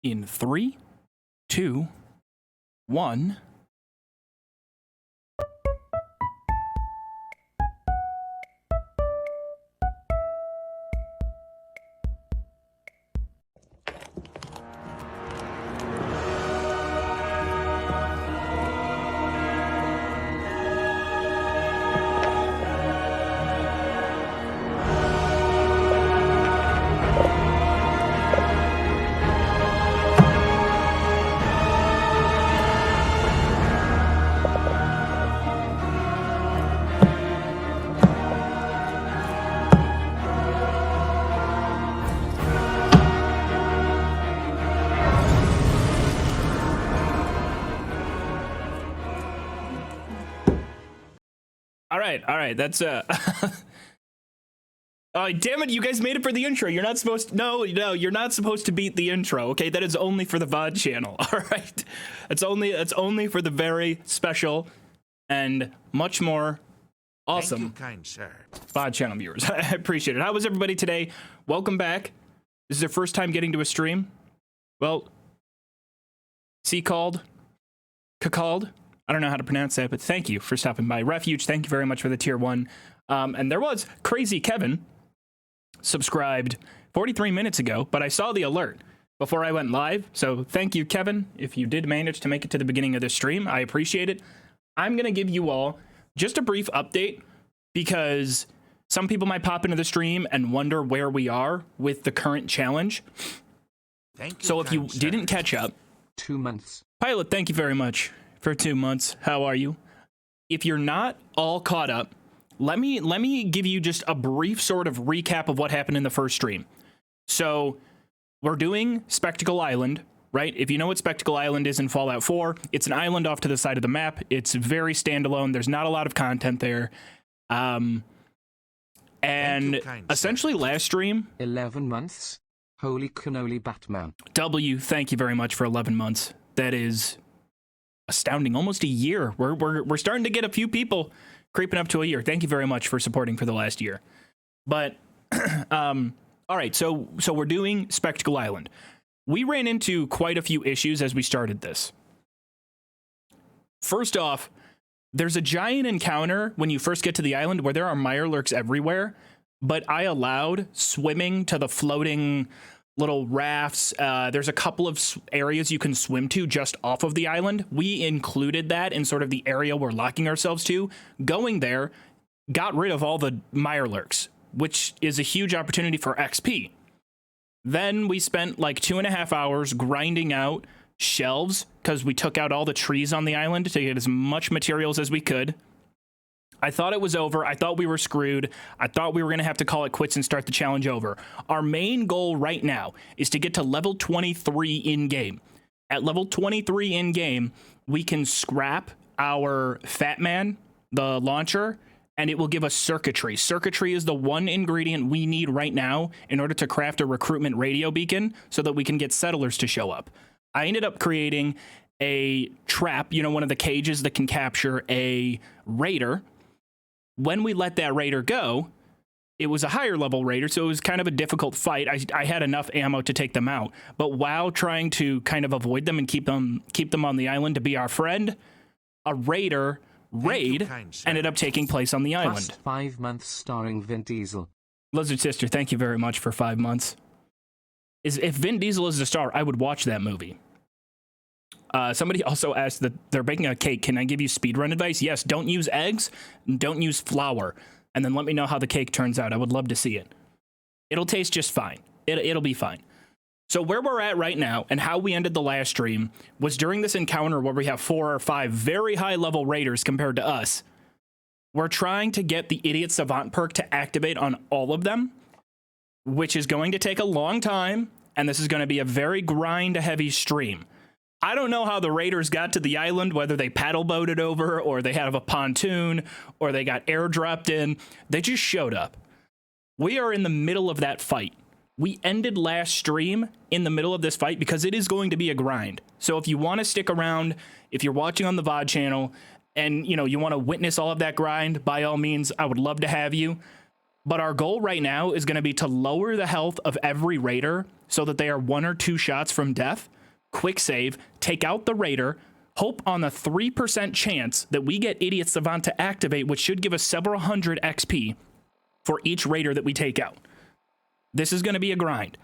In 3, 2, 1. All right, that's oh, damn it, you guys made it for the intro. You're not supposed to, no, you're not supposed to beat the intro, okay? That is only for the VOD channel, all right? That's only for the very special and much more awesome Thank you, kind sir. VOD channel viewers. I appreciate it. How was everybody today? Welcome back. This is your first time getting to a stream? Well, called. I don't know how to pronounce that, but thank you for stopping by. Refuge, thank you very much for the tier 1. And there was Crazy Kevin subscribed 43 minutes ago, but I saw the alert before I went live. So thank you, Kevin. If you did manage to make it to the beginning of the stream, I appreciate it. I'm going to give you all just a brief update because some people might pop into the stream and wonder where we are with the current challenge. Thank you, So if you kind sir. didn't catch up, 2 months. Pilot, thank you very much for 2 months. How are you? If you're not all caught up, let me give you just a brief sort of recap of what happened in the first stream. So we're doing Spectacle Island, right? If you know what Spectacle Island is in Fallout 4, it's an island off to the side of the map. It's very standalone. There's not a lot of content there. And you, kind sir. essentially last stream, 11 months. Holy cannoli Batman. W, thank you very much for 11 months. That is astounding. Almost a year. We're starting to get a few people creeping up to a year. Thank you very much for supporting for the last year. But all right, so we're doing Spectacle Island. We ran into quite a few issues as we started this. First off, there's a giant encounter when you first get to the island where there are mirelurks everywhere, but I allowed swimming to the floating little rafts. There's a couple of areas you can swim to just off of the island. We included that in sort of the area we're locking ourselves to. Going there got rid of all the mirelurks, which is a huge opportunity for XP. Then we spent like 2.5 hours grinding out shelves because we took out all the trees on the island to get as much materials as we could. I thought it was over. I thought we were screwed. I thought we were going to have to call it quits and start the challenge over. Our main goal right now is to get to level 23 in-game. At level 23 in-game, we can scrap our Fat Man, the launcher, and it will give us circuitry. Circuitry is the one ingredient we need right now in order to craft a recruitment radio beacon so that we can get settlers to show up. I ended up creating a trap, you know, one of the cages that can capture a raider. When we let that raider go, it was a higher level raider, so it was kind of a difficult fight. I had enough ammo to take them out, but while trying to kind of avoid them and keep them on the island to be our friend, a raider raid ended up taking place on the island. Plus 5 months starring Vin Diesel. Lizard Sister, thank you very much for 5 months. If Vin Diesel is the star, I would watch that movie. Somebody also asked that they're baking a cake. Can I give you speedrun advice? Yes, don't use eggs, don't use flour, and then let me know how the cake turns out. I would love to see it. It'll taste just fine. It'll be fine. So where we're at right now and how we ended the last stream was during this encounter where we have 4 or 5 very high level raiders compared to us. We're trying to get the Idiot Savant perk to activate on all of them, which is going to take a long time, and this is going to be a very grind-heavy stream. I don't know how the raiders got to the island, whether they paddle boated over or they have a pontoon or they got airdropped in. They just showed up. We are in the middle of that fight. We ended last stream in the middle of this fight because it is going to be a grind. So if you want to stick around, if you're watching on the VOD channel and you want to witness all of that grind, by all means, I would love to have you. But our goal right now is going to be to lower the health of every raider so that they are 1 or 2 shots from death, quick save, take out the raider, hope on a 3% chance that we get Idiot Savant to activate, which should give us several hundred XP for each raider that we take out. This is going to be a grind.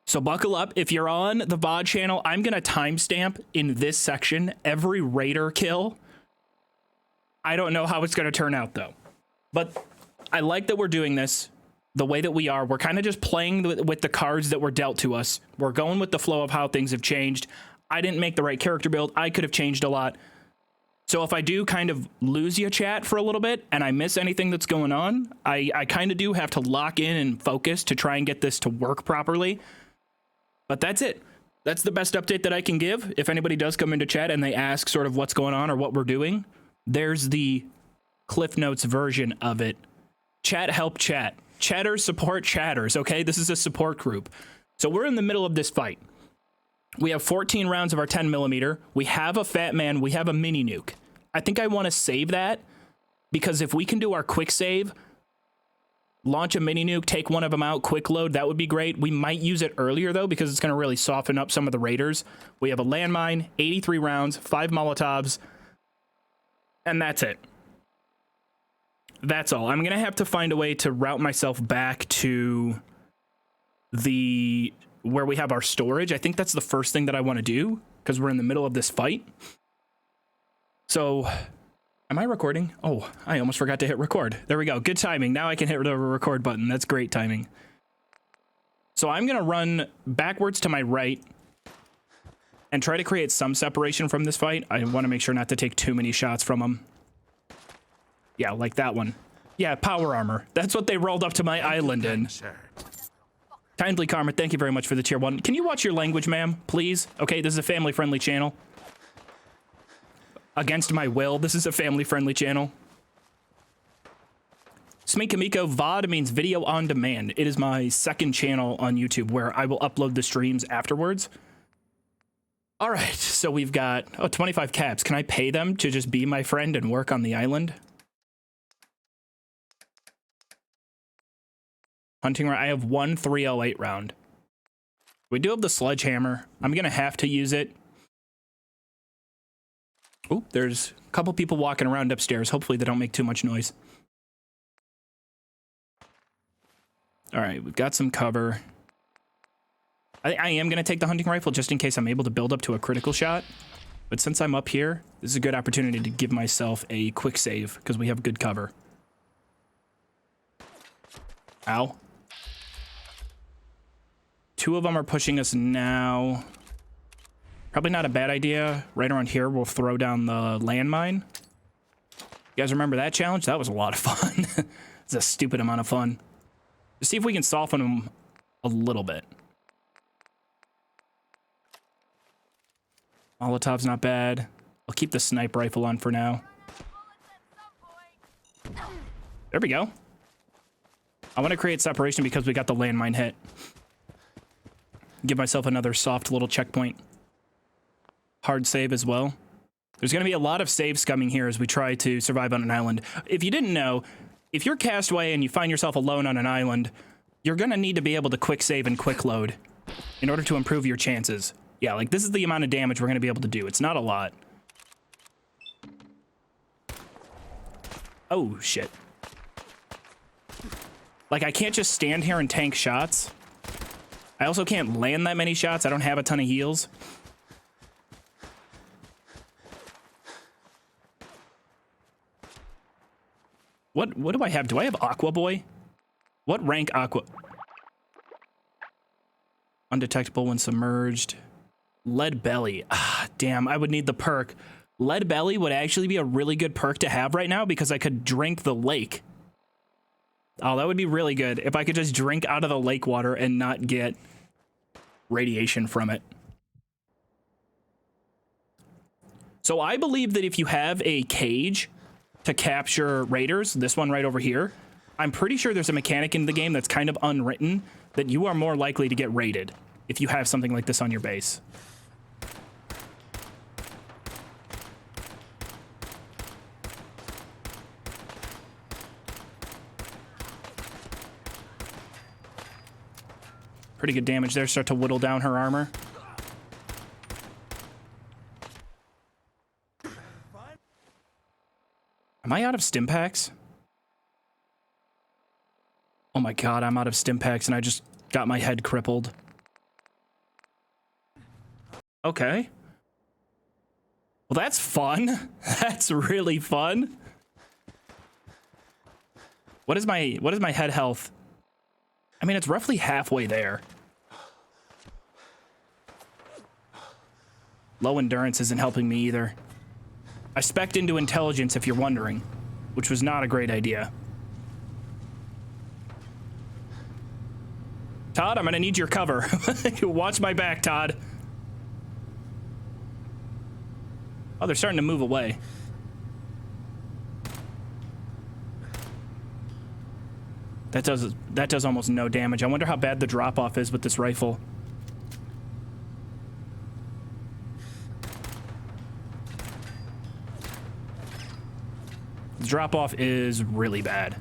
So buckle up. If you're on the VOD channel, I'm going to timestamp in this section every raider kill. I don't know how it's going to turn out, though. But I like that we're doing this the way that we are. We're kind of just playing with the cards that were dealt to us. We're going with the flow of how things have changed. I didn't make the right character build. I could have changed a lot. So if I do kind of lose you, chat, for a little bit and I miss anything that's going on, I kind of do have to lock in and focus to try and get this to work properly. But that's it. That's the best update that I can give. If anybody does come into chat and they ask sort of what's going on or what we're doing, there's the Cliff Notes version of it. Chat help chat. Chatters support chatters, okay? This is a support group. So we're in the middle of this fight. We have 14 rounds of our 10mm. We have a Fat Man. We have a mini nuke. I think I want to save that because if we can do our quick save, launch a mini nuke, take one of them out, quick load, that would be great. We might use it earlier, though, because it's going to really soften up some of the raiders. We have a landmine, 83 rounds, 5 Molotovs, and that's it. That's all. I'm going to have to find a way to route myself back to where we have our storage. I think that's the first thing that I want to do, because we're in the middle of this fight. So... am I recording? Oh, I almost forgot to hit record. There we go. Good timing. Now I can hit the record button. That's great timing. So I'm going to run backwards to my right and try to create some separation from this fight. I want to make sure not to take too many shots from them. Yeah, like that one. Yeah, power armor. That's what they rolled up to my island in. Kindly Karma, thank you very much for the tier 1. Can you watch your language, ma'am, please? Okay, this is a family-friendly channel. Against my will, this is a family-friendly channel. Sminkamiko, VOD means video on demand. It is my second channel on YouTube where I will upload the streams afterwards. All right, so we've got 25 caps. Can I pay them to just be my friend and work on the island? Hunting round. I have one 308 round. We do have the sledgehammer. I'm gonna have to use it. Oh, there's a couple people walking around upstairs. Hopefully they don't make too much noise. All right, we've got some cover. I am going to take the hunting rifle just in case I'm able to build up to a critical shot. But since I'm up here, this is a good opportunity to give myself a quick save because we have good cover. Ow. 2 of them are pushing us now. Probably not a bad idea. Right around here, we'll throw down the landmine. You guys remember that challenge? That was a lot of fun. It's a stupid amount of fun. Let's see if we can soften them a little bit. Molotov's not bad. I'll keep the sniper rifle on for now. There we go. I want to create separation because we got the landmine hit. Give myself another soft little checkpoint. Hard save as well. There's going to be a lot of saves coming here as we try to survive on an island. If you didn't know, if you're castaway and you find yourself alone on an island, you're going to need to be able to quick save and quick load in order to improve your chances. Yeah, like this is the amount of damage we're going to be able to do. It's not a lot. Oh, shit. Like, I can't just stand here and tank shots. I also can't land that many shots. I don't have a ton of heals. What do I have? Do I have Aqua Boy? What rank Aqua? Undetectable when submerged. Lead Belly. Ah, damn, I would need the perk. Lead Belly would actually be a really good perk to have right now because I could drink the lake. Oh, that would be really good if I could just drink out of the lake water and not get radiation from it. So I believe that if you have a cage to capture raiders, this one right over here, I'm pretty sure there's a mechanic in the game that's kind of unwritten that you are more likely to get raided if you have something like this on your base. Pretty good damage there. Start to whittle down her armor. Am I out of stim packs? Oh my god, I'm out of stim packs and I just got my head crippled. Okay. Well, that's fun. That's really fun. What is my head health? I mean, it's roughly halfway there. Low endurance isn't helping me either. I spec'd into intelligence, if you're wondering, which was not a great idea. Todd, I'm gonna need your cover. Watch my back, Todd. Oh, they're starting to move away. That does almost no damage. I wonder how bad the drop-off is with this rifle. The drop-off is really bad.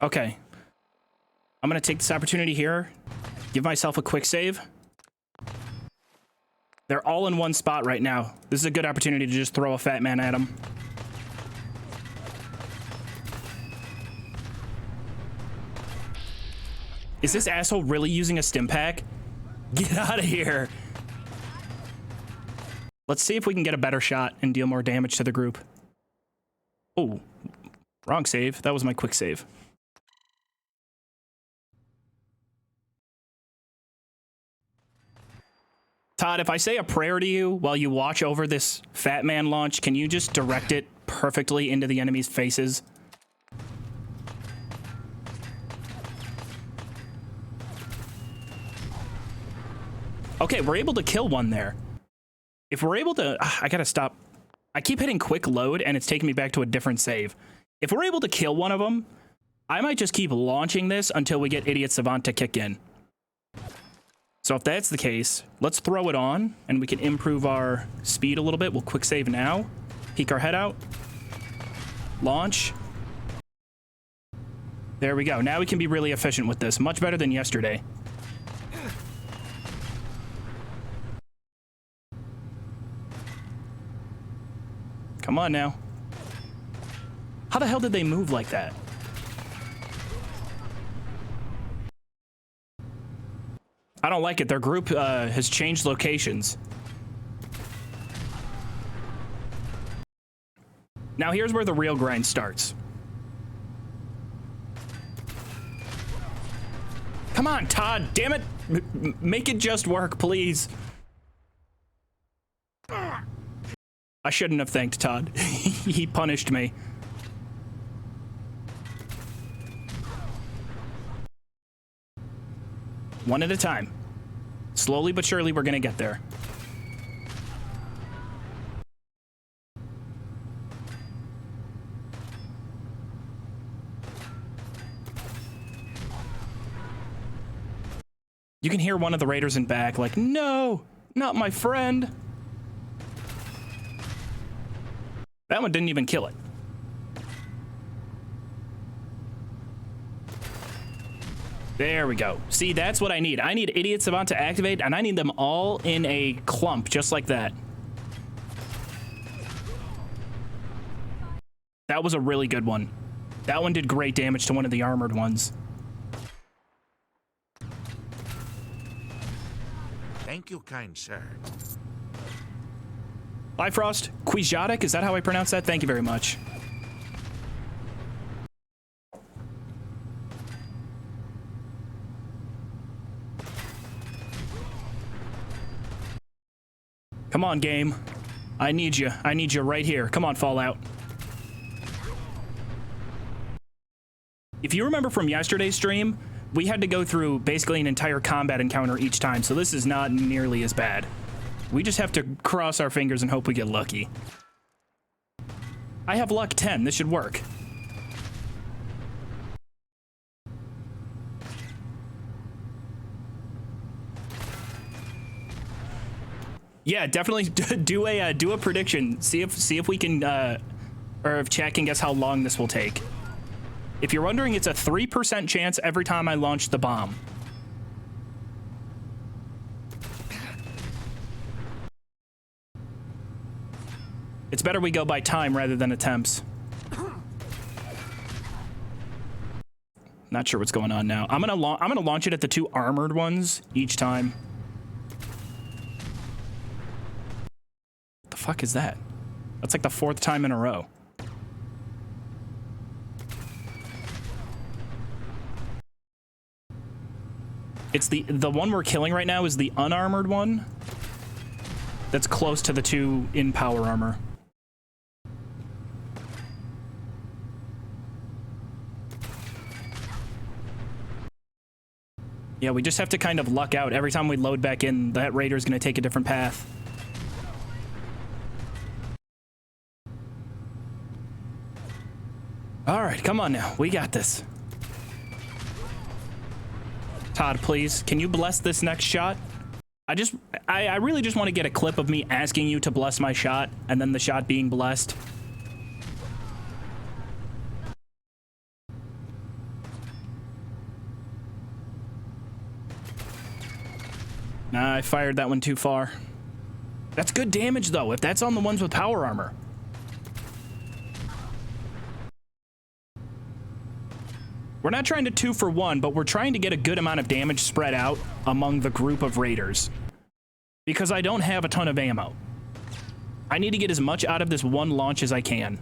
Okay. I'm gonna take this opportunity here, give myself a quick save. They're all in one spot right now. This is a good opportunity to just throw a fat man at them. Is this asshole really using a stim pack? Get out of here. Let's see if we can get a better shot and deal more damage to the group. Oh, wrong save. That was my quick save. Todd, if I say a prayer to you while you watch over this fat man launch, can you just direct it perfectly into the enemy's faces? Okay, we're able to kill one there. If we're able to... I gotta stop. I keep hitting quick load, and it's taking me back to a different save. If we're able to kill one of them, I might just keep launching this until we get Idiot Savant to kick in. So if that's the case, let's throw it on, and we can improve our speed a little bit. We'll quick save now. Peek our head out. Launch. There we go. Now we can be really efficient with this. Much better than yesterday. Come on now. How the hell did they move like that? I don't like it. Their group has changed locations. Now here's where the real grind starts. Come on, Todd, damn it. Make it just work, please. I shouldn't have thanked Todd. He punished me. One at a time. Slowly but surely, we're gonna get there. You can hear one of the raiders in back like, no, not my friend. That one didn't even kill it. There we go. See, that's what I need. I need Idiot Savant to activate, and I need them all in a clump, just like that. That was a really good one. That one did great damage to one of the armored ones. Thank you, kind sir. Bifrost, Quixotic, is that how I pronounce that? Thank you very much. Come on, game. I need you. I need you right here. Come on, Fallout. If you remember from yesterday's stream, we had to go through basically an entire combat encounter each time, so this is not nearly as bad. We just have to cross our fingers and hope we get lucky. I have luck 10. This should work. Yeah, definitely do a prediction. See if we can, or if chat can guess how long this will take. If you're wondering, it's a 3% chance every time I launch the bomb. It's better we go by time rather than attempts. Not sure what's going on now. I'm gonna launch it at the 2 armored ones each time. What the fuck is that? That's like the 4th time in a row. It's the one we're killing right now is the unarmored one that's close to the 2 in power armor. Yeah, we just have to kind of luck out. Every time we load back in, that raider is going to take a different path. All right, come on now. We got this. Todd, please, can you bless this next shot? I really just want to get a clip of me asking you to bless my shot and then the shot being blessed. Nah, I fired that one too far. That's good damage, though, if that's on the ones with power armor. We're not trying to 2 for 1, but we're trying to get a good amount of damage spread out among the group of raiders. Because I don't have a ton of ammo. I need to get as much out of this one launch as I can.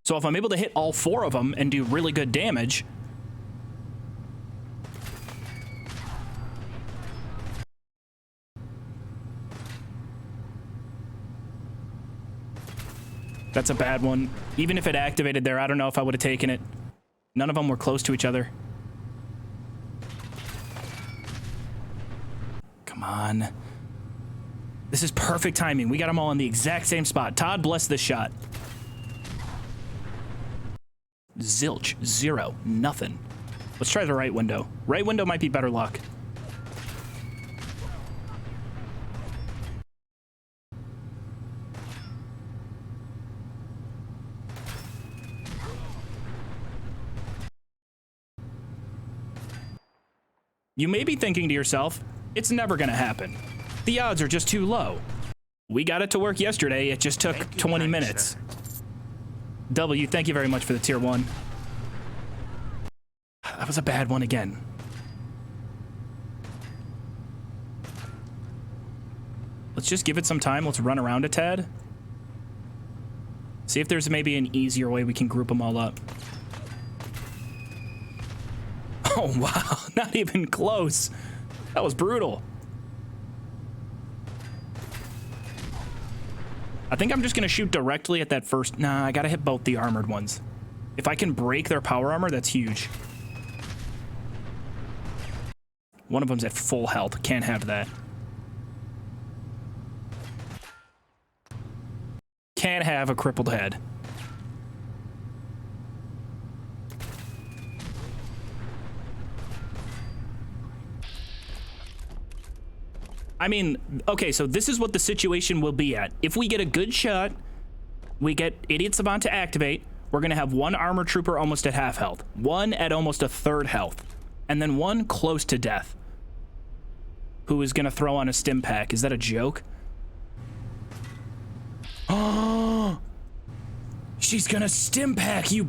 So if I'm able to hit all 4 of them and do really good damage... That's a bad one. Even if it activated there, I don't know if I would have taken it. None of them were close to each other. Come on. This is perfect timing. We got them all in the exact same spot. Todd, bless this shot. Zilch. 0. Nothing. Let's try the right window. Right window might be better luck. You may be thinking to yourself, it's never gonna happen. The odds are just too low. We got it to work yesterday, it just took 20 minutes. W, thank you very much for the tier 1. That was a bad one again. Let's just give it some time, let's run around a tad. See if there's maybe an easier way we can group them all up. Oh, wow. Not even close. That was brutal. I think I'm just going to shoot directly at that first... Nah, I got to hit both the armored ones. If I can break their power armor, that's huge. One of them's at full health. Can't have that. Can't have a crippled head. I mean, okay, so this is what the situation will be at. If we get a good shot, we get Idiot Savant to activate, we're going to have 1 armor trooper almost at half health, 1 at almost a 1/3 health, and then 1 close to death, who is going to throw on a stim pack. Is that a joke? Oh, she's going to stim pack, you...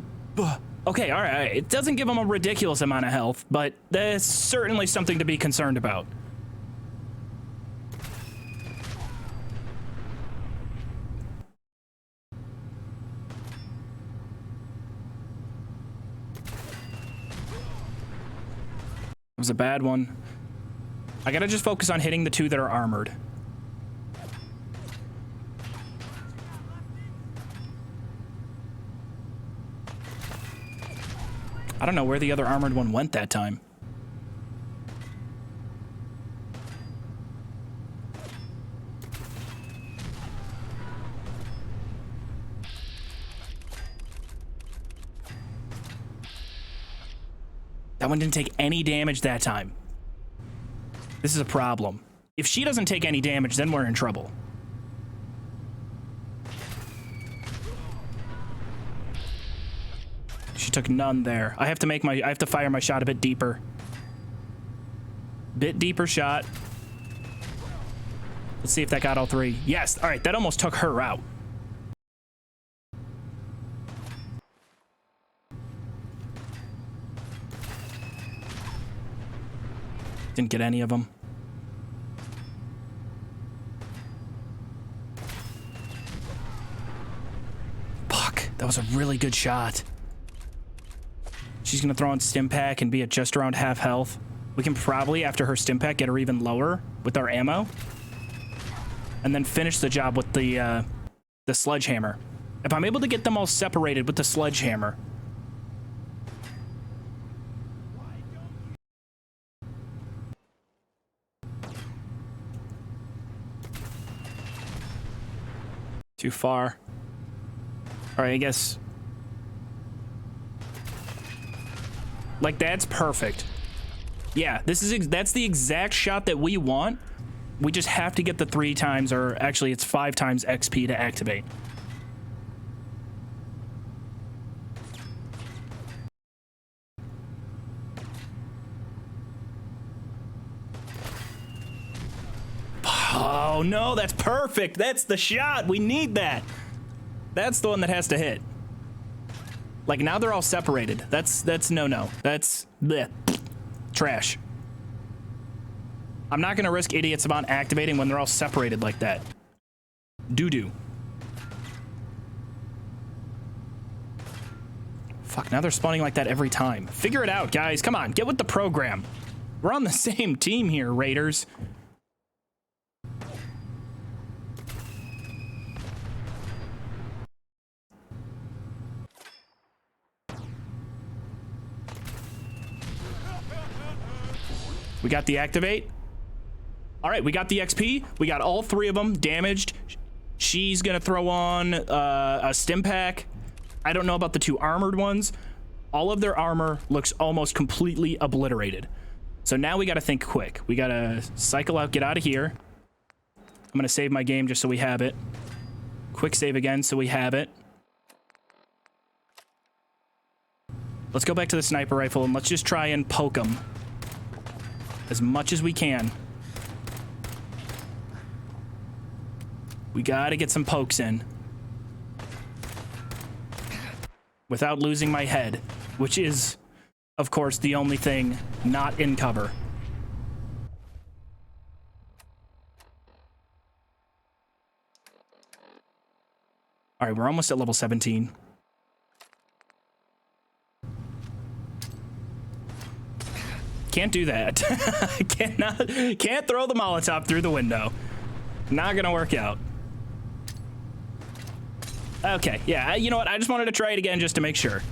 Okay, all right, it doesn't give him a ridiculous amount of health, but there's certainly something to be concerned about. It was a bad one. I gotta just focus on hitting the 2 that are armored. I don't know where the other armored one went that time. That one didn't take any damage that time. This is a problem. If she doesn't take any damage, then we're in trouble. She took none there. I have to fire my shot a bit deeper. Bit deeper shot. Let's see if that got all three. Yes, all right, that almost took her out. Didn't get any of them. Fuck, that was a really good shot. She's gonna throw on stim pack and be at just around half health. We can probably, after her stim pack, get her even lower with our ammo. And then finish the job with the sledgehammer. If I'm able to get them all separated with the sledgehammer. Too far. All right, I guess. Like, that's perfect. Yeah, that's the exact shot that we want. We just have to get the 3 times, or actually it's 5 times XP to activate. Oh no, that's perfect. That's the shot. We need that. That's the one that has to hit. Like, now they're all separated. That's no. That's bleh. Trash. I'm not gonna risk idiots about activating when they're all separated like that. Doo-doo. Fuck, now they're spawning like that every time. Figure it out, guys. Come on, get with the program. We're on the same team here, Raiders. We got the activate. All right, we got the XP. We got all 3 of them damaged. She's gonna throw on a stim pack. I don't know about the 2 armored ones. All of their armor looks almost completely obliterated. So now we gotta think quick. We gotta cycle out, get out of here. I'm gonna save my game just so we have it. Quick save again so we have it. Let's go back to the sniper rifle and let's just try and poke them as much as we can. We gotta get some pokes in without losing my head, which is, of course, the only thing not in cover. All right, we're almost at level 17. Can't do that. Can't throw the Molotov through the window. Not gonna work out. Okay, yeah, you know what? I just wanted to try it again just to make sure.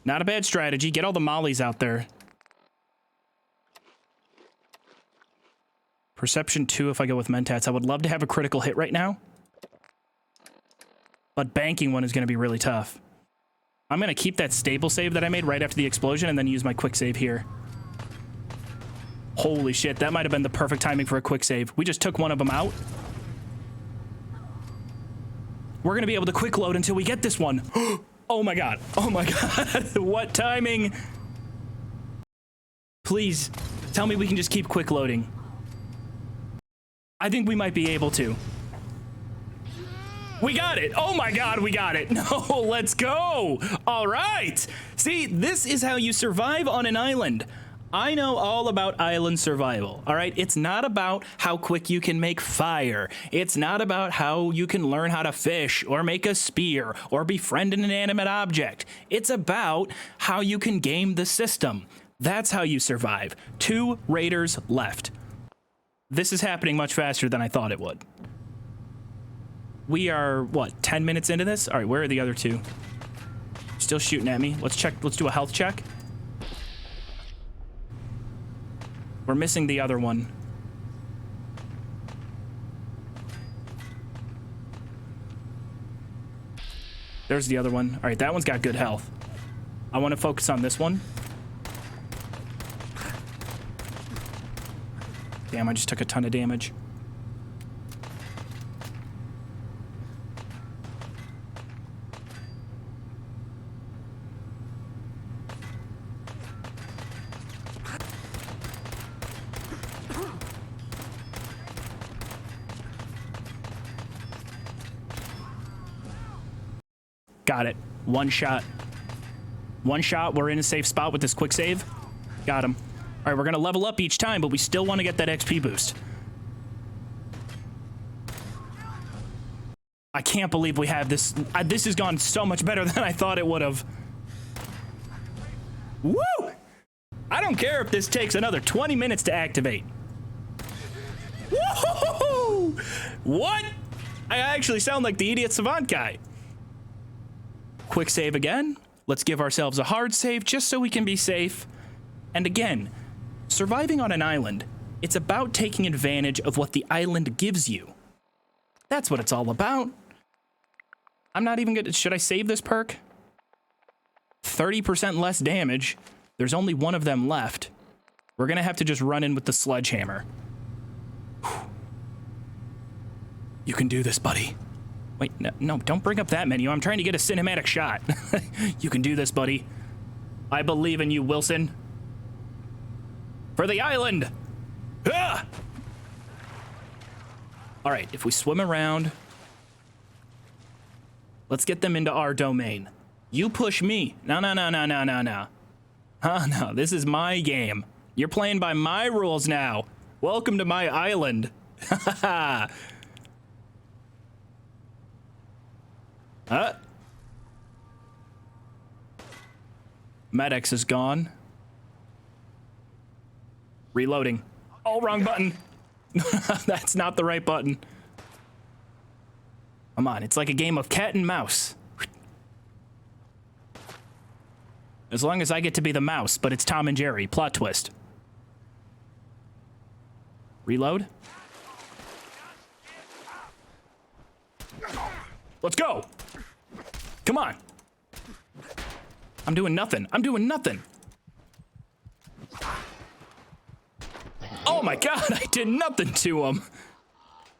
Not a bad strategy. Get all the mollies out there. Perception 2 if I go with Mentats. I would love to have a critical hit right now. But banking one is going to be really tough. I'm going to keep that stable save that I made right after the explosion and then use my quick save here. Holy shit, that might have been the perfect timing for a quick save. We just took one of them out. We're going to be able to quick load until we get this one. Oh my god. Oh my god. What timing? Please, tell me we can just keep quick loading. I think we might be able to. We got it. Oh my god, we got it. No, let's go. All right. See, this is how you survive on an island. I know all about island survival, all right? It's not about how quick you can make fire. It's not about how you can learn how to fish or make a spear or befriend an inanimate object. It's about how you can game the system. That's how you survive. 2 raiders left. This is happening much faster than I thought it would. We are, what, 10 minutes into this? All right, where are the other 2? Still shooting at me. Let's check. Let's do a health check. We're missing the other one. There's the other one. All right, that one's got good health. I want to focus on this one. Damn, I just took a ton of damage. Got it. One shot. One shot. We're in a safe spot with this quick save. Got him. All right, we're going to level up each time, but we still want to get that XP boost. I can't believe we have this. This has gone so much better than I thought it would have. Woo! I don't care if this takes another 20 minutes to activate. Woo! What? I actually sound like the idiot savant guy. Quick save again. Let's give ourselves a hard save just so we can be safe. And again, surviving on an island, it's about taking advantage of what the island gives you. That's what it's all about. I'm not even gonna, should I save this perk? 30% less damage. There's only one of them left. We're gonna have to just run in with the sledgehammer. Whew. You can do this, buddy. Wait, no, don't bring up that menu. I'm trying to get a cinematic shot. You can do this, buddy. I believe in you, Wilson. For the island! Ah! All right, if we swim around, let's get them into our domain. You push me. No. Huh, no, this is my game. You're playing by my rules now. Welcome to my island. Ha ha ha. Medics is gone. Reloading. Oh, wrong button. That's not the right button. Come on, it's like a game of cat and mouse. As long as I get to be the mouse, but it's Tom and Jerry. Plot twist. Reload. Let's go. Come on. I'm doing nothing. I'm doing nothing. Oh my god, I did nothing to him.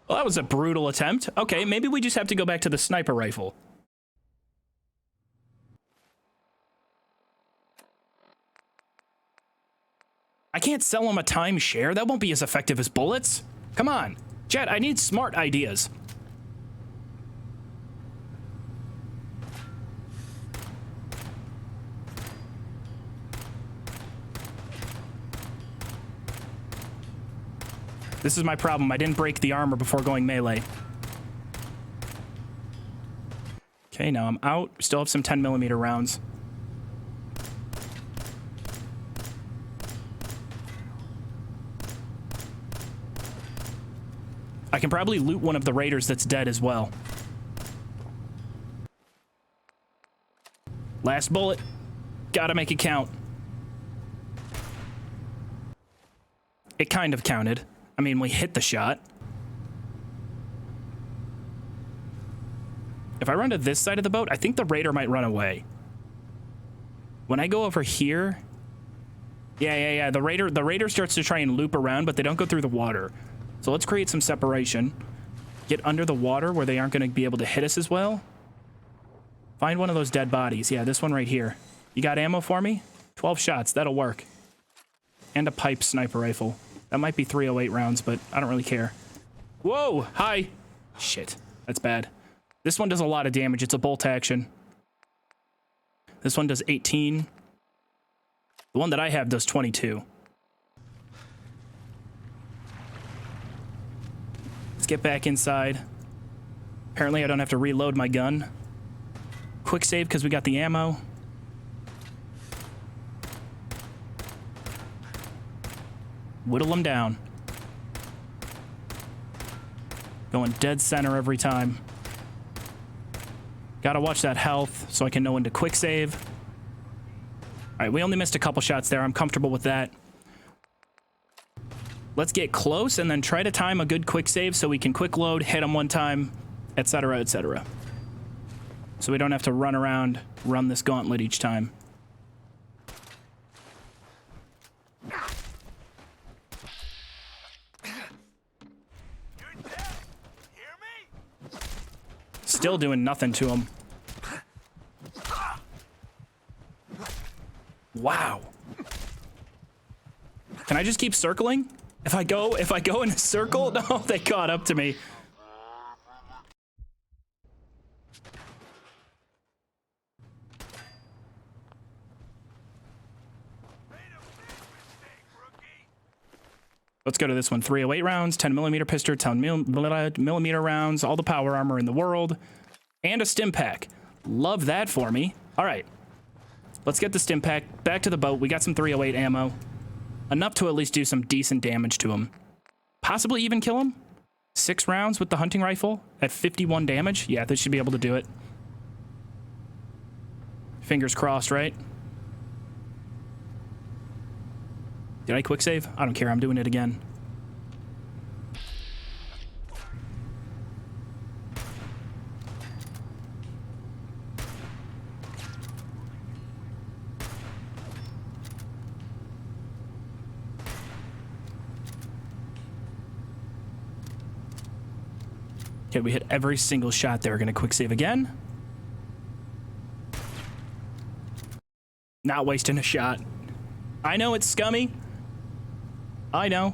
Well, that was a brutal attempt. Okay, maybe we just have to go back to the sniper rifle. I can't sell him a timeshare. That won't be as effective as bullets. Come on. Jet, I need smart ideas. This is my problem. I didn't break the armor before going melee. Okay, now I'm out. We still have some 10mm rounds. I can probably loot one of the raiders that's dead as well. Last bullet. Gotta make it count. It kind of counted. I mean, we hit the shot. If I run to this side of the boat, I think the raider might run away. When I go over here... Yeah. The raider starts to try and loop around, but they don't go through the water. So let's create some separation. Get under the water where they aren't going to be able to hit us as well. Find one of those dead bodies. Yeah, this one right here. You got ammo for me? 12 shots. That'll work. And a pipe sniper rifle. That might be 308 rounds, but I don't really care. Whoa! Hi! Shit. That's bad. This one does a lot of damage. It's a bolt action. This one does 18. The one that I have does 22. Let's get back inside. Apparently I don't have to reload my gun. Quick save because we got the ammo. Whittle them down. Going dead center every time. Gotta watch that health so I can know when to quick save. All right, we only missed a couple shots there. I'm comfortable with that. Let's get close and then try to time a good quick save so we can quick load, hit them one time, etc., etc. So we don't have to run around, run this gauntlet each time. Still doing nothing to him. Wow. Can I just keep circling? If I go in a circle? No, they caught up to me. Let's go to this one. 308 rounds, 10mm pistol, 10mm rounds, all the power armor in the world, and a stim pack. Love that for me. All right. Let's get the stim pack back to the boat. We got some 308 ammo. Enough to at least do some decent damage to him. Possibly even kill him. 6 rounds with the hunting rifle at 51 damage. Yeah, this should be able to do it. Fingers crossed, right? Did I quick save? I don't care. I'm doing it again. Okay, we hit every single shot there. We're gonna quick save again. Not wasting a shot. I know it's scummy. I know.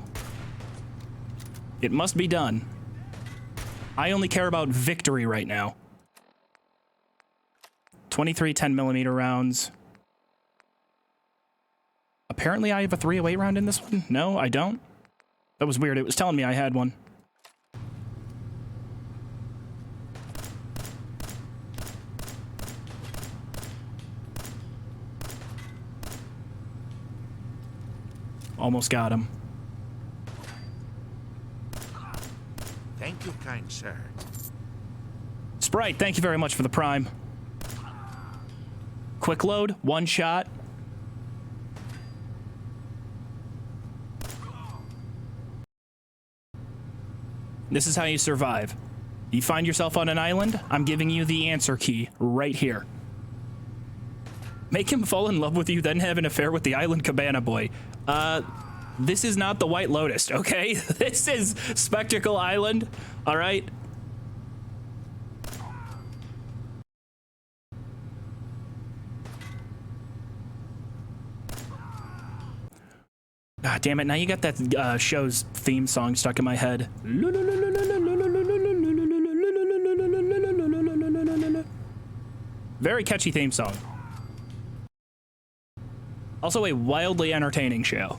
It must be done. I only care about victory right now. 23 10mm rounds. Apparently I have a 308 round in this one. No, I don't. That was weird. It was telling me I had one. Almost got him. Thank you, kind sir. Sprite, thank you very much for the prime. Quick load, 1 shot. This is how you survive. You find yourself on an island, I'm giving you the answer key right here. Make him fall in love with you, then have an affair with the island cabana boy. This is not the White Lotus, okay? This is Spectacle Island, all right? Ah, damn it, now you got that show's theme song stuck in my head. Very catchy theme song. Also a wildly entertaining show.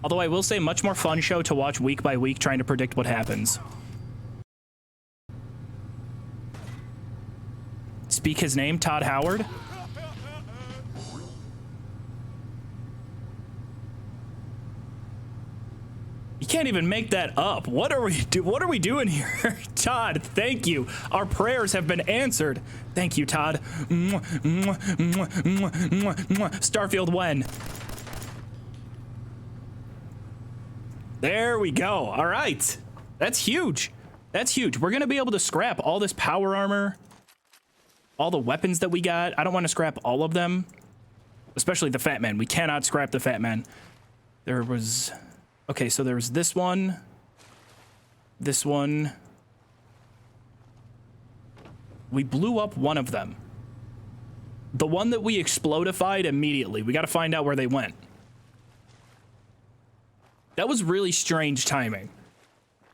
Although I will say much more fun show to watch week by week trying to predict what happens. Speak his name, Todd Howard. You can't even make that up. What are we doing here? Todd, thank you. Our prayers have been answered. Thank you, Todd. Starfield when? There we go. All right. That's huge. That's huge. We're going to be able to scrap all this power armor, all the weapons that we got. I don't want to scrap all of them, especially the Fat Man. We cannot scrap the Fat Man. There was... Okay, so there was this one. This one. We blew up one of them. The one that we explodified immediately. We got to find out where they went. That was really strange timing.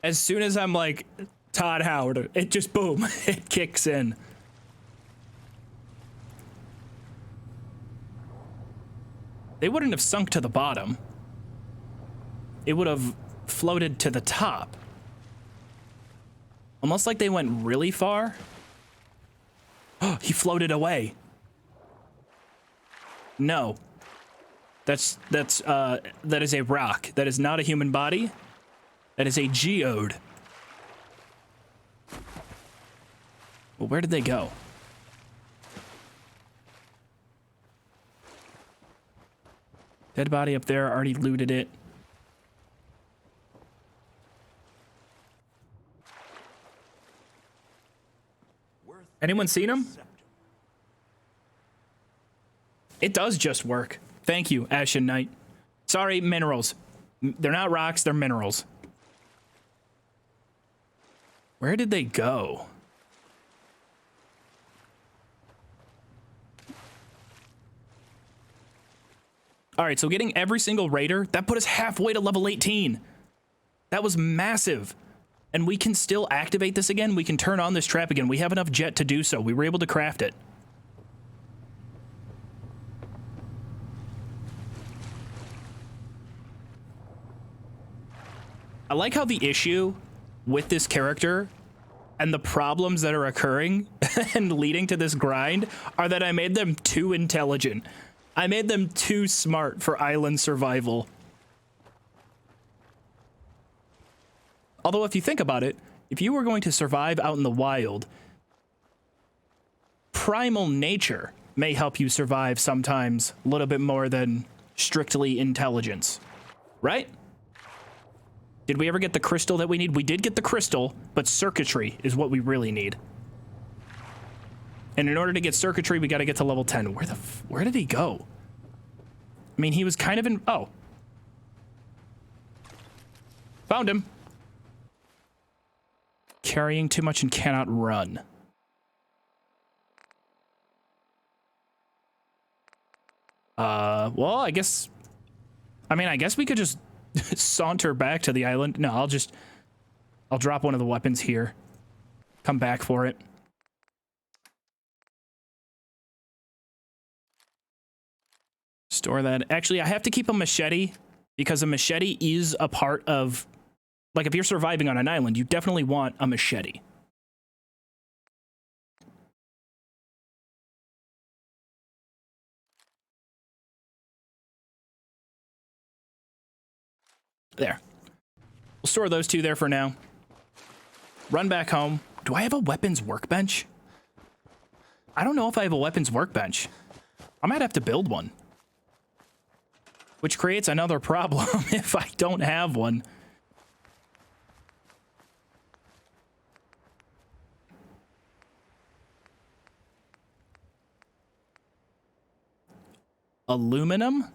As soon as I'm like, Todd Howard, it just, boom, it kicks in. They wouldn't have sunk to the bottom. it would have floated to the top. Almost like they went really far. Oh, he floated away. No. That is a rock. That is not a human body. That is a geode. Well, where did they go? Dead body up there. Already looted it. Anyone seen him? It does just work. Thank you, Ashen Knight. Sorry, minerals. They're not rocks, they're minerals. Where did they go? All right, so getting every single raider, that put us halfway to level 18. That was massive. And we can still activate this again. We can turn on this trap again. We have enough jet to do so. We were able to craft it. I like how the issue with this character and the problems that are occurring and leading to this grind are that I made them too intelligent. I made them too smart for island survival. Although if you think about it, if you were going to survive out in the wild, primal nature may help you survive sometimes a little bit more than strictly intelligence, right? Did we ever get the crystal that we need? We did get the crystal, but circuitry is what we really need. And in order to get circuitry, we got to get to level 10. Where did he go? I mean, he was kind of in... Oh. Found him. Carrying too much and cannot run. Well, I guess we could just saunter back to the island. No, I'll drop one of the weapons here. Come back for it. Store that. Actually, I have to keep a machete because a machete is a part of... Like, if you're surviving on an island, you definitely want a machete. There. We'll store those two there for now. Run back home. Do I have a weapons workbench? I don't know if I have a weapons workbench. I might have to build one. Which creates another problem if I don't have one. Aluminum?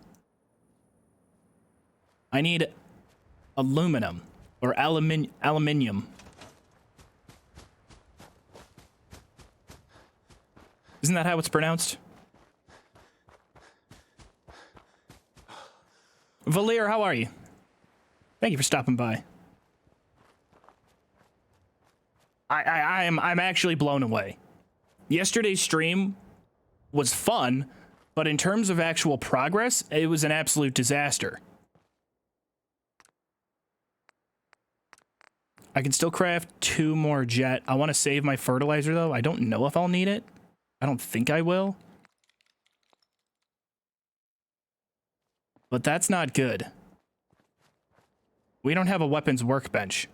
I need aluminum or aluminium. Isn't that how it's pronounced? Valir, how are you? Thank you for stopping by. I'm actually blown away. Yesterday's stream was fun, but in terms of actual progress, it was an absolute disaster. I can still craft 2 more jet. I want to save my fertilizer, though. I don't know if I'll need it. I don't think I will. But that's not good. We don't have a weapons workbench.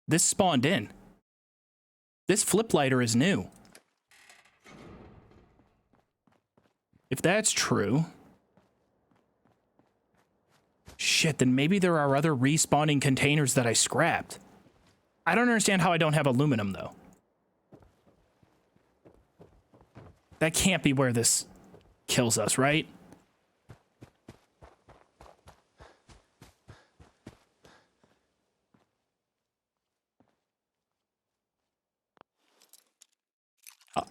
This spawned in. This flip lighter is new. If that's true... Shit, then maybe there are other respawning containers that I scrapped. I don't understand how I don't have aluminum, though. That can't be where this kills us, right?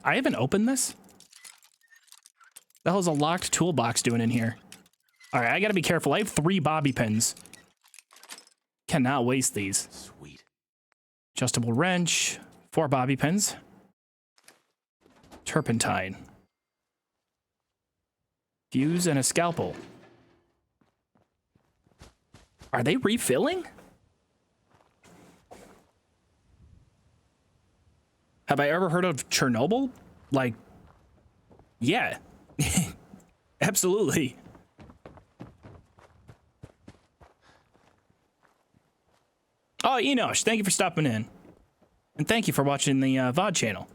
I haven't opened this? The hell's a locked toolbox doing in here? All right, I gotta be careful. I have 3 bobby pins. Cannot waste these. Sweet. Adjustable wrench, 4 bobby pins. Turpentine. Fuse and a scalpel. Are they refilling? Have I ever heard of Chernobyl? Like, yeah. Absolutely. Oh, Enosh, thank you for stopping in. And thank you for watching the VOD channel.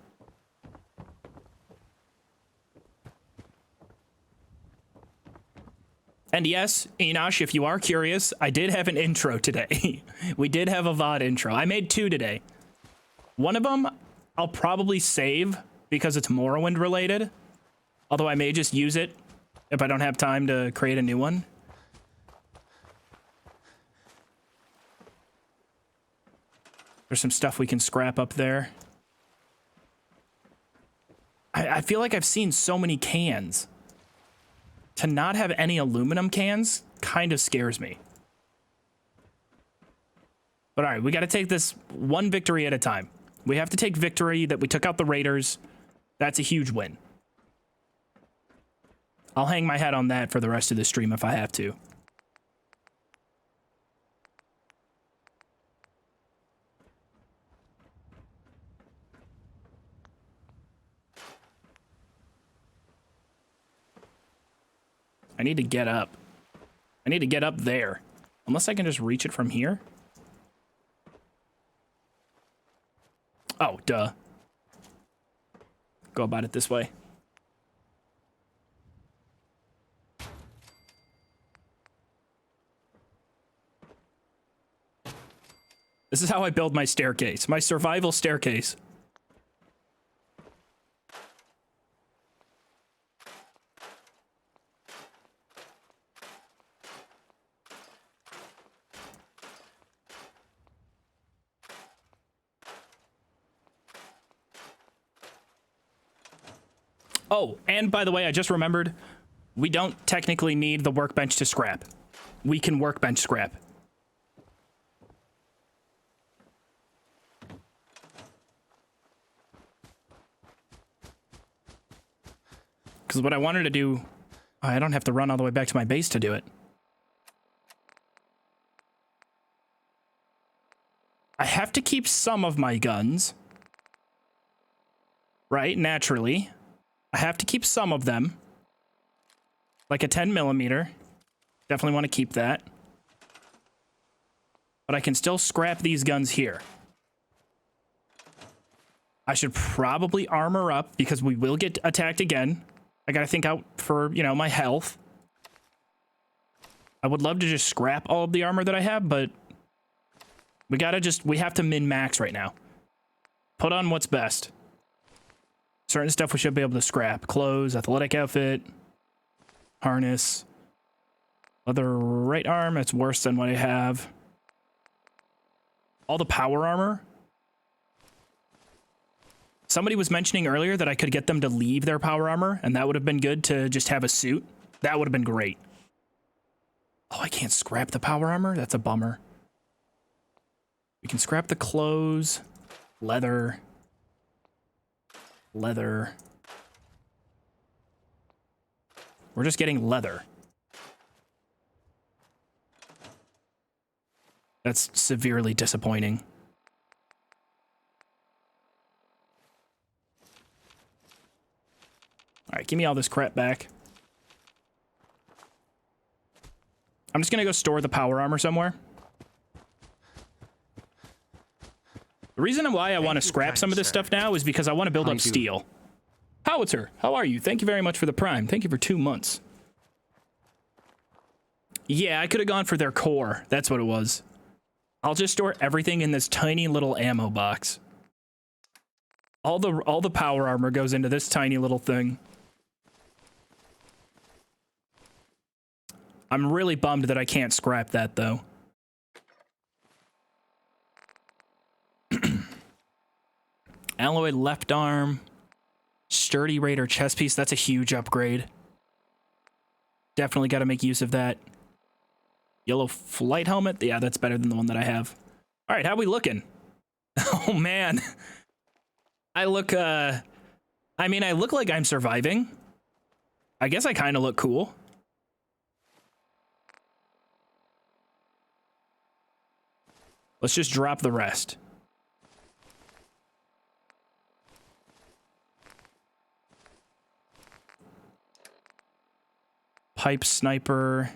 And yes, Enosh, if you are curious, I did have an intro today. We did have a VOD intro. I made 2 today. One of them I'll probably save because it's Morrowind related. Although I may just use it if I don't have time to create a new one. There's some stuff we can scrap up there. I feel like I've seen so many cans. To not have any aluminum cans kind of scares me. But all right, we got to take this one victory at a time. We have to take victory that we took out the raiders. That's a huge win. I'll hang my hat on that for the rest of the stream if I have to. I need to get up. I need to get up there. Unless I can just reach it from here. Oh, duh. Go about it this way. This is how I build my staircase. My survival staircase. Oh, and by the way, I just remembered, we don't technically need the workbench to scrap. We can workbench scrap. Because what I wanted to do, I don't have to run all the way back to my base to do it. I have to keep some of my guns. Right, naturally. I have to keep some of them. Like a 10mm. Definitely want to keep that. But I can still scrap these guns here. I should probably armor up because we will get attacked again. I gotta think out for, you know, my health. I would love to just scrap all of the armor that I have, but we have to min-max right now. Put on what's best. Certain stuff we should be able to scrap. Clothes, athletic outfit, harness, leather right arm. It's worse than what I have. All the power armor. Somebody was mentioning earlier that I could get them to leave their power armor, and that would have been good to just have a suit. That would have been great. Oh, I can't scrap the power armor? That's a bummer. We can scrap the clothes, leather. Leather. We're just getting leather. That's severely disappointing. All right, give me all this crap back. I'm just gonna go store the power armor somewhere. The reason why I want to scrap some of this stuff now is because I want to build up steel. Howitzer, how are you? Thank you very much for the prime. Thank you for 2 months. Yeah, I could have gone for their core. That's what it was. I'll just store everything in this tiny little ammo box. All the power armor goes into this tiny little thing. I'm really bummed that I can't scrap that though. Alloy left arm. Sturdy Raider chest piece. That's a huge upgrade. Definitely got to make use of that. Yellow flight helmet. Yeah, that's better than the one that I have. All right, how we looking? Oh, man. I look like I'm surviving. I guess I kind of look cool. Let's just drop the rest. Pipe sniper.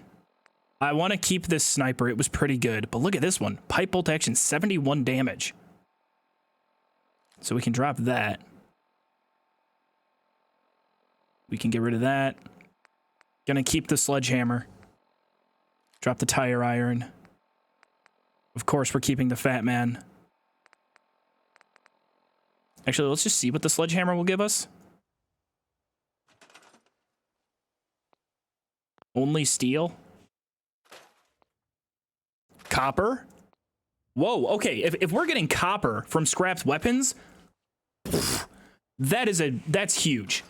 I want to keep this sniper. It was pretty good. But look at this one. Pipe bolt action, 71 damage. So we can drop that. We can get rid of that. Gonna keep the sledgehammer. Drop the tire iron. Of course, we're keeping the fat man. Actually, let's just see what the sledgehammer will give us. Only steel. Copper. Whoa, okay. If we're getting copper from scrapped weapons, that's huge.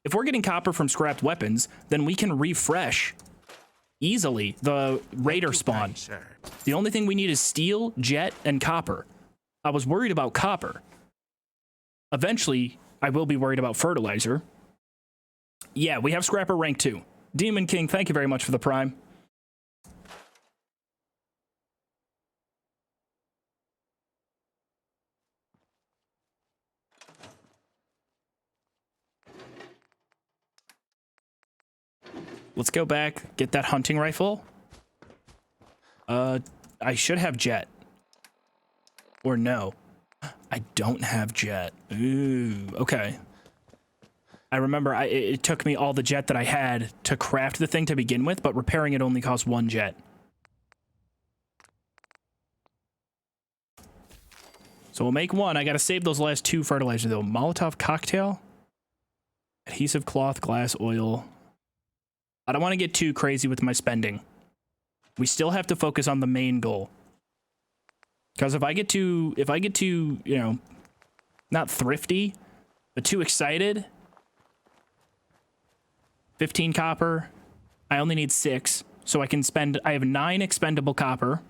If we're getting copper from scrapped weapons, then we can refresh easily the raider spawn. The only thing we need is steel, jet, and copper. I was worried about copper. Eventually, I will be worried about fertilizer. Yeah, we have scrapper rank 2. Demon King, thank you very much for the prime. Let's go back, get that hunting rifle. I should have jet. Or no. I don't have jet. Ooh, okay. I remember it took me all the jet that I had to craft the thing to begin with, but repairing it only cost 1 jet. So we'll make 1. I gotta save those last 2 fertilizer though. Molotov cocktail? Adhesive cloth, glass, oil. I don't want to get too crazy with my spending. We still have to focus on the main goal. Because if I get too, you know, not thrifty, but too excited, 15 copper, I only need 6, so I can spend, I have 9 expendable copper,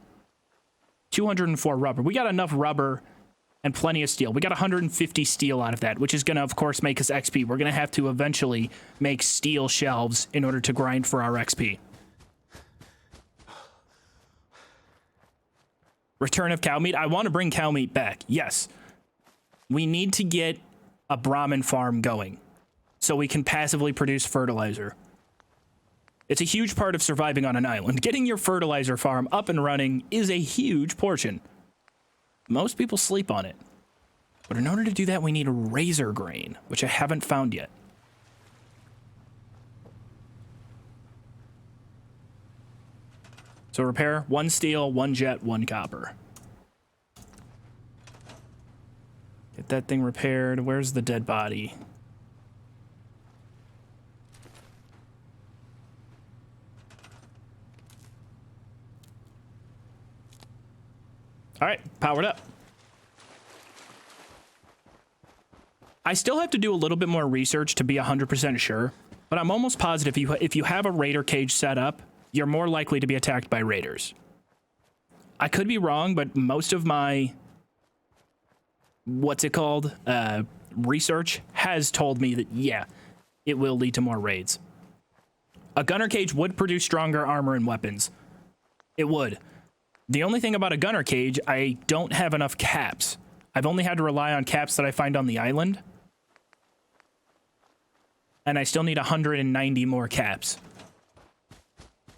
204 rubber. We got enough rubber and plenty of steel. We got 150 steel out of that, which is going to, of course, make us XP. We're going to have to eventually make steel shelves in order to grind for our XP. Return of cow meat. I want to bring cow meat back. Yes. We need to get a Brahmin farm going so we can passively produce fertilizer. It's a huge part of surviving on an island. Getting your fertilizer farm up and running is a huge portion. Most people sleep on it. But in order to do that, we need a razor grain, which I haven't found yet. So repair, 1 steel, 1 jet, 1 copper. Get that thing repaired. Where's the dead body? All right, powered up. I still have to do a little bit more research to be 100% sure, but I'm almost positive if you have a raider cage set up, you're more likely to be attacked by raiders. I could be wrong, but most of my, research has told me that, yeah, it will lead to more raids. A gunner cage would produce stronger armor and weapons. It would. The only thing about a gunner cage, I don't have enough caps. I've only had to rely on caps that I find on the island. And I still need 190 more caps.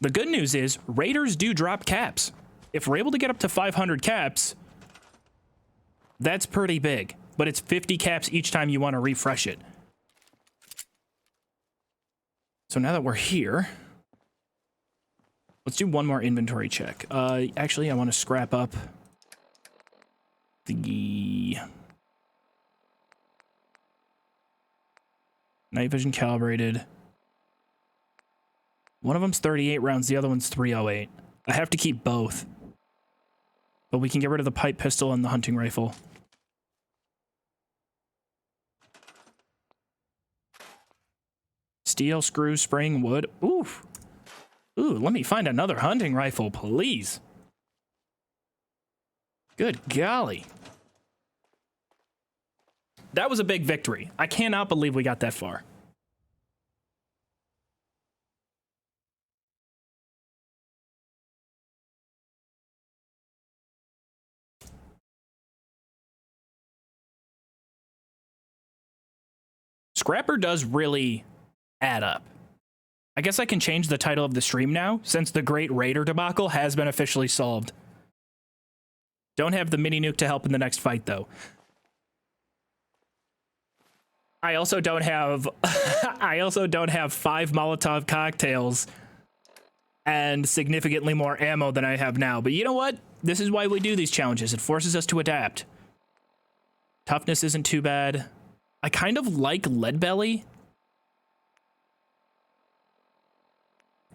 The good news is, raiders do drop caps. If we're able to get up to 500 caps, that's pretty big. But it's 50 caps each time you want to refresh it. So now that we're here, let's do one more inventory check. Actually, I want to scrap up the night vision calibrated. One of them's 38 rounds, the other one's 308. I have to keep both. But we can get rid of the pipe pistol and the hunting rifle. Steel, screw, spring, wood. Oof. Ooh, let me find another hunting rifle, please. Good golly. That was a big victory. I cannot believe we got that far. Scrapper does really add up. I guess I can change the title of the stream now, since the Great Raider debacle has been officially solved. Don't have the mini nuke to help in the next fight, though. I also don't have 5 Molotov cocktails and significantly more ammo than I have now. But you know what? This is why we do these challenges. It forces us to adapt. Toughness isn't too bad. I kind of like Lead Belly.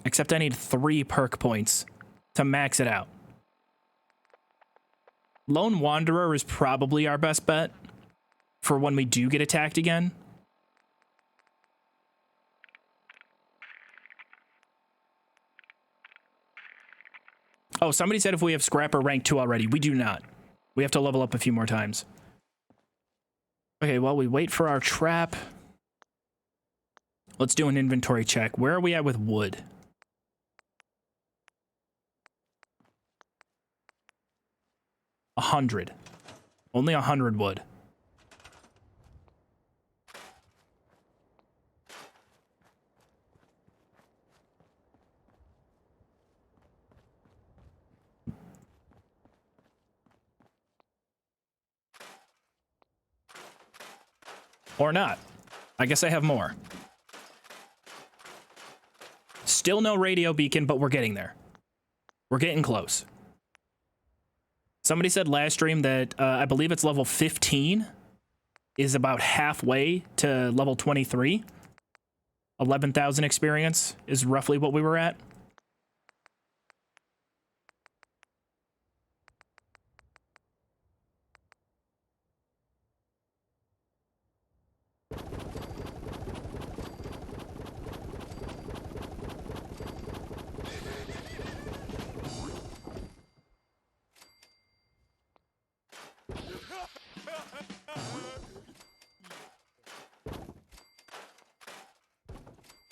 Except I need 3 perk points to max it out. Lone Wanderer is probably our best bet for when we do get attacked again. Oh, somebody said if we have Scrapper rank 2 already. We do not. We have to level up a few more times. Okay, while we wait for our trap, let's do an inventory check. Where are we at with wood? 100. Only 100 wood. Or not. I guess I have more. Still no radio beacon, but we're getting there. We're getting close. Somebody said last stream that I believe it's level 15 is about halfway to level 23. 11,000 experience is roughly what we were at.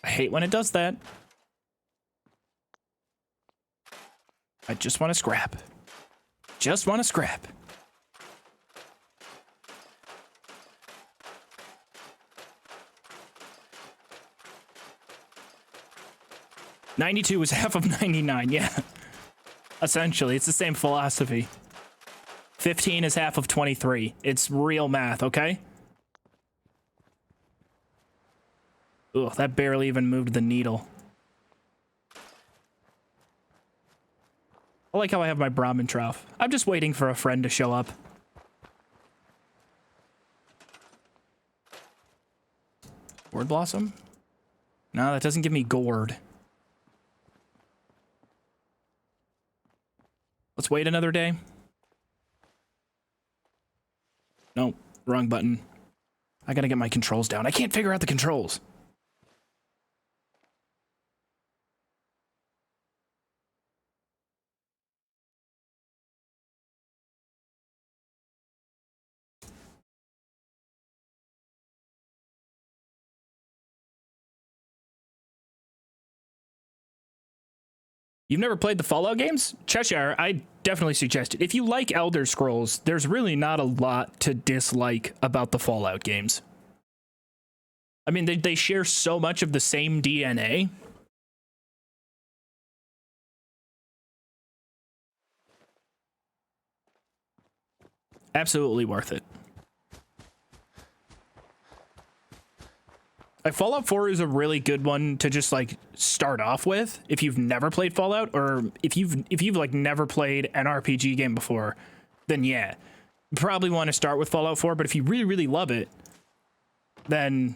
I hate when it does that. I just want to scrap. Just want to scrap. $92 is half of 99, yeah. Essentially, it's the same philosophy. 15 is half of 23. It's real math, okay? Ugh, that barely even moved the needle. I like how I have my Brahmin trough. I'm just waiting for a friend to show up. Gourd Blossom? No, that doesn't give me gourd. Let's wait another day. No, wrong button. I gotta get my controls down. I can't figure out the controls. You've never played the Fallout games? Cheshire, I definitely suggest it. If you like Elder Scrolls, there's really not a lot to dislike about the Fallout games. I mean, they share so much of the same DNA. Absolutely worth it. Like, Fallout 4 is a really good one to just like start off with if you've never played Fallout, or if you've like never played an RPG game before, then yeah, you probably want to start with Fallout 4. But if you really, really love it, then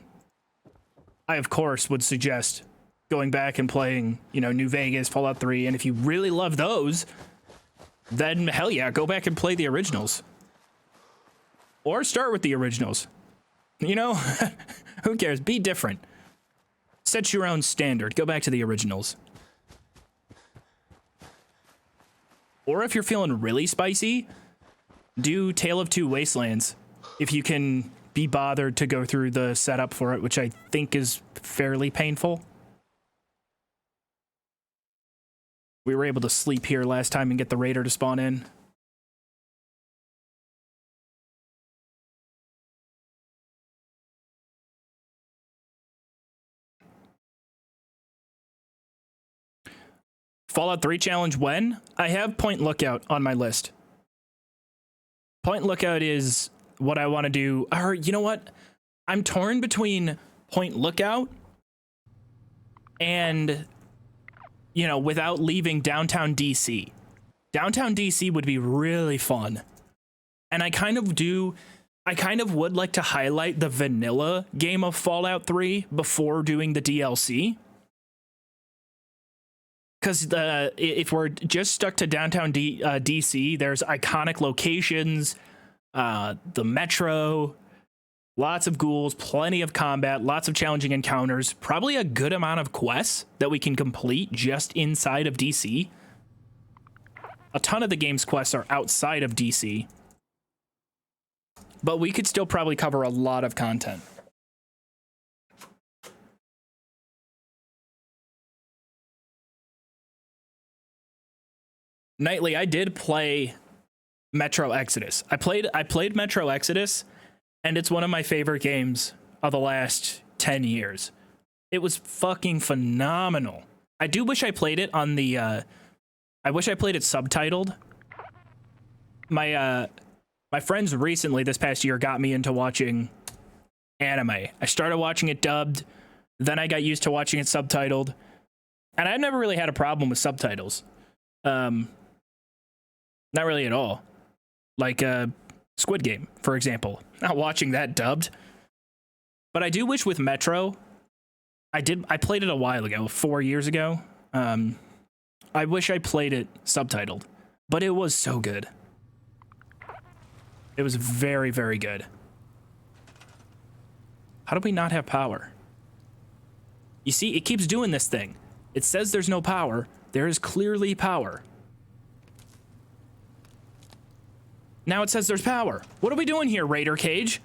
I of course would suggest going back and playing, you know, New Vegas, Fallout 3, and if you really love those, then hell yeah, go back and play the originals. Or start with the originals. You know, who cares? Be different. Set your own standard. Go back to the originals. Or if you're feeling really spicy, do Tale of Two Wastelands. If you can be bothered to go through the setup for it, which I think is fairly painful. We were able to sleep here last time and get the raider to spawn in. Fallout 3 challenge when? I have Point Lookout on my list. Point Lookout is what I want to do. Or, you know what? I'm torn between Point Lookout and, you know, without leaving downtown DC. Downtown DC would be really fun. And I kind of would like to highlight the vanilla game of Fallout 3 before doing the DLC. Because if we're just stuck to downtown DC, there's iconic locations, the metro, lots of ghouls, plenty of combat, lots of challenging encounters, probably a good amount of quests that we can complete just inside of DC. A ton of the game's quests are outside of DC. But we could still probably cover a lot of content. Nightly, I did play Metro Exodus. I played Metro Exodus, and it's one of my favorite games of the last 10 years. It was fucking phenomenal. I do wish I played it on the I wish I played it subtitled. My friends recently this past year got me into watching anime. I started watching it dubbed, then I got used to watching it subtitled, and I've never really had a problem with subtitles. Not really at all. Like Squid Game, for example. Not watching that dubbed. But I do wish with Metro, I played it a while ago, 4 years ago. I wish I played it subtitled, but it was so good. It was very, very good. How do we not have power? You see, it keeps doing this thing. It says there's no power. There is clearly power. Now it says there's power. What are we doing here, Raider Cage?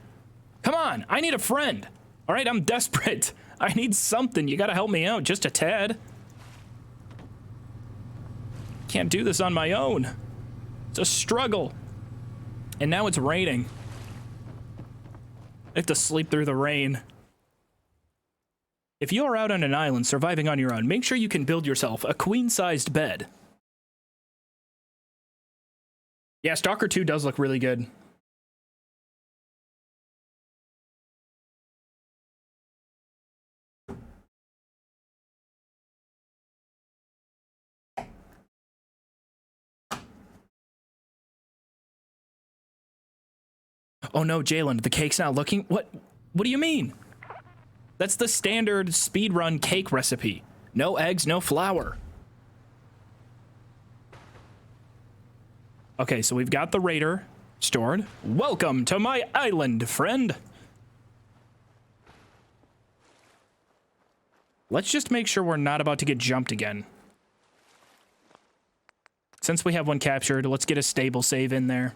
Come on, I need a friend. All right, I'm desperate. I need something. You gotta help me out just a tad. Can't do this on my own. It's a struggle. And now it's raining. I have to sleep through the rain. If you're out on an island surviving on your own, make sure you can build yourself a queen-sized bed. Yeah, Stalker 2 does look really good. Oh no, Jalen, the cake's not looking... What do you mean? That's the standard speedrun cake recipe. No eggs, no flour. Okay, so we've got the Raider stored. Welcome to my island, friend. Let's just make sure we're not about to get jumped again. Since we have one captured, let's get a stable save in there.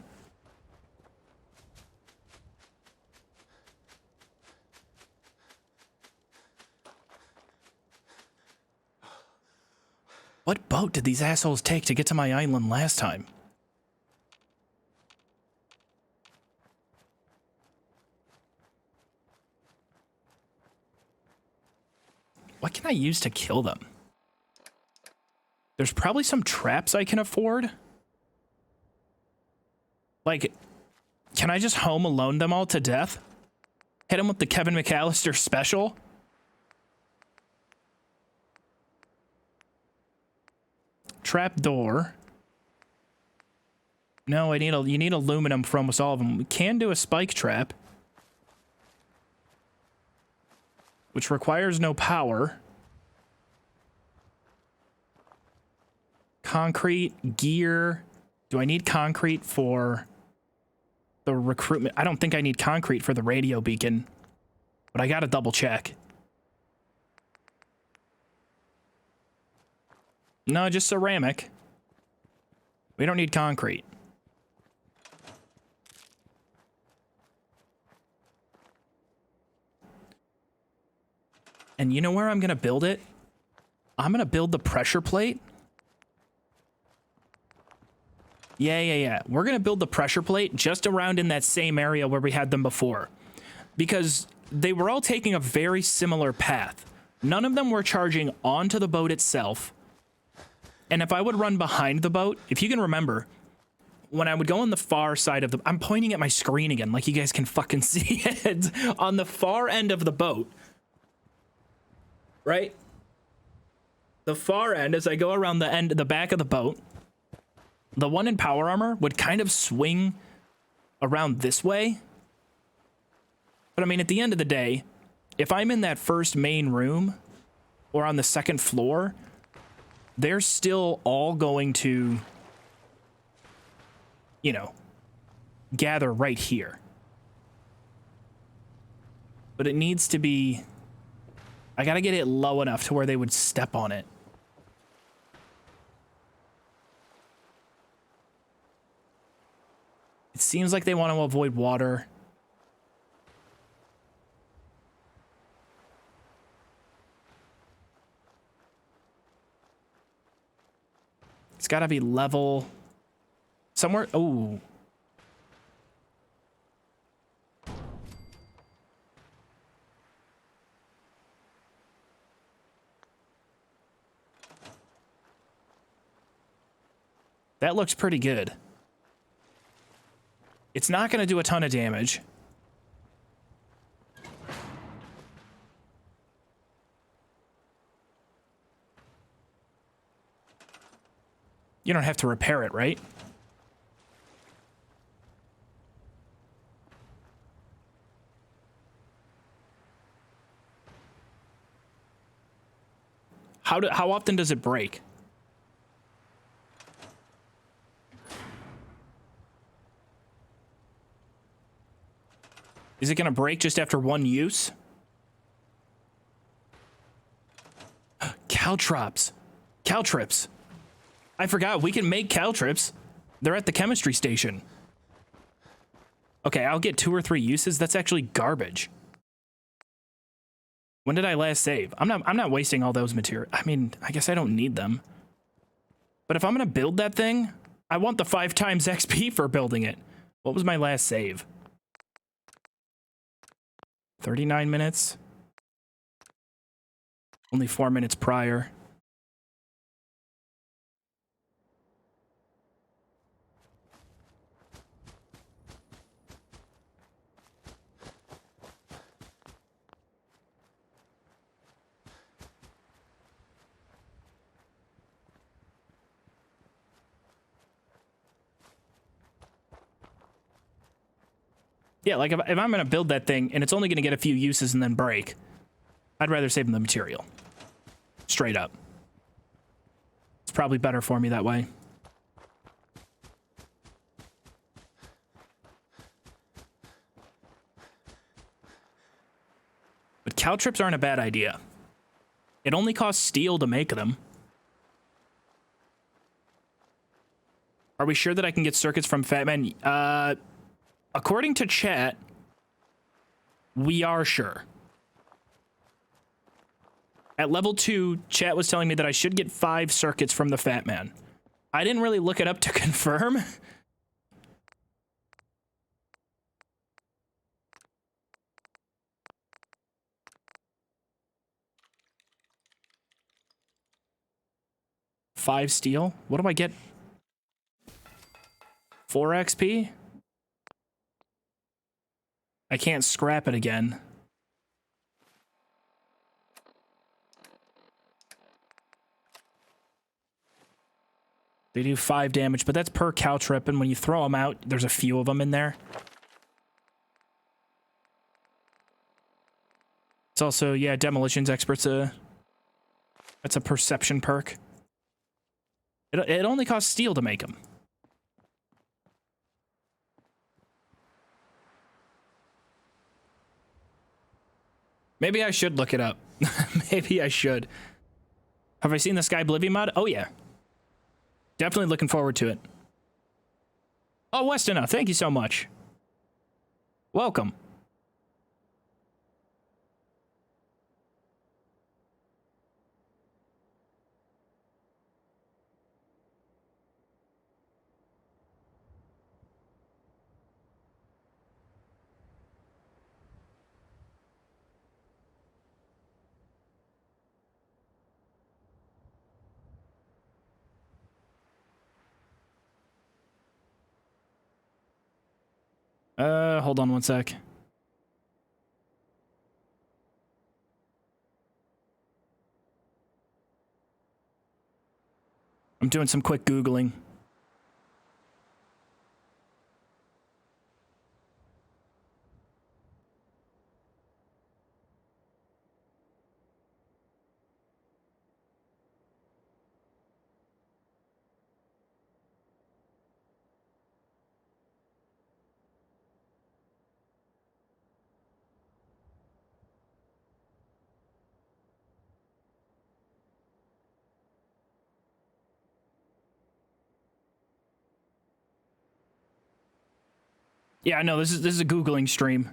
What boat did these assholes take to get to my island last time? What can I use to kill them? There's probably some traps I can afford. Like, can I just Home Alone them all to death? Hit them with the Kevin McAllister special? Trap door. No, you need aluminum for almost all of them. We can do a spike trap, which requires no power. Concrete, gear. Do I need concrete for the recruitment? I don't think I need concrete for the radio beacon, but I gotta double check. No, just ceramic. We don't need concrete. And you know where I'm gonna build it? I'm gonna build the pressure plate. Yeah. We're gonna build the pressure plate just around in that same area where we had them before. Because they were all taking a very similar path. None of them were charging onto the boat itself. And if I would run behind the boat, if you can remember, when I would go on the far side of the... I'm pointing at my screen again, like you guys can fucking see it. On the far end of the boat, right? The far end, as I go around the back of the boat, the one in power armor would kind of swing around this way. But I mean, at the end of the day, if I'm in that first main room or on the second floor, they're still all going to, you know, gather right here. But it needs to be... I gotta get it low enough to where they would step on it. It seems like they want to avoid water. It's gotta be level somewhere. Oh. That looks pretty good. It's not going to do a ton of damage. You don't have to repair it, right? How often does it break? Is it going to break just after one use? Caltrops. Caltrips. I forgot, we can make caltrips. They're at the chemistry station. Okay, I'll get 2 or 3 uses. That's actually garbage. When did I last save? I'm not wasting all those materials. I mean, I guess I don't need them. But if I'm going to build that thing, I want the 5 times XP for building it. What was my last save? 39 minutes. Only 4 minutes prior. Yeah, like if I'm going to build that thing and it's only going to get a few uses and then break, I'd rather save them the material. Straight up. It's probably better for me that way. But caltrips aren't a bad idea. It only costs steel to make them. Are we sure that I can get circuits from Fatman? According to chat, we are sure. At level 2, chat was telling me that I should get 5 circuits from the Fat Man. I didn't really look it up to confirm. Five steel? What do I get? 4 XP? I can't scrap it again. They do 5 damage, but that's per caltrip, and when you throw them out, there's a few of them in there. It's also, yeah, Demolitions Expert's that's a perception perk. It only costs steel to make them. Maybe I should look it up. Maybe I should. Have I seen the Sky Oblivion mod? Oh, yeah. Definitely looking forward to it. Oh, Westina, thank you so much. Welcome. Hold on one sec. I'm doing some quick Googling. Yeah, no, this is a Googling stream.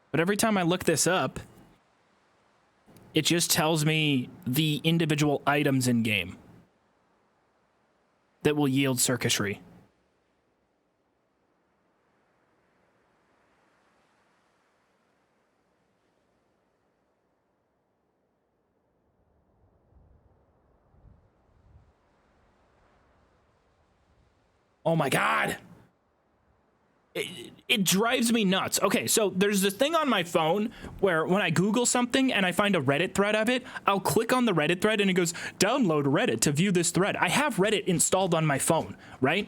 But every time I look this up, it just tells me the individual items in game that will yield circuitry. Oh my God. It drives me nuts. Okay, so there's this thing on my phone where when I Google something and I find a Reddit thread of it, I'll click on the Reddit thread and it goes, download Reddit to view this thread. I have Reddit installed on my phone, right?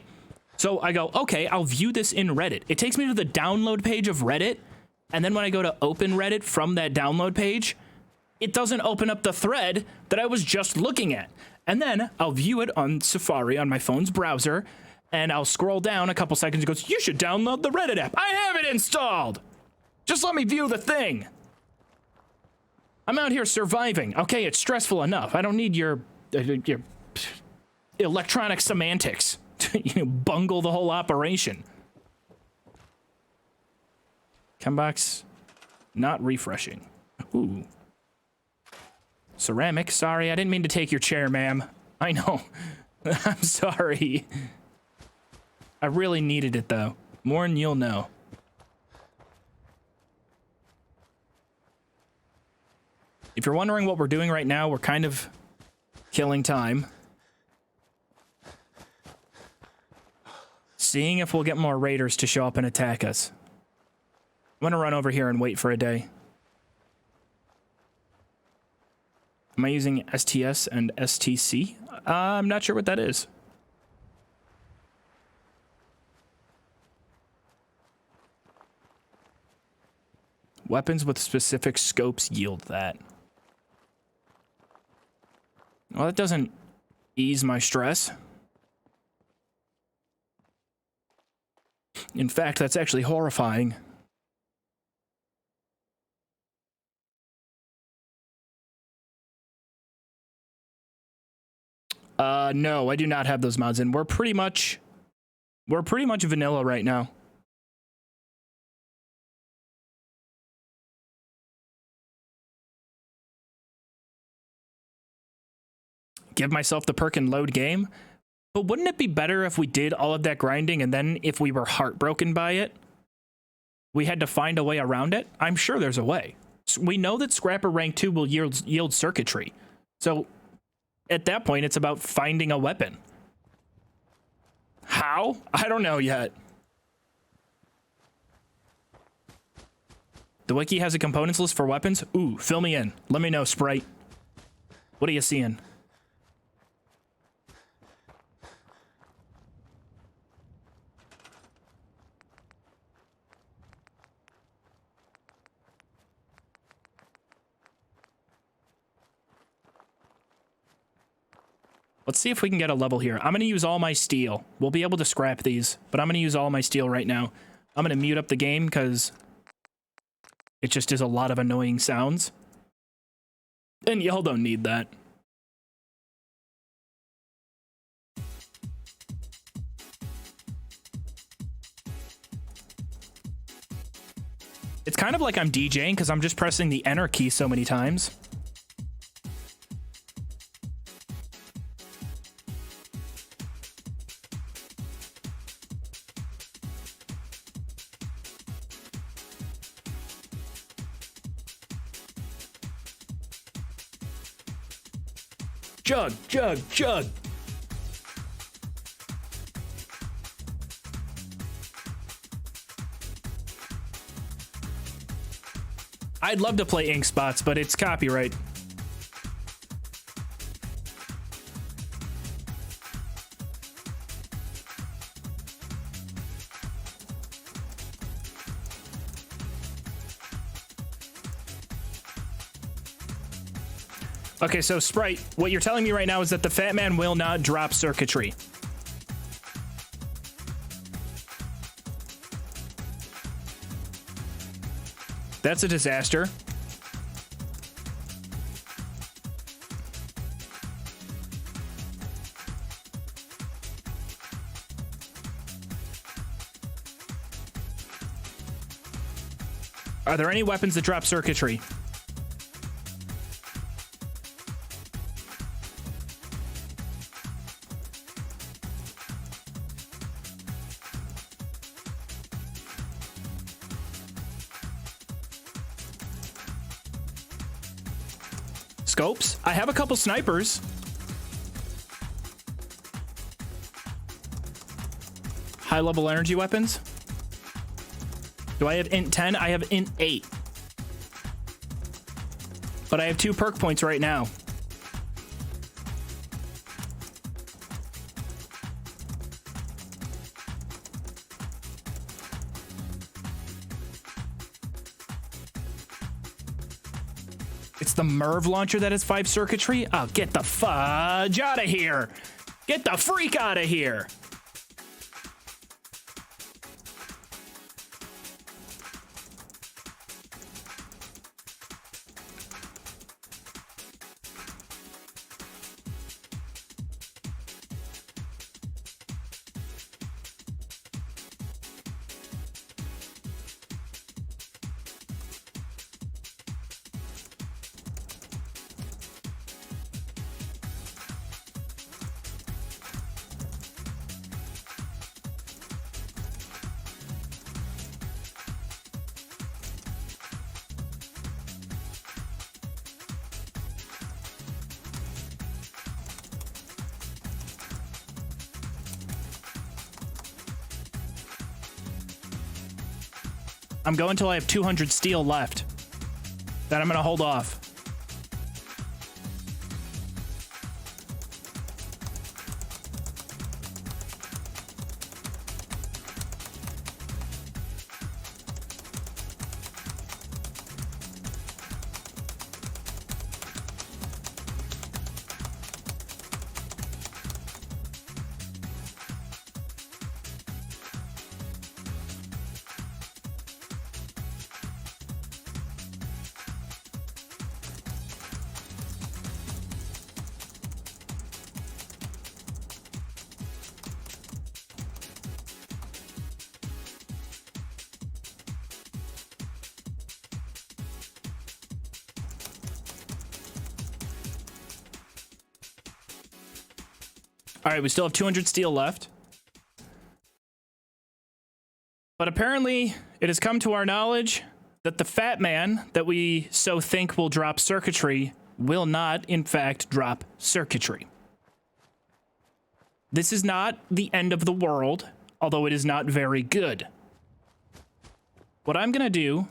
So I go, okay, I'll view this in Reddit. It takes me to the download page of Reddit. And then when I go to open Reddit from that download page, it doesn't open up the thread that I was just looking at. And then I'll view it on Safari on my phone's browser. And I'll scroll down a couple seconds and it goes, you should download the Reddit app. I have it installed. Just let me view the thing. I'm out here surviving. Okay, it's stressful enough. I don't need your electronic semantics to bungle the whole operation. Chembox, not refreshing. Ooh. Ceramic, sorry, I didn't mean to take your chair, ma'am. I know. I'm sorry. I really needed it, though. More than you'll know. If you're wondering what we're doing right now, we're kind of killing time. Seeing if we'll get more raiders to show up and attack us. I'm gonna run over here and wait for a day. Am I using STS and STC? I'm not sure what that is. Weapons with specific scopes yield that. Well, that doesn't ease my stress. In fact, that's actually horrifying. No, I do not have those mods in. We're pretty much vanilla right now. Give myself the perk and load game. But wouldn't it be better if we did all of that grinding and then if we were heartbroken by it, we had to find a way around it? I'm sure there's a way. We know that Scrapper Rank 2 will yield circuitry. So at that point, it's about finding a weapon. How? I don't know yet. The wiki has a components list for weapons? Ooh, fill me in. Let me know, Sprite. What are you seeing? Let's see if we can get a level here. I'm going to use all my steel. We'll be able to scrap these, but I'm going to use all my steel right now. I'm going to mute up the game because it just is a lot of annoying sounds. And y'all don't need that. It's kind of like I'm DJing because I'm just pressing the enter key so many times. Jug, jug, jug. I'd love to play Ink Spots, but it's copyright. Okay, so Sprite, what you're telling me right now is that the Fat Man will not drop circuitry. That's a disaster. Are there any weapons that drop circuitry? Scopes? I have a couple snipers. High level energy weapons. Do I have int 10? I have int 8. But I have 2 perk points right now. It's the Merv launcher that has 5 circuitry? Oh, get the fudge out of here. Get the freak out of here. I'm going till I have 200 steel left. Then I'm gonna hold off. All right, we still have 200 steel left. But apparently, it has come to our knowledge that the Fat Man that we so think will drop circuitry will not, in fact, drop circuitry. This is not the end of the world, although it is not very good. What I'm going to do,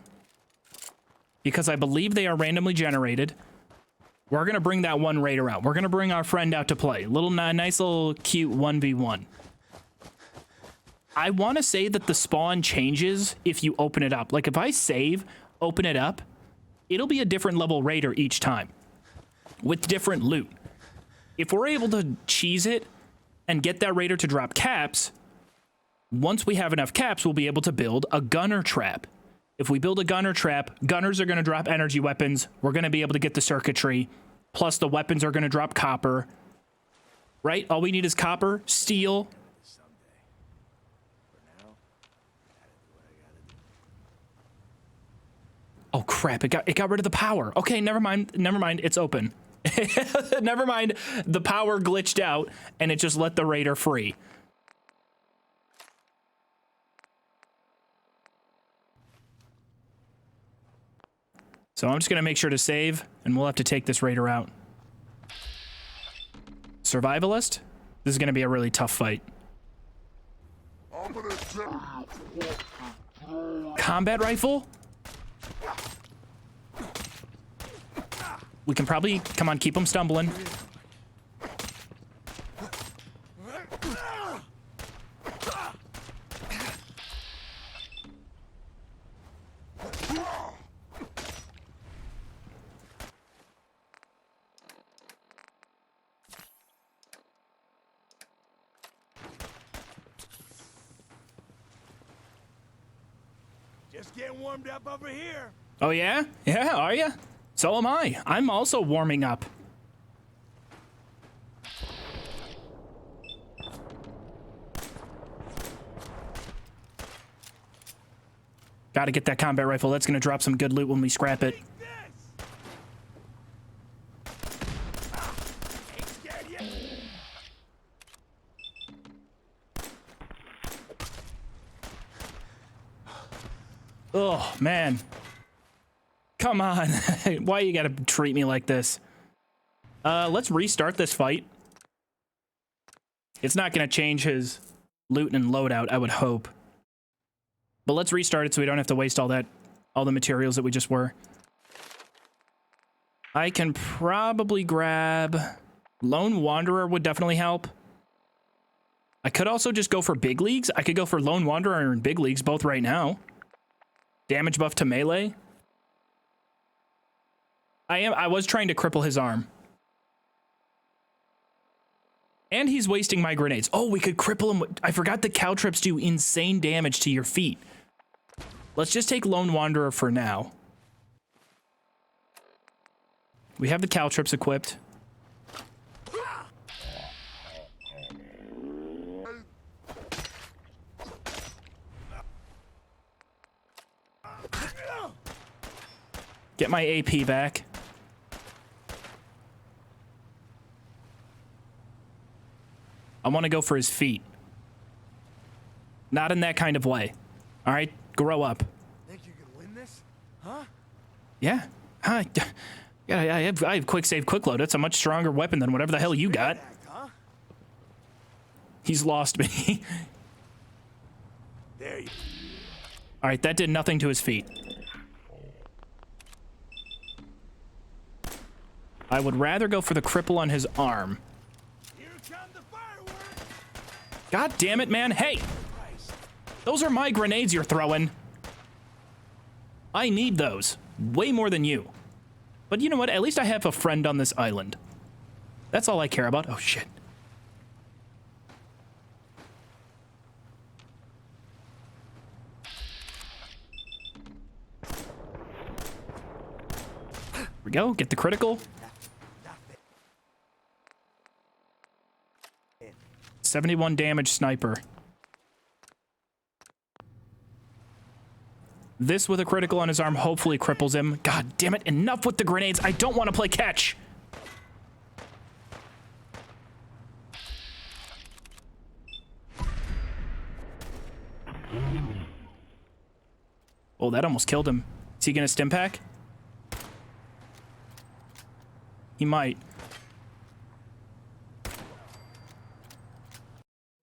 because I believe they are randomly generated, we're going to bring that one raider out. We're going to bring our friend out to play. Nice little cute 1v1. I want to say that the spawn changes if you open it up. Like if I save, open it up, it'll be a different level raider each time with different loot. If we're able to cheese it and get that raider to drop caps, once we have enough caps, we'll be able to build a gunner trap. If we build a gunner trap, gunners are going to drop energy weapons. We're going to be able to get the circuitry. Plus, the weapons are going to drop copper. Right? All we need is copper, steel. Oh, crap. It got rid of the power. Okay, never mind. Never mind. It's open. Never mind. The power glitched out, and it just let the raider free. So I'm just going to make sure to save, and we'll have to take this raider out. Survivalist? This is going to be a really tough fight. Combat rifle? We can probably, come on, keep him stumbling. Just getting warmed up over here. Oh, yeah? Yeah, are you? So am I. I'm also warming up. Gotta get that combat rifle. That's gonna drop some good loot when we scrap it. Oh, man. Come on. Why you gotta treat me like this? Let's restart this fight. It's not gonna change his loot and loadout, I would hope. But let's restart it so we don't have to waste all the materials that we just were. I can probably grab... Lone Wanderer would definitely help. I could also just go for big leagues. I could go for Lone Wanderer and big leagues both right now. Damage buff to melee. I was trying to cripple his arm. And he's wasting my grenades. Oh, we could cripple him. I forgot the caltrips do insane damage to your feet. Let's just take Lone Wanderer for now. We have the caltrips equipped. Get my AP back. I want to go for his feet. Not in that kind of way. All right, grow up. Think you can win this? Huh? Yeah. Hi. Yeah, I have quick save, quick load. That's a much stronger weapon than whatever the hell you got. Huh? He's lost me. There you. All right, that did nothing to his feet. I would rather go for the cripple on his arm. Here come the fireworks. God damn it, man. Hey! Those are my grenades you're throwing. I need those. Way more than you. But you know what? At least I have a friend on this island. That's all I care about. Oh, shit. Here we go. Get the critical. 71 damage sniper. This with a critical on his arm hopefully cripples him. God damn it, enough with the grenades. I don't want to play catch. Oh, that almost killed him. Is he gonna stim pack? He might.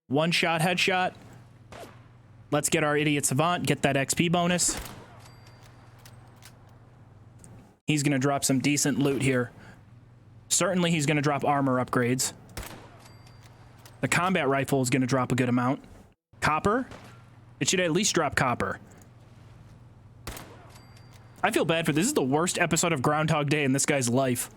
One shot, headshot. Let's get our idiot savant, get that XP bonus. He's gonna drop some decent loot here. Certainly he's gonna drop armor upgrades. The combat rifle is gonna drop a good amount. Copper? It should at least drop copper. I feel bad for this. This is the worst episode of Groundhog Day in this guy's life.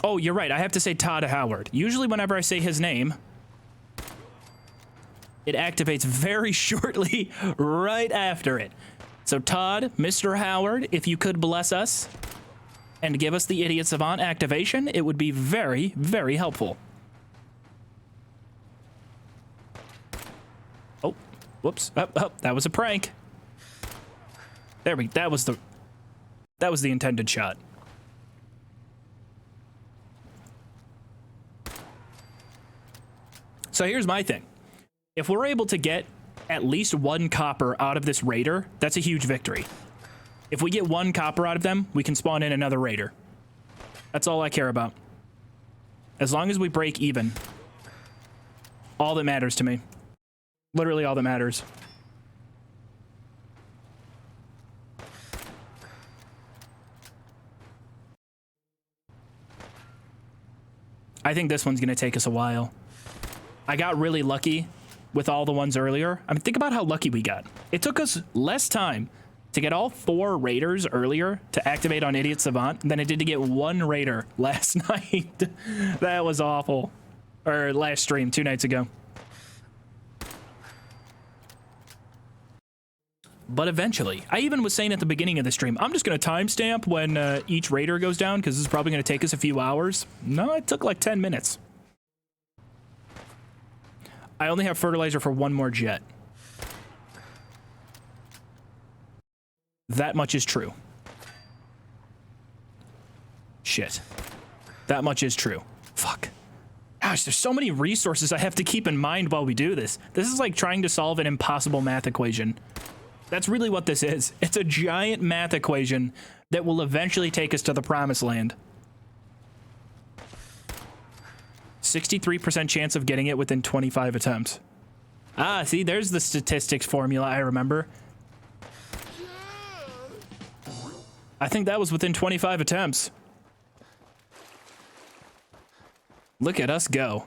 Oh, you're right. I have to say Todd Howard. Usually whenever I say his name, it activates very shortly right after it. So Todd, Mr. Howard, if you could bless us and give us the Idiot Savant activation, it would be very, very helpful. Oh, whoops. Oh, that was a prank. There we go. That was the intended shot. So here's my thing. If we're able to get at least one copper out of this raider, that's a huge victory. If we get one copper out of them, we can spawn in another raider. That's all I care about. As long as we break even. All that matters to me. Literally all that matters. I think this one's going to take us a while. I got really lucky with all the ones earlier. I mean, think about how lucky we got. It took us less time to get all 4 raiders earlier to activate on Idiot Savant than it did to get 1 raider last night. That was awful. Or last stream, 2 nights ago. But eventually, I even was saying at the beginning of the stream, I'm just going to timestamp when each raider goes down because this is probably going to take us a few hours. No, it took like 10 minutes. I only have fertilizer for 1 more jet. That much is true. Shit. That much is true. Fuck. Gosh, there's so many resources I have to keep in mind while we do this. This is like trying to solve an impossible math equation. That's really what this is. It's a giant math equation that will eventually take us to the promised land. 63% chance of getting it within 25 attempts. Ah, see, there's the statistics formula I remember. I think that was within 25 attempts. Look at us go.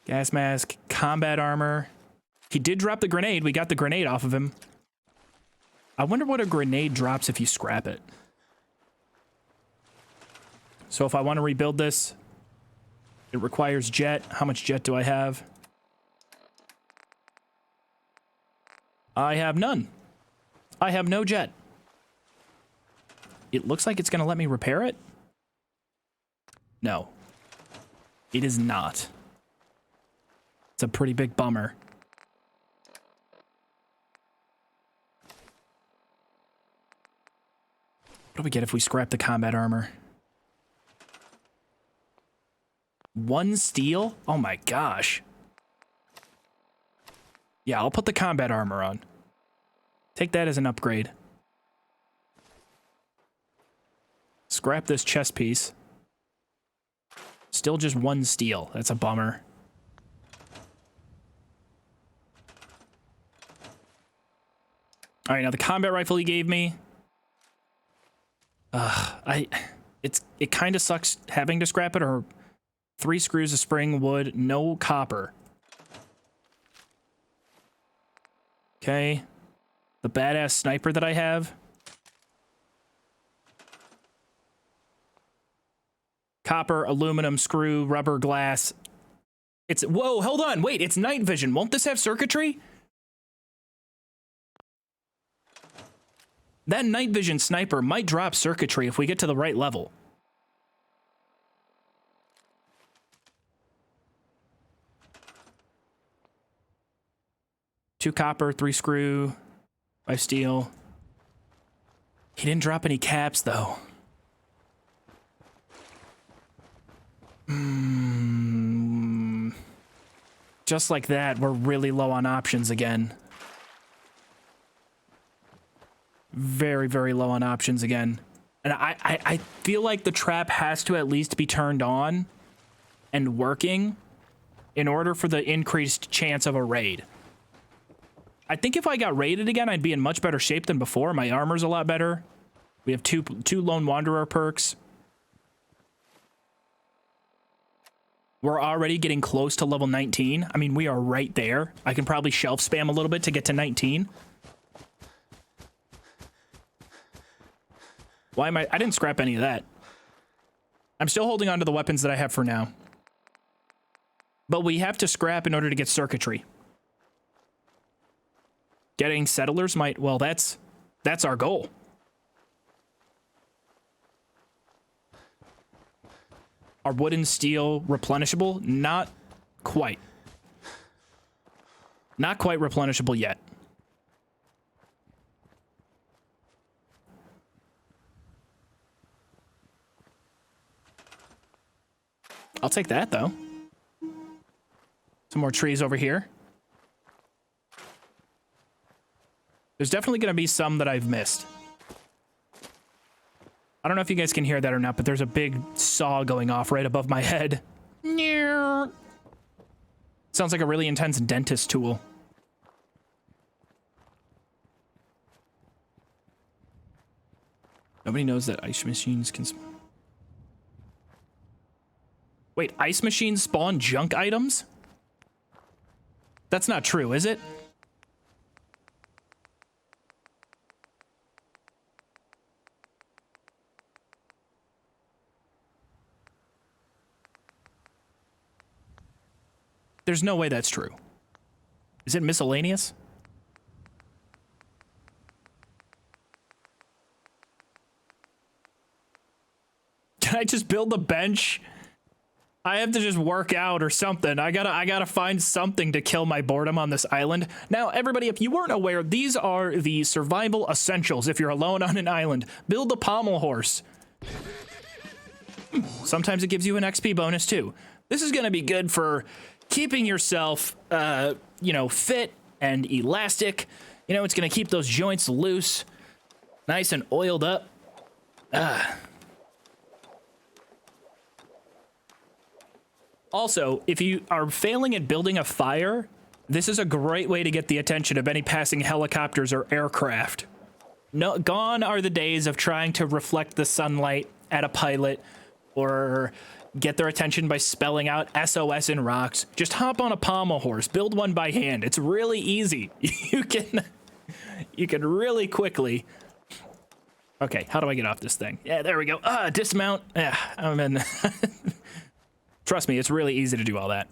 Gas mask, combat armor. He did drop the grenade. We got the grenade off of him. I wonder what a grenade drops if you scrap it. So if I want to rebuild this, it requires jet. How much jet do I have? I have none. I have no jet. It looks like it's going to let me repair it. No. It is not. It's a pretty big bummer. What do we get if we scrap the combat armor? 1 steel? Oh my gosh. Yeah, I'll put the combat armor on. Take that as an upgrade. Scrap this chest piece. Still just 1 steel. That's a bummer. All right, now the combat rifle he gave me. It kind of sucks having to scrap it, or 3 screws of spring wood, no copper. Okay. The badass sniper that I have. Copper, aluminum, screw, rubber, glass. It's, whoa, hold on, wait, it's night vision. Won't this have circuitry? That night vision sniper might drop circuitry if we get to the right level. Two copper, 3 screw, 5 steel. He didn't drop any caps though. Just like that, we're really low on options again. Very, very low on options again. And I feel like the trap has to at least be turned on and working in order for the increased chance of a raid. I think if I got raided again, I'd be in much better shape than before. My armor's a lot better. We have two Lone Wanderer perks. We're already getting close to level 19. I mean, we are right there. I can probably shelf spam a little bit to get to 19. Why am I didn't scrap any of that. I'm still holding on to the weapons that I have for now. But we have to scrap in order to get circuitry. Getting settlers might, well, that's our goal. Are wood and steel replenishable? Not quite. Not quite replenishable yet. I'll take that, though. Some more trees over here. There's definitely going to be some that I've missed. I don't know if you guys can hear that or not, but there's a big saw going off right above my head. Sounds like a really intense dentist tool. Nobody knows that ice machines can... Wait, ice machines spawn junk items? That's not true, is it? There's no way that's true. Is it miscellaneous? Can I just build a bench? I have to just work out or something. I gotta find something to kill my boredom on this island. Now, everybody, if you weren't aware, these are the survival essentials if you're alone on an island. Build a pommel horse. Sometimes it gives you an XP bonus too. This is gonna be good for keeping yourself, you know, fit and elastic. You know, it's gonna keep those joints loose, nice and oiled up. Also, if you are failing at building a fire, this is a great way to get the attention of any passing helicopters or aircraft. No, gone are the days of trying to reflect the sunlight at a pilot or get their attention by spelling out SOS in rocks. Just hop on a pommel horse, build one by hand. It's really easy. You can really quickly. Okay, how do I get off this thing? Yeah, there we go. Dismount. I'm in. Trust me, it's really easy to do all that.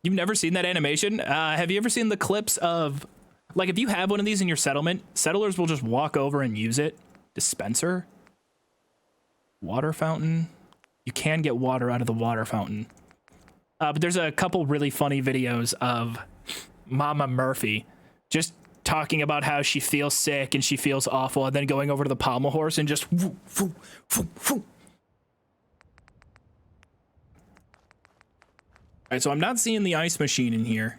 You've never seen that animation? Have you ever seen the clips of, like, if you have one of these in your settlement, settlers will just walk over and use it. Dispenser? Water fountain? You can get water out of the water fountain. But there's a couple really funny videos of Mama Murphy just talking about how she feels sick and she feels awful, and then going over to the pommel horse and just woo, woo, woo, woo. All right, so I'm not seeing the ice machine in here.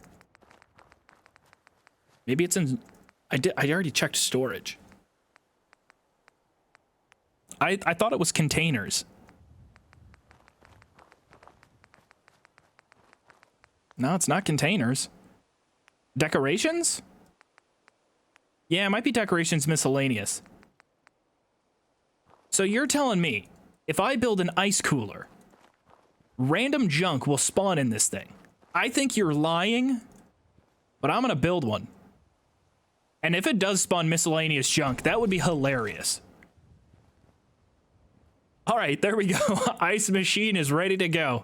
Maybe it's in... I already checked storage. I thought it was containers. No, it's not containers. Decorations? Yeah, it might be decorations miscellaneous. So you're telling me, if I build an ice cooler, random junk will spawn in this thing. I think you're lying, but I'm gonna build one. And if it does spawn miscellaneous junk, that would be hilarious. All right, there we go. Ice machine is ready to go.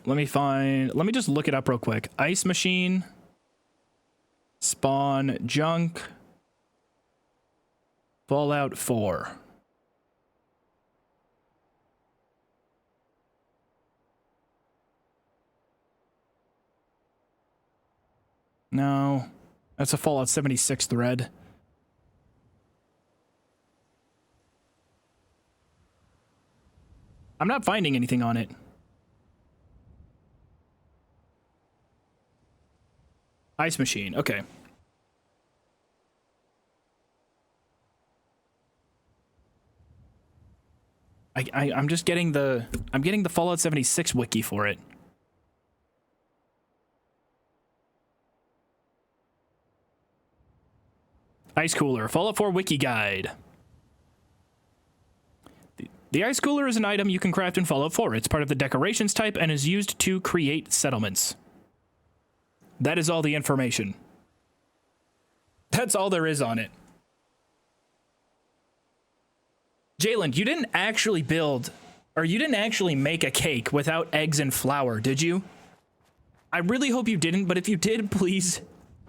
Let me just look it up real quick. Ice machine, spawn junk, Fallout 4. No, that's a Fallout 76 thread. I'm not finding anything on it. Ice machine, okay. I'm just getting the Fallout 76 wiki for it. Ice cooler, Fallout 4 wiki guide. The ice cooler is an item you can craft in Fallout 4. It's part of the decorations type and is used to create settlements. That is all the information. That's all there is on it. Jalen, you didn't actually build, or you didn't actually make a cake without eggs and flour, did you? I really hope you didn't, but if you did, please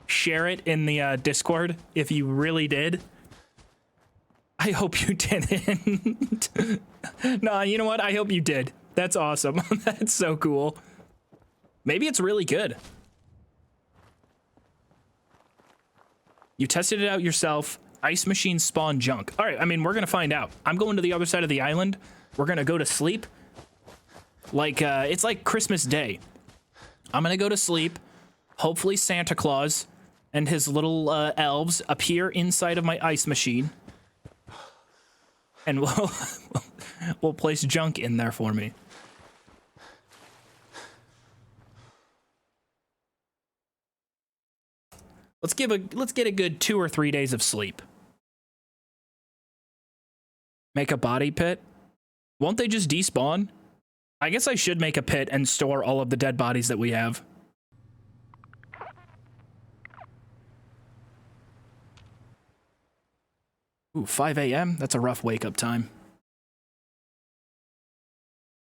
share it in the Discord if you really did. I hope you didn't. Nah, you know what? I hope you did. That's awesome. That's so cool. Maybe it's really good. You tested it out yourself, ice machines spawn junk? All right, I mean, we're gonna find out. I'm going to the other side of the island. We're gonna go to sleep. Like, it's like Christmas Day. I'm gonna go to sleep. Hopefully Santa Claus and his little elves appear inside of my ice machine. And we'll place junk in there for me. Let's get a good 2 or 3 days of sleep. Make a body pit. Won't they just despawn? I guess I should make a pit and store all of the dead bodies that we have. Ooh, 5 a.m. That's a rough wake-up time.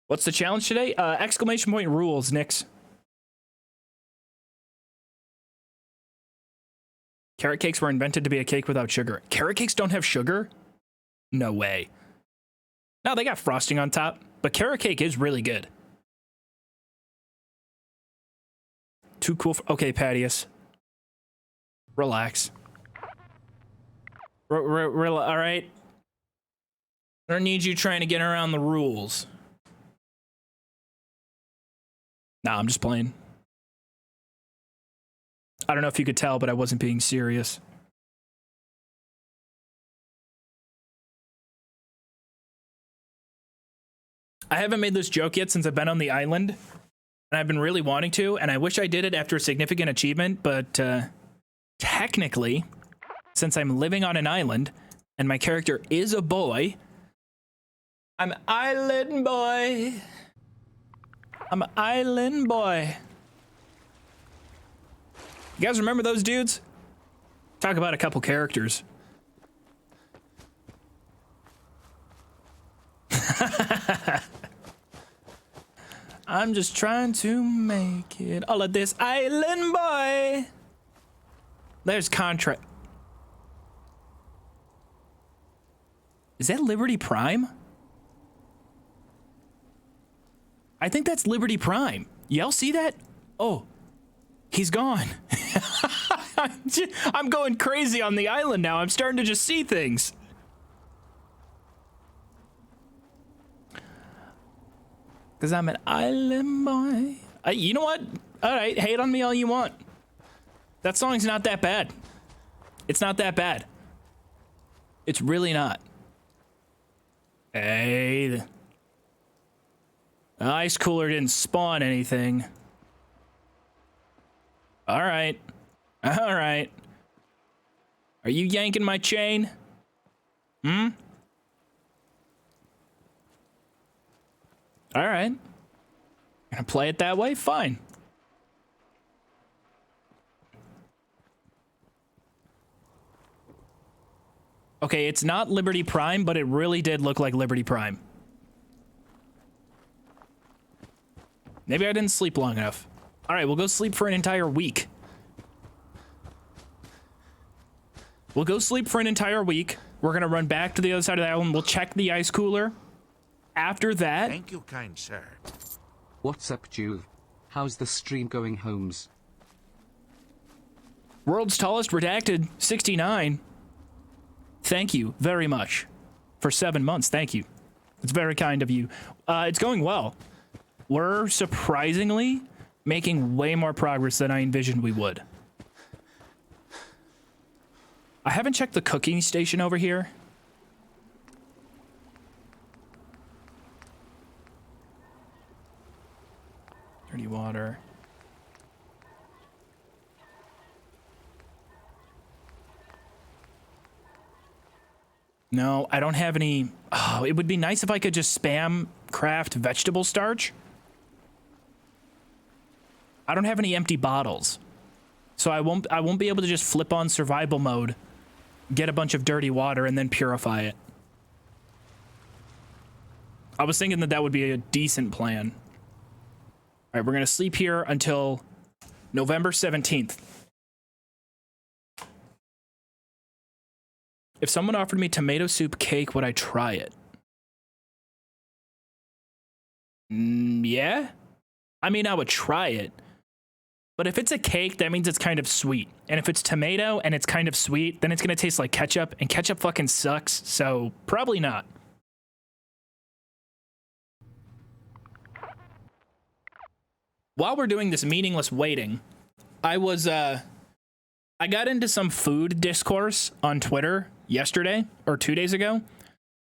What's the challenge today? Exclamation point rules, Nix. Carrot cakes were invented to be a cake without sugar. Carrot cakes don't have sugar? No way. No, they got frosting on top, but carrot cake is really good. Too cool for... Okay, Patius. Relax. All right. I don't need you trying to get around the rules. Nah, I'm just playing. I don't know if you could tell, but I wasn't being serious. I haven't made this joke yet since I've been on the island, and I've been really wanting to, and I wish I did it after a significant achievement, but technically, since I'm living on an island, and my character is a boy, I'm island boy. I'm an island boy. You guys remember those dudes? Talk about a couple characters. I'm just trying to make it all of this island boy. There's contract. Is that Liberty Prime? I think that's Liberty Prime. Y'all see that? Oh, he's gone. I'm going crazy on the island now. I'm starting to just see things. Because I'm an island boy. You know what? All right, hate on me all you want. That song's not that bad. It's not that bad. It's really not. Hey. The ice cooler didn't spawn anything. All right. All right. Are you yanking my chain? Hmm? All right. Gonna play it that way? Fine. Okay, it's not Liberty Prime, but it really did look like Liberty Prime. Maybe I didn't sleep long enough. All right, we'll go sleep for an entire week. We'll go sleep for an entire week. We're gonna run back to the other side of the island. We'll check the ice cooler. After that... Thank you, kind sir. What's up, Joov? How's the stream going, Holmes? World's tallest redacted, 69. Thank you very much. For 7 months, thank you. It's very kind of you. It's going well. We're surprisingly making way more progress than I envisioned we would. I haven't checked the cooking station over here. Dirty water. No, I don't have any. Oh, it would be nice if I could just spam craft vegetable starch. I don't have any empty bottles. So I won't be able to just flip on survival mode, get a bunch of dirty water, and then purify it. I was thinking that would be a decent plan. All right, we're gonna sleep here until November 17th. If someone offered me tomato soup cake, would I try it? Yeah? I mean, I would try it. But if it's a cake, that means it's kind of sweet. And if it's tomato and it's kind of sweet, then it's going to taste like ketchup, and ketchup fucking sucks, so probably not. While we're doing this meaningless waiting, I got into some food discourse on Twitter yesterday or 2 days ago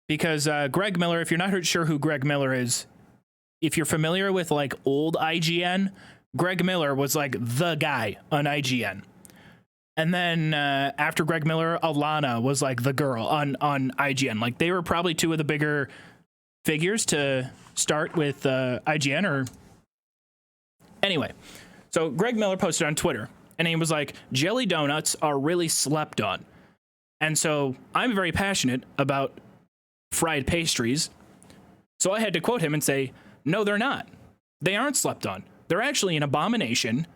because Greg Miller, if you're not sure who Greg Miller is, if you're familiar with like old IGN, Greg Miller was like the guy on IGN. And then after Greg Miller, Alana was like the girl on IGN. Like they were probably two of the bigger figures to start with IGN or anyway. So Greg Miller posted on Twitter and he was like, jelly donuts are really slept on. And so I'm very passionate about fried pastries. So I had to quote him and say, no, they're not. They aren't slept on. They're actually an abomination.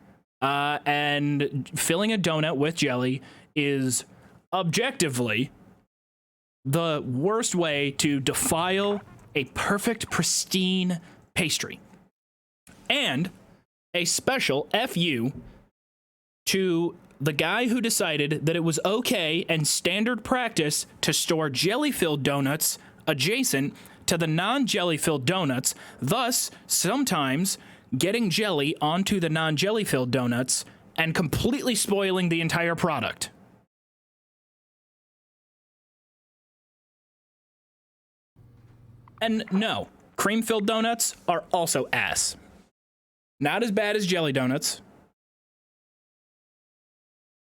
And filling a donut with jelly is objectively the worst way to defile a perfect, pristine pastry. And a special FU to the guy who decided that it was okay and standard practice to store jelly-filled donuts adjacent to the non-jelly-filled donuts, thus sometimes getting jelly onto the non-jelly-filled donuts and completely spoiling the entire product. And no, cream-filled donuts are also ass. Not as bad as jelly donuts.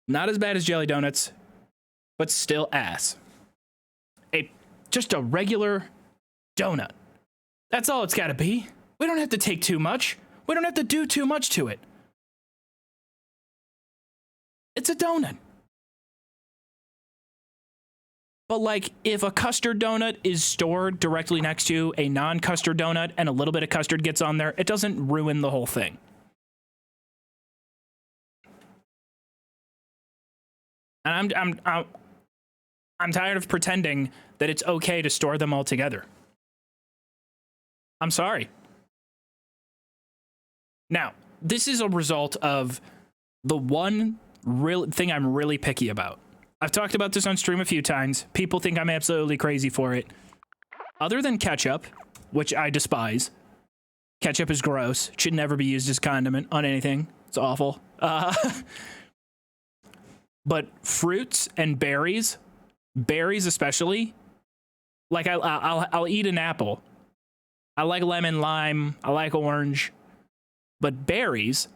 Not as bad as jelly donuts, but still ass. Just a regular donut. That's all it's got to be. We don't have to take too much. We don't have to do too much to it. It's a donut. But like, if a custard donut is stored directly next to a non-custard donut and a little bit of custard gets on there, it doesn't ruin the whole thing. And I'm tired of pretending that it's okay to store them all together. I'm sorry. Now, this is a result of the one real thing I'm really picky about. I've talked about this on stream a few times. People think I'm absolutely crazy for it. Other than ketchup, which I despise. Ketchup is gross. It should never be used as condiment on anything. It's awful. But fruits and berries especially, like I'll eat an apple. I like lemon, lime, I like orange, but berries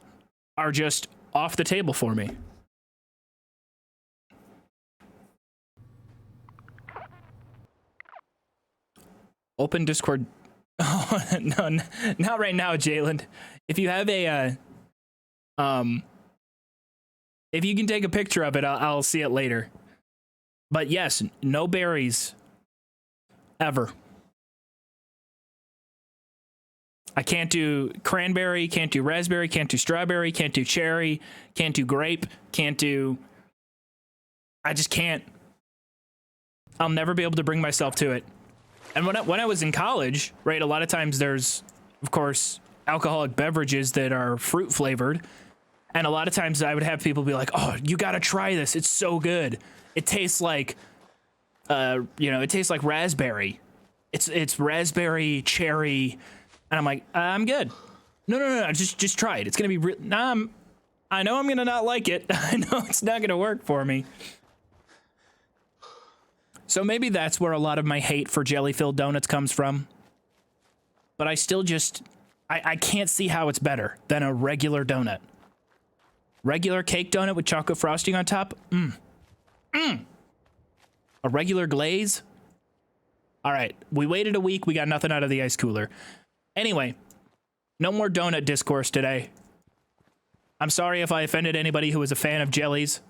are just off the table for me. Open Discord. Oh, no, not right now, Jalen. If you have a, if you can take a picture of it, I'll see it later. But yes, no berries. Ever. I can't do cranberry, can't do raspberry, can't do strawberry, can't do cherry, can't do grape, can't do... I just can't. I'll never be able to bring myself to it. And when I was in college, right, a lot of times there's, of course, alcoholic beverages that are fruit flavored. And a lot of times I would have people be like, oh, you got to try this. It's so good. It tastes like, it tastes like raspberry. It's raspberry, cherry. And I'm like, I'm good. No, just try it. It's going to be I know I'm going to not like it. I know it's not going to work for me. So maybe that's where a lot of my hate for jelly-filled donuts comes from. But I still just, I can't see how it's better than a regular donut. Regular cake donut with chocolate frosting on top? A regular glaze? All right, we waited a week. We got nothing out of the ice cooler. Anyway, no more donut discourse today. I'm sorry if I offended anybody who was a fan of jellies.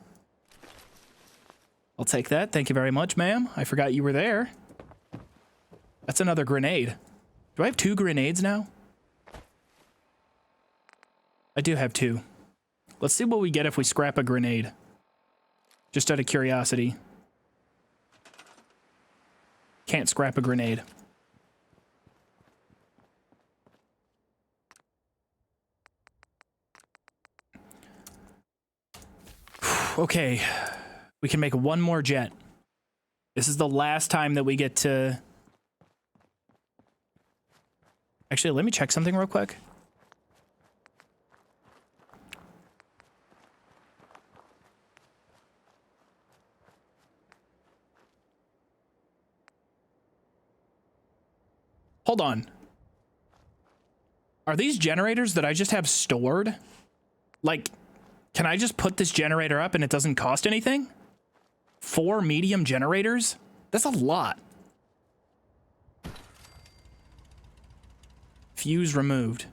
I'll take that. Thank you very much, ma'am. I forgot you were there. That's another grenade. Do I have 2 grenades now? I do have 2. Let's see what we get if we scrap a grenade. Just out of curiosity. Can't scrap a grenade. Okay. We can make one more jet. This is the last time that we get to... Actually, let me check something real quick. Hold on. Are these generators that I just have stored? Like, can I just put this generator up and it doesn't cost anything? 4 medium generators? That's a lot. Fuse removed.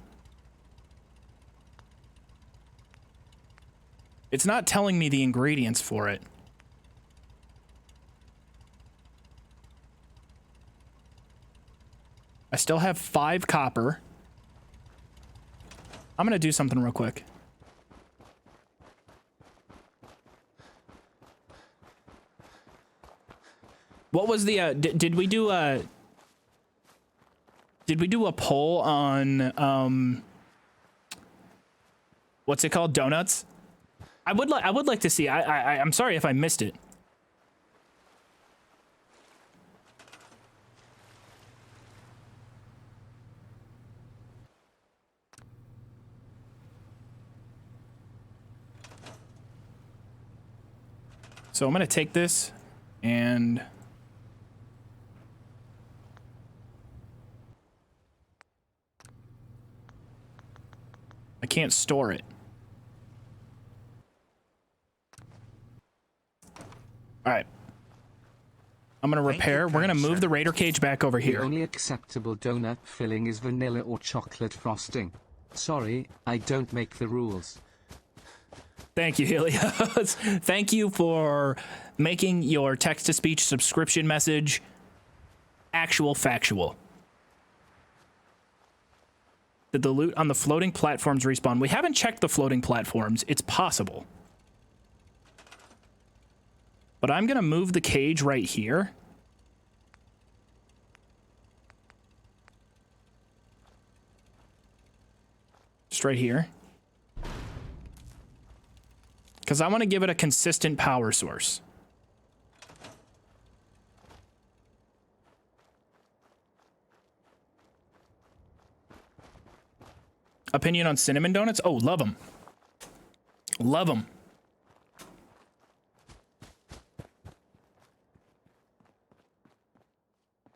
It's not telling me the ingredients for it. I still have 5 copper. I'm gonna do something real quick. What was the did we do a poll on what's it called? Donuts? I would like to see. I'm sorry if I missed it. So I'm gonna take this and I can't store it. All right. I'm gonna repair. We're gonna move the raider cage back over The here. only acceptable donut filling is vanilla or chocolate frosting. Sorry, I don't make the rules. Thank you, Helios. Thank you for making your text-to-speech subscription message actual factual. Did the loot on the floating platforms respawn? We haven't checked the floating platforms. It's possible. But I'm going to move the cage right here. Just right here. Because I want to give it a consistent power source. Opinion on cinnamon donuts? Oh, love them. Love them.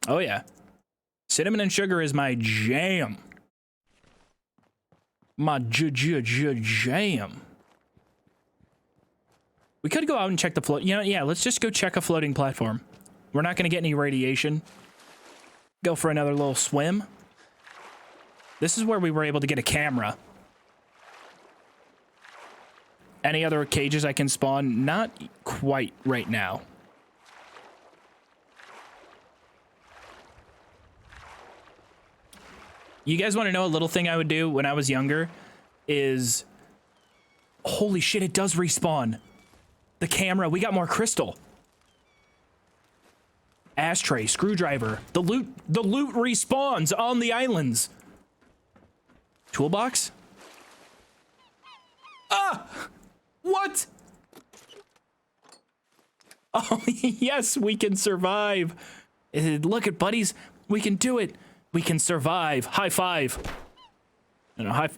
Oh, yeah. Cinnamon and sugar is my jam. My jam. We could go out and check the float. You know, yeah, let's just go check a floating platform. We're not going to get any radiation. Go for another little swim. This is where we were able to get a camera. Any other cages I can spawn? Not quite right now. You guys want to know a little thing I would do when I was younger? Is... Holy shit, it does respawn. The camera, we got more crystal. Ashtray, screwdriver. The loot respawns on the islands. Toolbox? Ah! What? Oh, yes, we can survive. Look at buddies. We can do it. We can survive. High five. You know, high...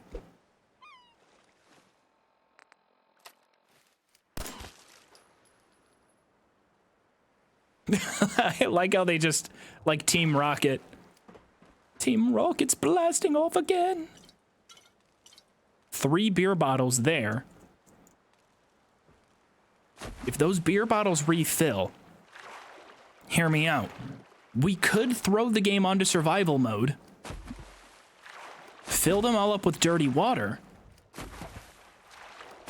I like how they just, like, Team Rocket. Team Rocket's blasting off again. 3 beer bottles there. If those beer bottles refill, hear me out. We could throw the game onto survival mode, fill them all up with dirty water,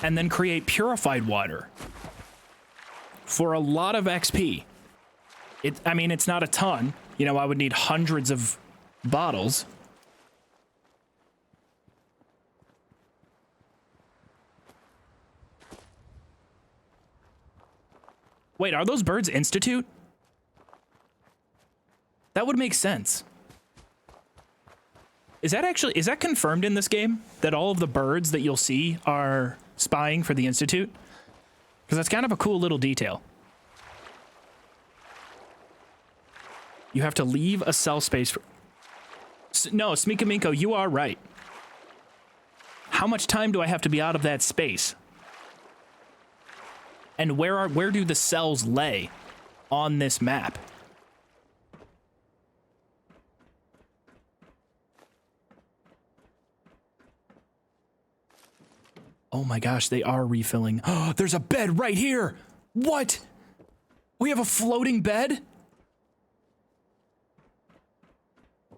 and then create purified water for a lot of XP. I mean, it's not a ton. You know, I would need hundreds of bottles. Wait, are those birds Institute? That would make sense. Is that confirmed in this game? That all of the birds that you'll see are spying for the Institute? Because that's kind of a cool little detail. You have to leave a cell space for... No, Smikaminko, you are right. How much time do I have to be out of that space? And where do the cells lay on this map? Oh my gosh, they are refilling. Oh, there's a bed right here. What? We have a floating bed?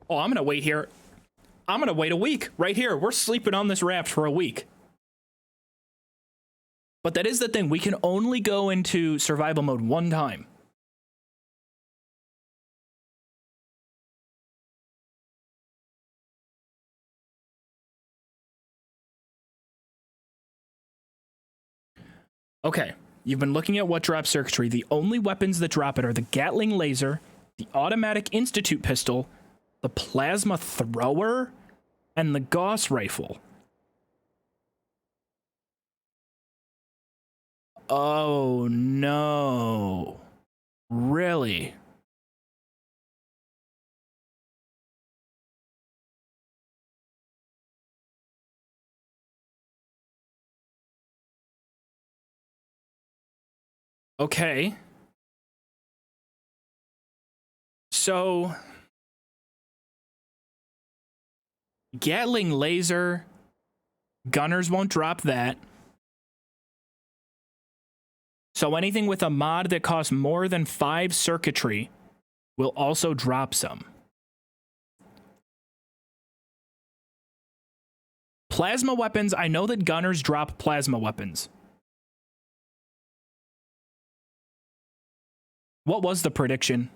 Oh, I'm gonna wait here. I'm gonna wait a week right here. We're sleeping on this raft for a week. But that is the thing. We can only go into survival mode one time. Okay, you've been looking at what drops circuitry. The only weapons that drop it are the Gatling laser, the automatic Institute pistol, the plasma thrower, and the Gauss rifle. Oh no. Really? Okay. So, Gatling laser, gunners won't drop that. So anything with a mod that costs more than 5 circuitry will also drop some. Plasma weapons, I know that gunners drop plasma weapons. What was the prediction?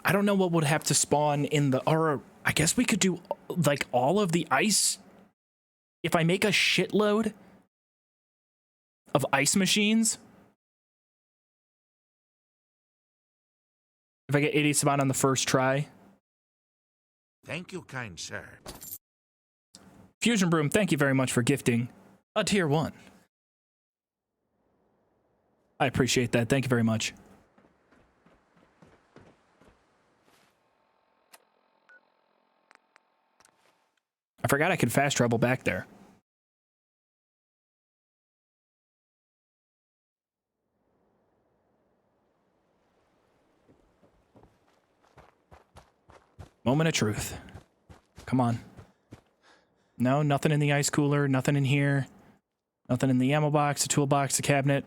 I don't know what would have to spawn in the... Or I guess we could do, like, all of the ice. If I make a shitload of ice machines. If I get 80 spawn on the first try. Thank you, kind sir. Fusion Broom, thank you very much for gifting a tier 1. I appreciate that. Thank you very much. I forgot I could fast travel back there. Moment of truth. Come on. No, nothing in the ice cooler, nothing in here. Nothing in the ammo box, the toolbox, the cabinet.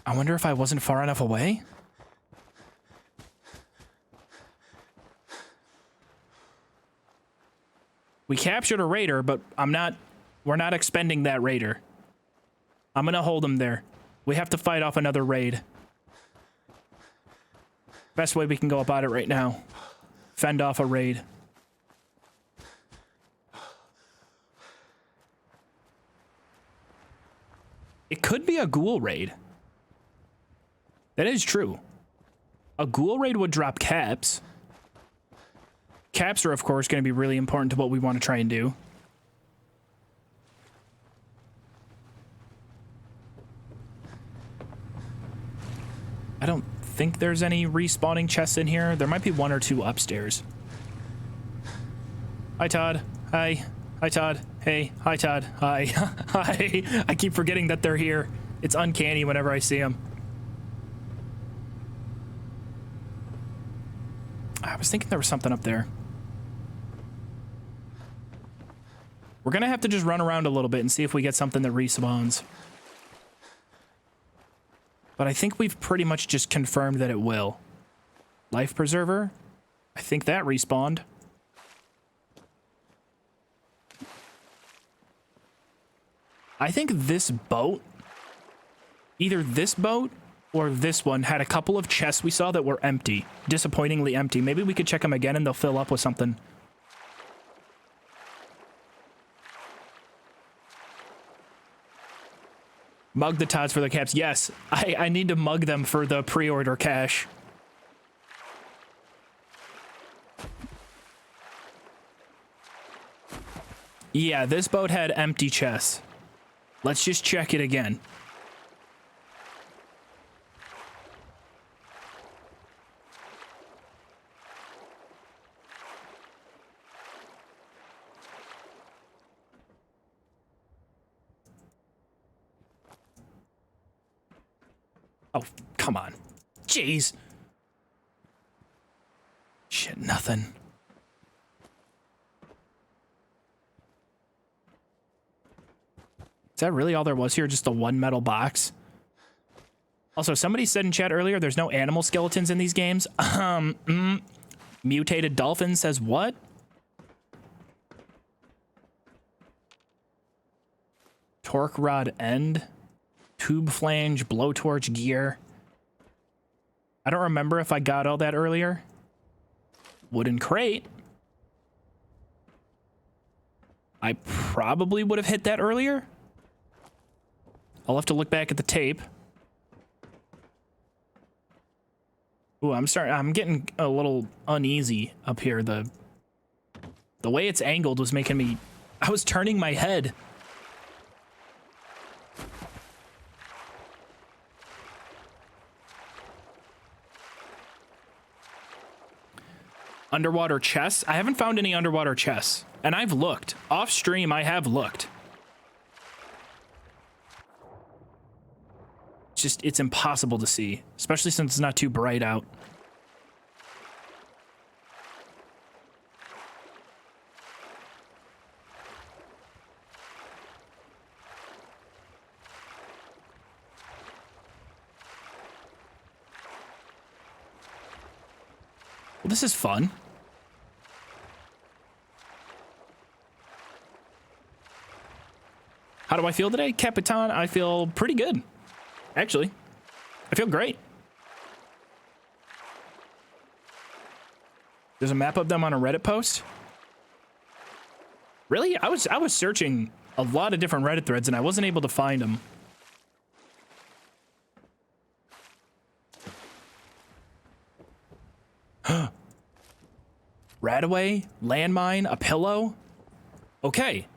I wonder if I wasn't far enough away? We captured a raider, but we're not expending that raider. I'm gonna hold him there. We have to fight off another raid. Best way we can go about it right now. Fend off a raid. It could be a ghoul raid. That is true. A ghoul raid would drop caps. Caps are, of course, going to be really important to what we want to try and do. I don't think there's any respawning chests in here. There might be 1 or 2 upstairs. Hi, Todd. Hi. Hi, Todd. Hey. Hi, Todd. Hi. Hi. I keep forgetting that they're here. It's uncanny whenever I see them. I was thinking there was something up there. We're gonna have to just run around a little bit and see if we get something that respawns. But I think we've pretty much just confirmed that it will. Life Preserver? I think that respawned. I think this boat, either this boat or this one, had a couple of chests we saw that were empty. Disappointingly empty. Maybe we could check them again and they'll fill up with something. Mug the Todds for the caps. Yes, I need to mug them for the pre-order cash. Yeah, this boat had empty chests. Let's just check it again. Oh, come on. Jeez. Shit, nothing. Is that really all there was here? Just the one metal box? Also, somebody said in chat earlier there's no animal skeletons in these games. Mutated dolphin says what? Torque rod end. Tube flange, blowtorch gear. I don't remember if I got all that earlier. Wooden crate. I probably would have hit that earlier. I'll have to look back at the tape. Ooh, I'm getting a little uneasy up here. The way it's angled was making me... I was turning my head. Underwater chests? I haven't found any underwater chests. And I've looked. Off stream, I have looked. It's impossible to see, especially since it's not too bright out. Well, this is fun. How do I feel today, Capitan? I feel pretty good. Actually, I feel great. There's a map of them on a Reddit post. Really? I was searching a lot of different Reddit threads and I wasn't able to find them. Radaway, landmine, a pillow. Okay.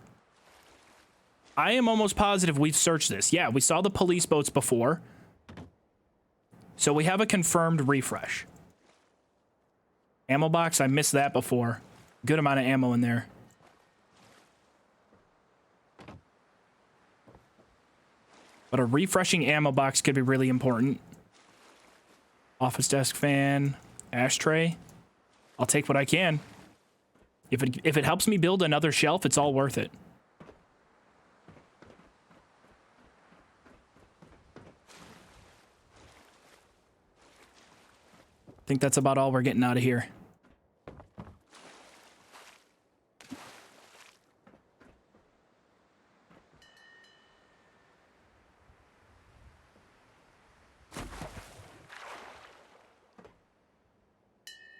I am almost positive we've searched this. Yeah, we saw the police boats before. So we have a confirmed refresh. Ammo box, I missed that before. Good amount of ammo in there. But a refreshing ammo box could be really important. Office desk fan, ashtray. I'll take what I can. If it helps me build another shelf, it's all worth it. I think that's about all we're getting out of here.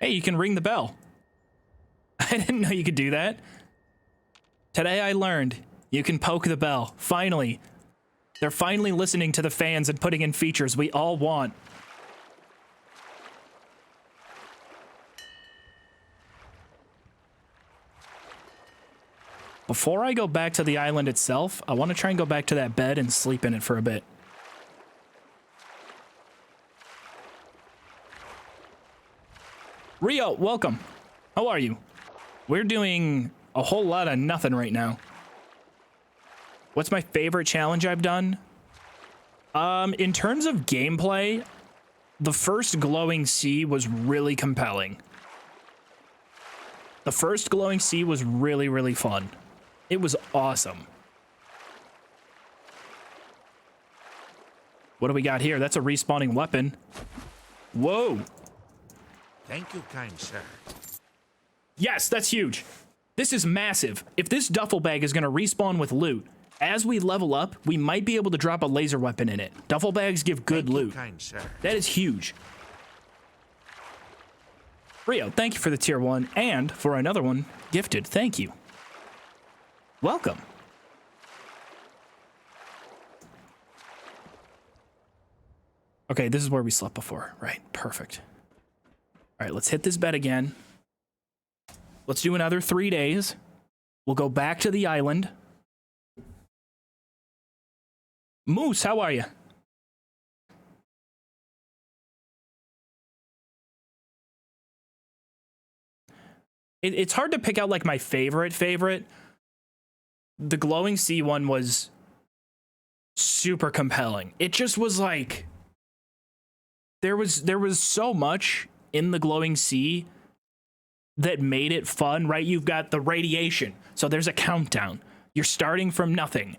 Hey, you can ring the bell. I didn't know you could do that. Today I learned you can poke the bell. Finally. They're finally listening to the fans and putting in features we all want. Before I go back to the island itself, I want to try and go back to that bed and sleep in it for a bit. Rio, welcome. How are you? We're doing a whole lot of nothing right now. What's my favorite challenge I've done? In terms of gameplay, the first glowing sea was really compelling. The first glowing sea was really, really fun. It was awesome. What do we got here? That's a respawning weapon. Whoa. Thank you, kind sir. Yes, that's huge. This is massive. If this duffel bag is going to respawn with loot, as we level up, we might be able to drop a laser weapon in it. Duffel bags give good loot. Kind sir. That is huge. Rio, thank you for the tier 1 and for another one gifted. Thank you. Welcome. Okay, this is where we slept before. Right, perfect. All right, let's hit this bed again. Let's do another 3 days. We'll go back to the island. Moose, how are you? It's hard to pick out like my favorite. The glowing sea one was super compelling. It just was like there was so much in the glowing sea that made it fun, right? You've got the radiation. So there's a countdown. You're starting from nothing.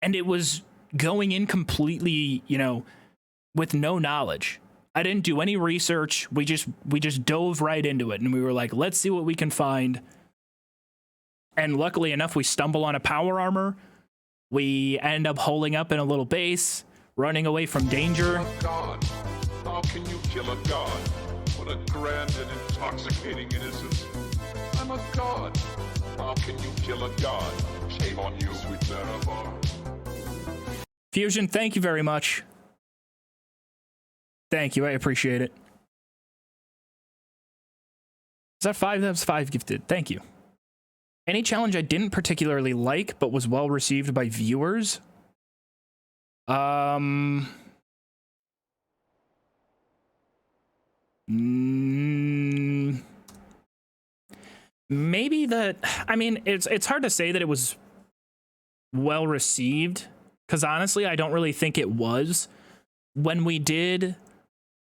And it was going in completely, you know, with no knowledge. I didn't do any research. We just dove right into it, and we were like, let's see what we can find. And luckily enough, we stumble on a power armor. We end up holing up in a little base, running away from danger. Oh God, how can you kill a god? What a grand and intoxicating innocence. I'm a god. How can you kill a god? Shame on you, sweet Zarabar. Fusion, thank you very much. Thank you, I appreciate it. Is that 5? That's 5 gifted. Thank you. Any challenge I didn't particularly like, but was well received by viewers? Maybe that, I mean, it's hard to say that it was well received, because honestly, I don't really think it was. When we did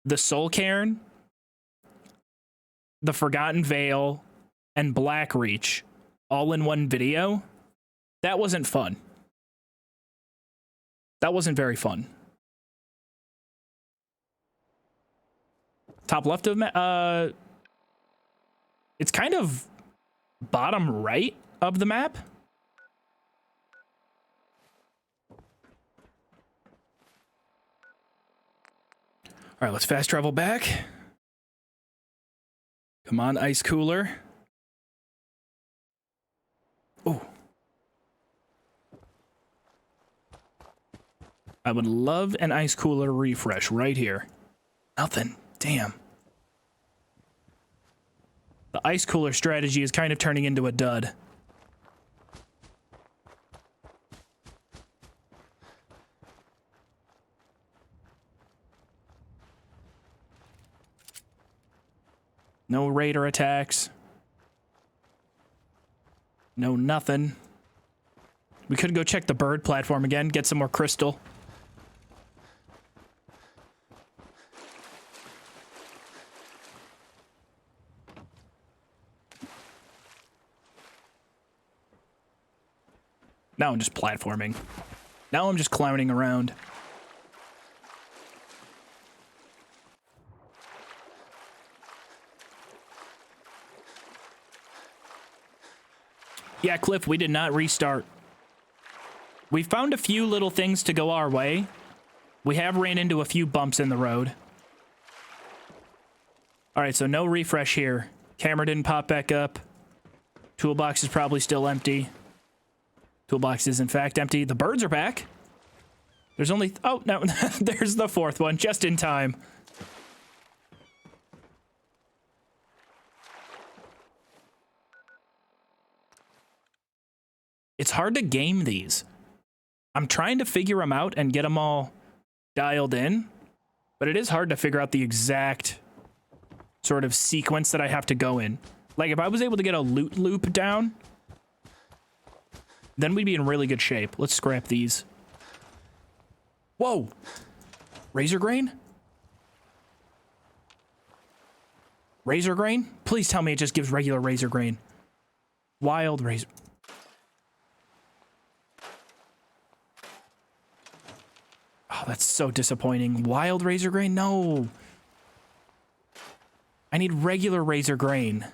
the Soul Cairn, the Forgotten Vale, and Blackreach all in one video, that wasn't fun. That wasn't very fun. Top left of it's kind of bottom right of the map. All right, let's fast travel back. Come on, ice cooler. Oh. I would love an ice cooler refresh right here. Nothing. Damn. The ice cooler strategy is kind of turning into a dud. No raider attacks. No nothing. We could go check the bird platform again, get some more crystal. Now I'm just platforming. Now I'm just clowning around. Yeah, Cliff, we did not restart. We found a few little things to go our way. We have ran into a few bumps in the road. All right, so no refresh here. Camera didn't pop back up. Toolbox is probably still empty. Toolbox is in fact empty. The birds are back. There's only, oh no, there's the fourth one, just in time. It's hard to game these. I'm trying to figure them out and get them all dialed in, but it is hard to figure out the exact sort of sequence that I have to go in. Like if I was able to get a loot loop down, then we'd be in really good shape. Let's scrap these. Whoa! Razor grain? Razor grain? Please tell me it just gives regular razor grain. Wild razor... Oh, that's so disappointing. Wild razor grain? No. I need regular razor grain.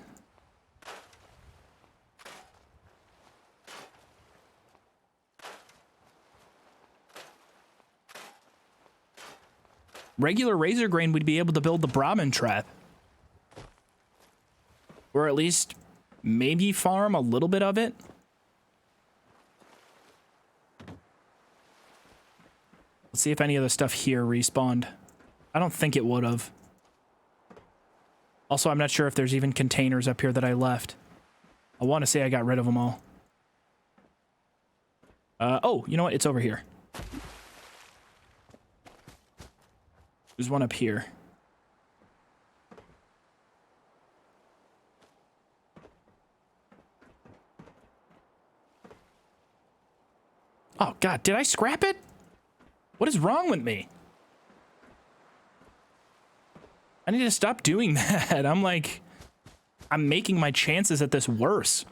Regular razor grain would be able to build the Brahmin trap. Or at least maybe farm a little bit of it. Let's see if any of the stuff here respawned. I don't think it would have. Also, I'm not sure if there's even containers up here that I left. I want to say I got rid of them all. Oh, you know what? It's over here. There's one up here. Oh, God, did I scrap it? What is wrong with me? I need to stop doing that. I'm making my chances at this worse.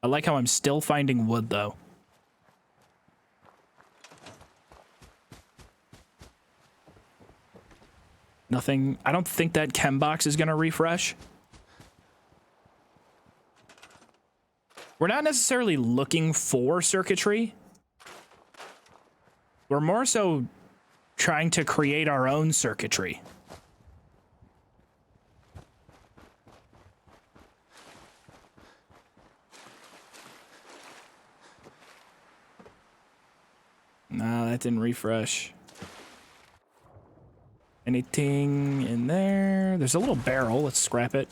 I like how I'm still finding wood, though. Nothing. I don't think that chem box is going to refresh. We're not necessarily looking for circuitry. We're more so trying to create our own circuitry. No, that didn't refresh. Anything in there? There's a little barrel. Let's scrap it.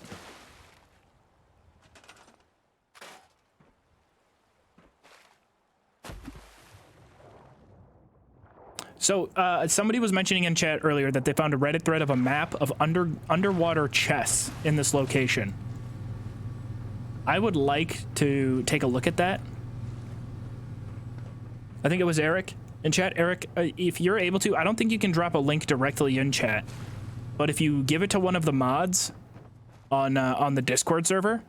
So, somebody was mentioning in chat earlier that they found a Reddit thread of a map of underwater chests in this location. I would like to take a look at that. I think it was Eric in chat. Eric, if you're able to, I don't think you can drop a link directly in chat, but if you give it to one of the mods on the Discord server,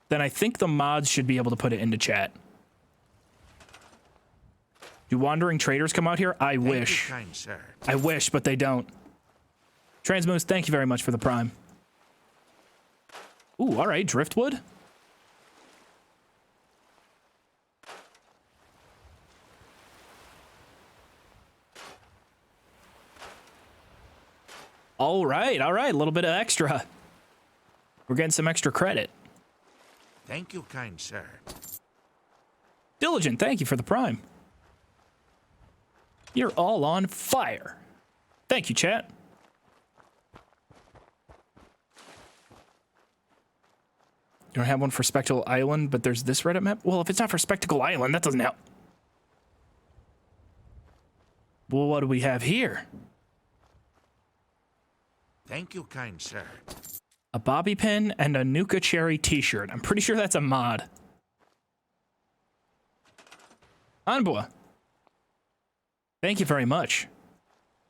then I think the mods should be able to put it into chat. Do wandering traders come out here? I wish. Kind sir. I wish, but they don't. Transmoose, thank you very much for the prime. Ooh, all right, driftwood. All right, a little bit of extra. We're getting some extra credit. Thank you, kind sir. Diligent, thank you for the prime. You're all on fire. Thank you, chat. You don't have one for Spectacle Island, but there's this Reddit map? Well, if it's not for Spectacle Island, that doesn't help. Well, what do we have here? Thank you, kind sir. A bobby pin and a Nuka Cherry t-shirt. I'm pretty sure that's a mod. Anboa. Thank you very much.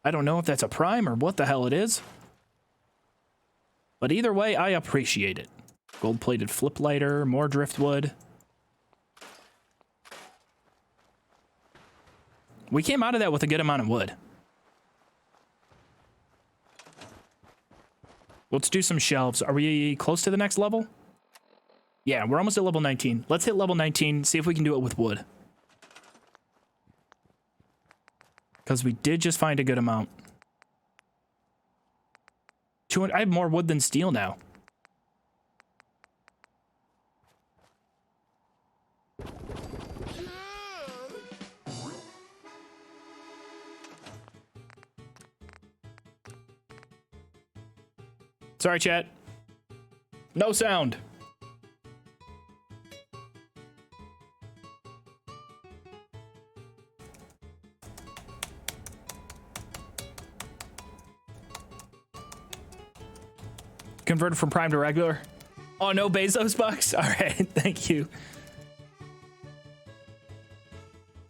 I don't know if that's a prime or what the hell it is. But either way, I appreciate it. Gold-plated flip lighter, more driftwood. We came out of that with a good amount of wood. Let's do some shelves. Are we close to the next level? Yeah, we're almost at level 19. Let's hit level 19, see if we can do it with wood. Because we did just find a good amount. 200, I have more wood than steel now. Sorry, chat. No sound. Converted from Prime to regular. Oh, no Bezos bucks? All right, thank you.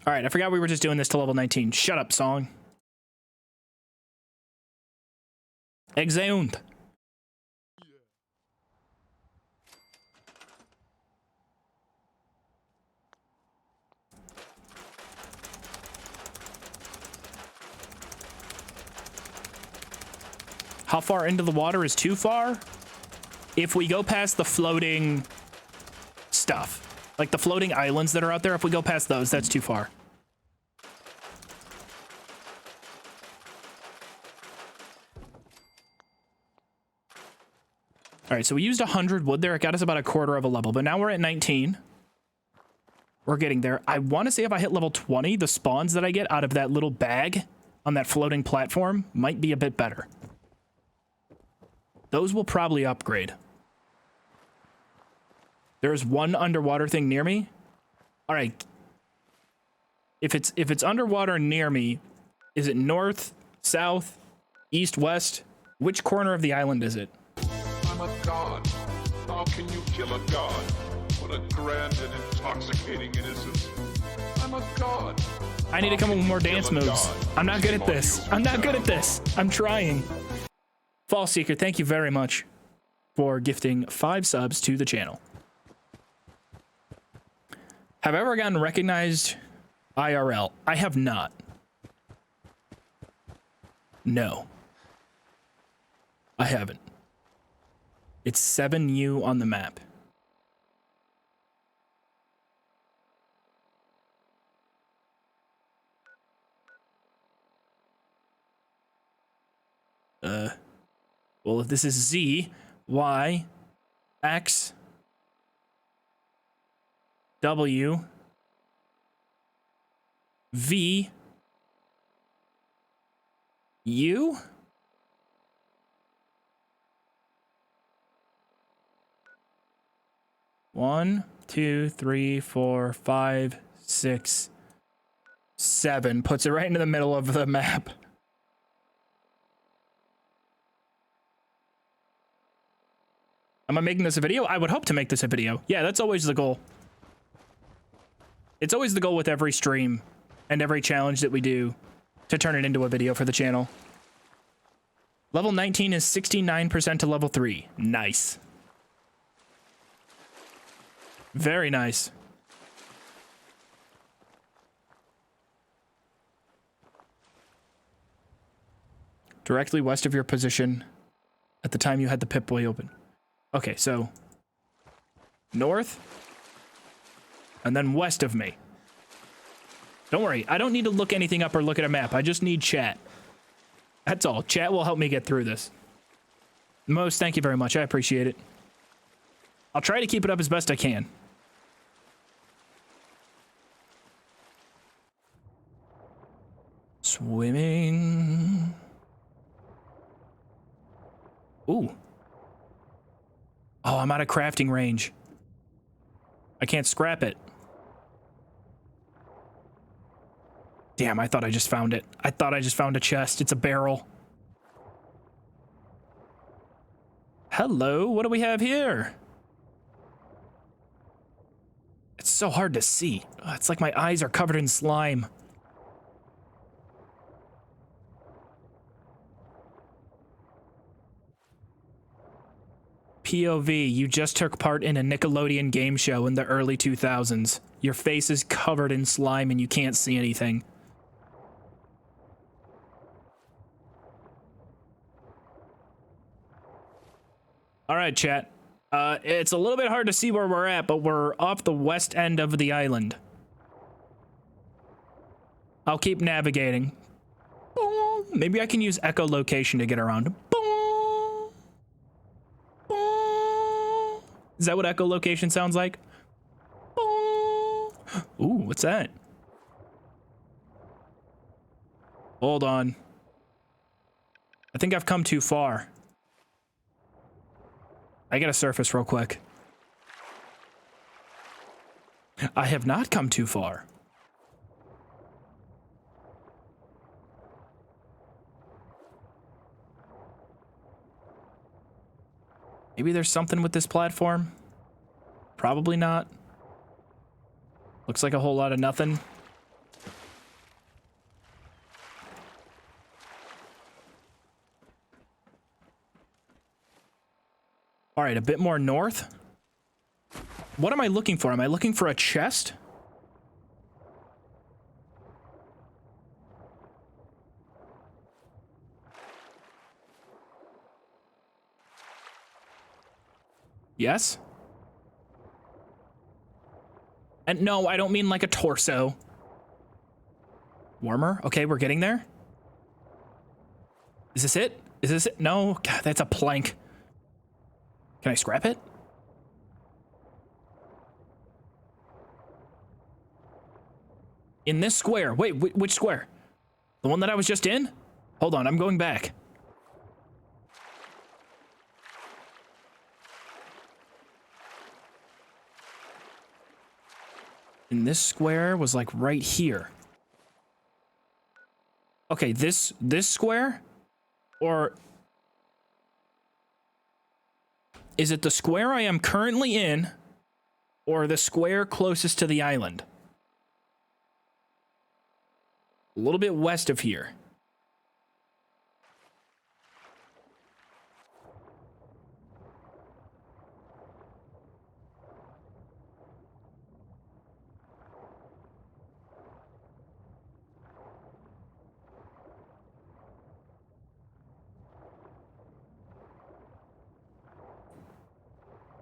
All right, I forgot we were just doing this to level 19. Shut up, song. Exeunt. How far into the water is too far? If we go past the floating stuff, like the floating islands that are out there, if we go past those, that's too far. All right, so we used 100 wood there. It got us about a quarter of a level, but now we're at 19. We're getting there. I want to say if I hit level 20, the spawns that I get out of that little bag on that floating platform might be a bit better. Those will probably upgrade. There's one underwater thing near me. All right. If it's underwater near me, is it north, south, east, west? Which corner of the island is it? I'm a god. How can you kill a god? What a grand and intoxicating innocence. I'm a god. I need to come up with more dance moves. I'm not good at this. I'm not good at this. I'm trying. Fall Seeker, thank you very much for gifting 5 subs to the channel. Have I ever gotten recognized IRL? I have not. No. I haven't. It's 7U on the map. Well, if this is Z, Y, X, W, V, U? One, two, three, four, 5, 6, 7. Puts it right into the middle of the map. Am I making this a video? I would hope to make this a video. Yeah, that's always the goal. It's always the goal with every stream and every challenge that we do to turn it into a video for the channel. Level 19 is 69% to level 3. Nice. Very nice. Directly west of your position at the time you had the Pip-Boy open. Okay, so north and then west of me. Don't worry, I don't need to look anything up or look at a map. I just need chat. That's all. Chat will help me get through this. Most, thank you very much. I appreciate it. I'll try to keep it up as best I can. Swimming. Ooh. Oh, I'm out of crafting range. I can't scrap it. Damn, I thought I just found it. I thought I just found a chest. It's a barrel. Hello, what do we have here? It's so hard to see. It's like my eyes are covered in slime. POV, you just took part in a Nickelodeon game show in the early 2000s. Your face is covered in slime and you can't see anything. All right, chat. It's a little bit hard to see where we're at, but we're off the west end of the island. I'll keep navigating. Maybe I can use echolocation to get around. Is that what echolocation sounds like? Ooh, what's that? Hold on. I think I've come too far. I gotta surface real quick. I have not come too far. Maybe there's something with this platform. Probably not. Looks like a whole lot of nothing. All right, a bit more north. What am I looking for? Am I looking for a chest? Yes? And no, I don't mean like a torso. Warmer? Okay, we're getting there. Is this it? Is this it? No, God, that's a plank. Can I scrap it? In this square. Wait, which square? The one that I was just in? Hold on, I'm going back. And this square was like right here. Okay, this square? Or is it the square I am currently in, or the square closest to the island? A little bit west of here.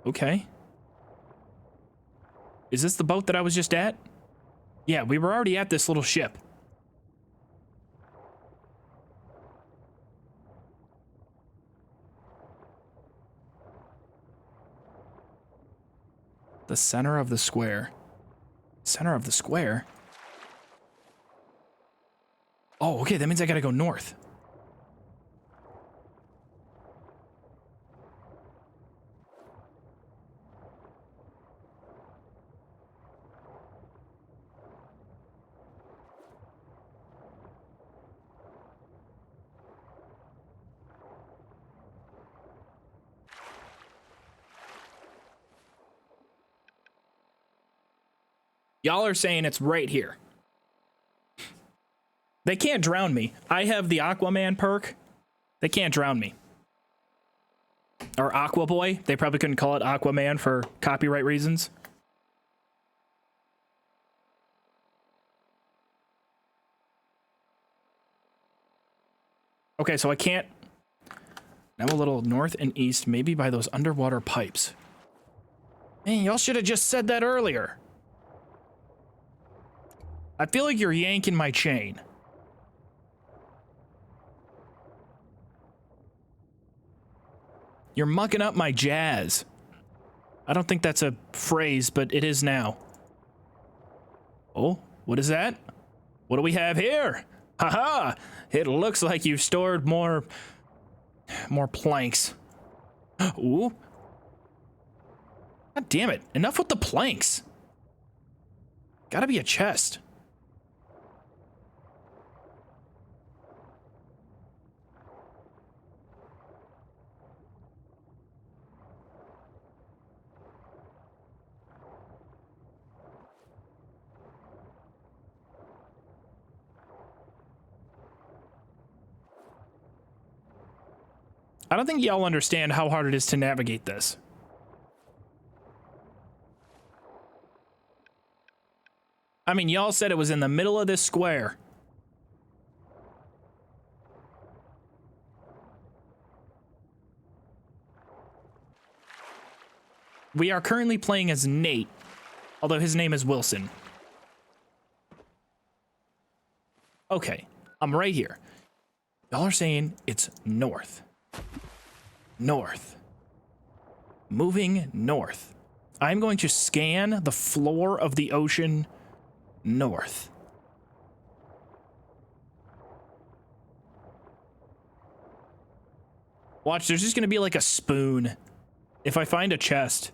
Okay. Is this the boat that I was just at? Yeah, we were already at this little ship. The center of the square. Center of the square? Oh, okay, that means I gotta go north. Y'all are saying it's right here. They can't drown me. I have the Aquaman perk. They can't drown me. Or Aqua Boy. They probably couldn't call it Aquaman for copyright reasons. Okay, so I can't... Now a little north and east, maybe by those underwater pipes. Man, y'all should have just said that earlier. I feel like you're yanking my chain. You're mucking up my jazz. I don't think that's a phrase, but it is now. Oh, what is that? What do we have here? Haha! It looks like you've stored more planks. Ooh. God damn it. Enough with the planks. Gotta be a chest. I don't think y'all understand how hard it is to navigate this. I mean, y'all said it was in the middle of this square. We are currently playing as Nate, although his name is Wilson. Okay, I'm right here. Y'all are saying it's north. North. Moving north. I'm going to scan the floor of the ocean north. Watch, there's just gonna be like a spoon if I find a chest.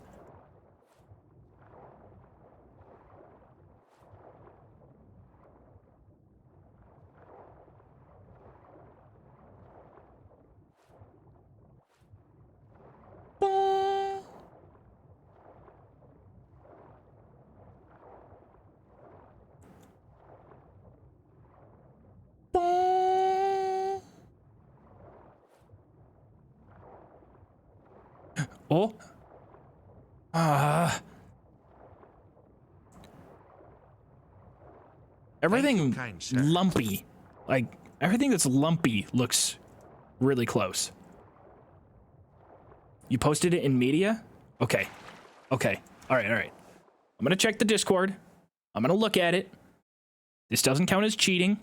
Oh. Everything lumpy. Like, everything that's lumpy looks really close. You posted it in media? Okay. Okay. All right, all right. I'm going to check the Discord. I'm going to look at it. This doesn't count as cheating.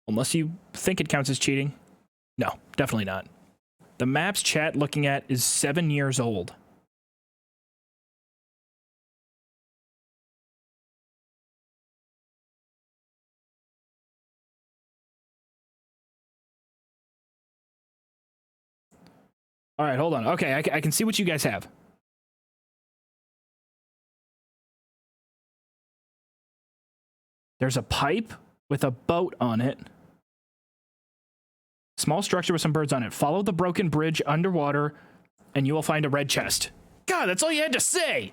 Unless you think it counts as cheating. No, definitely not. The map's chat looking at is 7 years old. All right, hold on. Okay, I can see what you guys have. There's a pipe with a boat on it. Small structure with some birds on it. Follow the broken bridge underwater, and you will find a red chest. God, that's all you had to say!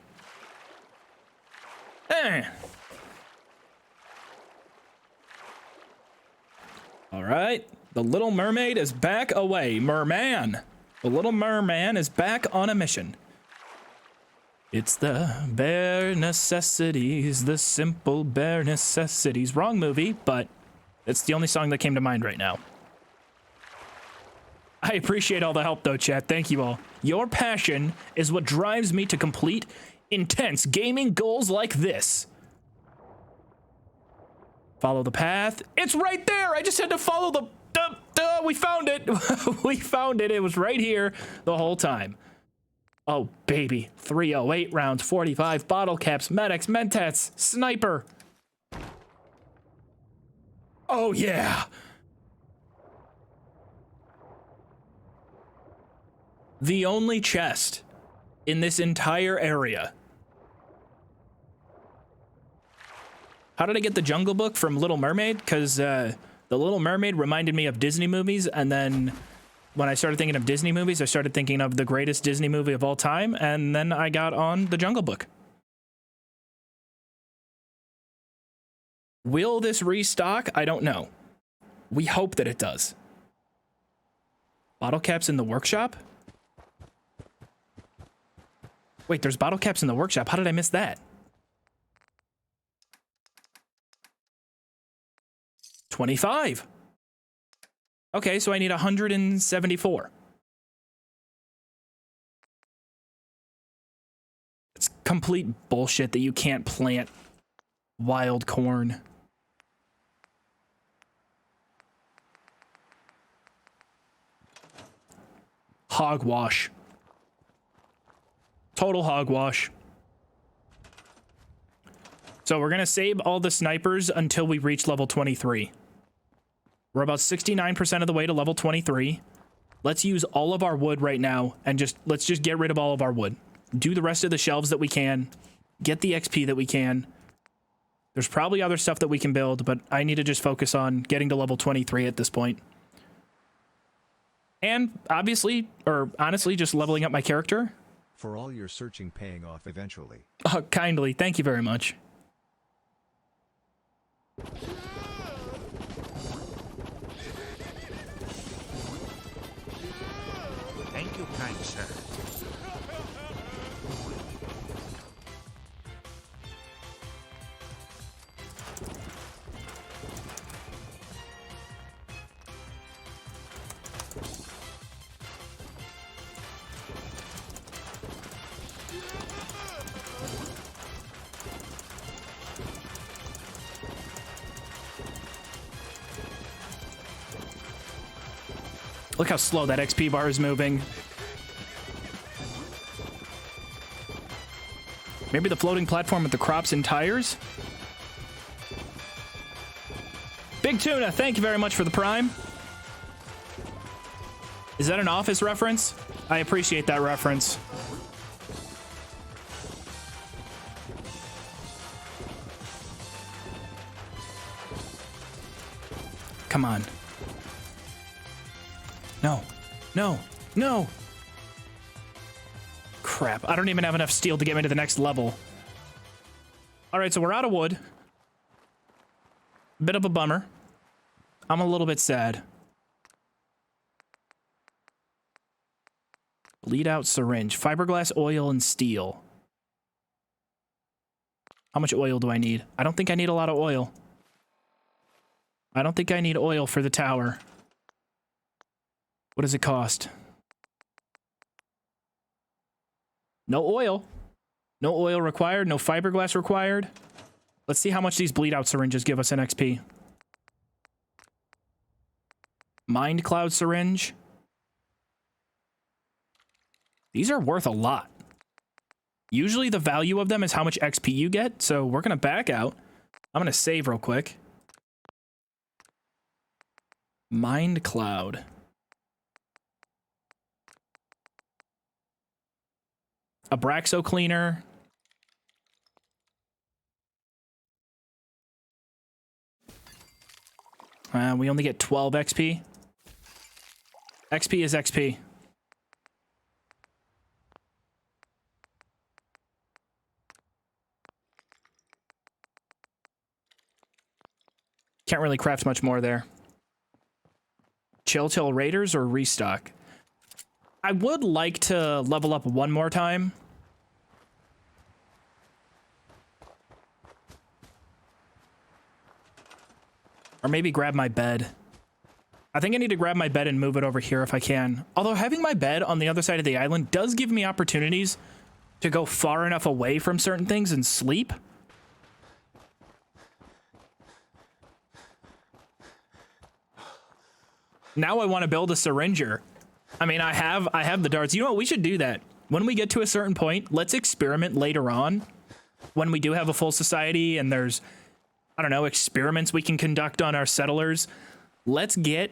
All right, the Little Mermaid is back away. Merman! The Little Merman is back on a mission. It's the bare necessities, the simple bare necessities. Wrong movie, but it's the only song that came to mind right now. I appreciate all the help though, chat. Thank you all. Your passion is what drives me to complete intense gaming goals like this. Follow the path. It's right there. I just had to follow the we found it. We found it. It was right here the whole time. Oh, baby. 308 rounds, 45 bottle caps, medics, mentats, sniper. Oh, yeah. The only chest in this entire area. How did I get the Jungle Book from Little Mermaid? Because the Little Mermaid reminded me of Disney movies, and then when I started thinking of Disney movies, I started thinking of the greatest Disney movie of all time, and then I got on the Jungle Book. Will this restock? I don't know. We hope that it does. Bottle caps in the workshop? Wait, there's bottle caps in the workshop. How did I miss that? 25. Okay, so I need 174. It's complete bullshit that you can't plant wild corn. Hogwash. Total hogwash. So we're gonna save all the snipers until we reach level 23. We're about 69% of the way to level 23. Let's use all of our wood right now and let's just get rid of all of our wood. Do the rest of the shelves that we can. Get the XP that we can. There's probably other stuff that we can build, but I need to just focus on getting to level 23 at this point. And obviously, or honestly, just leveling up my character. For all your searching paying off eventually. Kindly. Thank you very much. Thank you, kind sir. Look how slow that XP bar is moving. Maybe the floating platform with the crops and tires? Big Tuna, thank you very much for the prime. Is that an Office reference? I appreciate that reference. Come on. No, no, no. Crap, I don't even have enough steel to get me to the next level. All right, so we're out of wood. Bit of a bummer. I'm a little bit sad. Bleed out syringe, fiberglass, oil, and steel. How much oil do I need? I don't think I need a lot of oil. I don't think I need oil for the tower. What does it cost? No oil. No oil required. No fiberglass required. Let's see how much these bleed out syringes give us in XP. Mind cloud syringe. These are worth a lot. Usually the value of them is how much XP you get, so we're gonna back out. I'm gonna save real quick. Mind cloud. a Braxo cleaner. We only get 12 XP. XP is XP. Can't really craft much more there. Chill till raiders or restock? I would like to level up one more time. Or maybe grab my bed. I think I need to grab my bed and move it over here if I can. Although having my bed on the other side of the island does give me opportunities to go far enough away from certain things and sleep. Now I want to build a syringer. I mean, I have the darts. You know what? We should do that. When we get to a certain point, let's experiment later on. When we do have a full society and there's, I don't know, experiments we can conduct on our settlers. Let's get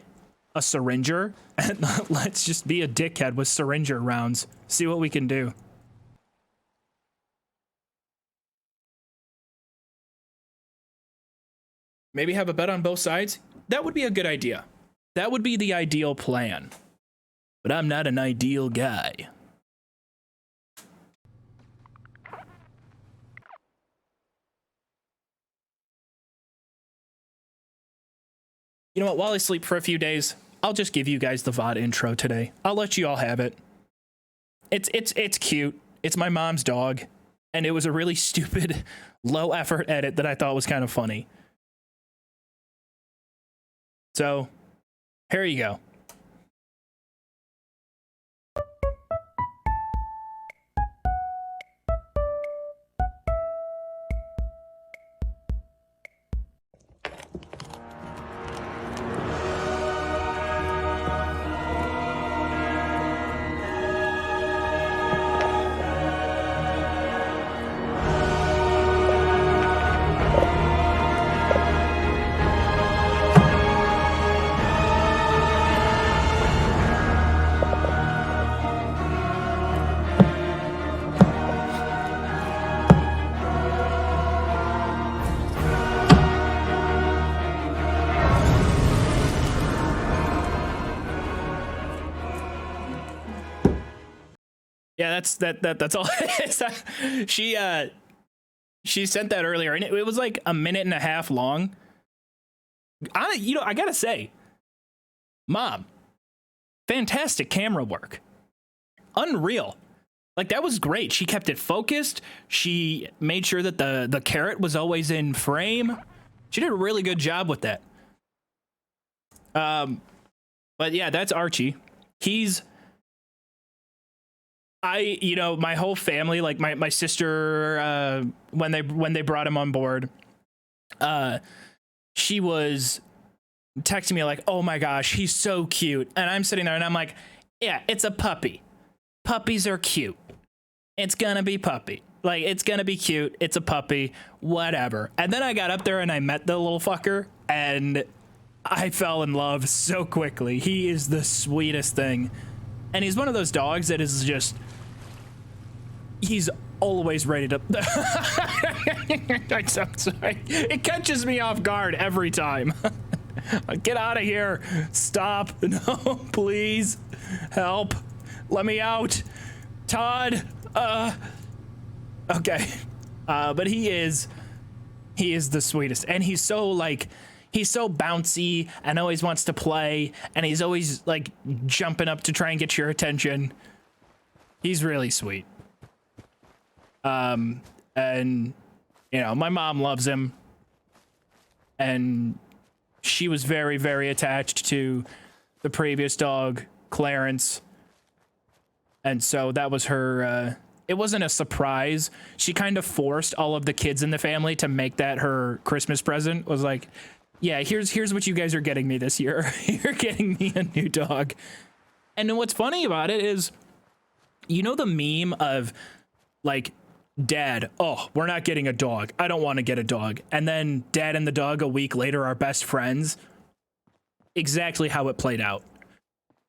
a syringer and let's just be a dickhead with syringer rounds. See what we can do. Maybe have a bet on both sides. That would be a good idea. That would be the ideal plan. But I'm not an ideal guy. You know what? While I sleep for a few days, I'll just give you guys the VOD intro today. I'll let you all have it. It's cute. It's my mom's dog. And it was a really stupid, low effort edit that I thought was kind of funny. So, here you go. Yeah, that's all. She sent that earlier, and it was like a minute and a half long. I gotta say, Mom, fantastic camera work, unreal. Like, that was great. She kept it focused. She made sure that the carrot was always in frame. She did a really good job with that. But yeah, that's Archie. My whole family, like my sister, when they brought him on board, she was texting me like, oh my gosh, he's so cute. And I'm sitting there and I'm like, yeah, it's a puppy. Puppies are cute. It's gonna be puppy. Like, it's gonna be cute. It's a puppy, whatever. And then I got up there and I met the little fucker and I fell in love so quickly. He is the sweetest thing. And he's one of those dogs that is just, he's always ready to I'm sorry. It catches me off guard every time. Get out of here. Stop. No, please. Help. Let me out. Todd. Okay. But he is the sweetest. And he's so bouncy and always wants to play, and he's always like jumping up to try and get your attention. He's really sweet. And my mom loves him, and she was very, very attached to the previous dog, Clarence. And so that was her, it wasn't a surprise. She kind of forced all of the kids in the family to make that her Christmas present. Was like, yeah, here's what you guys are getting me this year. You're getting me a new dog. And then what's funny about it is, you know the meme of like, Dad, oh, we're not getting a dog. I don't want to get a dog. And then Dad and the dog a week later are best friends. Exactly how it played out.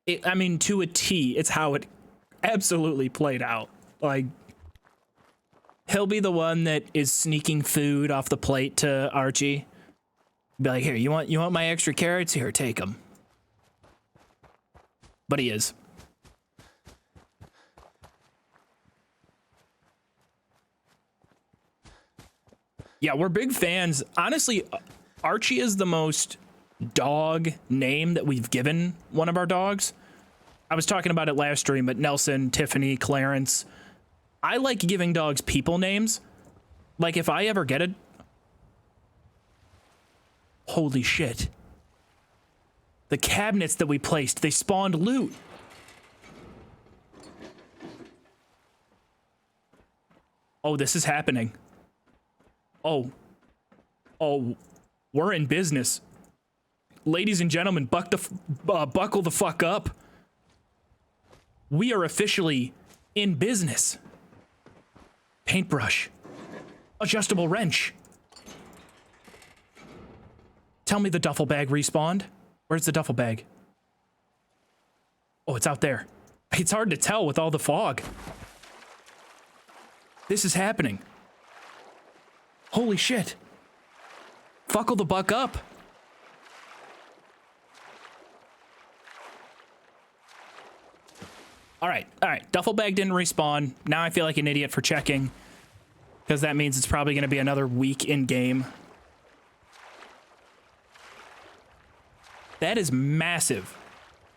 To a T, it's how it absolutely played out. Like, He'll be the one that is sneaking food off the plate to Archie. Be like, here, you want my extra carrots? Here, take them. But he is. Yeah, we're big fans. Honestly, Archie is the most dog name that we've given one of our dogs. I was talking about it last stream, but Nelson, Tiffany, Clarence. I like giving dogs people names. Like if I ever get a... Holy shit. The cabinets that we placed, they spawned loot. Oh, this is happening. Oh, we're in business. Ladies and gentlemen, buckle the fuck up. We are officially in business. Paintbrush. Adjustable wrench. Tell me the duffel bag respawned. Where's the duffel bag? Oh, it's out there. It's hard to tell with all the fog. This is happening. Holy shit. Buckle the buck up. All right. Duffel bag didn't respawn. Now I feel like an idiot for checking, because that means it's probably going to be another week in game. That is massive,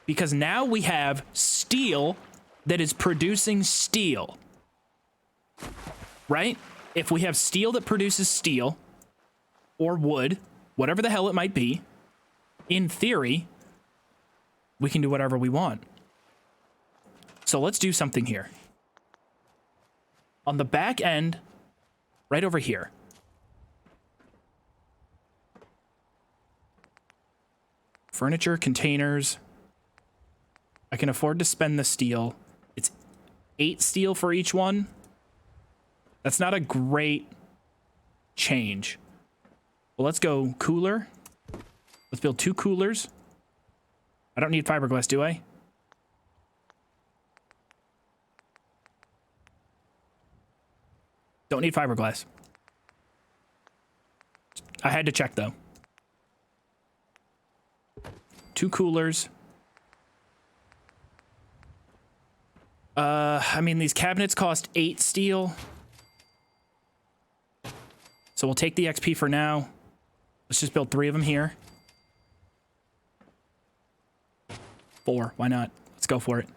because now we have steel that is producing steel. Right? If we have steel that produces steel, or wood, whatever the hell it might be, in theory, we can do whatever we want. So let's do something here. On the back end, right over here. Furniture, containers. I can afford to spend the steel. It's 8 steel for each one. That's not a great change. Well, let's go cooler. Let's build 2 coolers. I don't need fiberglass, do I? Don't need fiberglass. I had to check, though. 2 coolers. I mean, these cabinets cost 8 steel. So we'll take the XP for now. Let's just build 3 of them here. 4, why not? Let's go for it.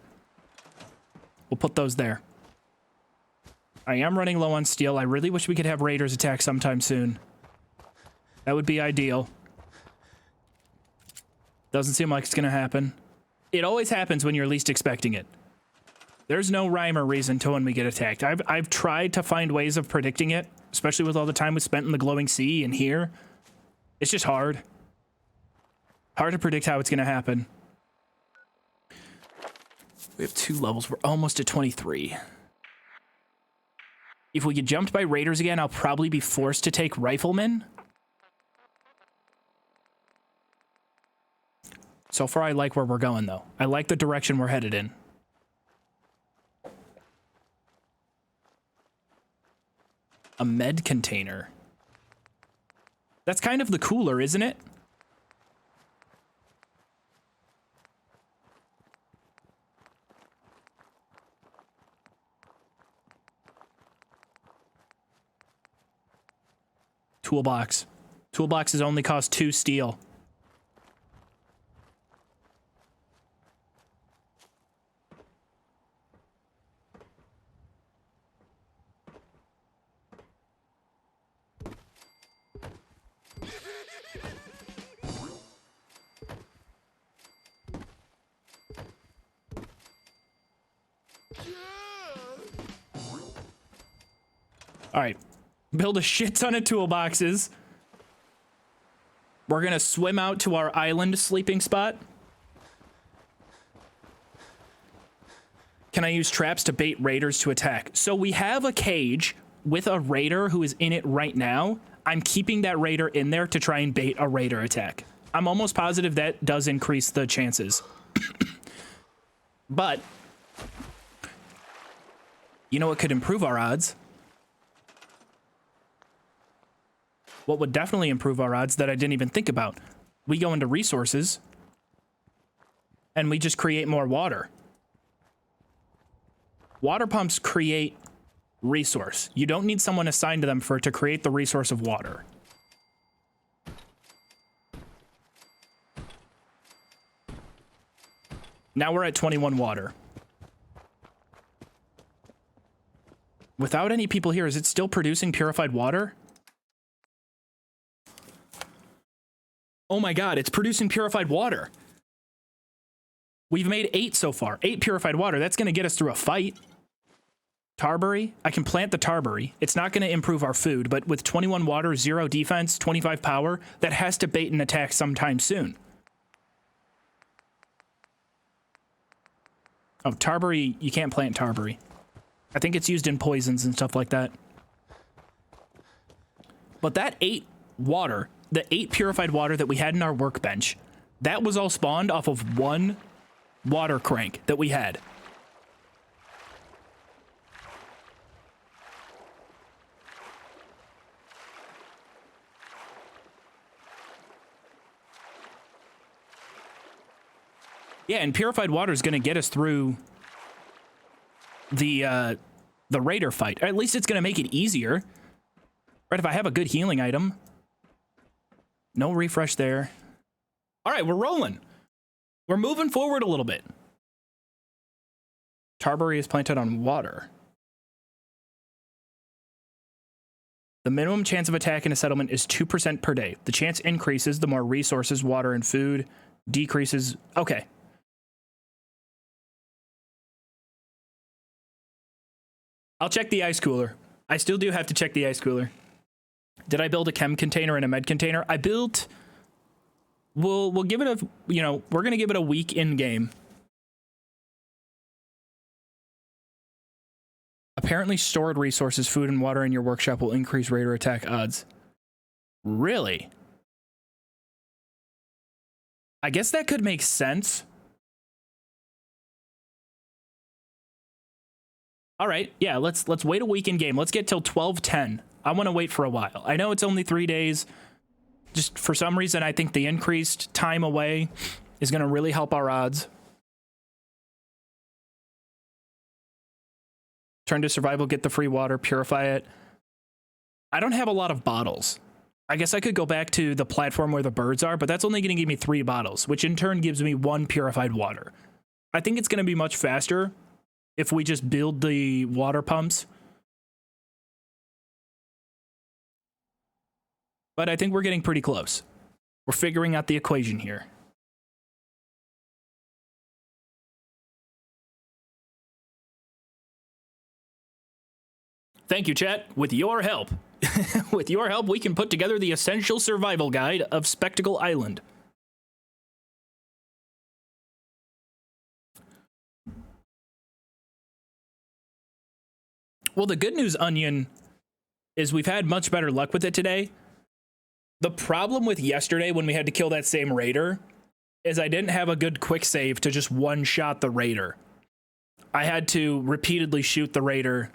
We'll put those there. I am running low on steel. I really wish we could have raiders attack sometime soon. That would be ideal. Doesn't seem like it's gonna happen. It always happens when you're least expecting it. There's no rhyme or reason to when we get attacked. I've tried to find ways of predicting it, especially with all the time we spent in the glowing sea and here. It's just hard. Hard to predict how it's gonna happen. We have 2 levels. We're almost at 23. If we get jumped by raiders again, I'll probably be forced to take riflemen. So far, I like where we're going, though. I like the direction we're headed in. A med container. That's kind of the cooler, isn't it? Toolbox. Toolboxes only cost 2 steel. All right, build a shit ton of toolboxes. We're gonna swim out to our island sleeping spot. Can I use traps to bait raiders to attack? So we have a cage with a raider who is in it right now. I'm keeping that raider in there to try and bait a raider attack. I'm almost positive that does increase the chances. But you know what could improve our odds? what would definitely improve our odds that I didn't even think about. We go into resources and we just create more water. Water pumps create resource. You don't need someone assigned to them for it to create the resource of water. Now we're at 21 water. Without any people here, is it still producing purified water? Oh my god, it's producing purified water. We've made 8 so far. 8 purified water. That's going to get us through a fight. Tarberry. I can plant the Tarberry. It's not going to improve our food, but with 21 water, 0 defense, 25 power, that has to bait an attack sometime soon. Oh, Tarberry. You can't plant Tarberry. I think it's used in poisons and stuff like that. But that 8 water, the 8 purified water that we had in our workbench, that was all spawned off of 1 water crank that we had. Yeah, and purified water is going to get us through the raider fight. Or at least it's going to make it easier. Right, if I have a good healing item. No refresh there. All right, we're rolling. We're moving forward a little bit. Tarberry is planted on water. The minimum chance of attack in a settlement is 2% per day. The chance increases the more resources, water, and food decreases. Okay. I'll check the ice cooler. I still do have to check the ice cooler. Did I build a chem container and a med container? I built... We'll give it a... You know, we're going to give it a week in-game. Apparently stored resources, food, and water in your workshop will increase raider attack odds. Really? I guess that could make sense. All right, yeah, let's wait a week in game. Let's get till 12:10. I want to wait for a while. I know it's only 3 days. Just for some reason, I think the increased time away is going to really help our odds. Turn to survival, get the free water, purify it. I don't have a lot of bottles. I guess I could go back to the platform where the birds are, but that's only going to give me 3 bottles, which in turn gives me 1 purified water. I think it's going to be much faster if we just build the water pumps. But I think we're getting pretty close. We're figuring out the equation here. Thank you, chat. With your help. With your help, we can put together the essential survival guide of Spectacle Island. Well, the good news, Onion, is we've had much better luck with it today. The problem with yesterday when we had to kill that same raider is I didn't have a good quick save to just one-shot the raider. I had to repeatedly shoot the raider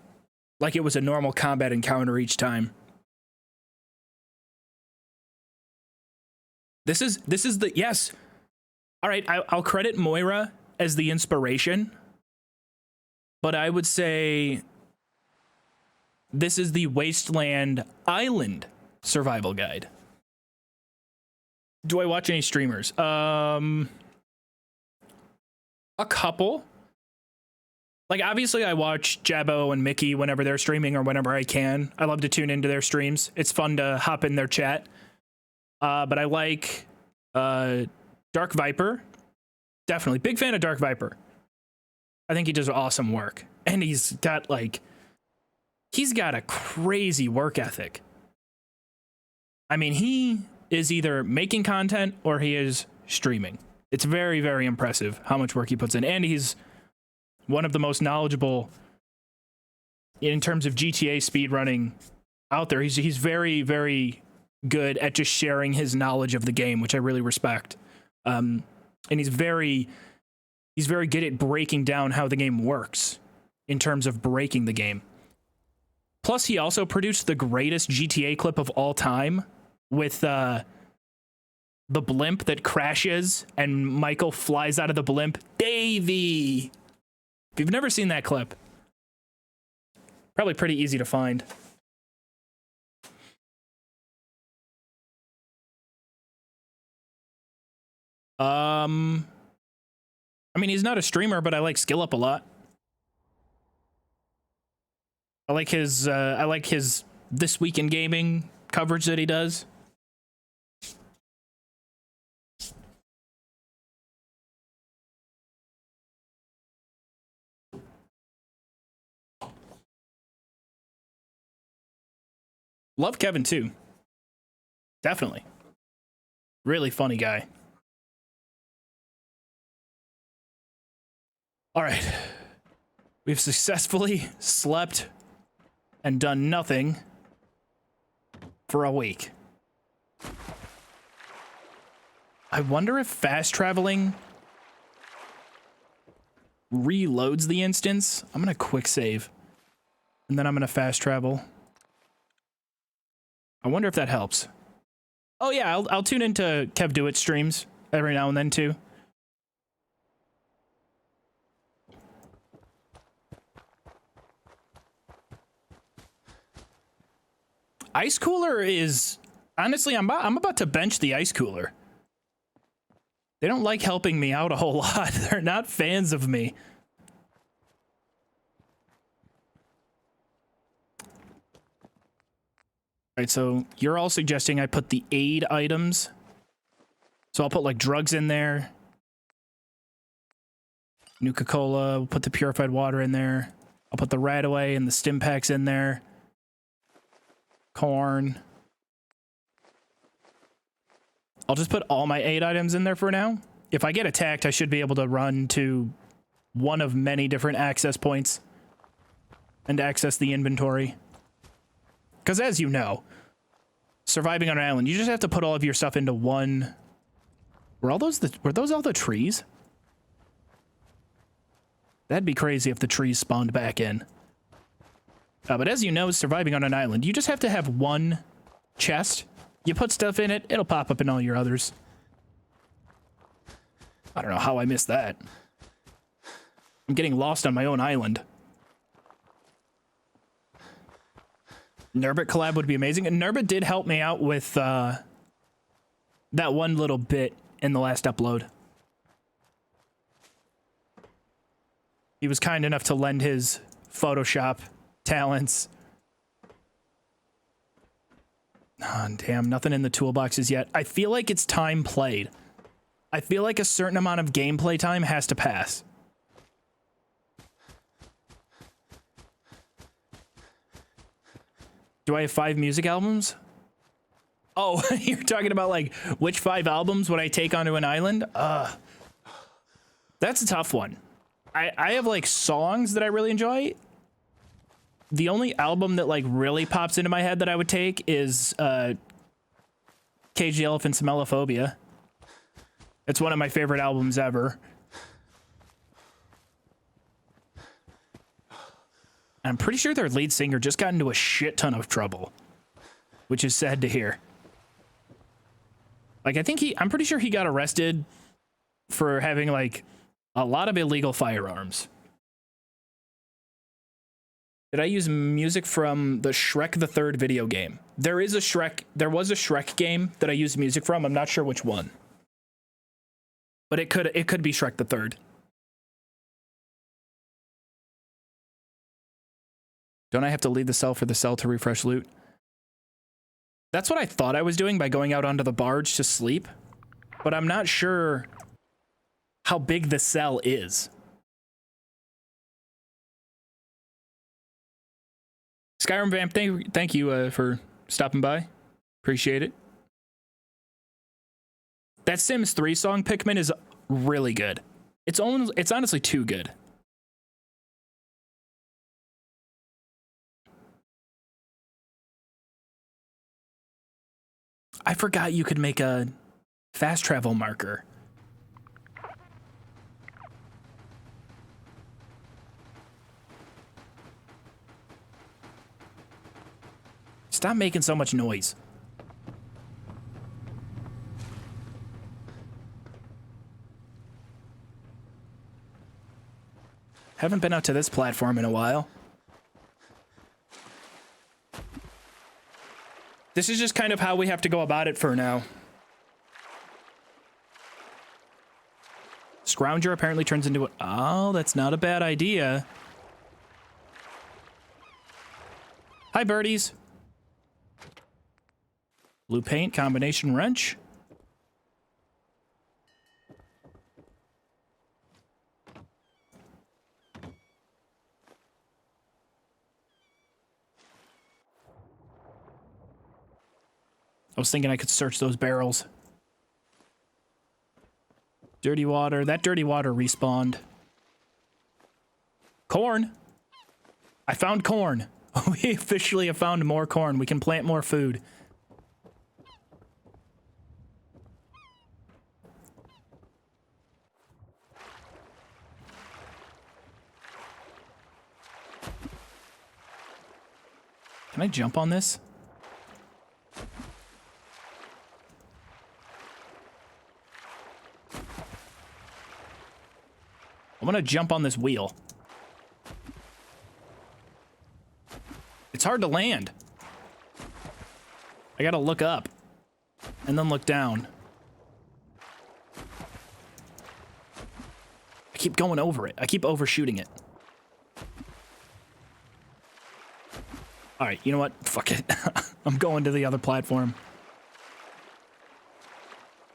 like it was a normal combat encounter each time. This is the, yes. All right, I'll credit Moira as the inspiration, but I would say this is the Wasteland Island survival guide. Do I watch any streamers? A couple. Like, obviously, I watch Jabbo and Mickey whenever they're streaming or whenever I can. I love to tune into their streams. It's fun to hop in their chat. But I like Dark Viper. Definitely. Big fan of Dark Viper. I think he does awesome work. And he's got, like... He's got a crazy work ethic. I mean, he is either making content or he is streaming. It's very, very impressive how much work he puts in. And he's one of the most knowledgeable in terms of GTA speedrunning out there. He's very, very good at just sharing his knowledge of the game, which I really respect. And he's very good at breaking down how the game works in terms of breaking the game. Plus, he also produced the greatest GTA clip of all time with the blimp that crashes and Michael flies out of the blimp. Davey! If you've never seen that clip, probably pretty easy to find. I mean, he's not a streamer, but I like Skill Up a lot. I like his This Week in Gaming coverage that he does. Love Kevin too. Definitely. Really funny guy. All right. We've successfully slept and done nothing for a week. I wonder if fast traveling reloads the instance. I'm going to quick save and then I'm going to fast travel. I wonder if that helps. Oh yeah, I'll tune into Kev Do It streams every now and then too. Ice cooler is honestly, I'm about to bench the ice cooler. They don't like helping me out a whole lot. They're not fans of me. All right, so you're all suggesting I put the aid items. So I'll put like drugs in there. Nuka-Cola, we'll put the purified water in there. I'll put the Radaway and the stim packs in there. Corn. I'll just put all my aid items in there for now. If I get attacked, I should be able to run to one of many different access points and access the inventory. Because as you know, surviving on an island, you just have to put all of your stuff into one. Were those all the trees? That'd be crazy if the trees spawned back in. But as you know, surviving on an island, you just have to have one chest. You put stuff in it, it'll pop up in all your others. I don't know how I missed that. I'm getting lost on my own island. Nurbit collab would be amazing. And Nurbit did help me out with that one little bit in the last upload. He was kind enough to lend his Photoshop talents. Oh, damn, nothing in the toolboxes yet. I feel like it's time played. I feel like a certain amount of gameplay time has to pass. Do I have 5 music albums? Oh, you're talking about like which 5 albums would I take onto an island? That's a tough one. I have like songs that I really enjoy. The only album that like really pops into my head that I would take is Cage the Elephant's Mellophobia. It's one of my favorite albums ever. I'm pretty sure their lead singer just got into a shit ton of trouble, which is sad to hear. Like, I'm pretty sure he got arrested for having like a lot of illegal firearms. Did I use music from the Shrek the Third video game? There was a Shrek game that I used music from. I'm not sure which one. But it could be Shrek the Third. Don't I have to leave the cell for the cell to refresh loot? That's what I thought I was doing by going out onto the barge to sleep. But I'm not sure how big the cell is. Skyrim Vamp, thank you for stopping by. Appreciate it. That Sims 3 song, Pikmin, is really good. It's honestly too good. I forgot you could make a fast travel marker. Stop making so much noise. Haven't been out to this platform in a while. This is just kind of how we have to go about it for now. Scrounger apparently turns into a... Oh, that's not a bad idea. Hi, birdies. Blue paint, combination wrench. I was thinking I could search those barrels. Dirty water. That dirty water respawned. Corn. I found corn. We officially have found more corn. We can plant more food. Can I jump on this? I want to jump on this wheel. It's hard to land. I gotta look up and then look down. I keep going over it. I keep overshooting it. All right, you know what? Fuck it. I'm going to the other platform.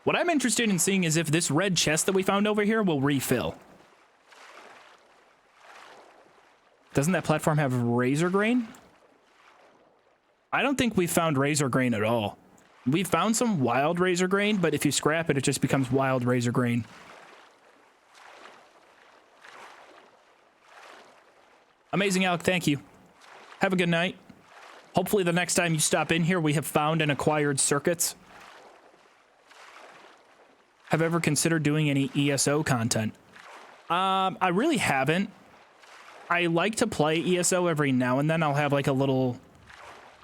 What I'm interested in seeing is if this red chest that we found over here will refill. Doesn't that platform have razor grain? I don't think we found razor grain at all. We found some wild razor grain, but if you scrap it, it just becomes wild razor grain. Amazing, Alec. Thank you. Have a good night. Hopefully the next time you stop in here, we have found and acquired circuits. Have ever considered doing any ESO content? I really haven't. I like to play ESO every now and then. I'll have like a little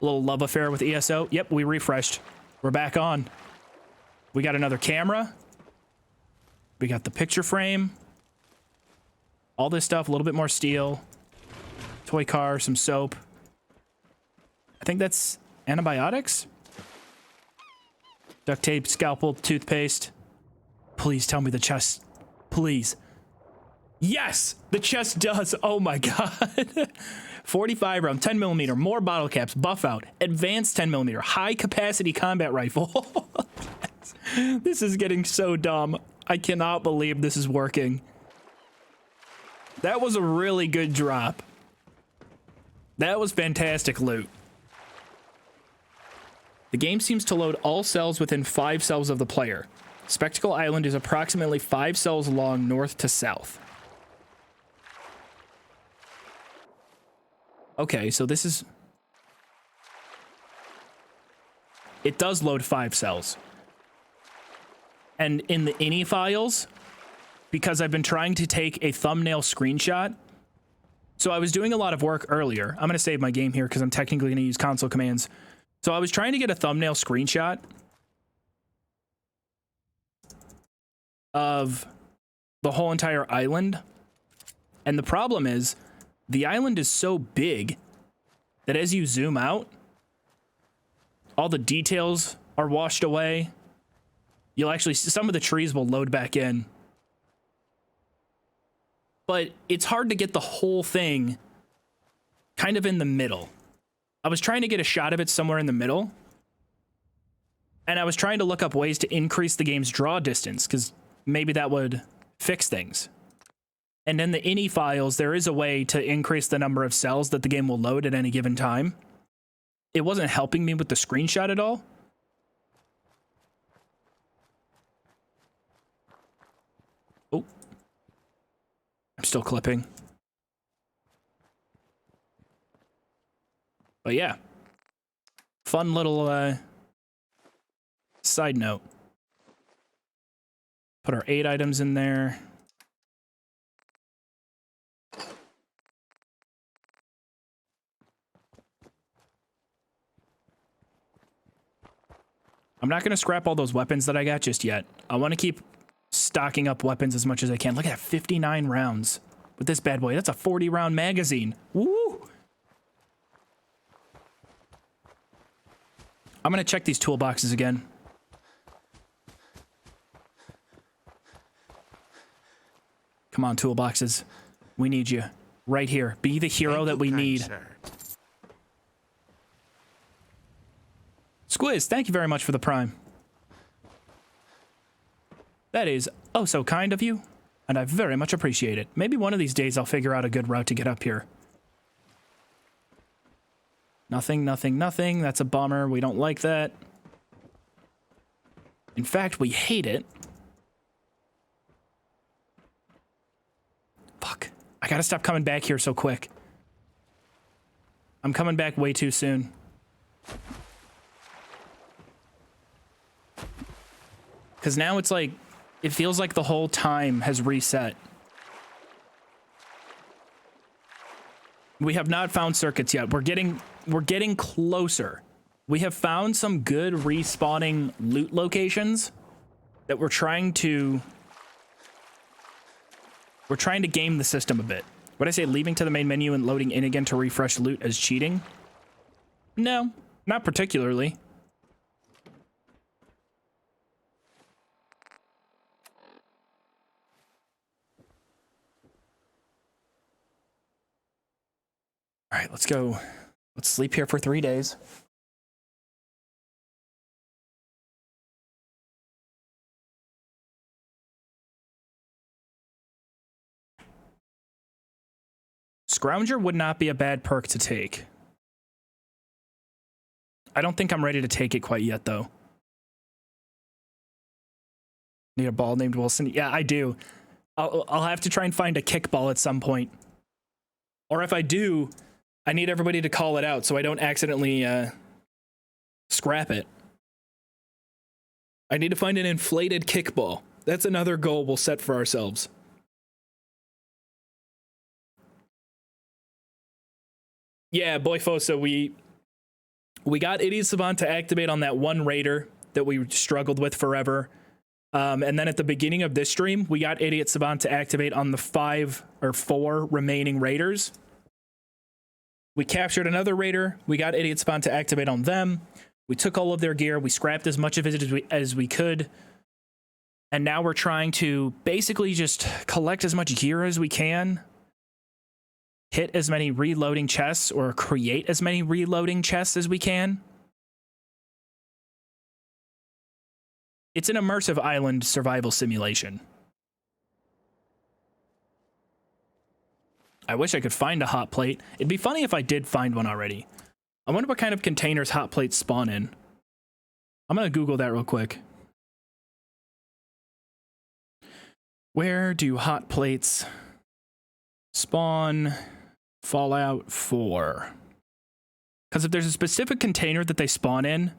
love affair with ESO. Yep, we refreshed. We're back on. We got another camera. We got the picture frame. All this stuff, a little bit more steel. Toy car, some soap. I think that's antibiotics. Duct tape, scalpel, toothpaste. Please tell me the chest. Please. Yes, the chest does. Oh my God. 45 round, 10 millimeter, more bottle caps, buff out, advanced 10 millimeter, high capacity combat rifle. This is getting so dumb. I cannot believe this is working. That was a really good drop. That was fantastic loot. The game seems to load all cells within 5 cells of the player. Spectacle Island is approximately 5 cells long north to south. Okay, so this is... It does load 5 cells. And in the ini files, because I've been trying to take a thumbnail screenshot, so I was doing a lot of work earlier. I'm going to save my game here because I'm technically going to use console commands. So I was trying to get a thumbnail screenshot of the whole entire island. And the problem is, the island is so big that as you zoom out, all the details are washed away. You'll actually, some of the trees will load back in. But it's hard to get the whole thing kind of in the middle. I was trying to get a shot of it somewhere in the middle. And I was trying to look up ways to increase the game's draw distance, because maybe that would fix things. And in the ini files, there is a way to increase the number of cells that the game will load at any given time. It wasn't helping me with the screenshot at all. Oh. I'm still clipping. But yeah. Fun little side note. Put our 8 items in there. I'm not going to scrap all those weapons that I got just yet. I want to keep stocking up weapons as much as I can. Look at that, 59 rounds. with this bad boy. That's a 40-round magazine. Woo! I'm gonna check these toolboxes again. Come on, toolboxes. We need you. Right here. Be the hero that we need. Squiz, thank you very much for the prime. That is oh so kind of you, and I very much appreciate it. Maybe one of these days I'll figure out a good route to get up here. Nothing, nothing, nothing. That's a bummer. We don't like that. In fact, we hate it. Fuck. I gotta stop coming back here so quick. I'm coming back way too soon. Because now it's like, it feels like the whole time has reset. We have not found circuits yet. We're getting closer. We have found some good respawning loot locations that we're trying to game the system a bit. Would I say leaving to the main menu and loading in again to refresh loot as cheating? No, not particularly. All right, let's go. Let's sleep here for 3 days. Scrounger would not be a bad perk to take. I don't think I'm ready to take it quite yet, though. Need a ball named Wilson? Yeah, I do. I'll have to try and find a kickball at some point. Or if I do, I need everybody to call it out so I don't accidentally scrap it. I need to find an inflated kickball. That's another goal we'll set for ourselves. Yeah, Boyfosa, we got Idiot Savant to activate on that one raider that we struggled with forever. And then at the beginning of this stream, we got Idiot Savant to activate on the 5 or 4 remaining raiders. We captured another raider. We got Idiot Savant to activate on them. We took all of their gear. We scrapped as much of it as we could. And now we're trying to basically just collect as much gear as we can. Hit as many reloading chests or create as many reloading chests as we can. It's an immersive island survival simulation. I wish I could find a hot plate. It'd be funny if I did find one already. I wonder what kind of containers hot plates spawn in. I'm gonna Google that real quick. Where do hot plates spawn Fallout 4? Because if there's a specific container that they spawn in,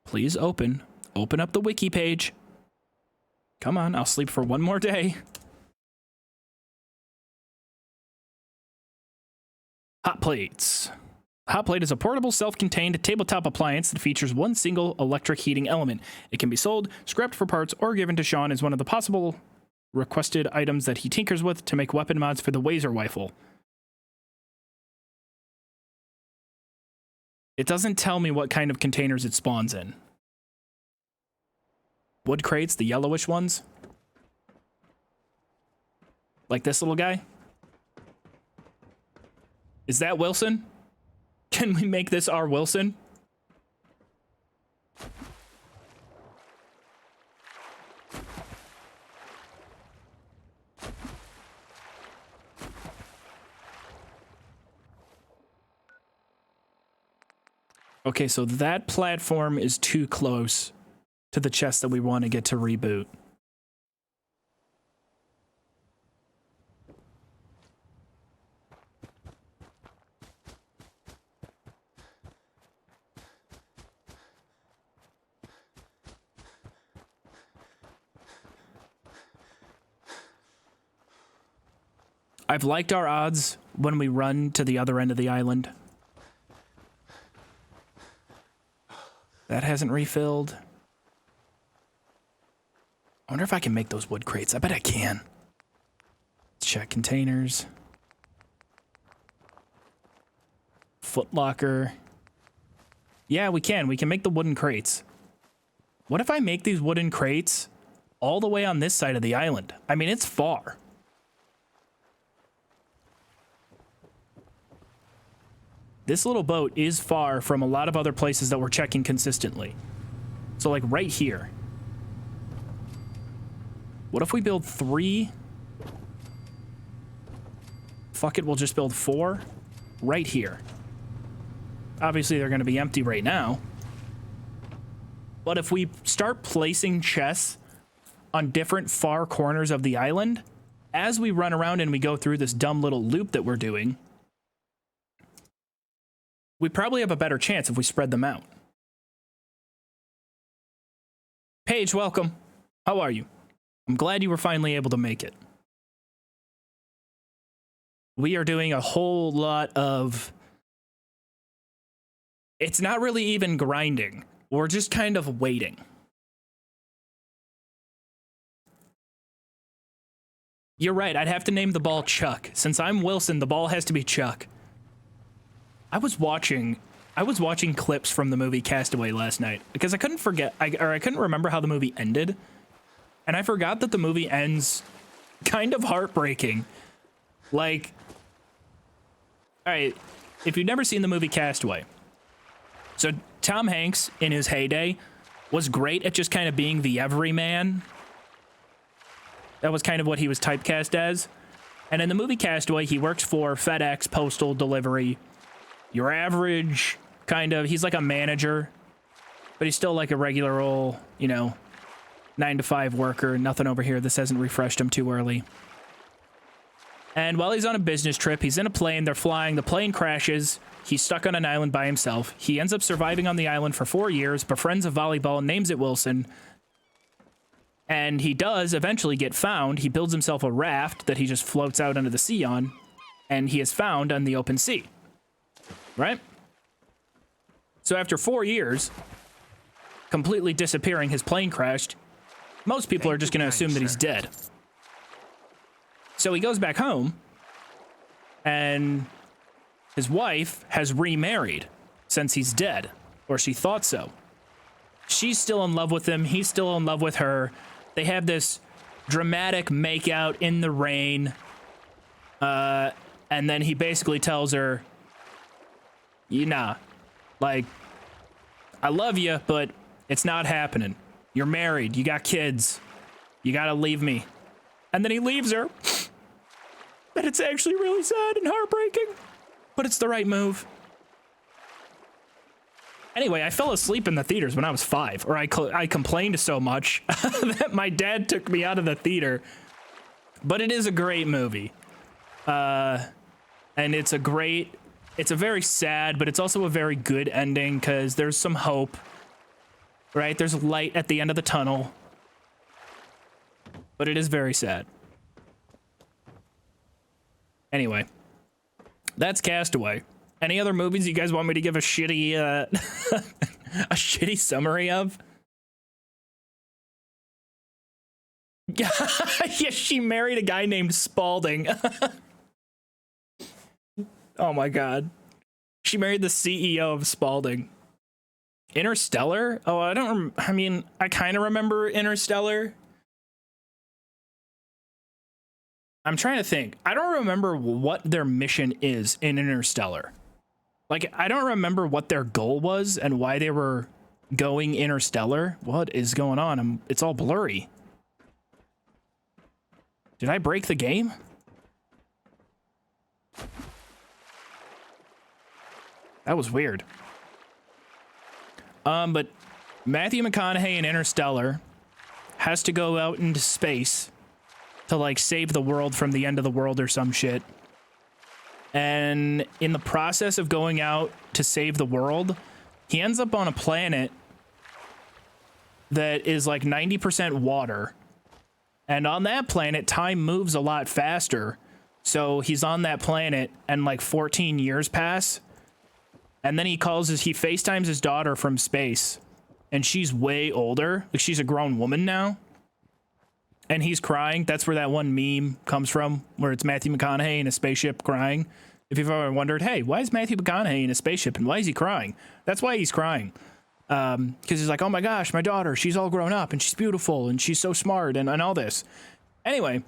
please open up the wiki page. Come on, I'll sleep for one more day. Hot plates. Hot plate is a portable, self-contained tabletop appliance that features one single electric heating element. It can be sold, scrapped for parts, or given to Sean as one of the possible requested items that he tinkers with to make weapon mods for the Wazer rifle. It doesn't tell me what kind of containers it spawns in. Wood crates, the yellowish ones. Like this little guy. Is that Wilson? Can we make this our Wilson? Okay, so that platform is too close to the chest that we want to get to reboot. I've liked our odds when we run to the other end of the island. That hasn't refilled. I wonder if I can make those wood crates. I bet I can. Let's check containers. Footlocker. Yeah, we can. We can make the wooden crates. What if I make these wooden crates all the way on this side of the island? I mean, it's far. This little boat is far from a lot of other places that we're checking consistently. So, like, right here. What if we build 3? Fuck it, we'll just build 4 right here. Obviously, they're going to be empty right now. But if we start placing chests on different far corners of the island, as we run around and we go through this dumb little loop that we're doing, we probably have a better chance if we spread them out. Paige, welcome. How are you? I'm glad you were finally able to make it. We are doing a whole lot of... It's not really even grinding. We're just kind of waiting. You're right, I'd have to name the ball Chuck. Since I'm Wilson, the ball has to be Chuck. I was watching clips from the movie Castaway last night because I couldn't remember how the movie ended. And I forgot that the movie ends kind of heartbreaking. Like, all right, if you've never seen the movie Castaway, so Tom Hanks in his heyday was great at just kind of being the everyman. That was kind of what he was typecast as. And in the movie Castaway, he works for FedEx Postal Delivery. Your average kind of, he's like a manager, but he's still like a regular old, 9-to-5 worker. Nothing over here. This hasn't refreshed him too early. And while he's on a business trip, he's in a plane. They're flying. The plane crashes. He's stuck on an island by himself. He ends up surviving on the island for 4 years, befriends a volleyball, names it Wilson. And he does eventually get found. He builds himself a raft that he just floats out into the sea on. And he is found on the open sea. Right? So after 4 years, completely disappearing, his plane crashed. Most people are just going to assume that he's dead. So he goes back home, and his wife has remarried since he's dead, or she thought so. She's still in love with him. He's still in love with her. They have this dramatic makeout in the rain. And then he basically tells her, like, I love you, but it's not happening. You're married. You got kids. You gotta leave me. And then he leaves her. And it's actually really sad and heartbreaking, but it's the right move. Anyway, I fell asleep in the theaters when I was 5, or I complained so much that my dad took me out of the theater. But it is a great movie. And it's a very sad, but it's also a very good ending because there's some hope, right? There's light at the end of the tunnel, but it is very sad. Anyway, that's Castaway. Any other movies you guys want me to give a shitty, a shitty summary of? Yeah, she married a guy named Spaulding. Oh my god. She married the CEO of Spaulding. Interstellar? Oh, I kind of remember Interstellar. I'm trying to think. I don't remember what their mission is in Interstellar. Like, I don't remember what their goal was and why they were going interstellar. What is going on? It's all blurry. Did I break the game? That was weird. But Matthew McConaughey in Interstellar has to go out into space to, like, save the world from the end of the world or some shit. And in the process of going out to save the world, he ends up on a planet that is like 90% water. And on that planet, time moves a lot faster. So he's on that planet, and like 14 years pass, and then he FaceTimes his daughter from space, and she's way older. Like, she's a grown woman now. And he's crying. That's where that one meme comes from, where it's Matthew McConaughey in a spaceship crying. If you've ever wondered, hey, why is Matthew McConaughey in a spaceship and why is he crying? That's why he's crying. Because he's like, oh my gosh, my daughter, she's all grown up and she's beautiful and she's so smart and all this. Anyway,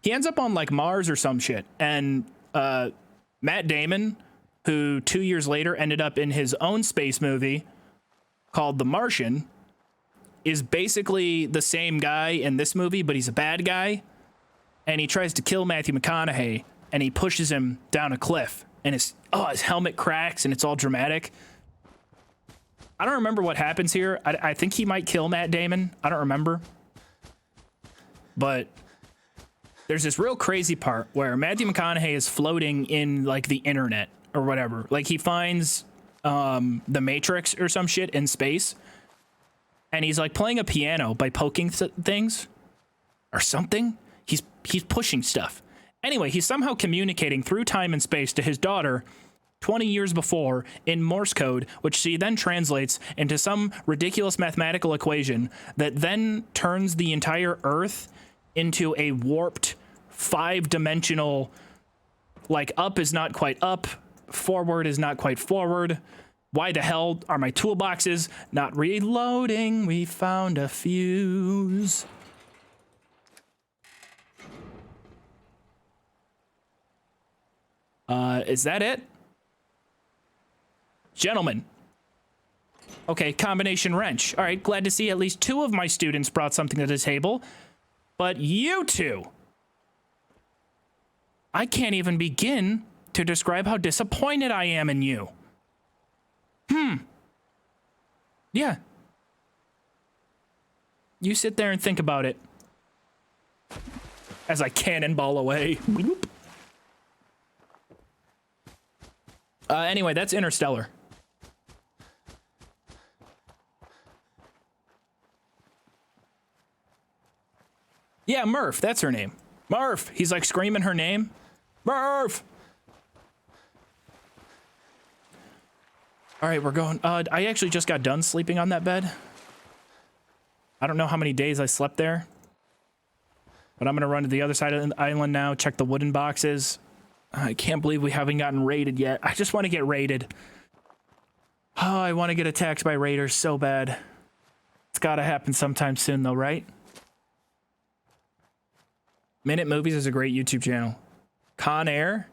he ends up on like Mars or some shit. And Matt Damon, who 2 years later ended up in his own space movie called The Martian, is basically the same guy in this movie, but he's a bad guy. And he tries to kill Matthew McConaughey, and he pushes him down a cliff. And his helmet cracks, and it's all dramatic. I don't remember what happens here. I think he might kill Matt Damon. I don't remember. But there's this real crazy part where Matthew McConaughey is floating in, like, the internet or whatever. Like, he finds the Matrix or some shit in space. And he's like playing a piano by poking things or something. He's pushing stuff. Anyway, he's somehow communicating through time and space to his daughter 20 years before in Morse code, which she then translates into some ridiculous mathematical equation that then turns the entire Earth into a warped 5-dimensional, like, up is not quite up, forward is not quite forward. Why the hell are my toolboxes not reloading? We found a fuse. Is that it? Gentlemen. Okay, combination wrench. All right, glad to see at least 2 of my students brought something to the table. But you 2! I can't even begin to describe how disappointed I am in you. Yeah. You sit there and think about it. As I cannonball away. Anyway, that's Interstellar. Yeah, Murph, that's her name. Murph! He's like screaming her name. Murph! All right, we're going. I actually just got done sleeping on that bed. I don't know how many days I slept there. But I'm going to run to the other side of the island now, check the wooden boxes. I can't believe we haven't gotten raided yet. I just want to get raided. Oh, I want to get attacked by raiders so bad. It's got to happen sometime soon, though, right? Minute Movies is a great YouTube channel. Con Air?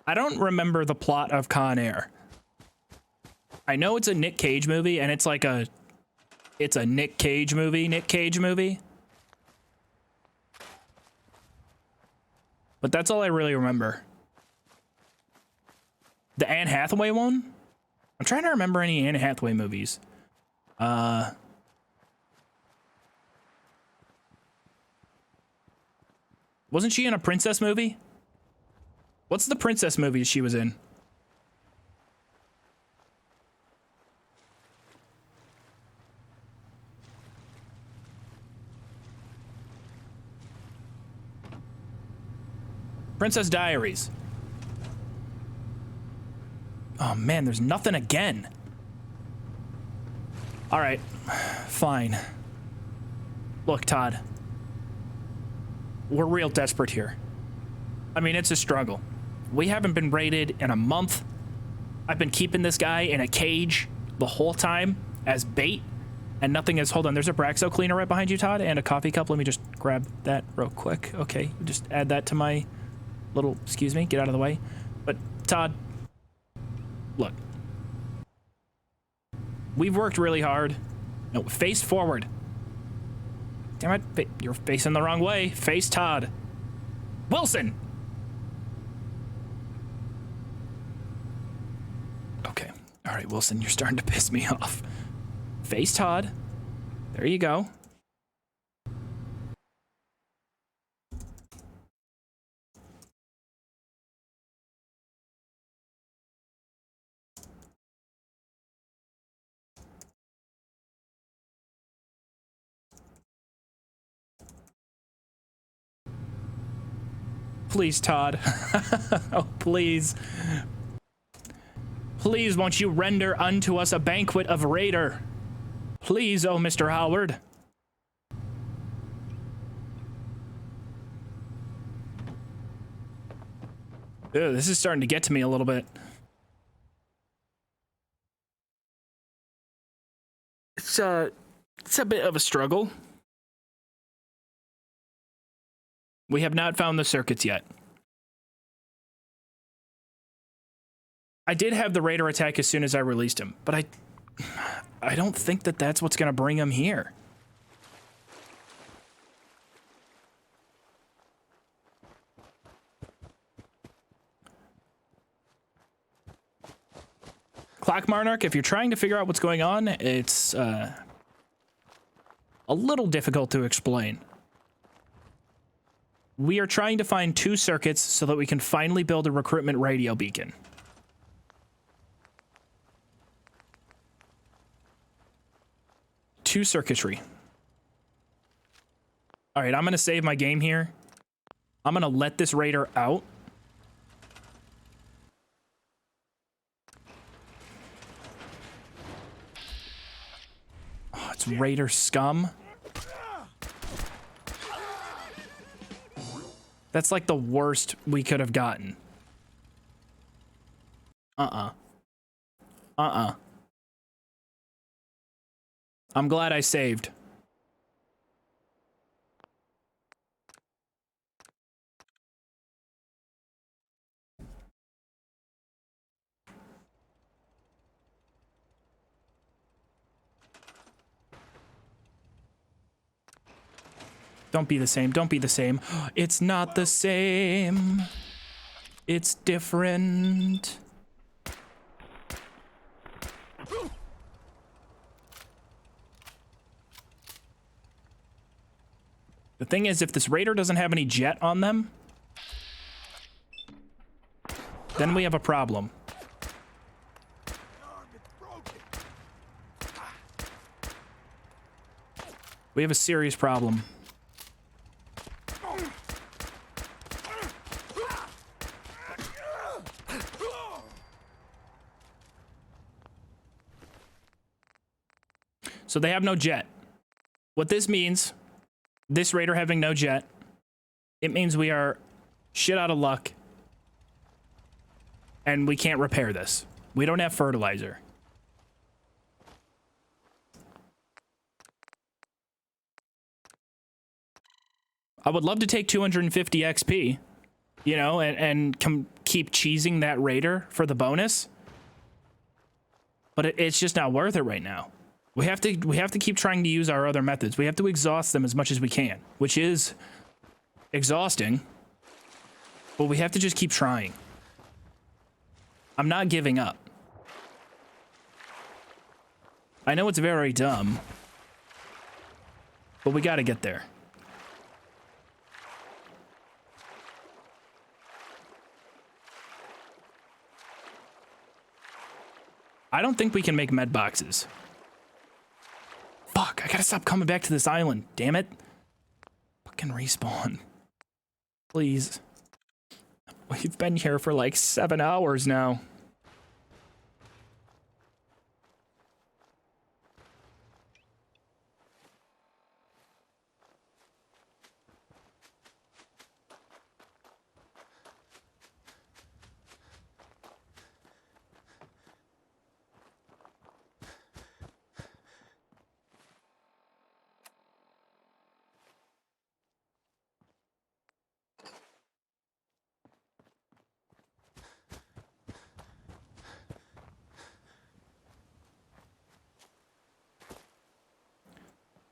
I don't remember the plot of Con Air. I know it's a Nick Cage movie, and it's like it's a Nick Cage movie. But that's all I really remember. The Anne Hathaway one? I'm trying to remember any Anne Hathaway movies. Wasn't she in a princess movie? What's the princess movie she was in? Princess Diaries. Oh man, there's nothing again. All right, fine. Look, Todd. We're real desperate here. I mean, it's a struggle. We haven't been raided in a month. I've been keeping this guy in a cage the whole time as bait, and nothing has. Hold on, there's a Braxo cleaner right behind you, Todd, and a coffee cup. Let me just grab that real quick. Okay, just add that to my little, excuse me, get out of the way. But Todd, look, we've worked really hard. No, face forward. Damn it, you're facing the wrong way. Face Todd. Wilson! Okay, all right, Wilson, you're starting to piss me off. Face Todd. There you go. Please, Todd. Oh, please. Please, won't you render unto us a banquet of Raider? Please, oh, Mr. Howard. Ew, this is starting to get to me a little bit. It's a bit of a struggle. We have not found the circuits yet. I did have the Raider attack as soon as I released him, but I don't think that that's what's going to bring him here. Clock Monarch, if you're trying to figure out what's going on, it's a little difficult to explain. We are trying to find 2 circuits so that we can finally build a recruitment radio beacon. Two circuitry. All right, I'm going to save my game here. I'm going to let this Raider out. Oh, it's Raider scum. That's like the worst we could have gotten. I'm glad I saved. Don't be the same. Don't be the same. It's not the same. It's different. The thing is, if this Raider doesn't have any jet on them, then we have a problem. We have a serious problem. So they have no jet. What this means, this Raider having no jet, it means we are shit out of luck and we can't repair this. We don't have fertilizer. I would love to take 250 XP, you know, and keep cheesing that Raider for the bonus. But it's just not worth it right now. We have to keep trying to use our other methods. We have to exhaust them as much as we can, which is exhausting, but we have to just keep trying. I'm not giving up. I know it's very dumb, but we got to get there. I don't think we can make med boxes. Fuck, I gotta stop coming back to this island. Damn it. Fucking respawn. Please. We've been here for like 7 hours now.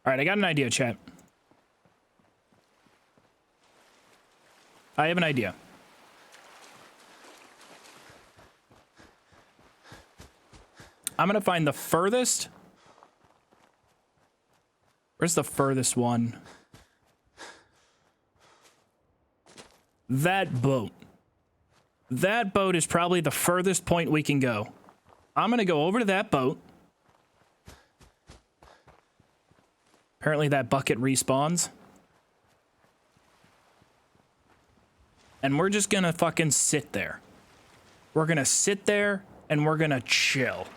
All right, I got an idea, chat. I have an idea. I'm gonna find the furthest. Where's the furthest one? That boat. That boat is probably the furthest point we can go. I'm gonna go over to that boat. Apparently that bucket respawns. And we're just gonna fucking sit there. We're gonna sit there and we're gonna chill.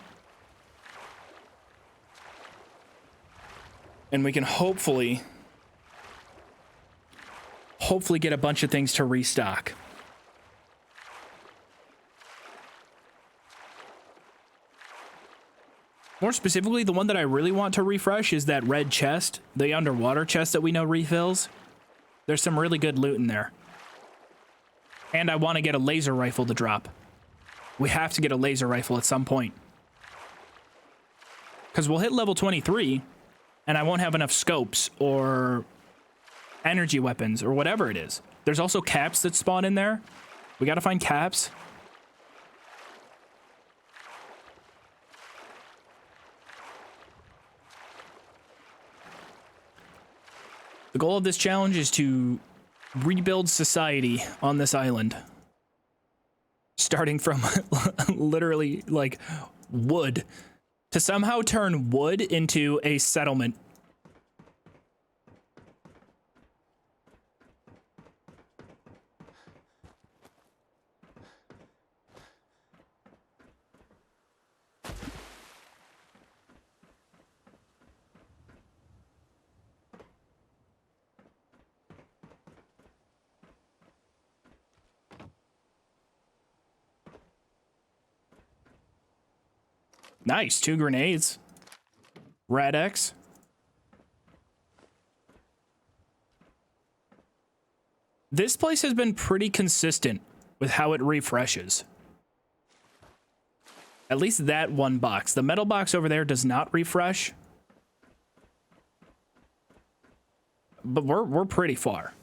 And we can hopefully get a bunch of things to restock. More specifically, the one that I really want to refresh is that red chest, the underwater chest that we know refills. There's some really good loot in there. And I want to get a laser rifle to drop. We have to get a laser rifle at some point. Because we'll hit level 23, and I won't have enough scopes or energy weapons or whatever it is. There's also caps that spawn in there. We got to find caps. The goal of this challenge is to rebuild society on this island. Starting from literally, like, wood. To somehow turn wood into a settlement. Nice, 2 grenades. Rad X. This place has been pretty consistent with how it refreshes. At least that one box. The metal box over there does not refresh. But we're pretty far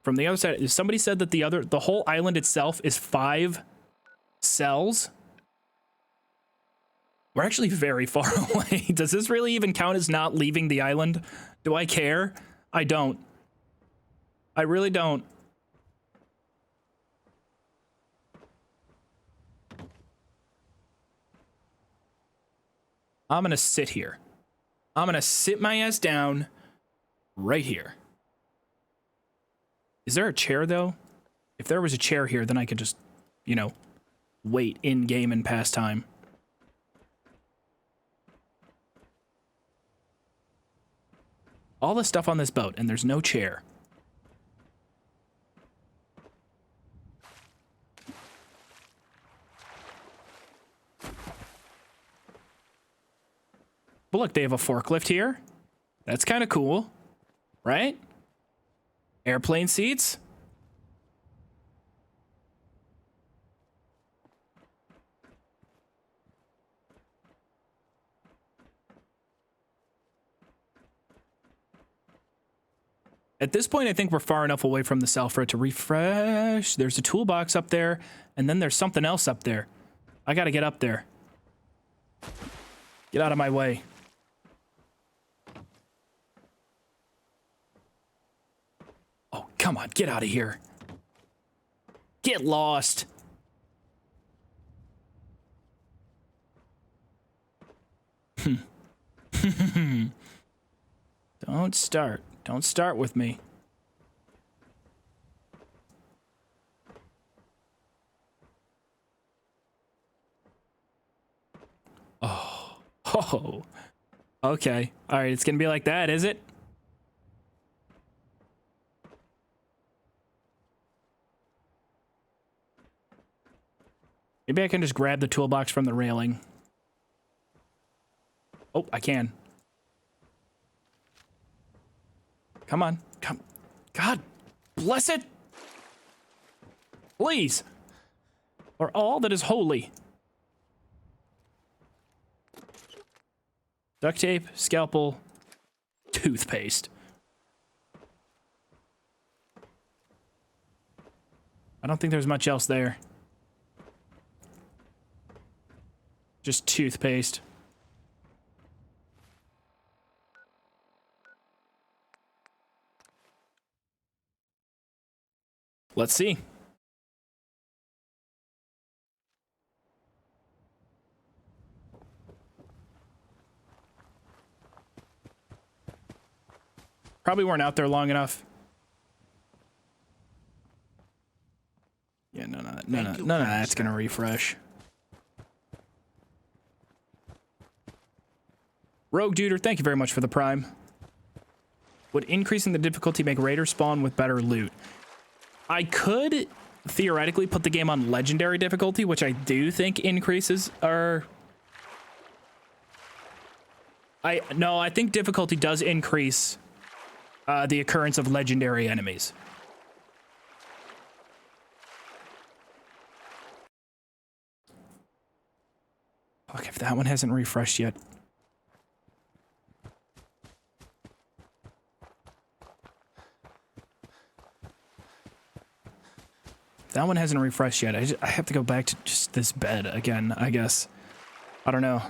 from the other side. Somebody said that the whole island itself is 5 cells. We're actually very far away. Does this really even count as not leaving the island? Do I care? I don't. I really don't. I'm gonna sit here. I'm gonna sit my ass down right here. Is there a chair, though? If there was a chair here, then I could just, you know, wait in-game and pass time. All the stuff on this boat, and there's no chair. But look, they have a forklift here. That's kind of cool, right? Airplane seats. At this point, I think we're far enough away from the cell for it to refresh. There's a toolbox up there, and then there's something else up there. I gotta get up there. Get out of my way. Oh, come on, get out of here. Get lost. Don't start. Don't start with me. Oh. Oh. Okay. All right, it's gonna be like that, is it? Maybe I can just grab the toolbox from the railing. Oh, I can. Come on. Come. God bless it. Please. Or all that is holy. Duct tape, scalpel, toothpaste. I don't think there's much else there. Just toothpaste. Let's see. Probably weren't out there long enough. None of that's gonna refresh. Rogue Duder, thank you very much for the prime. Would increasing the difficulty make raiders spawn with better loot? I could theoretically put the game on legendary difficulty, which I do think increases our... I think difficulty does increase the occurrence of legendary enemies. Fuck, if that one hasn't refreshed yet. That one hasn't refreshed yet. I have to go back to just this bed again, I guess. I don't know.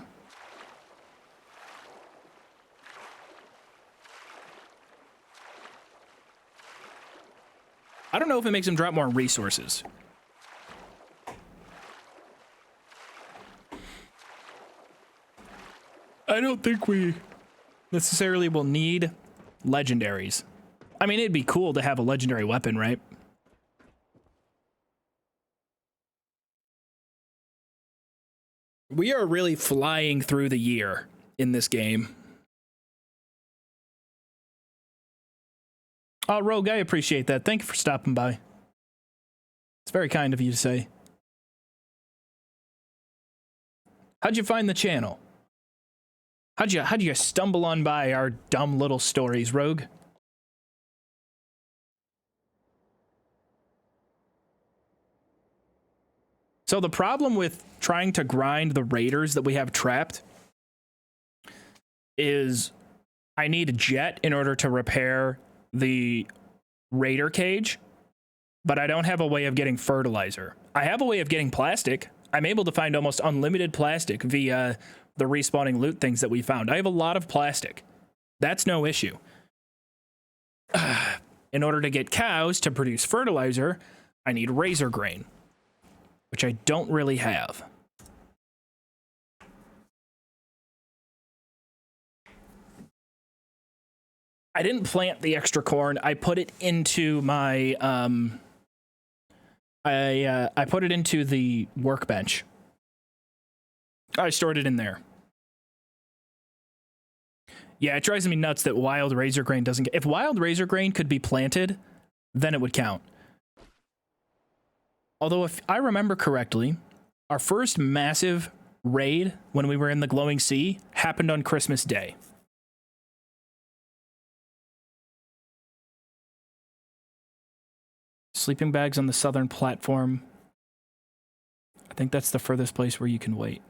I don't know if it makes him drop more resources. I don't think we necessarily will need legendaries. I mean, it'd be cool to have a legendary weapon, right? We are really flying through the year in this game. Oh, Rogue, I appreciate that. Thank you for stopping by. It's very kind of you to say. How'd you find the channel? How'd you stumble on by our dumb little stories, Rogue? So the problem with trying to grind the raiders that we have trapped is I need a jet in order to repair the raider cage, but I don't have a way of getting fertilizer. I have a way of getting plastic. I'm able to find almost unlimited plastic via the respawning loot things that we found. I have a lot of plastic. That's no issue. In order to get cows to produce fertilizer, I need razor grain, which I don't really have. I didn't plant the extra corn. I put it into my I put it into the workbench. I stored it in there. Yeah, it drives me nuts that wild razor grain doesn't get... If wild razor grain could be planted, then it would count. Although, if I remember correctly, our first massive raid when we were in the glowing sea happened on Christmas Day. Sleeping bags on the southern platform. I think that's the furthest place where you can wait.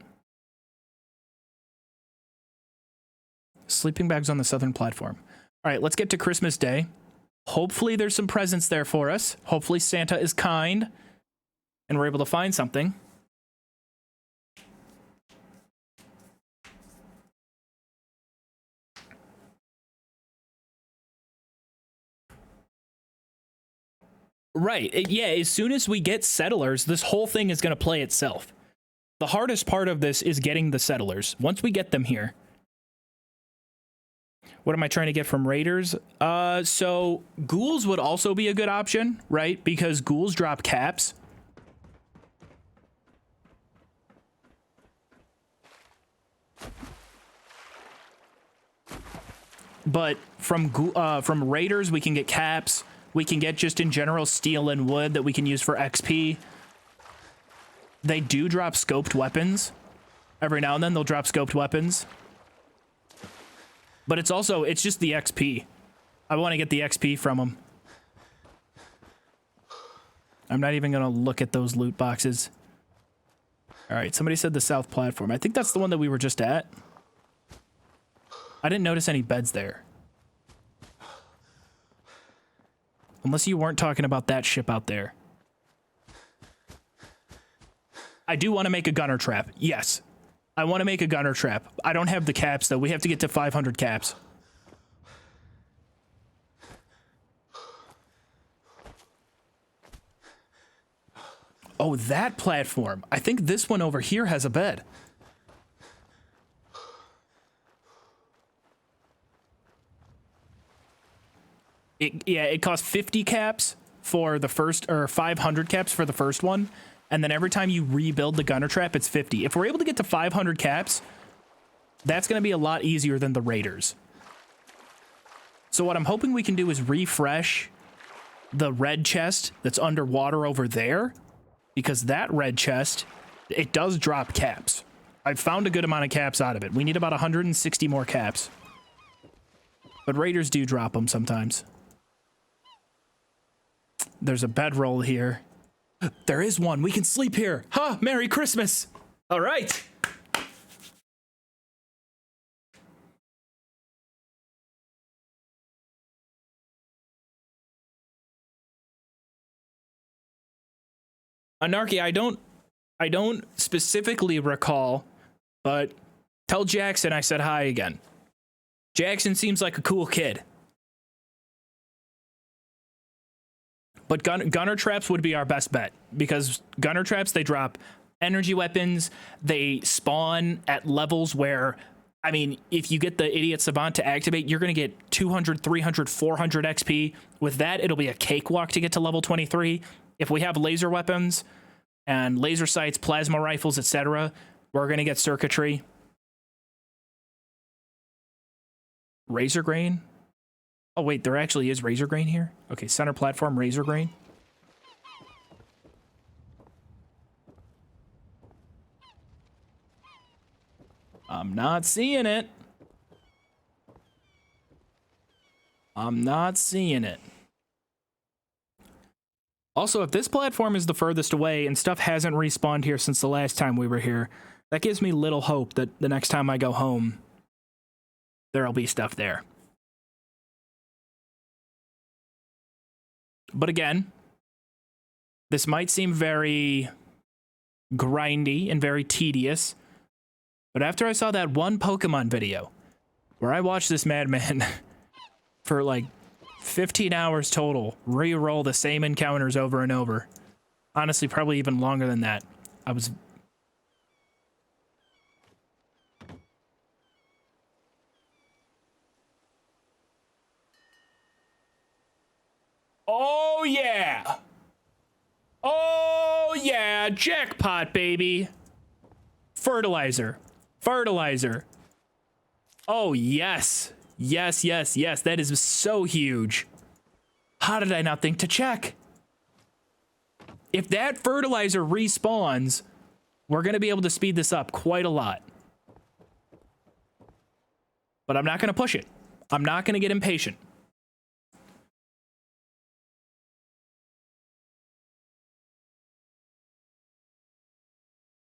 Sleeping bags on the southern platform. All right, let's get to Christmas Day. Hopefully there's some presents there for us. Hopefully Santa is kind and we're able to find something. Right. Yeah, as soon as we get settlers, this whole thing is going to play itself. The hardest part of this is getting the settlers. Once we get them here. What am I trying to get from raiders? So ghouls would also be a good option, right? Because ghouls drop caps. But from raiders, we can get caps. We can get just in general steel and wood that we can use for XP. They do drop scoped weapons. Every now and then they'll drop scoped weapons. But it's just the XP. I want to get the XP from them. I'm not even going to look at those loot boxes. All right, somebody said the south platform. I think that's the one that we were just at. I didn't notice any beds there. Unless you weren't talking about that ship out there. I do want to make a gunner trap. Yes. I want to make a gunner trap. I don't have the caps, though. We have to get to 500 caps. Oh, that platform. I think this one over here has a bed. It costs 50 caps for the first, or 500 caps for the first one, and then every time you rebuild the gunner trap, it's 50. If we're able to get to 500 caps, that's going to be a lot easier than the raiders. So what I'm hoping we can do is refresh the red chest that's underwater over there, because that red chest, it does drop caps. I've found a good amount of caps out of it. We need about 160 more caps. But raiders do drop them sometimes. There's a bedroll here. There is one. We can sleep here. Huh, Merry Christmas. All right. Anarchy, I don't specifically recall, but tell Jackson I said hi again. Jackson seems like a cool kid. But gunner traps would be our best bet, because gunner traps, they drop energy weapons, they spawn at levels where, I mean, if you get the idiot savant to activate, you're going to get 200, 300, 400 XP. With that, it'll be a cakewalk to get to level 23. If we have laser weapons and laser sights, plasma rifles, etc., we're going to get circuitry. Razor grain? Oh, wait, there actually is razor grain here? Okay, center platform, razor grain. I'm not seeing it. I'm not seeing it. Also, if this platform is the furthest away and stuff hasn't respawned here since the last time we were here, that gives me little hope that the next time I go home, there'll be stuff there. But again, this might seem very grindy and very tedious, but after I saw that one Pokemon video where I watched this madman for like 15 hours total re-roll the same encounters over and over, honestly, probably even longer than that, I was... Oh, yeah! Oh, yeah! Jackpot, baby! Fertilizer. Fertilizer. Oh, yes. Yes, yes, yes. That is so huge. How did I not think to check? If that fertilizer respawns, we're going to be able to speed this up quite a lot. But I'm not going to push it. I'm not going to get impatient.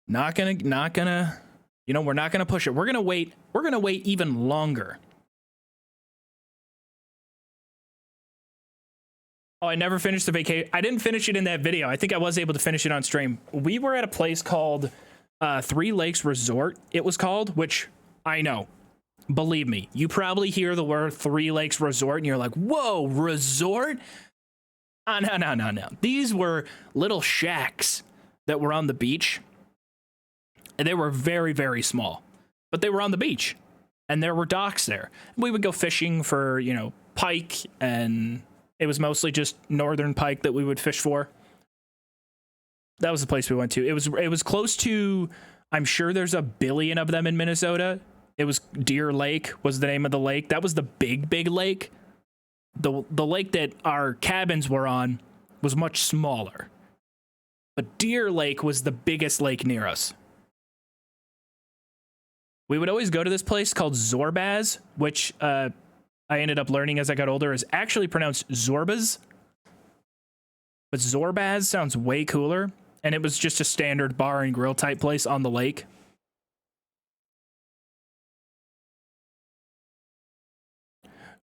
Not gonna, you know, we're not gonna push it. We're gonna wait even longer. Oh, I never finished the vacation. I didn't finish it in that video. I think I was able to finish it on stream. We were at a place called Three Lakes Resort, it was called, which I know. Believe me, you probably hear the word Three Lakes Resort and you're like, whoa, resort? No. These were little shacks that were on the beach. And they were very, very small, but they were on the beach and there were docks there. We would go fishing for, you know, pike, and it was mostly just northern pike that we would fish for. That was the place we went to. It was close to, I'm sure there's a billion of them in Minnesota. It was Deer Lake was the name of the lake. That was the big lake. The lake that our cabins were on was much smaller, but Deer Lake was the biggest lake near us. We would always go to this place called Zorbaz, which I ended up learning as I got older is actually pronounced Zorbaz. But Zorbaz sounds way cooler, and it was just a standard bar and grill type place on the lake.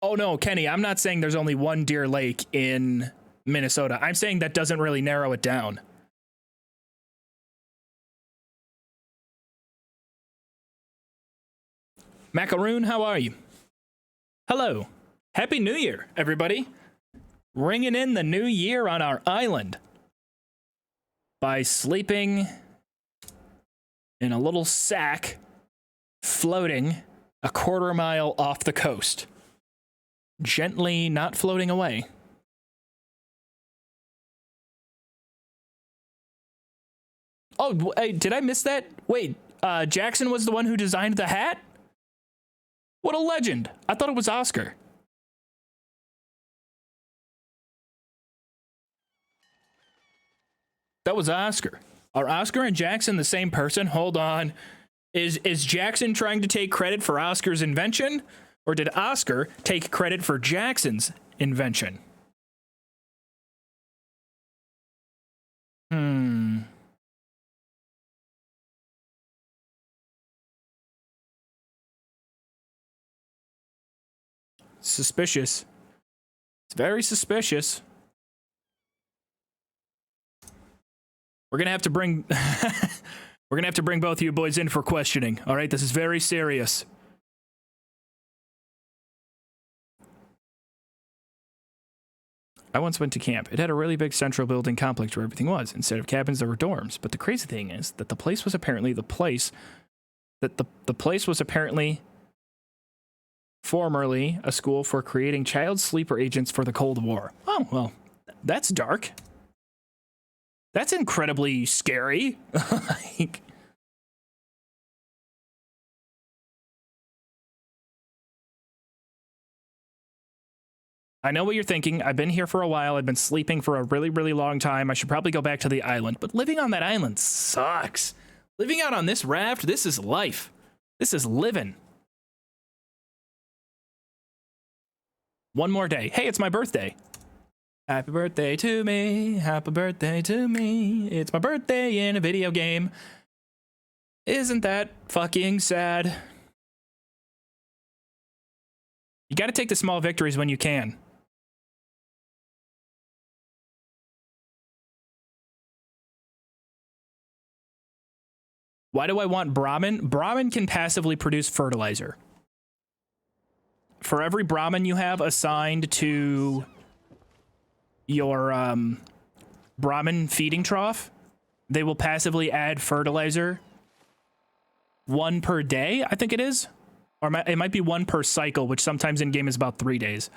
Oh no, Kenny, I'm not saying there's only one Deer Lake in Minnesota. I'm saying that doesn't really narrow it down. Macaroon, how are you? Hello. Happy New Year, everybody. Ringing in the new year on our island by sleeping in a little sack floating a quarter mile off the coast. Gently not floating away. Oh, hey, did I miss that? Wait, Jackson was the one who designed the hat? What a legend. I thought it was Oscar. That was Oscar. Are Oscar and Jackson the same person? Hold on. Is Jackson trying to take credit for Oscar's invention? Or did Oscar take credit for Jackson's invention? Suspicious. It's very suspicious. We're gonna have to bring both of you boys in for questioning. All right, this is very serious. I once went to camp. It had a really big central building complex where everything was. Instead of cabins, there were dorms. But the crazy thing is that the place was apparently formerly a school for creating child sleeper agents for the Cold War. Oh, well, that's dark. That's incredibly scary. Like, I know what you're thinking. I've been here for a while. I've been sleeping for a really, really long time. I should probably go back to the island. But living on that island sucks. Living out on this raft, this is life. This is living. One more day. Hey, it's my birthday. Happy birthday to me. Happy birthday to me. It's my birthday in a video game. Isn't that fucking sad? You gotta take the small victories when you can. Why do I want Brahmin? Brahmin can passively produce fertilizer. For every Brahmin you have assigned to your Brahmin feeding trough, they will passively add fertilizer. 1 per day, I think it is. Or it might be 1 per cycle, which sometimes in game is about 3 days.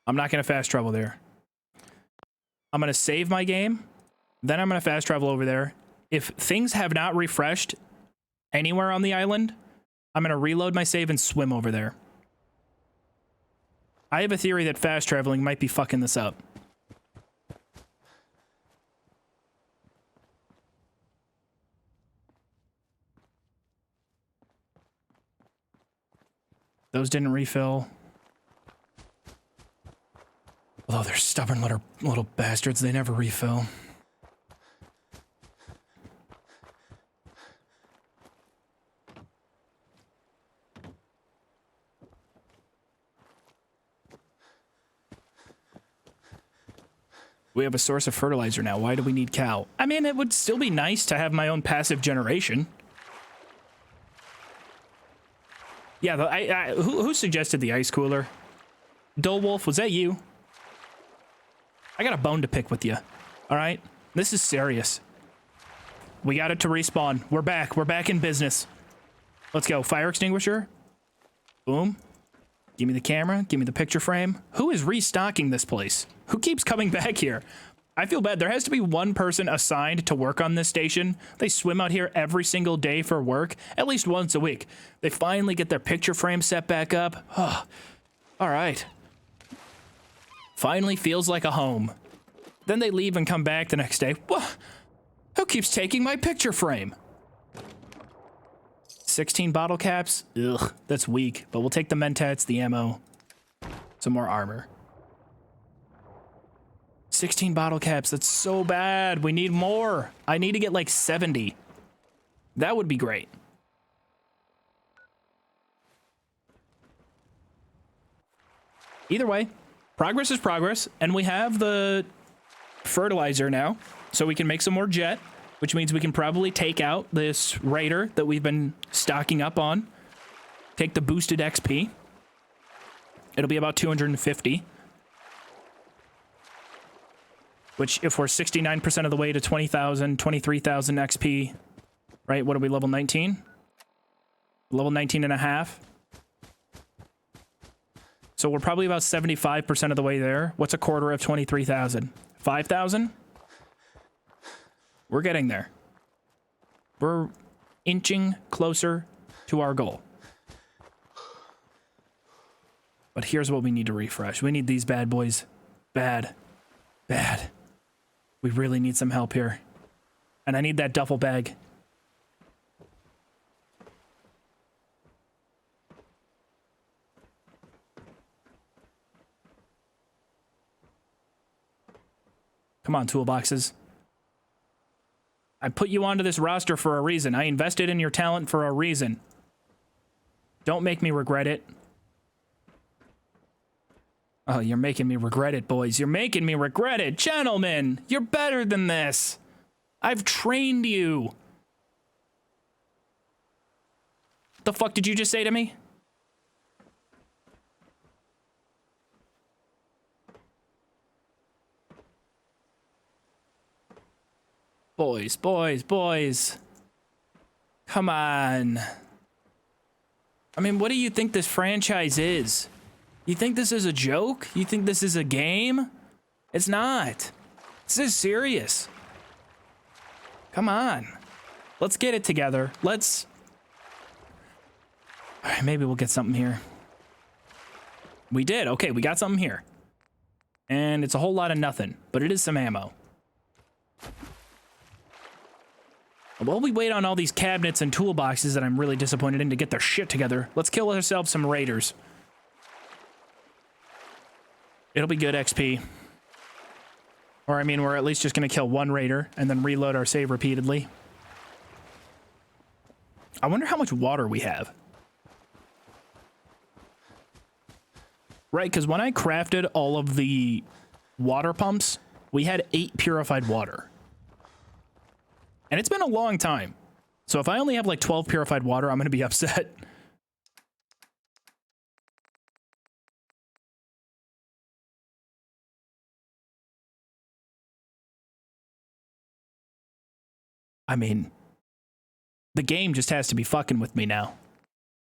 I'm not going to fast travel there. I'm going to save my game. Then I'm going to fast travel over there. If things have not refreshed anywhere on the island, I'm going to reload my save and swim over there. I have a theory that fast traveling might be fucking this up. Those didn't refill. Although they're stubborn little bastards, they never refill. We have a source of fertilizer now. Why do we need cow? I mean, it would still be nice to have my own passive generation. Yeah, who suggested the ice cooler? Wolf, was that you? I got a bone to pick with you. All right? This is serious. We got it to respawn. We're back. We're back in business. Let's go. Fire extinguisher. Boom. Give me the camera. Give me the picture frame. Who is restocking this place? Who keeps coming back here? I feel bad. There has to be one person assigned to work on this station. They swim out here every single day for work, at least once a week. They finally get their picture frame set back up. Oh, all right. Finally feels like a home. Then they leave and come back the next day. What? Who keeps taking my picture frame? 16 bottle caps? Ugh, that's weak. But we'll take the mentats, the ammo, some more armor. 16 bottle caps, that's so bad. We need more. I need to get like 70. That would be great. Either way, progress is progress, and we have the fertilizer now, so we can make some more jet, which means we can probably take out this raider that we've been stocking up on. Take the boosted XP. It'll be about 250. Which, if we're 69% of the way to 20,000, 23,000 XP, right? What are we, level 19? Level 19 and a half. So we're probably about 75% of the way there. What's a quarter of 23,000? 5,000? We're getting there. We're inching closer to our goal. But here's what we need to refresh. We need these bad boys. Bad. Bad. We really need some help here. And I need that duffel bag. Come on, toolboxes. I put you onto this roster for a reason. I invested in your talent for a reason. Don't make me regret it. Oh, you're making me regret it, boys. You're making me regret it. Gentlemen, you're better than this. I've trained you. The fuck did you just say to me? Boys, boys, boys. Come on. I mean, what do you think this franchise is? You think this is a joke? You think this is a game? It's not. This is serious. Come on. Let's get it together. Let's... All right, maybe we'll get something here. We did. Okay, we got something here. And it's a whole lot of nothing, but it is some ammo. While we wait on all these cabinets and toolboxes that I'm really disappointed in to get their shit together, let's kill ourselves some raiders. It'll be good XP. Or, I mean, we're at least just going to kill one raider and then reload our save repeatedly. I wonder how much water we have. Right, because when I crafted all of the water pumps, we had 8 purified water. And it's been a long time. So if I only have like 12 purified water, I'm going to be upset. I mean, the game just has to be fucking with me now.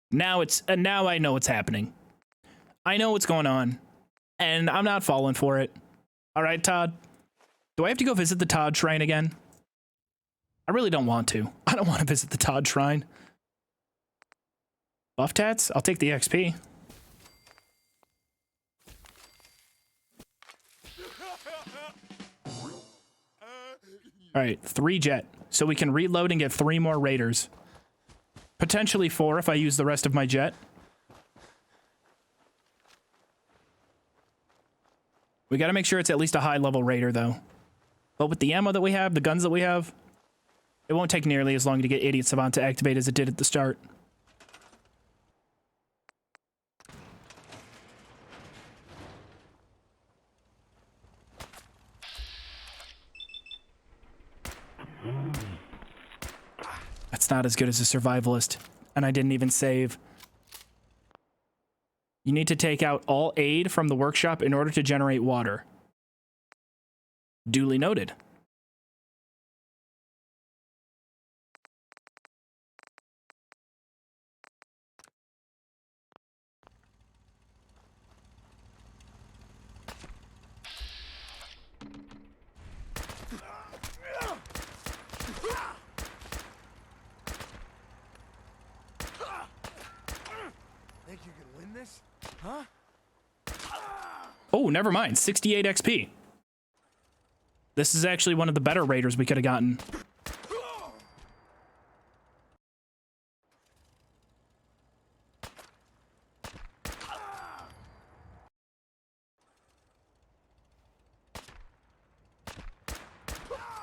Now I know what's happening. I know what's going on, and I'm not falling for it. All right, Todd. Do I have to go visit the Todd Shrine again? I really don't want to. I don't want to visit the Todd Shrine. Buff tats? I'll take the XP. All right, 3 jet. So we can reload and get 3 more raiders. Potentially 4 if I use the rest of my jet. We got to make sure it's at least a high-level raider, though. But with the ammo that we have, the guns that we have, it won't take nearly as long to get Idiot Savant to activate as it did at the start. That's not as good as a survivalist, and I didn't even save. You need to take out all aid from the workshop in order to generate water. Duly noted. Think you can win this? Huh? Oh, never mind. 68 XP. This is actually one of the better raiders we could have gotten.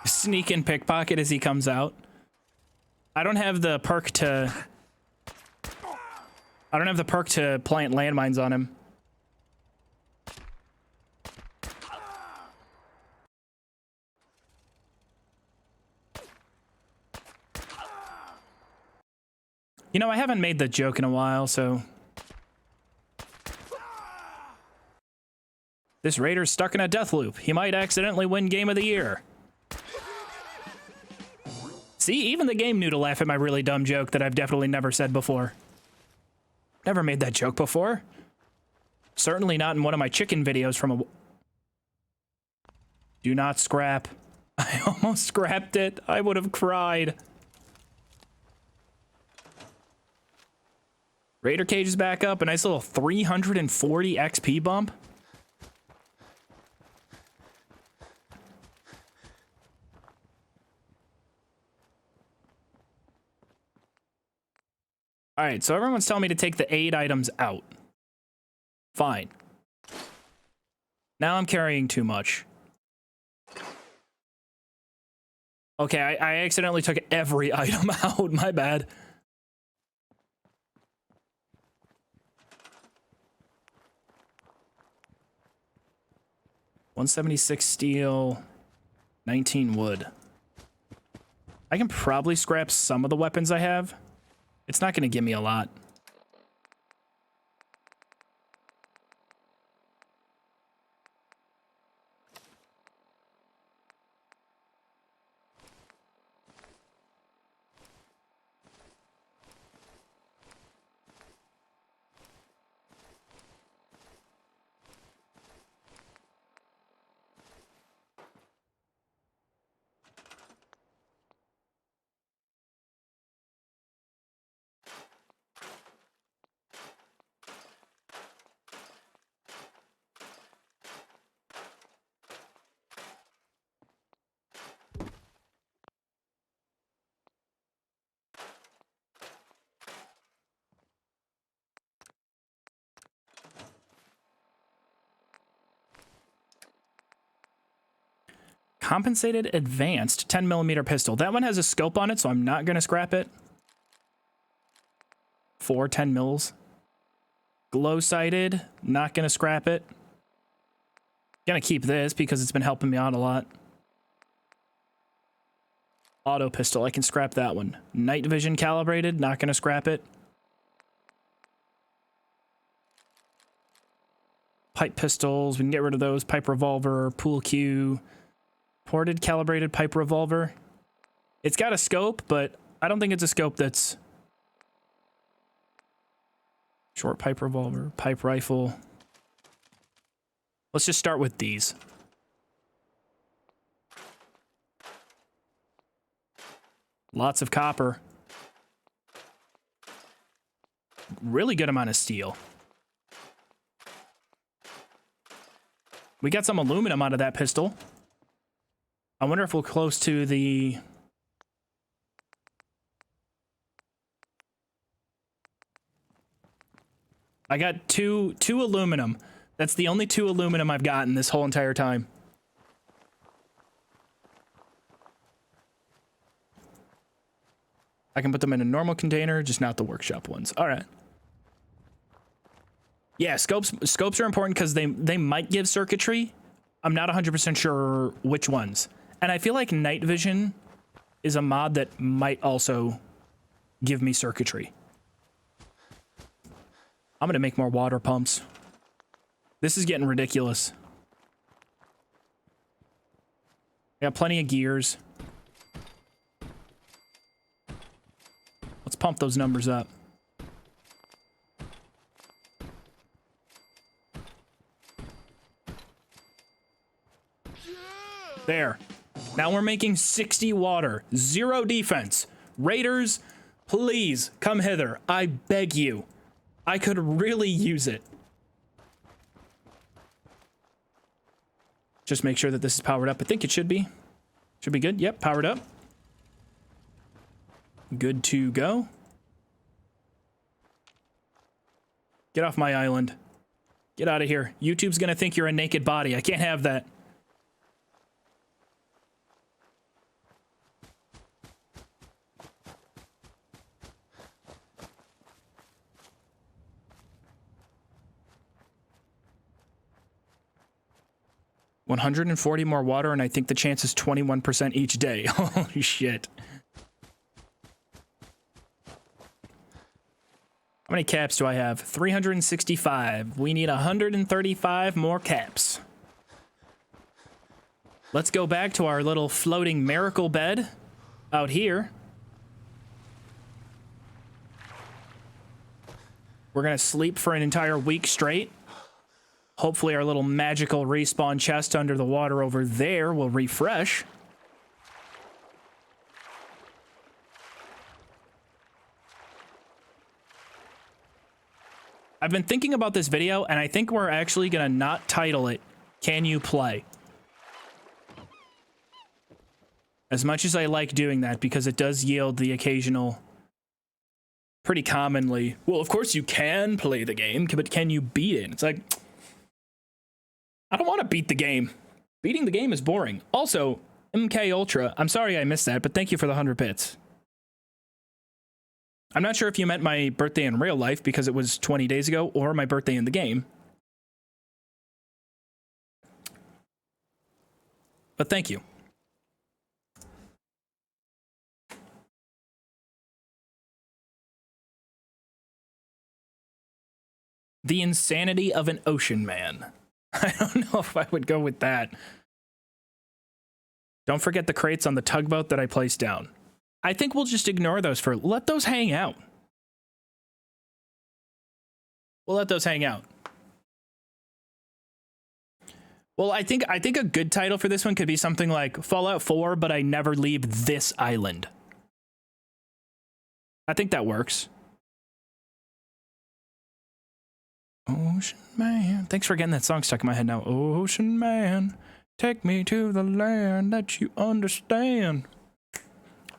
Sneak and pickpocket as he comes out. I don't have the perk to plant landmines on him. You know, I haven't made that joke in a while, so... This raider's stuck in a death loop. He might accidentally win Game of the Year. See, even the game knew to laugh at my really dumb joke that I've definitely never said before. Never made that joke before. Certainly not in one of my chicken videos from a... Do not scrap. I almost scrapped it. I would have cried. Raider cage is back up. A nice little 340 XP bump. All right, so everyone's telling me to take the 8 items out. Fine. Now I'm carrying too much. Okay, I accidentally took every item out. My bad. $176 steel, 19 wood. I can probably scrap some of the weapons I have. It's not going to give me a lot. Compensated advanced 10mm pistol. That one has a scope on it, so I'm not going to scrap it. 4 10 mils. Glow sighted, not going to scrap it. Gonna keep this because it's been helping me out a lot. Auto pistol, I can scrap that one. Night vision calibrated, not going to scrap it. Pipe pistols, we can get rid of those. Pipe revolver, pool cue. Ported calibrated pipe revolver. It's got a scope, but I don't think it's a scope that's... Short pipe revolver, pipe rifle. Let's just start with these. Lots of copper. Really good amount of steel. We got some aluminum out of that pistol. I wonder if we're close to the... I got two aluminum. That's the only 2 aluminum I've gotten this whole entire time. I can put them in a normal container, just not the workshop ones. All right. Yeah, scopes are important because they might give circuitry. I'm not 100% sure which ones. And I feel like night vision is a mod that might also give me circuitry. I'm going to make more water pumps. This is getting ridiculous. I got plenty of gears. Let's pump those numbers up. There. Now we're making 60 water. 0 defense. Raiders, please come hither. I beg you. I could really use it. Just make sure that this is powered up. I think it should be. Should be good. Yep, powered up. Good to go. Get off my island. Get out of here. YouTube's gonna think you're a naked body. I can't have that. $140 more water, and I think the chance is 21% each day. Holy shit. How many caps do I have? 365. We need 135 more caps. Let's go back to our little floating miracle bed out here. We're gonna sleep for an entire week straight. Hopefully our little magical respawn chest under the water over there will refresh. I've been thinking about this video, and I think we're actually gonna not title it, Can You Play? As much as I like doing that, because it does yield the occasional, pretty commonly, well, of course you can play the game, but can you beat it? It's like, I don't want to beat the game. Beating the game is boring. Also, MK Ultra, I'm sorry I missed that, but thank you for the 100 bits. I'm not sure if you meant my birthday in real life because it was 20 days ago, or my birthday in the game. But thank you. The insanity of an ocean man. I don't know if I would go with that. Don't forget the crates on the tugboat that I placed down. I think we'll just ignore those for... Let those hang out. We'll let those hang out. Well, I think a good title for this one could be something like Fallout 4, but I never leave this island. I think that works. Ocean man. Thanks for getting that song stuck in my head now. Ocean man, take me to the land that you understand.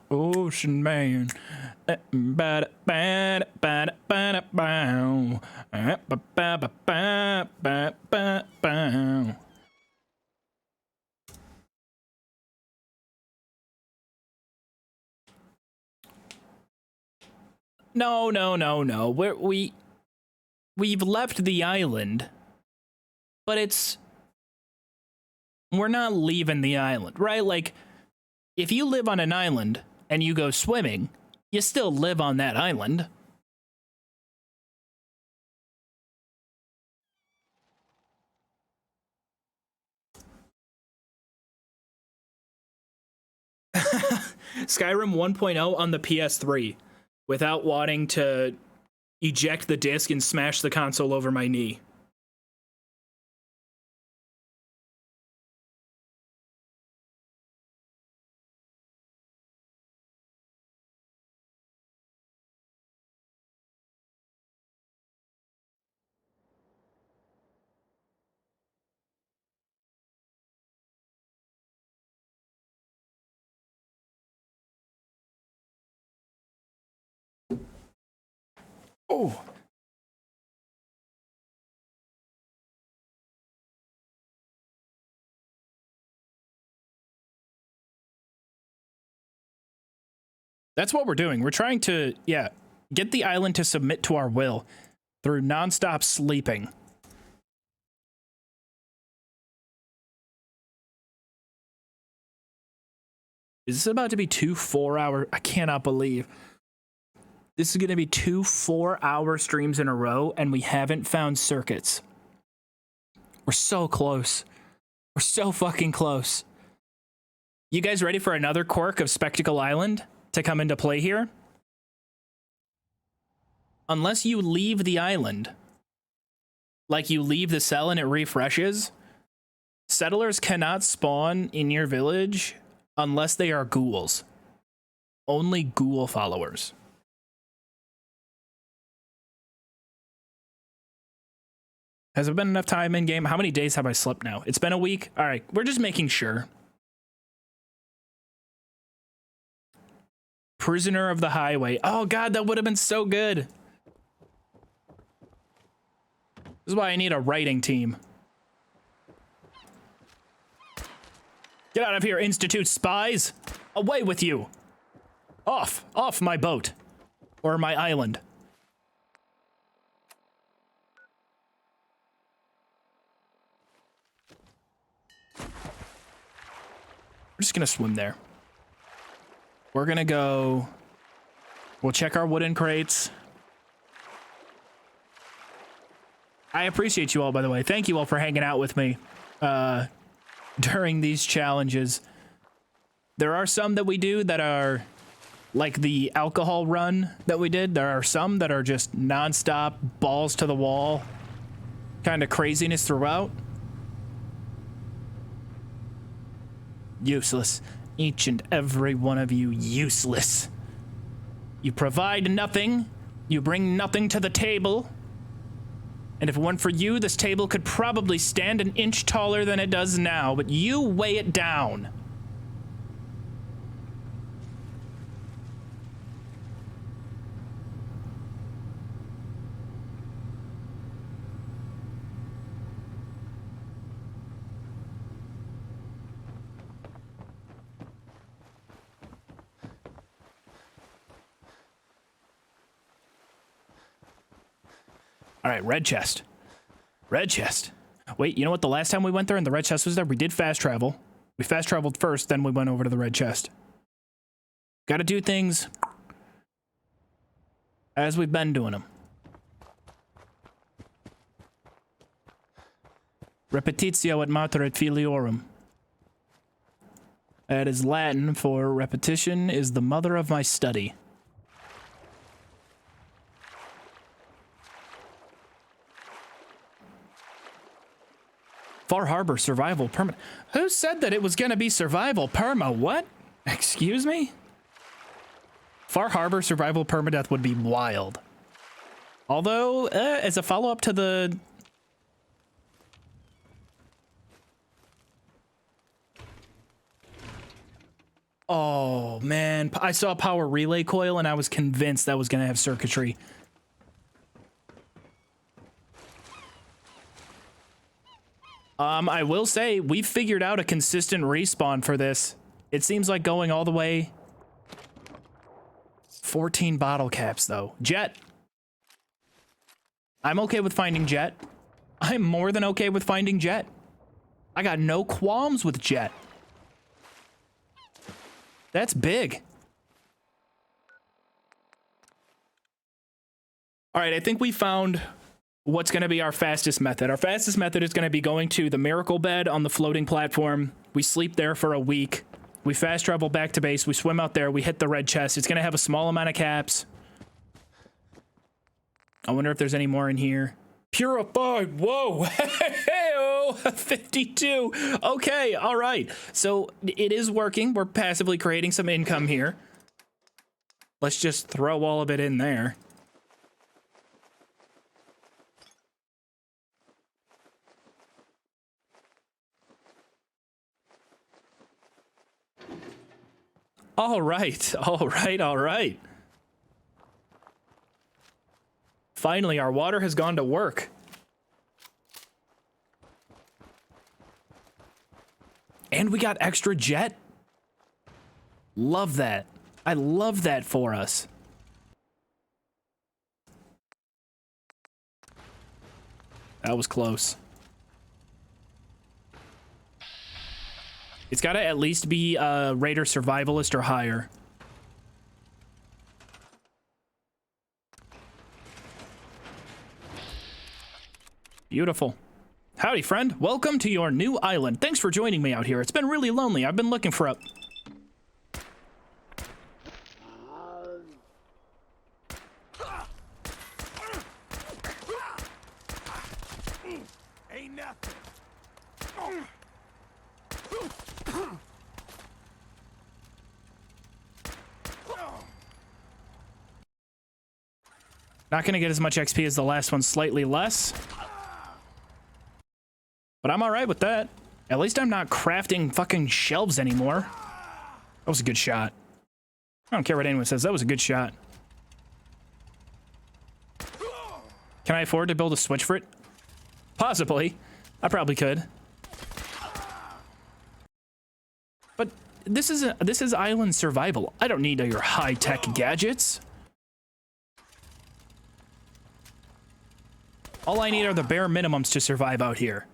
Ocean man. No. We've left the island, but we're not leaving the island, right? Like, if you live on an island and you go swimming, you still live on that island. Skyrim 1.0 on the PS3 without wanting to eject the disc and smash the console over my knee. Oh. That's what we're doing. We're trying to, get the island to submit to our will through nonstop sleeping. Is this about to be 2 4-hour? I cannot believe. This is going to be 2 4-hour streams in a row, and we haven't found circuits. We're so close. We're so fucking close. You guys ready for another quirk of Spectacle Island to come into play here? Unless you leave the island, like you leave the cell and it refreshes, settlers cannot spawn in your village unless they are ghouls. Only ghoul followers. Has it been enough time in game? How many days have I slept now? It's been a week? All right, we're just making sure. Prisoner of the Highway. Oh god, that would have been so good. This is why I need a writing team. Get out of here, Institute spies! Away with you! Off my boat. Or my island. We're just gonna swim there. We're gonna go... We'll check our wooden crates. I appreciate you all, by the way. Thank you all for hanging out with me during these challenges. There are some that we do that are like the alcohol run that we did. There are some that are just nonstop, balls to the wall, kind of craziness throughout. Useless. Each and every one of you useless. You provide nothing. You bring nothing to the table. And if it weren't for you, this table could probably stand an inch taller than it does now, but you weigh it down. All right, red chest. Red chest. Wait, you know what? The last time we went there and the red chest was there, we did fast travel. We fast traveled first, then we went over to the red chest. Got to do things as we've been doing them. Repetitio et mater et filiorum. That is Latin for repetition is the mother of my study. Far Harbor survival permit. Who said that it was going to be survival perma? What? Excuse me? Far Harbor survival permadeath would be wild. Although, as a follow-up to the... Oh, man. I saw a power relay coil and I was convinced that was going to have circuitry. I will say, we've figured out a consistent respawn for this. It seems like going all the way... 14 bottle caps, though. Jet. I'm okay with finding Jet. I'm more than okay with finding Jet. I got no qualms with Jet. That's big. All right, I think we found what's going to be our fastest method. Our fastest method is going to be going to the Miracle Bed on the floating platform. We sleep there for a week. We fast travel back to base. We swim out there. We hit the red chest. It's going to have a small amount of caps. I wonder if there's any more in here. Purified. Whoa. Hey-oh. 52. Okay. All right. So it is working. We're passively creating some income here. Let's just throw all of it in there. All right. All right. All right. Finally, our water has gone to work. And we got extra jet. Love that. I love that for us. That was close. It's got to at least be Raider Survivalist or higher. Beautiful. Howdy, friend. Welcome to your new island. Thanks for joining me out here. It's been really lonely. I've been looking for a... Ain't nothing. Not going to get as much XP as the last one, slightly less. But I'm all right with that. At least I'm not crafting fucking shelves anymore. That was a good shot. I don't care what anyone says. That was a good shot. Can I afford to build a switch for it? Possibly. I probably could. But this is island survival. I don't need your high-tech gadgets. All I need are the bare minimums to survive out here.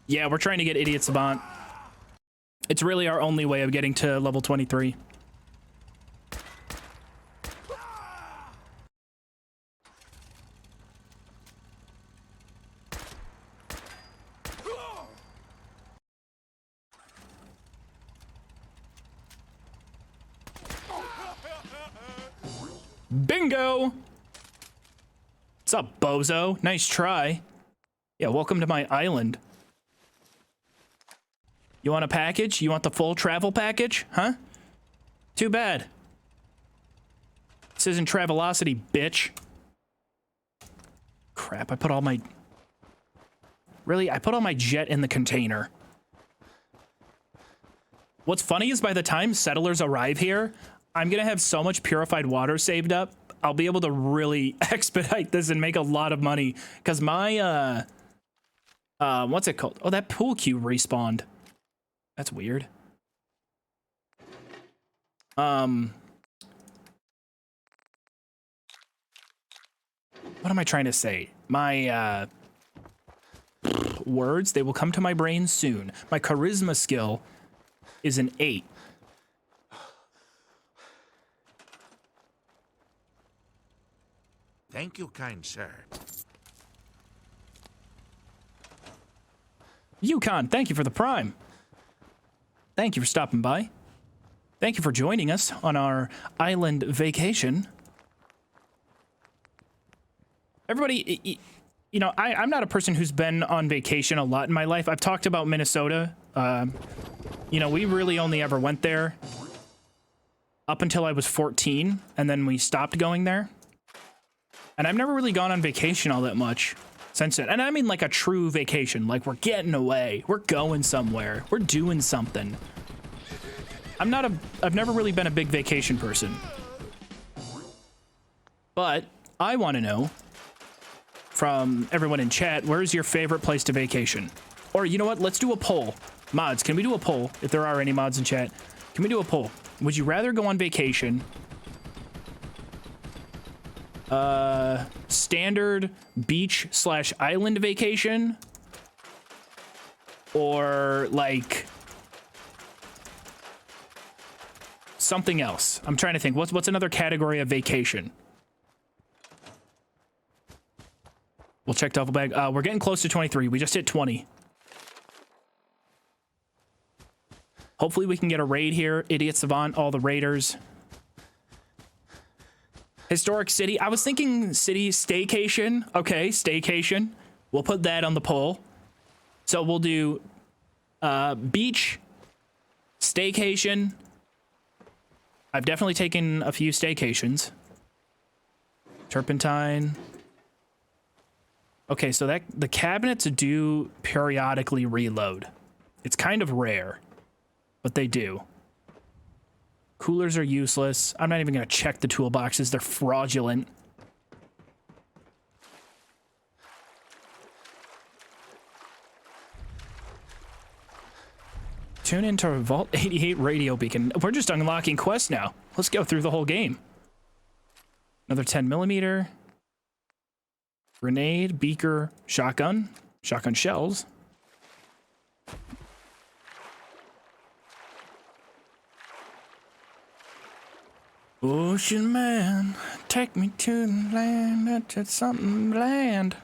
Yeah, we're trying to get Idiot Savant. It's really our only way of getting to level 23. Bingo! What's up, bozo? Nice try. Yeah, welcome to my island. You want a package? You want the full travel package? Huh? Too bad. This isn't Travelocity, bitch. Crap, I put all my... Really? I put all my jet in the container. What's funny is by the time settlers arrive here, I'm gonna have so much purified water saved up, I'll be able to really expedite this and make a lot of money. Because my, what's it called? Oh, that pool cue respawned. That's weird. What am I trying to say? My, words, they will come to my brain soon. My charisma skill is an 8. Thank you, kind sir. Yukon, thank you for the prime. Thank you for stopping by. Thank you for joining us on our island vacation. Everybody, you know, I'm not a person who's been on vacation a lot in my life. I've talked about Minnesota. You know, we really only ever went there up until I was 14, and then we stopped going there. And I've never really gone on vacation all that much since then. And I mean like a true vacation. Like we're getting away. We're going somewhere. We're doing something. I've never really been a big vacation person. But I want to know from everyone in chat, where's your favorite place to vacation? Or you know what? Let's do a poll. Mods, can we do a poll? If there are any mods in chat, can we do a poll? Would you rather go on vacation standard beach / island vacation, or like something else? I'm trying to think. What's another category of vacation? We'll check duffel bag. We're getting close to 23. We just hit 20. Hopefully we can get a raid here. Idiot Savant, all the raiders. Historic city. I was thinking city staycation. Okay, staycation. We'll put that on the poll. So we'll do beach, staycation. I've definitely taken a few staycations. Turpentine. Okay, so that the cabinets do periodically reload. It's kind of rare, but they do. Coolers are useless. I'm not even going to check the toolboxes. They're fraudulent. Tune into Vault 88 Radio Beacon. We're just unlocking quests now. Let's go through the whole game. Another 10mm. Grenade, beaker, shotgun. Shotgun shells. Ocean man, take me to the land that's something bland.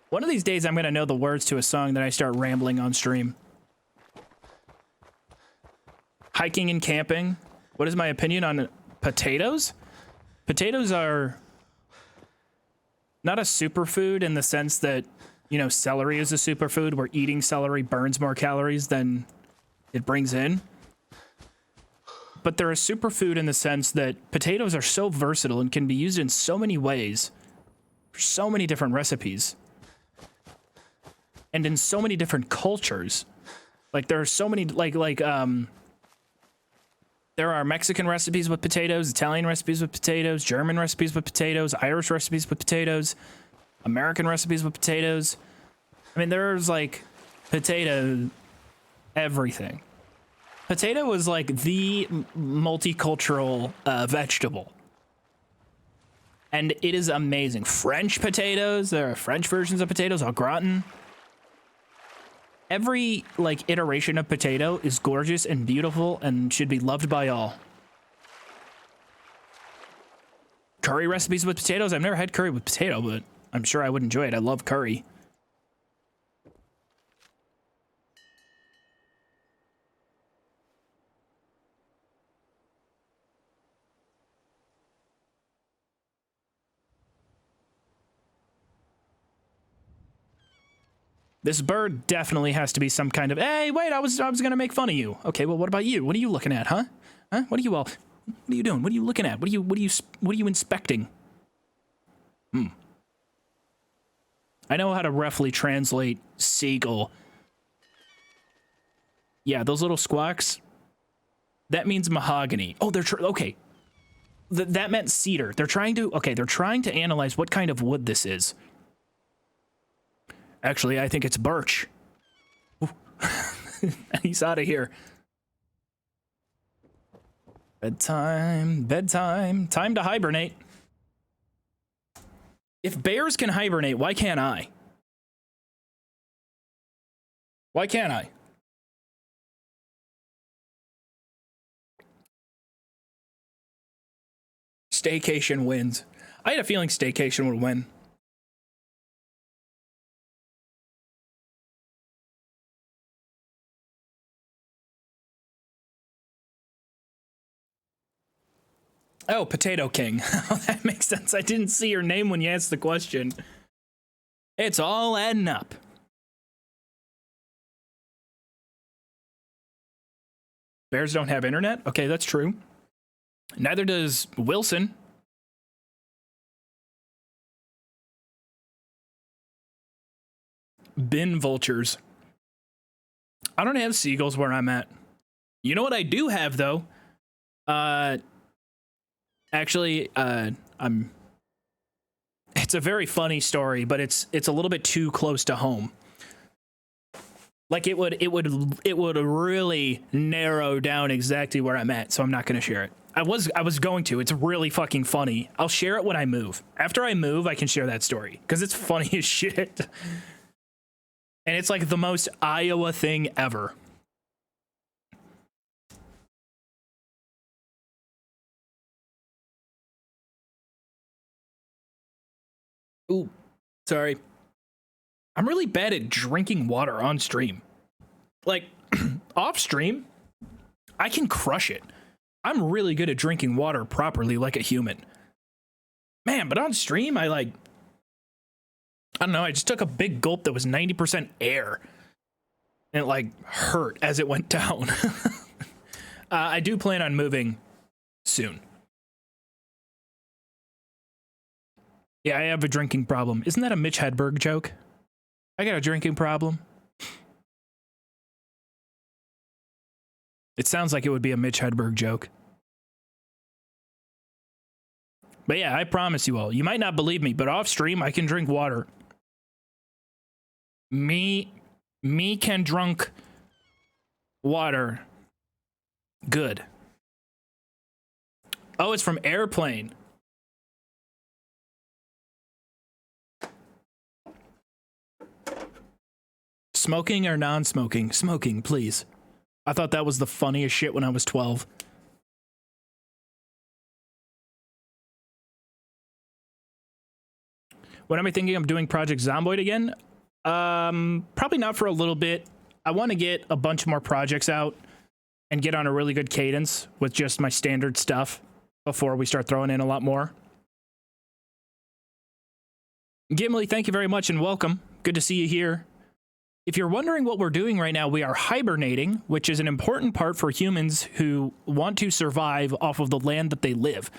One of these days I'm gonna know the words to a song that I start rambling on stream. Hiking and camping. What is my opinion on potatoes? Potatoes are not a superfood in the sense that, you know, celery is a superfood where eating celery burns more calories than it brings in. But they're a superfood in the sense that potatoes are so versatile and can be used in so many ways for so many different recipes and in so many different cultures. Like there are so many there are Mexican recipes with potatoes, Italian recipes with potatoes, German recipes with potatoes, Irish recipes with potatoes, American recipes with potatoes. I mean, there's like potato everything. Potato is like the multicultural vegetable. And it is amazing. French potatoes, there are French versions of potatoes, au gratin. Every like iteration of potato is gorgeous and beautiful and should be loved by all. Curry recipes with potatoes. I've never had curry with potato, but I'm sure I would enjoy it. I love curry. This bird definitely has to be some kind of, hey, wait, I was gonna make fun of you. Okay, well, what about you? What are you looking at, huh? Huh? What are you doing? What are you looking at? What are you inspecting? I know how to roughly translate seagull. Yeah, those little squawks. That means mahogany. Oh, okay. That meant cedar. They're trying to analyze what kind of wood this is. Actually, I think it's birch. He's out of here. Bedtime, time to hibernate. If bears can hibernate, why can't I? Why can't I? Staycation wins. I had a feeling Staycation would win. Oh, Potato King. Oh, that makes sense. I didn't see your name when you asked the question. It's all adding up. Bears don't have internet? Okay, that's true. Neither does Wilson. Bin vultures. I don't have seagulls where I'm at. You know what I do have, though? Actually, it's a very funny story, but it's a little bit too close to home. Like it would really narrow down exactly where I'm at, so I'm not going to share it. I was going to. It's really fucking funny. I'll share it when I move. After I move, I can share that story because it's funny as shit. And it's like the most Iowa thing ever. Ooh, sorry. I'm really bad at drinking water on stream. Like, off stream, I can crush it. I'm really good at drinking water properly like a human. Man, but on stream, I don't know, I just took a big gulp that was 90% air. And it, like, hurt as it went down. I do plan on moving soon. Yeah, I have a drinking problem. Isn't that a Mitch Hedberg joke? I got a drinking problem. It sounds like it would be a Mitch Hedberg joke. But yeah, I promise you all, you might not believe me, but off stream, I can drink water. Me can drink water. Good. Oh, it's from Airplane. Smoking or non-smoking? Smoking, please. I thought that was the funniest shit when I was 12. When am I thinking of doing Project Zomboid again? Probably not for a little bit. I want to get a bunch more projects out and get on a really good cadence with just my standard stuff before we start throwing in a lot more. Gimli, thank you very much and welcome. Good to see you here. If you're wondering what we're doing right now, we are hibernating, which is an important part for humans who want to survive off of the land that they live.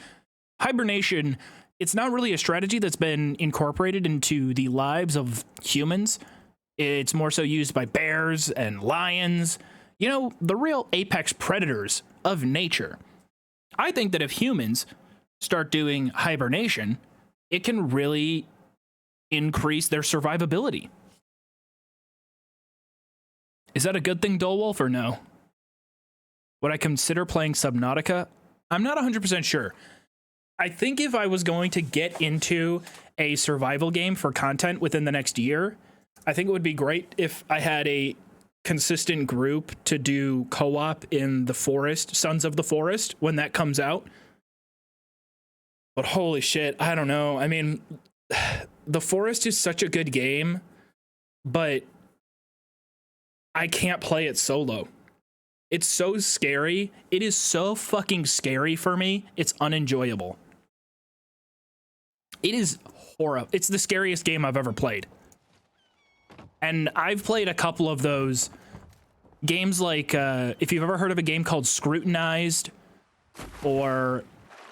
Hibernation, it's not really a strategy that's been incorporated into the lives of humans. It's more so used by bears and lions, you know, the real apex predators of nature. I think that if humans start doing hibernation, it can really increase their survivability. Is that a good thing, Dolewolf, or no? Would I consider playing Subnautica? I'm not 100% sure. I think if I was going to get into a survival game for content within the next year, I think it would be great if I had a consistent group to do co-op in the forest, Sons of the Forest, when that comes out. But holy shit, I don't know. I mean, The Forest is such a good game, but I can't play it solo. It's so scary. It is so fucking scary for me. It's unenjoyable. It is horrible. It's the scariest game I've ever played. And I've played a couple of those games, like if you've ever heard of a game called Scrutinized, or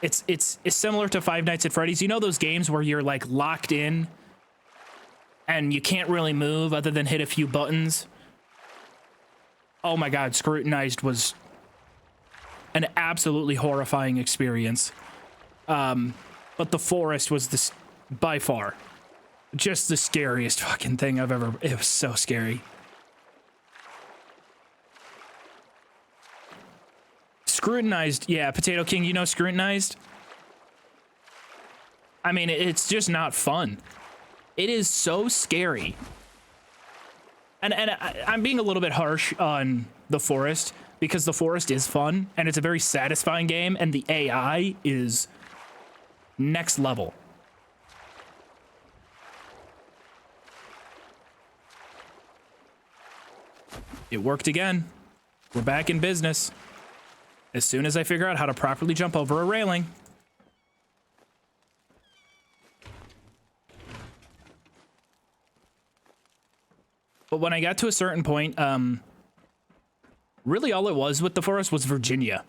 it's similar to Five Nights at Freddy's. You know those games where you're like locked in and you can't really move other than hit a few buttons? Oh my God, Scrutinized was an absolutely horrifying experience. But the forest was this by far just the scariest fucking thing I've ever. It was so scary. Scrutinized, yeah, Potato King, you know Scrutinized? I mean, it's just not fun. It is so scary. And I'm being a little bit harsh on the forest, because the forest is fun, and it's a very satisfying game, and the AI is next level. It worked again. We're back in business. As soon as I figure out how to properly jump over a railing. But when I got to a certain point, really all it was with the forest was Virginia.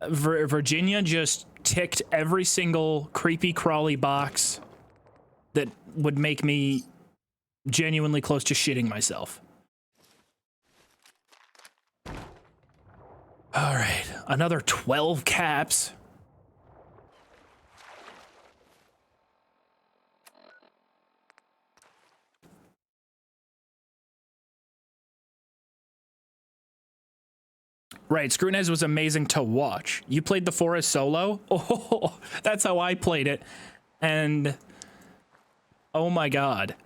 Virginia just ticked every single creepy crawly box that would make me genuinely close to shitting myself. All right, another 12 caps. Right, Scrutinized was amazing to watch. You played the forest solo? Oh, that's how I played it. And oh my God.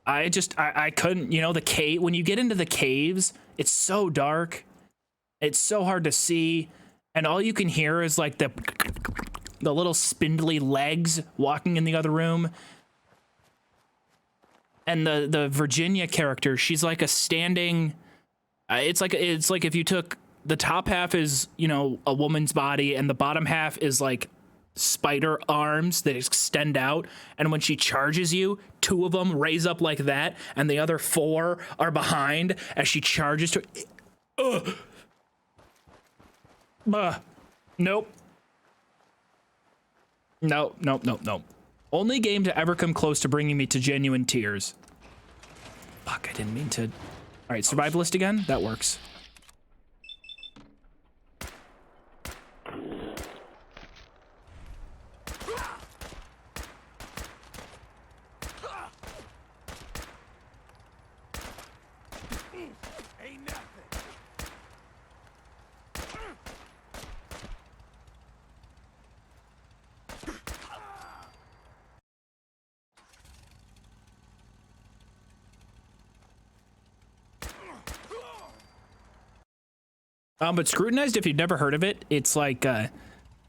I couldn't, you know, the cave, when you get into the caves, it's so dark. It's so hard to see. And all you can hear is like the little spindly legs walking in the other room. And the Virginia character, she's like a standing, it's like if you took the top half is, you know, a woman's body, and the bottom half is like spider arms that extend out, and when she charges you, 2 of them raise up like that, and the other 4 are behind as she charges to. Nope. Nope. Only game to ever come close to bringing me to genuine tears. Fuck, I didn't mean to. All right, survivalist again. That works. Ain't nothing. But Scrutinized, if you've never heard of it, it's like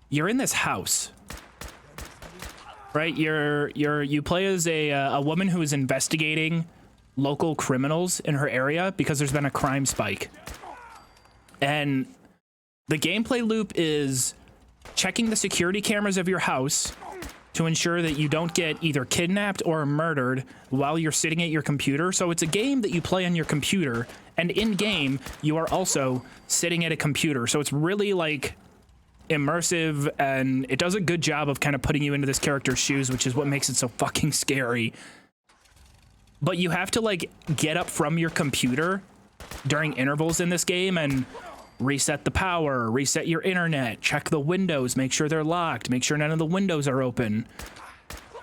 you're in this house, right? You play as a woman who is investigating local criminals in her area because there's been a crime spike, and the gameplay loop is checking the security cameras of your house to ensure that you don't get either kidnapped or murdered while you're sitting at your computer. So it's a game that you play on your computer, and in game you are also sitting at a computer. So it's really like immersive, and it does a good job of kind of putting you into this character's shoes, which is what makes it so fucking scary. But you have to like get up from your computer during intervals in this game and reset the power, reset your internet, check the windows, make sure they're locked, make sure none of the windows are open,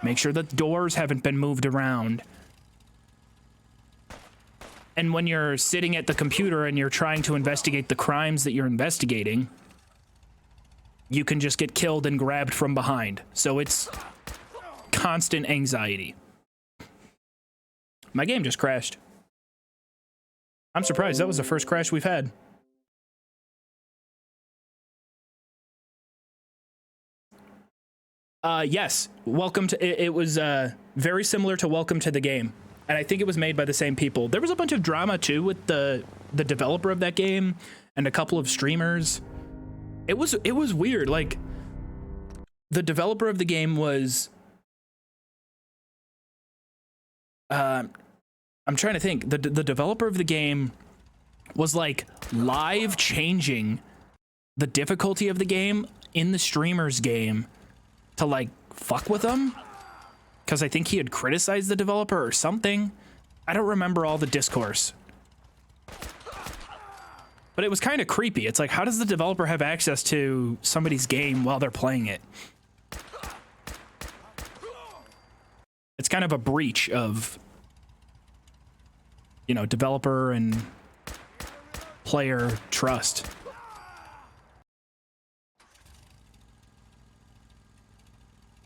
make sure the doors haven't been moved around. And when you're sitting at the computer and you're trying to investigate the crimes that you're investigating, you can just get killed and grabbed from behind. So it's constant anxiety. My game just crashed. I'm surprised. That was the first crash we've had. Yes. Welcome to, it was very similar to Welcome to the Game. And I think it was made by the same people. There was a bunch of drama too with the developer of that game and a couple of streamers. It was weird. Like, the developer of the game was I'm trying to think. The developer of the game was like live changing the difficulty of the game in the streamer's game to like fuck with them, because I think he had criticized the developer or something. I don't remember all the discourse, but it was kind of creepy. It's like, how does the developer have access to somebody's game while they're playing it? It's kind of a breach of, you know, developer and player trust.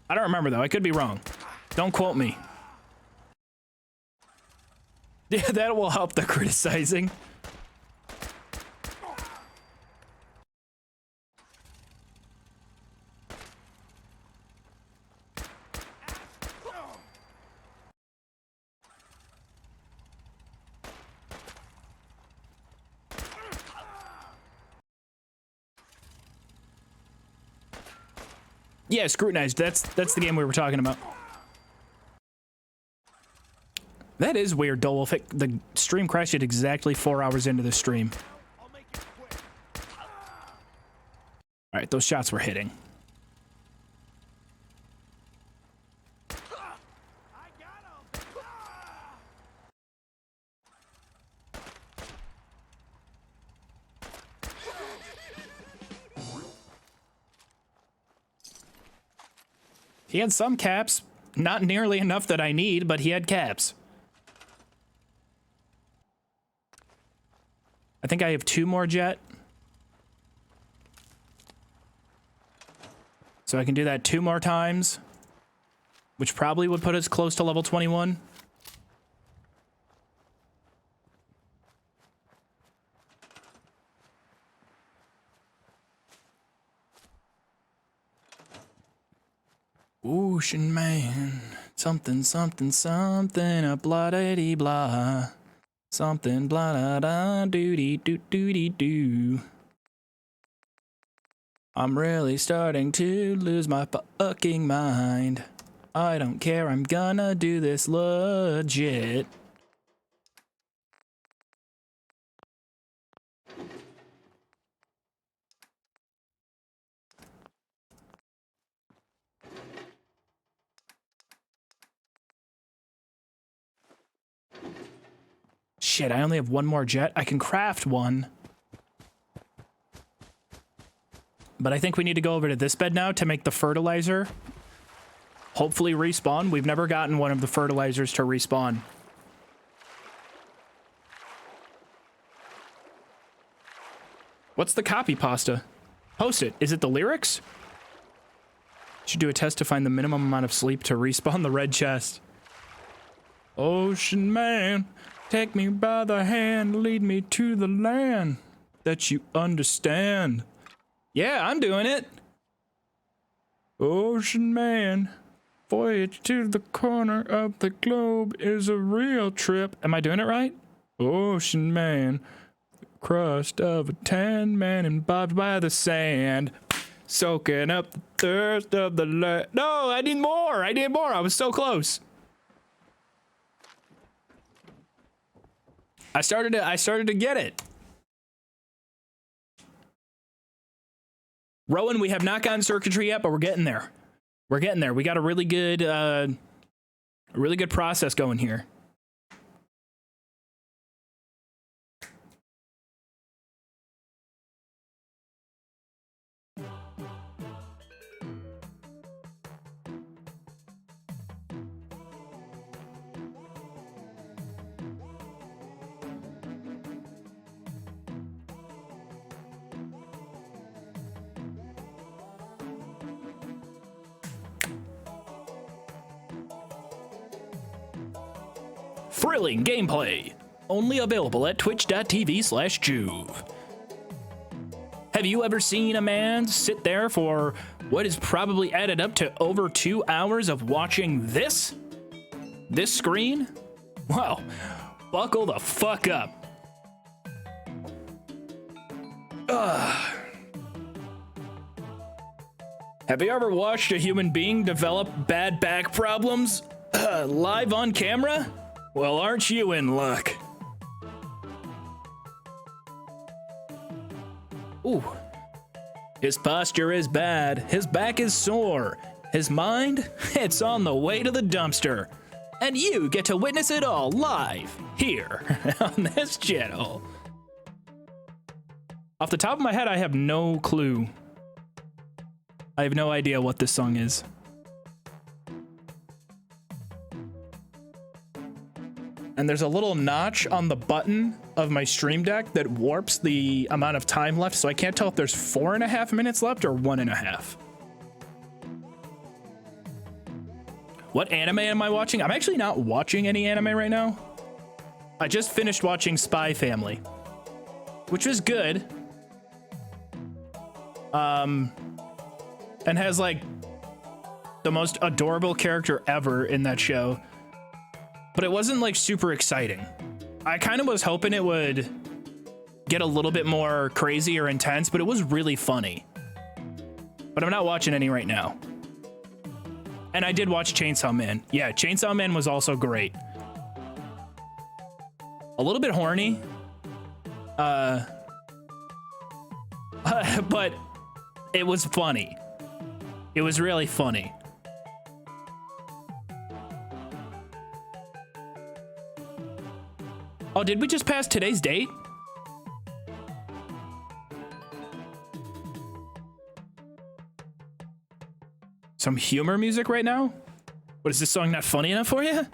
I don't remember though. I could be wrong. Don't quote me. Yeah, that will help the criticizing. Yeah, scrutinized. That's the game we were talking about. That is weird, Dolwolf. The stream crashed at exactly 4 hours into the stream. All right, those shots were hitting. He had some caps, not nearly enough that I need, but he had caps. I think I have 2 more jet. So I can do that 2 more times, which probably would put us close to level 21. Ocean man, something, something, something, a blah da blah. Something blah da da doody doo doody doo. I'm really starting to lose my fucking mind. I don't care, I'm gonna do this legit. Shit, I only have 1 more jet. I can craft 1. But I think we need to go over to this bed now to make the fertilizer. Hopefully respawn. We've never gotten one of the fertilizers to respawn. What's the copy pasta? Post it. Is it the lyrics? Should do a test to find the minimum amount of sleep to respawn the red chest. Ocean man, take me by the hand, lead me to the land that you understand. Yeah, I'm doing it. Ocean man, voyage to the corner of the globe is a real trip. Am I doing it right? Ocean man, crust of a tan man imbibed by the sand, soaking up the thirst of the land. No, I need more. I need more. I was so close. I started to get it. Rowan, we have not gotten circuitry yet, but we're getting there. We're getting there. We got a really good process going here. Thrilling gameplay. Only available at twitch.tv/Joov. Have you ever seen a man sit there for what is probably added up to over 2 hours of watching this? This screen? Well, buckle the fuck up. Have you ever watched a human being develop bad back problems live on camera? Well, aren't you in luck? Ooh. His posture is bad. His back is sore. His mind? It's on the way to the dumpster. And you get to witness it all live here on this channel. Off the top of my head, I have no clue. I have no idea what this song is. And there's a little notch on the button of my stream deck that warps the amount of time left, so I can't tell if there's 4.5 minutes left or 1.5. What anime am I watching? I'm actually not watching any anime right now. I just finished watching Spy Family, which was good. And has like the most adorable character ever in that show. But it wasn't like super exciting. I kind of was hoping it would get a little bit more crazy or intense, but it was really funny. But I'm not watching any right now. And I did watch Chainsaw Man. Yeah, Chainsaw Man was also great. A little bit horny. But it was funny. It was really funny. Oh, did we just pass today's date? Some humor music right now? What, is this song not funny enough for you?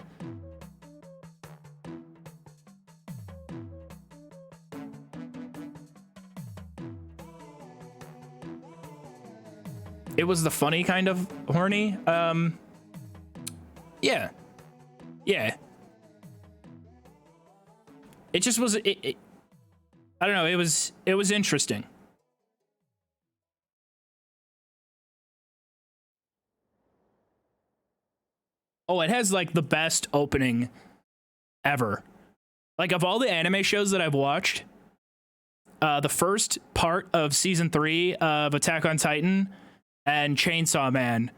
It was the funny kind of horny. Yeah. Yeah. It just was, I don't know, it was interesting. Oh, it has like the best opening ever. Like of all the anime shows that I've watched, the first part of season 3 of Attack on Titan and Chainsaw Man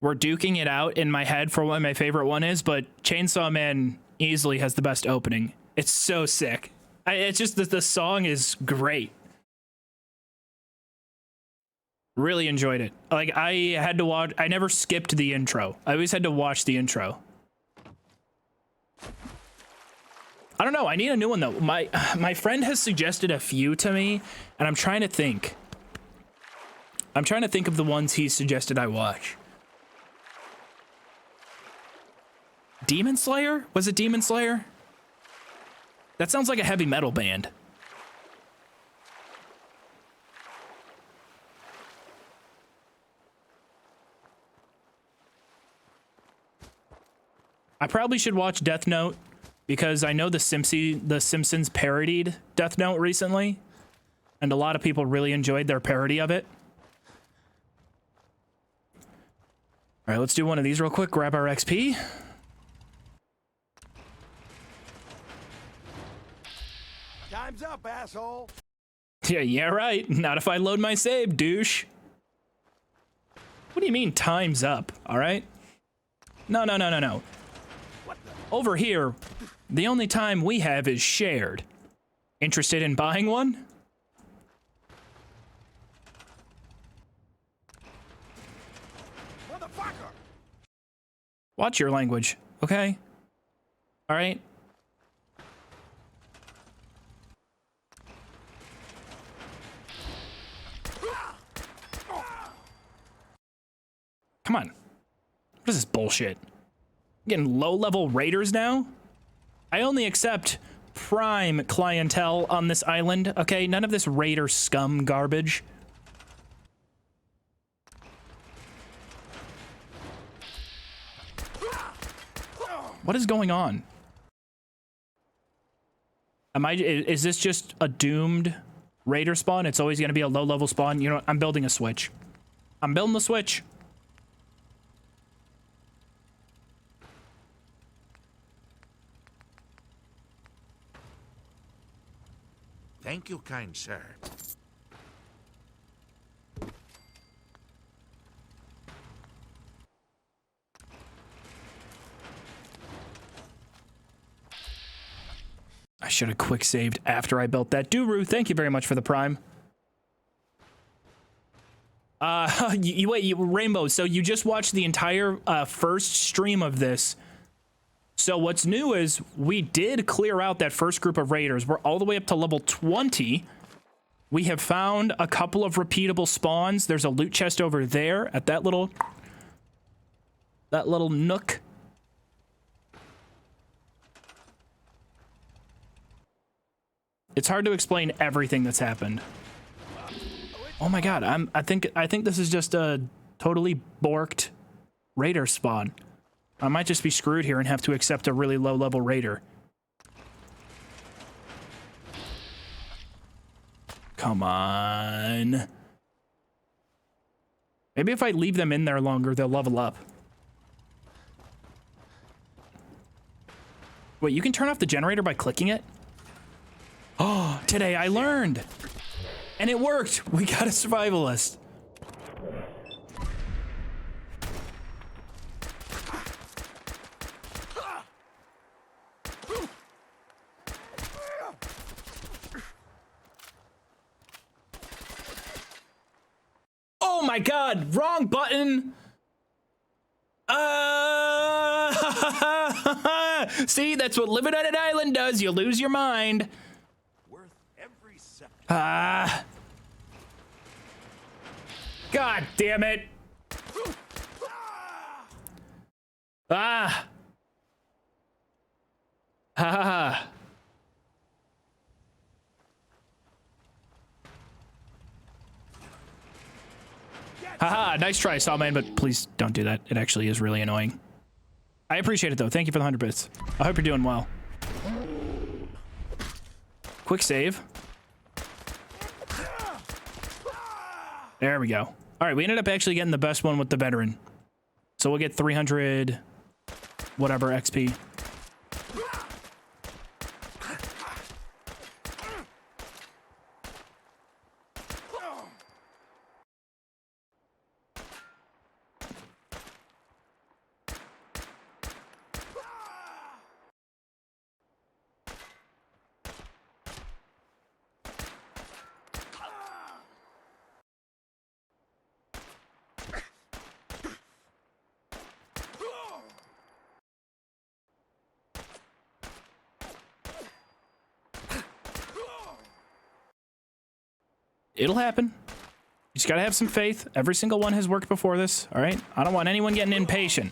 were duking it out in my head for what my favorite one is, but Chainsaw Man easily has the best opening. It's so sick. It's just that the song is great. Really enjoyed it. Like I had to watch, I never skipped the intro. I always had to watch the intro. I don't know, I need a new one though. My friend has suggested a few to me, and I'm trying to think. I'm trying to think of the ones he suggested I watch. Demon Slayer? Was it Demon Slayer? That sounds like a heavy metal band. I probably should watch Death Note because I know the Simpsons parodied Death Note recently, and a lot of people really enjoyed their parody of it. All right, let's do one of these real quick. Grab our XP. Time's up, asshole. Yeah, right. Not if I load my save, douche. What do you mean time's up, all right? No. Over here, the only time we have is shared. Interested in buying one? Motherfucker! Watch your language, okay? All right? Come on. What is this bullshit? I'm getting low-level raiders now? I only accept prime clientele on this island, okay? None of this raider scum garbage. What is going on? Is this just a doomed raider spawn? It's always gonna be a low-level spawn? You know what? I'm building a switch. I'm building the switch. Thank you, kind sir. should have quick saved after I built that. Duru, thank you very much for the prime. Wait, Rainbow, so you just watched the entire first stream of this. So what's new is we did clear out that first group of raiders. We're all the way up to level 20. We have found a couple of repeatable spawns. There's a loot chest over there at that little nook. It's hard to explain everything that's happened. Oh my god, I think this is just a totally borked raider spawn. I might just be screwed here and have to accept a really low level raider. Come on. Maybe if I leave them in there longer, they'll level up. Wait, you can turn off the generator by clicking it? Oh, today I learned. And it worked. We got a survivalist. Oh my god, wrong button. See, that's what living on an island does. You lose your mind. Worth every second. God damn it. Ah. Ha ha ha. Haha, nice try, Sawman, but please don't do that. It actually is really annoying. I appreciate it, though. Thank you for the 100 bits. I hope you're doing well. Quick save. There we go. All right, we ended up actually getting the best one with the veteran. So we'll get 300 whatever XP. It'll happen. You just gotta have some faith. Every single one has worked before this, all right? I don't want anyone getting impatient.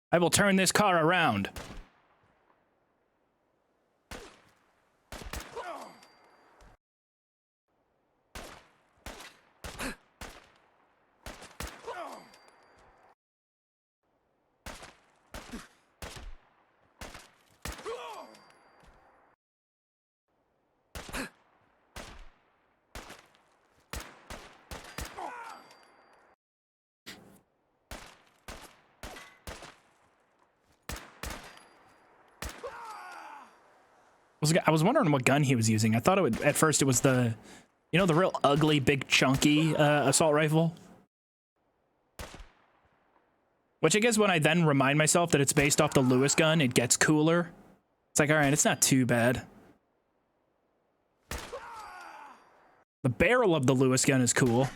I will turn this car around. I was wondering what gun he was using. I thought it would, at first it was the, you know, the real ugly, big, chunky assault rifle. Which I guess when I then remind myself that it's based off the Lewis gun, it gets cooler. It's like, all right, it's not too bad. The barrel of the Lewis gun is cool.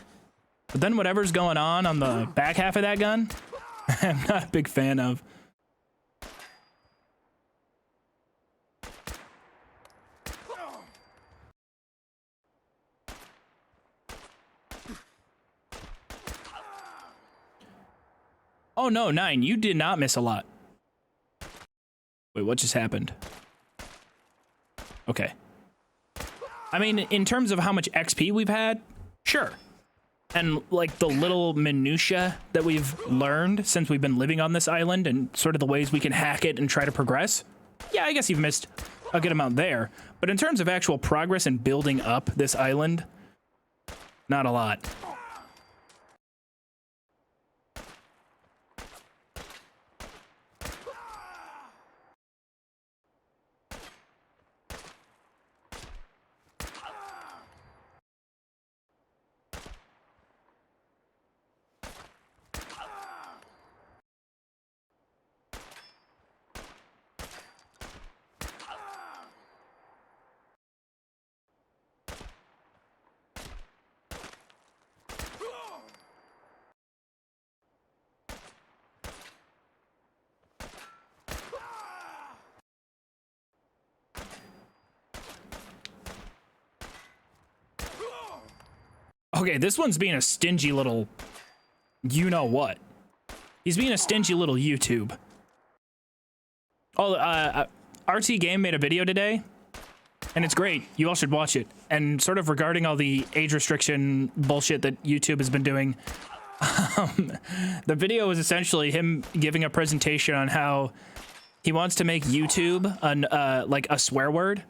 But then whatever's going on the back half of that gun, I'm not a big fan of. Oh no, 9, you did not miss a lot. Wait, what just happened? Okay. I mean, in terms of how much XP we've had, sure. And like the little minutia that we've learned since we've been living on this island and sort of the ways we can hack it and try to progress. Yeah, I guess you've missed a good amount there. But in terms of actual progress and building up this island, not a lot. Okay, this one's being a stingy little you know what. He's being a stingy little YouTube. Oh, RT Game made a video today, and it's great. You all should watch it. And sort of regarding all the age restriction bullshit that YouTube has been doing, the video is essentially him giving a presentation on how he wants to make YouTube an like a swear word,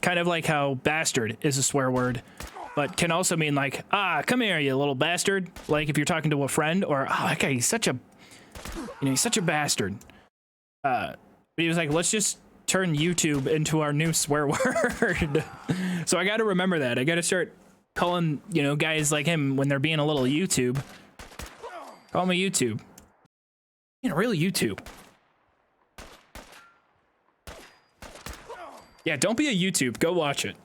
kind of like how bastard is a swear word, but can also mean like, ah, come here, you little bastard. Like if you're talking to a friend, or oh, okay, he's such a, he's such a bastard. But he was like, let's just turn YouTube into our new swear word. So I got to remember that. I got to start calling, guys like him when they're being a little YouTube. Call me YouTube. Real YouTube. Yeah, don't be a YouTube. Go watch it.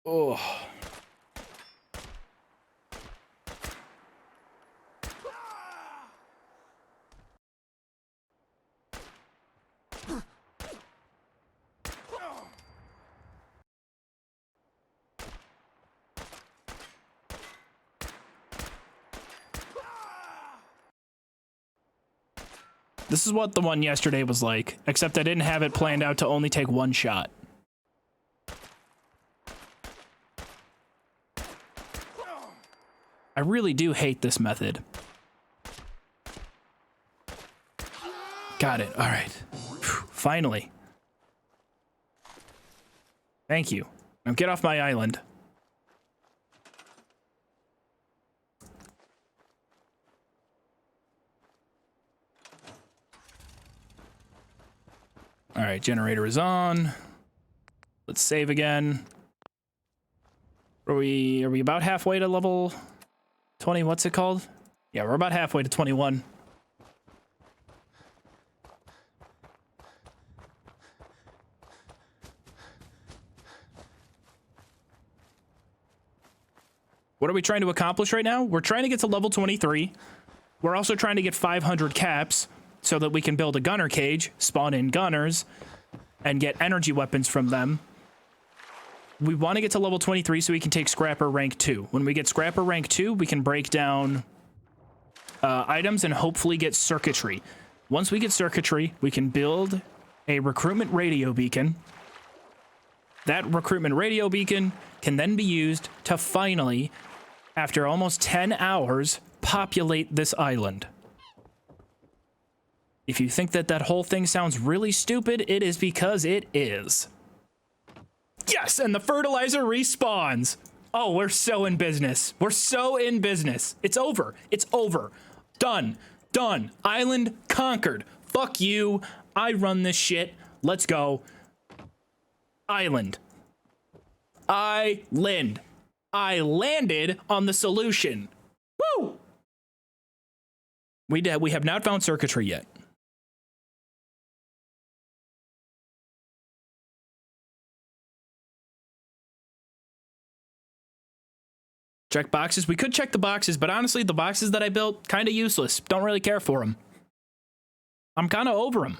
Oh. This is what the one yesterday was like, except I didn't have it planned out to only take one shot. I really do hate this method. Got it. All right. Whew, finally. Thank you. Now get off my island. All right, generator is on. Let's save again. Are we about halfway to level 20? What's it called? Yeah, we're about halfway to 21. What are we trying to accomplish right now? We're trying to get to level 23. We're also trying to get 500 caps so that we can build a gunner cage, spawn in gunners, and get energy weapons from them. We want to get to level 23 so we can take Scrapper rank 2. When we get Scrapper rank 2, we can break down items and hopefully get circuitry. Once we get circuitry, we can build a recruitment radio beacon. That recruitment radio beacon can then be used to finally, after almost 10 hours, populate this island. If you think that that whole thing sounds really stupid, it is because it is. Yes, and the fertilizer respawns. Oh, we're so in business. We're so in business. It's over. It's over. Done. Done. Island conquered. Fuck you. I run this shit. Let's go. Island. Island. I landed on the solution. Woo! We have not found circuitry yet. Check boxes. We could check the boxes, but honestly, the boxes that I built, kind of useless. Don't really care for them. I'm kind of over them.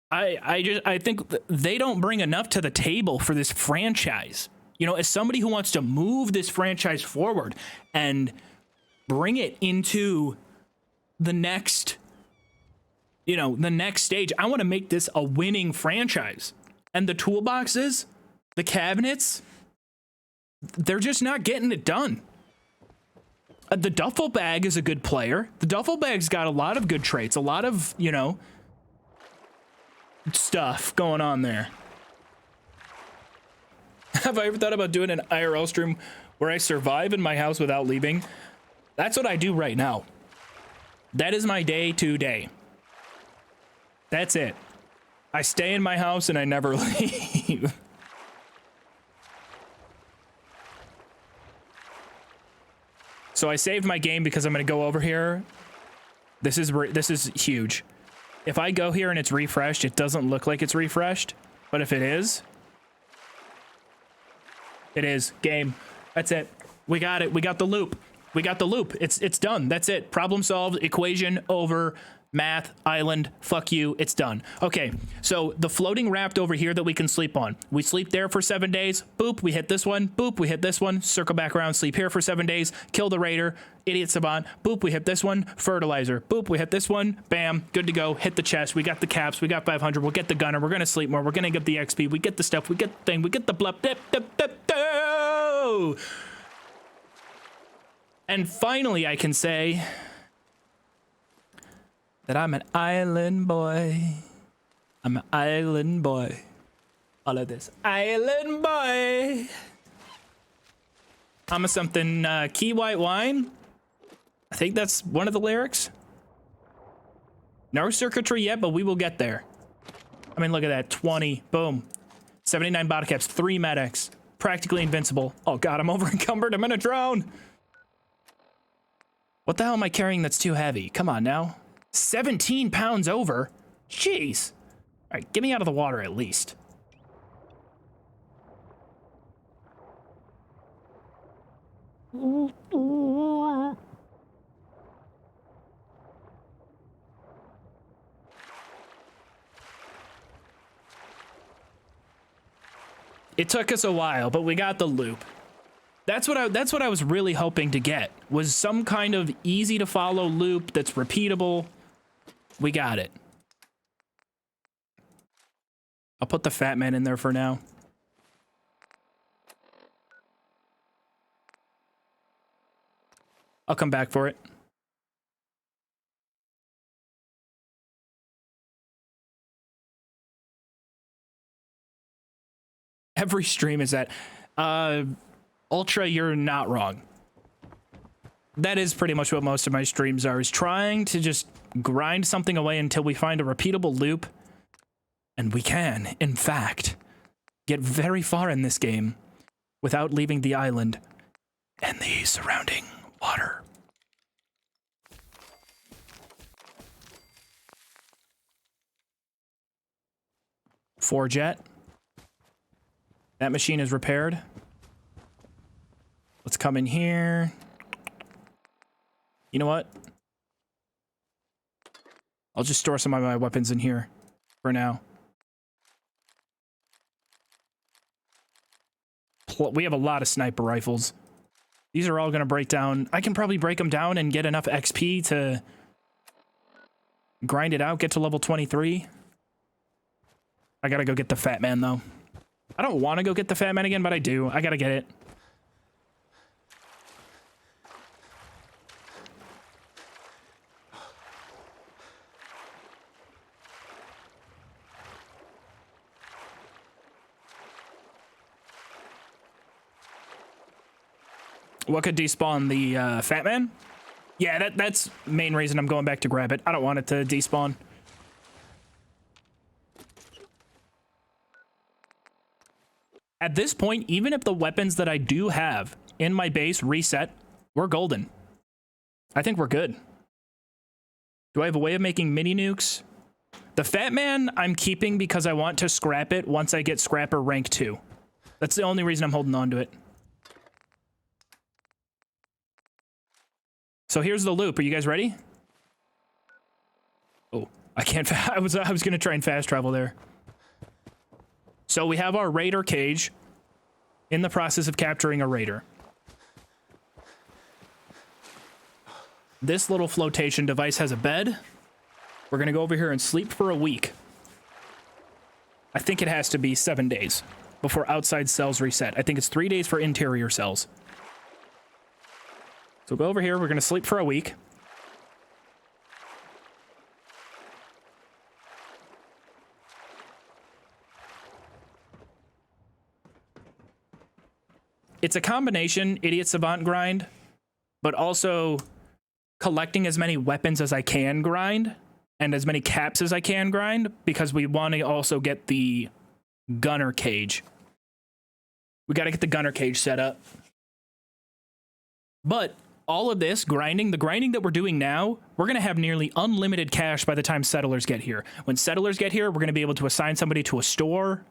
I think they don't bring enough to the table for this franchise. As somebody who wants to move this franchise forward and bring it into the next, the next stage, I want to make this a winning franchise. And the toolboxes, the cabinets, they're just not getting it done. The duffel bag is a good player. The duffel bag's got a lot of good traits, a lot of, stuff going on there. Have I ever thought about doing an IRL stream where I survive in my house without leaving? That's what I do right now. That is my day to day. That's it. I stay in my house and I never leave. So I saved my game because I'm going to go over here. This is huge. If I go here and it's refreshed, it doesn't look like it's refreshed. But if it is, it is. Game. That's it. We got it. We got the loop. We got the loop. It's done. That's it. Problem solved. Equation over. Math, island, fuck you, it's done. Okay, so the floating raft over here that we can sleep on. We sleep there for 7 days. Boop, we hit this one. Boop, we hit this one. Circle back around, sleep here for 7 days. Kill the raider. Idiot savant. Boop, we hit this one. Fertilizer. Boop, we hit this one. Bam, good to go. Hit the chest. We got the caps. We got 500. We'll get the gunner. We're gonna sleep more. We're gonna get the XP. We get the stuff. We get the thing. We get the blup. Dip, dip, dip, dip. And finally, I can say that I'm an island boy. I'm an island boy. All of this. Island boy. I'm a something key white wine. I think that's one of the lyrics. No circuitry yet, but we will get there. I mean, look at that. 20. Boom. 79 bottle caps. 3 medics. Practically invincible. Oh god, I'm over encumbered. I'm gonna drown. What the hell am I carrying that's too heavy? Come on now. 17 pounds over? Jeez. All right, get me out of the water at least. It took us a while, but we got the loop. That's what I was really hoping to get, was some kind of easy to follow loop that's repeatable. We got it. I'll put the fat man in there for now. I'll come back for it. Every stream is that. Ultra, you're not wrong. That is pretty much what most of my streams are, is trying to just grind something away until we find a repeatable loop. And we can, in fact, get very far in this game without leaving the island and the surrounding water. Four jet. That machine is repaired. Let's come in here. You know what? I'll just store some of my weapons in here for now. We have a lot of sniper rifles. These are all going to break down. I can probably break them down and get enough XP to grind it out, get to level 23. I gotta go get the fat man, though. I don't want to go get the fat man again, but I do. I gotta get it. What could despawn the fat man? Yeah, that's main reason I'm going back to grab it. I don't want it to despawn. At this point, even if the weapons that I do have in my base reset, we're golden. I think we're good. Do I have a way of making mini nukes? The fat man I'm keeping because I want to scrap it once I get scrapper rank 2. That's the only reason I'm holding on to it. So here's the loop. Are you guys ready? Oh, I can't. I was gonna try and fast travel there. So we have our raider cage. In the process of capturing a raider. This little flotation device has a bed. We're gonna go over here and sleep for a week. I think it has to be 7 days before outside cells reset. I think it's 3 days for interior cells. So go over here, we're gonna sleep for a week. It's a combination idiot savant grind, but also collecting as many weapons as I can grind and as many caps as I can grind, because we want to also get the gunner cage. We got to get the gunner cage set up. But all of this grinding, the grinding that we're doing now, we're going to have nearly unlimited cash by the time settlers get here. When settlers get here, we're going to be able to assign somebody to a store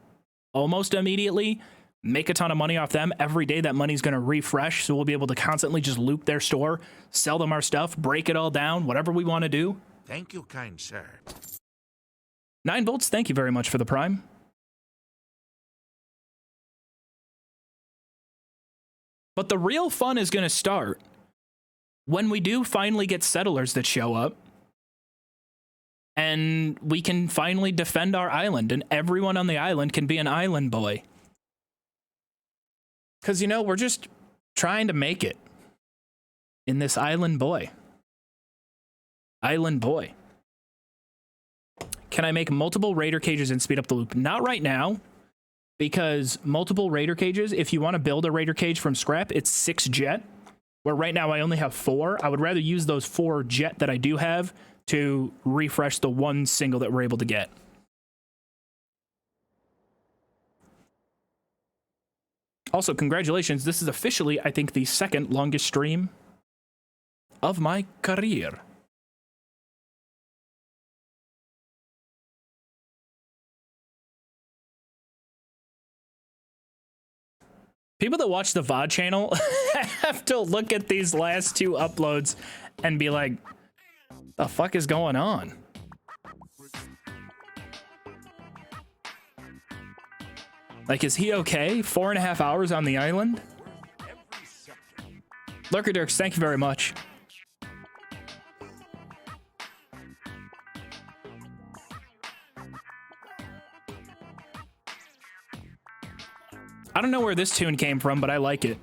almost immediately. make a ton of money off them. Every day that money's going to refresh, so we'll be able to constantly just loop their store, sell them our stuff, break it all down, whatever we want to do. Thank you, kind sir. 9 volts, thank you very much for the prime. But the real fun is going to start when we do finally get settlers that show up, and we can finally defend our island, and everyone on the island can be an island boy. Because, you know, we're just trying to make it in this island boy. Island boy. Can I make multiple raider cages and speed up the loop? Not right now, because multiple raider cages, if you want to build a raider cage from scrap, it's 6 jet, where right now I only have 4. I would rather use those 4 jet that I do have to refresh the 1 single that we're able to get. Also, congratulations. This is officially, I think, the 2nd longest stream of my career. People that watch the VOD channel have to look at these last 2 uploads and be like, the fuck is going on? Like, is he okay? 4.5 hours on the island? Lurker Dirks, thank you very much. I don't know where this tune came from, but I like it.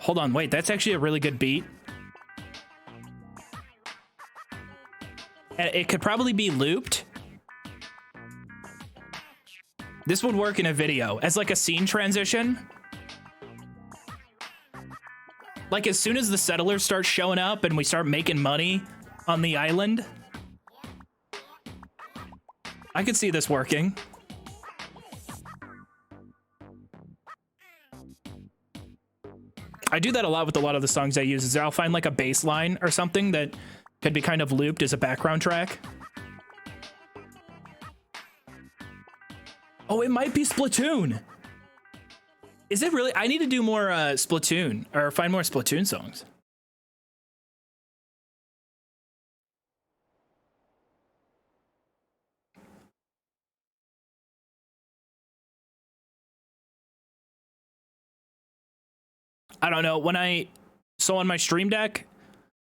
Hold on, wait, that's actually a really good beat. It could probably be looped. This would work in a video as like a scene transition. Like as soon as the settlers start showing up and we start making money on the island, I could see this working. I do that a lot with a lot of the songs I use, is I'll find like a bass line or something that could be kind of looped as a background track. Oh, it might be Splatoon. Is it really? I need to do more Splatoon, or find more Splatoon songs. I don't know, so on my Stream Deck,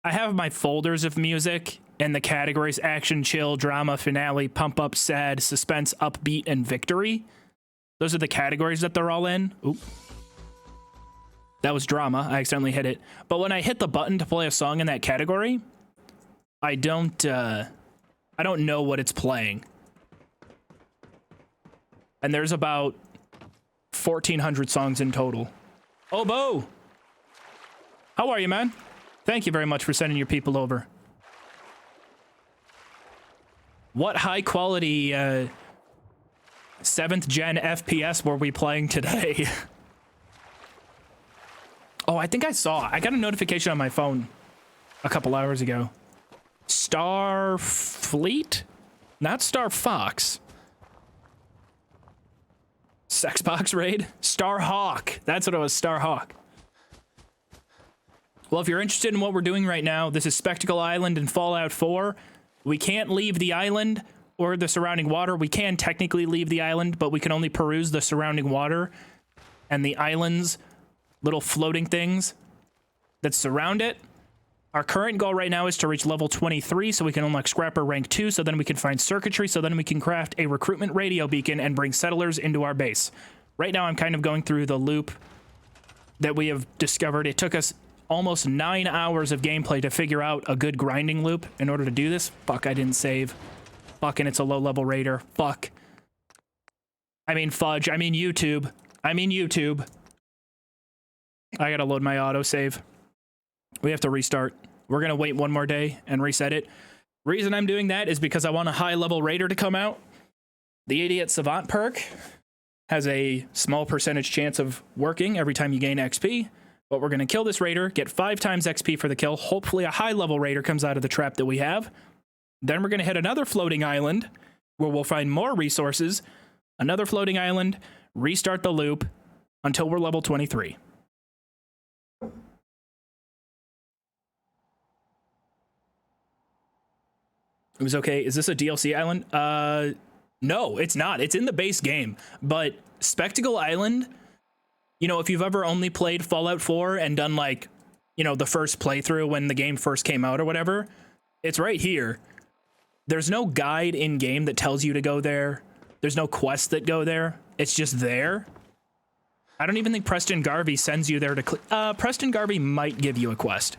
I have my folders of music and the categories action, chill, drama, finale, pump up, sad, suspense, upbeat, and victory. Those are the categories that they're all in. Oop. That was drama. I accidentally hit it. But when I hit the button to play a song in that category, I don't know what it's playing. And there's about 1,400 songs in total. Oh, Bo! How are you, man? Thank you very much for sending your people over. What high quality 7th gen FPS were we playing today? Oh, I think I got a notification on my phone a couple hours ago. Starfleet? Not Star Fox. Sexbox raid? Starhawk. That's what it was, Starhawk. Well, if you're interested in what we're doing right now, this is Spectacle Island in Fallout 4. We can't leave the island or the surrounding water. We can technically leave the island, but we can only peruse the surrounding water and the island's little floating things that surround it. Our current goal right now is to reach level 23 so we can unlock Scrapper rank 2, so then we can find circuitry, so then we can craft a recruitment radio beacon and bring settlers into our base. Right now I'm kind of going through the loop that we have discovered. It took us almost 9 hours of gameplay to figure out a good grinding loop in order to do this. Fuck, I didn't save. Fuck, and it's a low-level raider. Fuck. I mean fudge. I mean YouTube. I mean YouTube. I gotta load my autosave. We have to restart. We're gonna wait one more day and reset it. Reason I'm doing that is because I want a high-level raider to come out. The Idiot Savant perk has a small percentage chance of working every time you gain XP. But we're going to kill this raider, get 5 times XP for the kill. Hopefully a high-level raider comes out of the trap that we have. Then we're going to hit another floating island where we'll find more resources. Another floating island, restart the loop until we're level 23. It was okay. Is this a DLC island? No, it's not. It's in the base game. But Spectacle Island, you know, if you've ever only played Fallout 4 and done like, you know, the first playthrough when the game first came out or whatever, it's right here. There's no guide in game that tells you to go there. There's no quests that go there. It's just there. I don't even think Preston Garvey sends you there to Preston Garvey might give you a quest.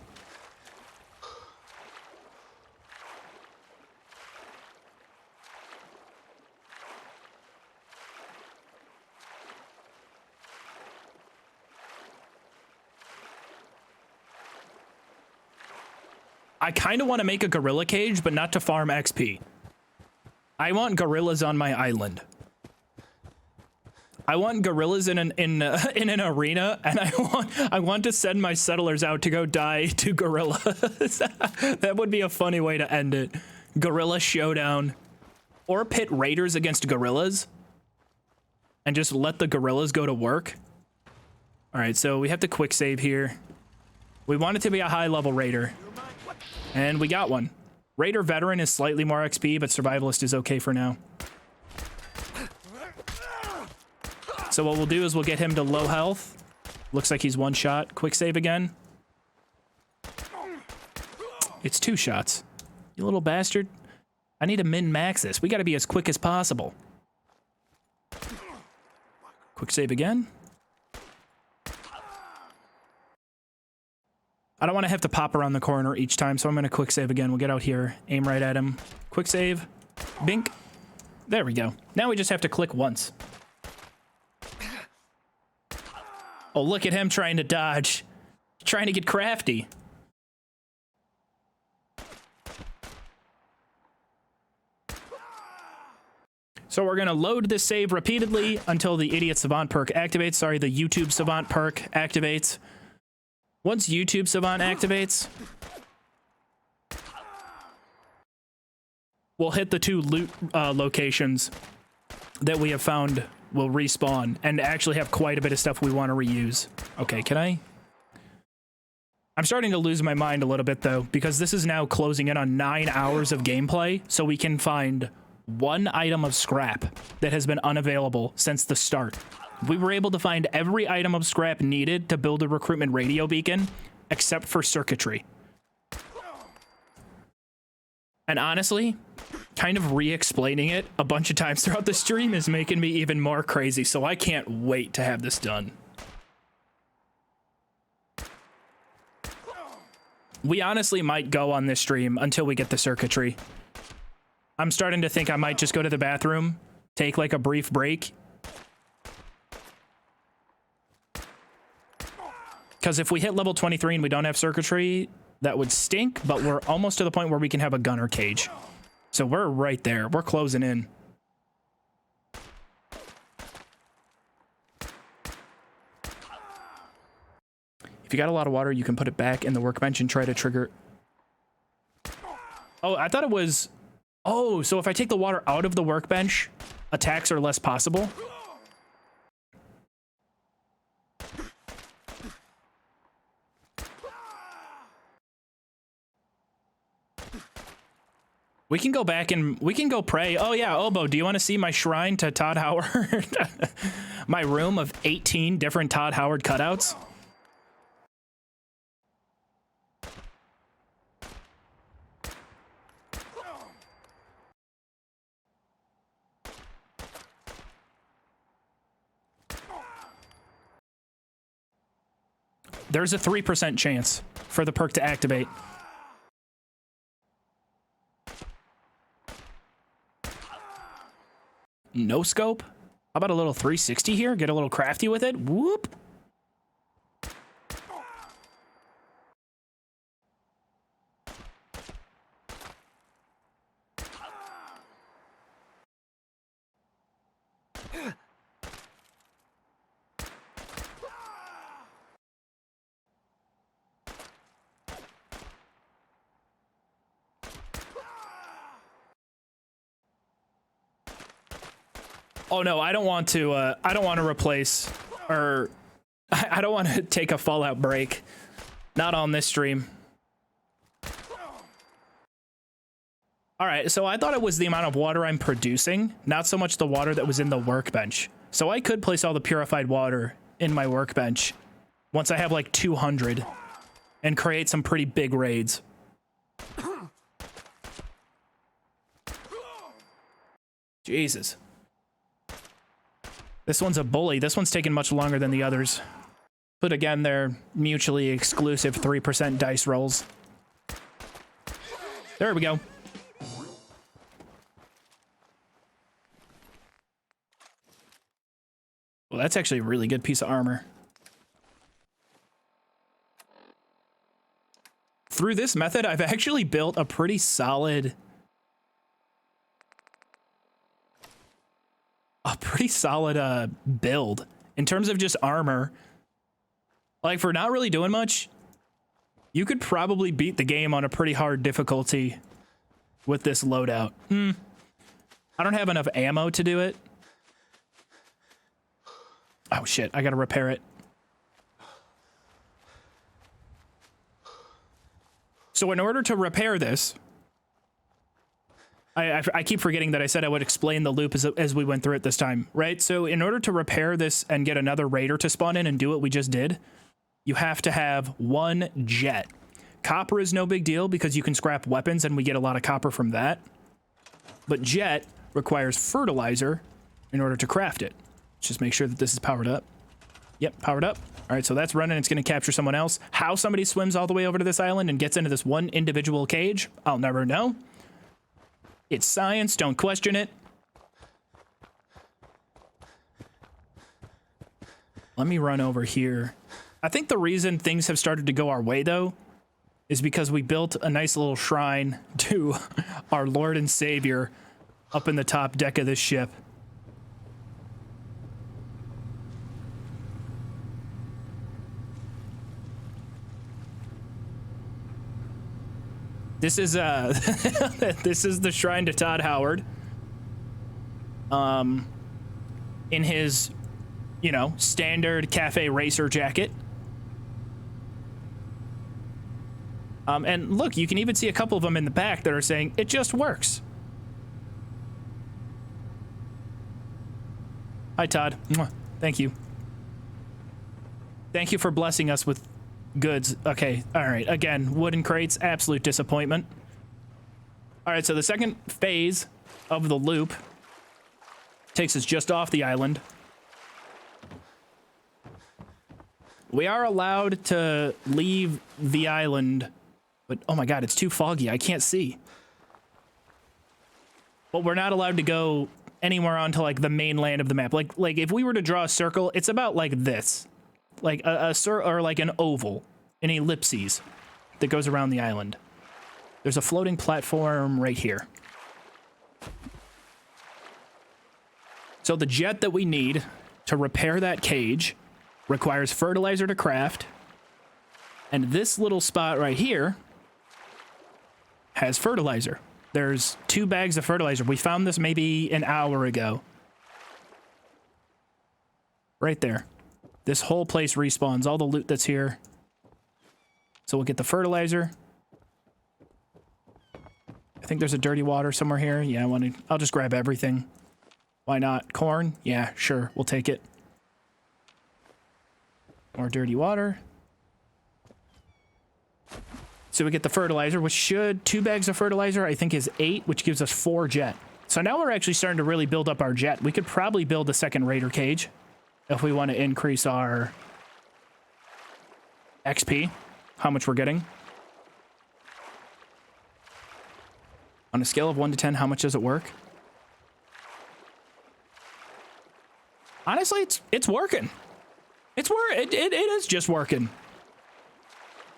I kind of want to make a gorilla cage, but not to farm XP. I want gorillas on my island. I want gorillas in an arena, and I want to send my settlers out to go die to gorillas. That would be a funny way to end it. Gorilla showdown, or pit raiders against gorillas, and just let the gorillas go to work. All right, so we have to quick save here. We want it to be a high level raider. And we got one. Raider Veteran is slightly more XP, but Survivalist is okay for now. So what we'll do is we'll get him to low health. Looks like he's one shot. Quick save again. It's 2 shots. You little bastard. I need to min-max this. We gotta be as quick as possible. Quick save again. I don't want to have to pop around the corner each time, so I'm going to quick save again. We'll get out here, aim right at him. Quick save. Bink. There we go. Now we just have to click once. Oh, look at him trying to dodge. Trying to get crafty. So we're going to load this save repeatedly until the Idiot Savant perk activates. Sorry, the YouTube Savant perk activates. Once YouTube Savant activates, we'll hit the 2 loot locations that we have found will respawn and actually have quite a bit of stuff we want to reuse. Okay, can I? I'm starting to lose my mind a little bit though, because this is now closing in on 9 hours of gameplay, so we can find 1 item of scrap that has been unavailable since the start. We were able to find every item of scrap needed to build a recruitment radio beacon, except for circuitry. And honestly, kind of re-explaining it a bunch of times throughout the stream is making me even more crazy, so I can't wait to have this done. We honestly might go on this stream until we get the circuitry. I'm starting to think I might just go to the bathroom, take like a brief break. Because if we hit level 23 and we don't have circuitry, that would stink, but we're almost to the point where we can have a gunner cage. So we're right there. We're closing in. If you got a lot of water, you can put it back in the workbench and try to trigger. Oh, I thought it was... Oh, so if I take the water out of the workbench, attacks are less possible? We can go back and we can go pray. Oh yeah, Obo, do you want to see my shrine to Todd Howard? My room of 18 different Todd Howard cutouts? There's a 3% chance for the perk to activate. No scope? How about a little 360 here? Get a little crafty with it? Whoop! Oh no, I don't want to replace, or I don't want to take a Fallout break. Not on this stream. All right, so I thought it was the amount of water I'm producing, not so much the water that was in the workbench. So I could place all the purified water in my workbench once I have like 200 and create some pretty big raids. Jesus. This one's a bully. This one's taking much longer than the others. But again, they're mutually exclusive 3% dice rolls. There we go. Well, that's actually a really good piece of armor. Through this method, I've actually built a pretty solid... build. In terms of just armor. Like, for not really doing much, you could probably beat the game on a pretty hard difficulty with this loadout. I don't have enough ammo to do it. Oh shit, I gotta repair it. So in order to repair this, I keep forgetting that I said I would explain the loop as we went through it this time, right? So in order to repair this and get another raider to spawn in and do what we just did, you have to have 1 jet. Copper is no big deal because you can scrap weapons and we get a lot of copper from that. But jet requires fertilizer in order to craft it. Let's just make sure that this is powered up. Yep, powered up. All right, so that's running. It's going to capture someone else. How somebody swims all the way over to this island and gets into this one individual cage, I'll never know. It's science. Don't question it. Let me run over here. I think the reason things have started to go our way, though, is because we built a nice little shrine to our Lord and Savior up in the top deck of this ship. This is this is the shrine to Todd Howard. In his, you know, standard cafe racer jacket. And look, you can even see a couple of them in the back that are saying, it just works. Hi, Todd. Mwah. Thank you. Thank you for blessing us with goods. Okay, all right. Again, wooden crates, absolute disappointment. All right, so the second phase of the loop takes us just off the island. We are allowed to leave the island, but oh my god, it's too foggy. I can't see. But we're not allowed to go anywhere onto like the mainland of the map. Like if we were to draw a circle, it's about like this. Like a circle or like an oval, an ellipses that goes around the island. There's a floating platform right here. So the jet that we need to repair that cage requires fertilizer to craft. And this little spot right here has fertilizer. There's 2 bags of fertilizer. We found this maybe an hour ago. Right there. This whole place respawns, all the loot that's here. So we'll get the fertilizer. I think there's a dirty water somewhere here. Yeah, I'll just grab everything. Why not? Corn? Yeah, sure, we'll take it. More dirty water. So we get the fertilizer, which should, 2 bags of fertilizer, I think is 8, which gives us 4 jet. So now we're actually starting to really build up our jet. We could probably build a second raider cage if we want to increase our XP, how much we're getting. On a scale of 1 to 10, how much does it work? Honestly, it's working. It is just working.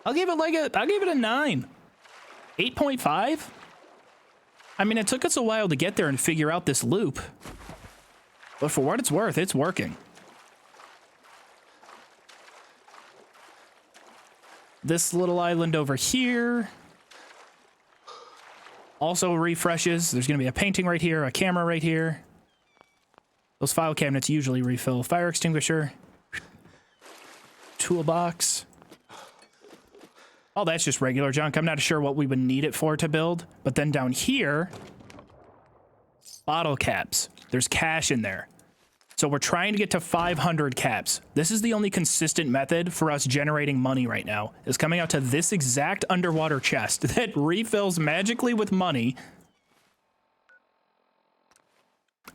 I'll give it a 9. 8.5? I mean, it took us a while to get there and figure out this loop. But for what it's worth, it's working. This little island over here also refreshes. There's going to be a painting right here, a camera right here. Those file cabinets usually refill. Fire extinguisher. Toolbox. Oh, that's just regular junk. I'm not sure what we would need it for to build. But then down here, bottle caps. There's cash in there. So we're trying to get to 500 caps. This is the only consistent method for us generating money right now, is coming out to this exact underwater chest that refills magically with money.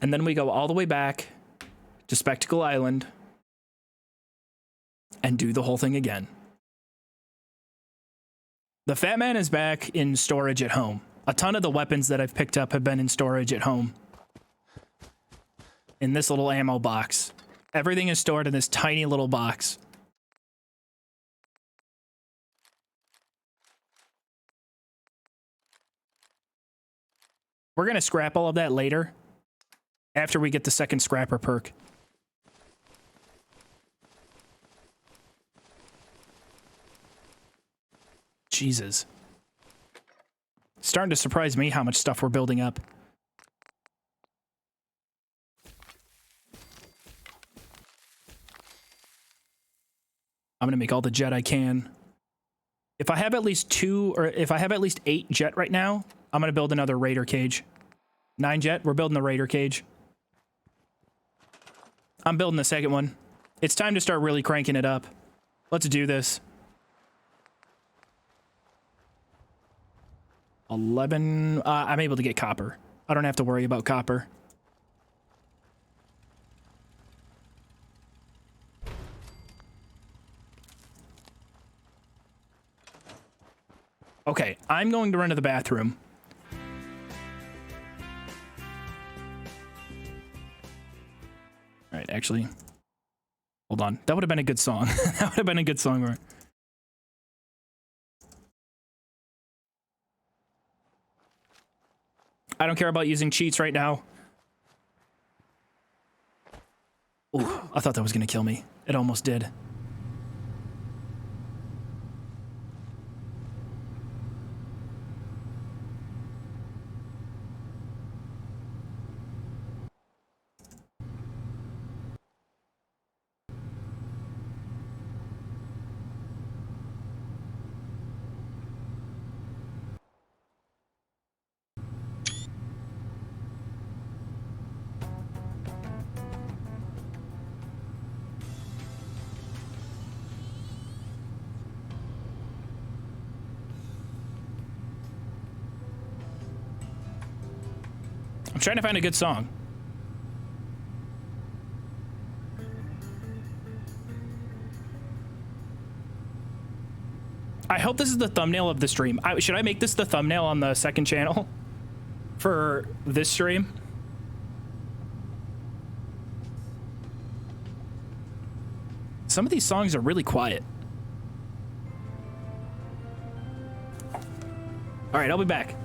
And then we go all the way back to Spectacle Island and do the whole thing again. The Fat Man is back in storage at home. A ton of the weapons that I've picked up have been in storage at home. In this little ammo box. Everything is stored in this tiny little box. We're going to scrap all of that later, after we get the second scrapper perk. Jesus. Starting to surprise me how much stuff we're building up. I'm going to make all the jet I can. If I have at least 2, or if I have at least 8 jet right now, I'm going to build another raider cage. 9 jet, we're building the raider cage. I'm building the second one. It's time to start really cranking it up. Let's do this. 11, I'm able to get copper. I don't have to worry about copper. Okay, I'm going to run to the bathroom. All right, actually, hold on. That would have been a good song. That would have been a good song. I don't care about using cheats right now. Ooh, I thought that was going to kill me. It almost did. I'm trying to find a good song. I hope this is the thumbnail of the stream. Should I make this the thumbnail on the second channel for this stream? Some of these songs are really quiet. All right, I'll be back.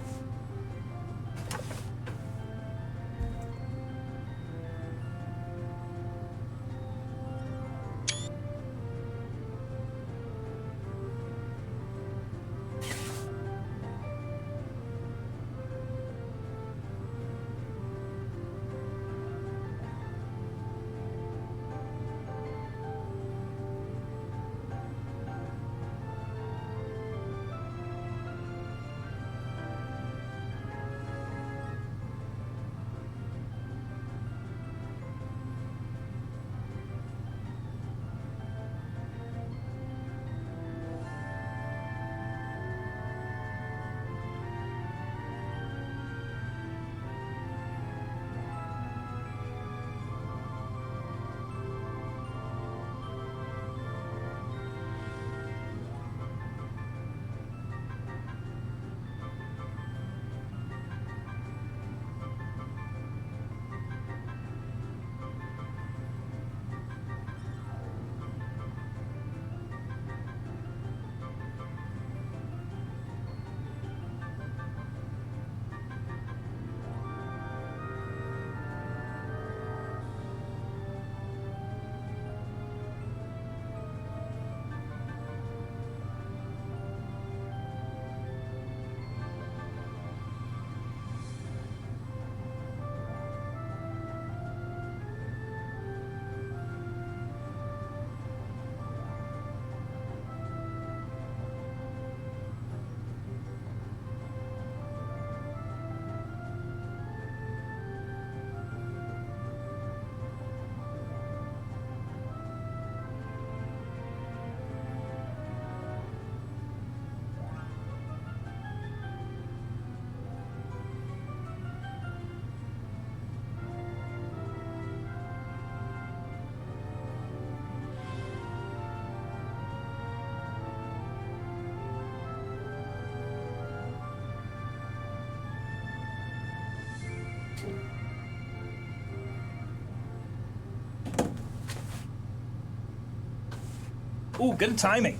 Ooh, good timing.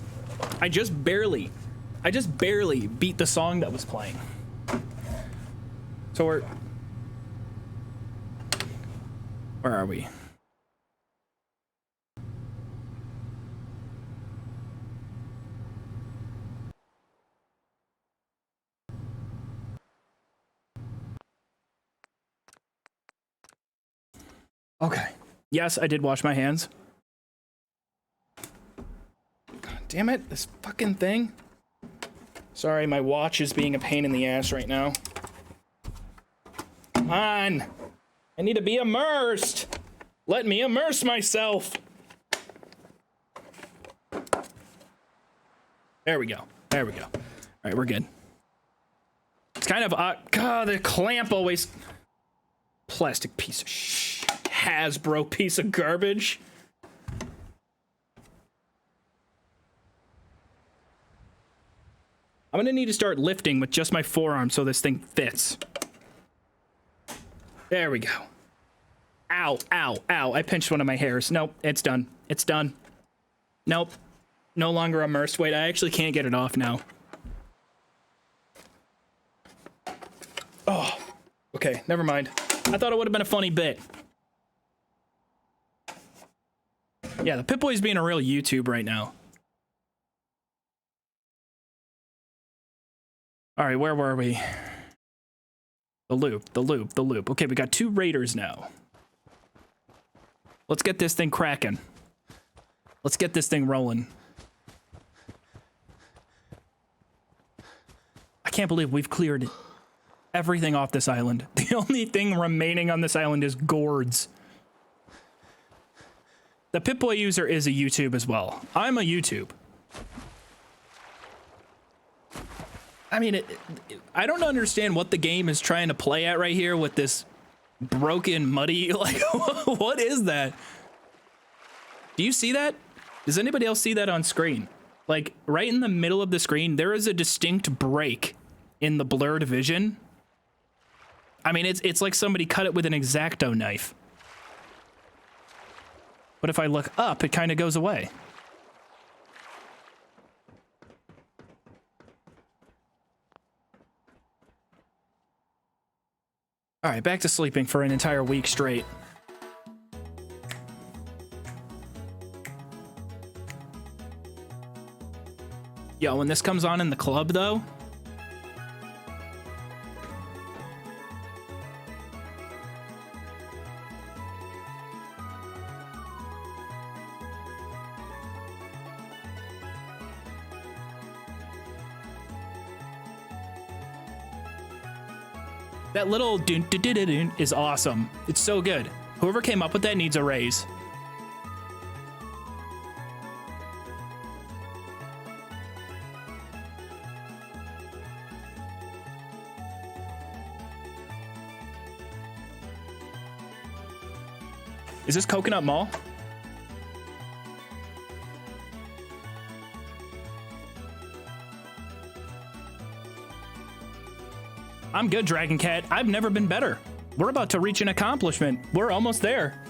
I just barely beat the song that was playing. So where are we? Okay. Yes, I did wash my hands. God damn it, this fucking thing. Sorry, my watch is being a pain in the ass right now. Come on. I need to be immersed. Let me immerse myself. There we go. There we go. All right, we're good. It's kind of God, the clamp always. Plastic piece of Hasbro piece of garbage. I'm gonna need to start lifting with just my forearm so this thing fits. There we go. Ow, ow, ow. I pinched one of my hairs. Nope, it's done. It's done. Nope. No longer immersed. Wait, I actually can't get it off now. Oh, okay, never mind. I thought it would have been a funny bit. Yeah, the Pip-Boy's being a real YouTube right now. All right, where were we? The loop, the loop, the loop. Okay, we got 2 raiders now. Let's get this thing cracking. Let's get this thing rolling. I can't believe we've cleared everything off this island. The only thing remaining on this island is gourds. The Pip-Boy user is a YouTube as well. I'm a YouTube. I mean, I don't understand what the game is trying to play at right here with this broken, muddy, like, what is that? Do you see that? Does anybody else see that on screen? Like, right in the middle of the screen, there is a distinct break in the blurred vision. I mean, it's like somebody cut it with an X-Acto knife. But if I look up, it kind of goes away. All right, back to sleeping for an entire week straight. Yo, when this comes on in the club, though, that little dun dun dun dun dun is awesome. It's so good. Whoever came up with that needs a raise. Is this Coconut Mall? I'm good, Dragon Cat. I've never been better. We're about to reach an accomplishment. We're almost there.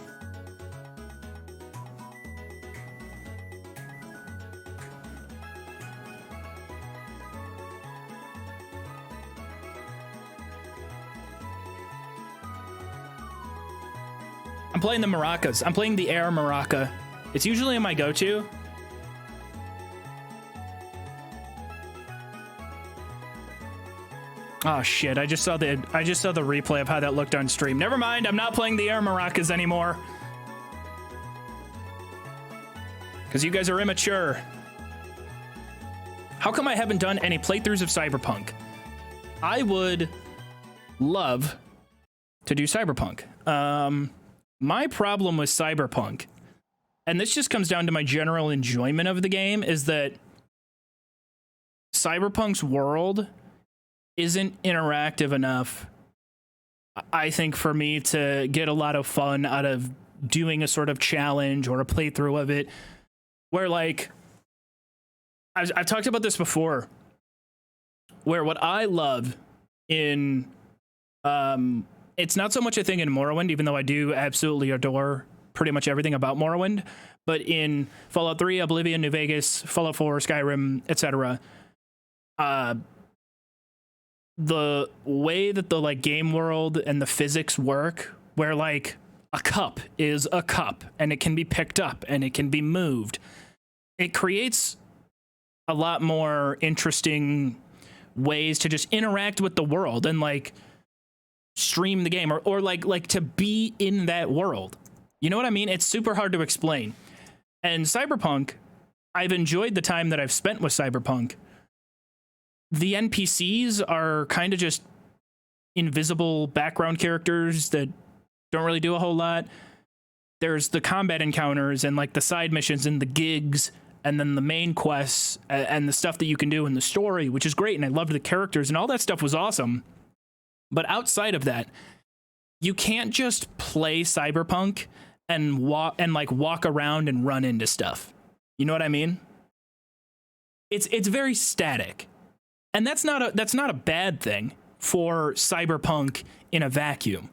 I'm playing the maracas. I'm playing the air maraca. It's usually my go-to. Oh shit, I just saw the replay of how that looked on stream. Never mind, I'm not playing the air maracas anymore. Cause you guys are immature. How come I haven't done any playthroughs of Cyberpunk? I would love to do Cyberpunk. My problem with Cyberpunk, and this just comes down to my general enjoyment of the game, is that Cyberpunk's world isn't interactive enough, I think, for me to get a lot of fun out of doing a sort of challenge or a playthrough of it, where, like, I've talked about this before, where what I love in It's not so much a thing in Morrowind, even though I do absolutely adore pretty much everything about Morrowind. But in Fallout 3, Oblivion, New Vegas, Fallout 4, Skyrim, etc., the way that the like game world and the physics work, where like a cup is a cup and it can be picked up and it can be moved, it creates a lot more interesting ways to just interact with the world and like stream the game or like to be in that world. You know what I mean? It's super hard to explain. And Cyberpunk, I've enjoyed the time that I've spent with Cyberpunk. The NPCs are kind of just invisible background characters that don't really do a whole lot. There's the combat encounters and like the side missions and the gigs and then the main quests and the stuff that you can do in the story, which is great. And I loved the characters and all that stuff was awesome. But outside of that, you can't just play Cyberpunk and walk around and run into stuff. You know what I mean? It's very static. And that's not a bad thing for Cyberpunk in a vacuum.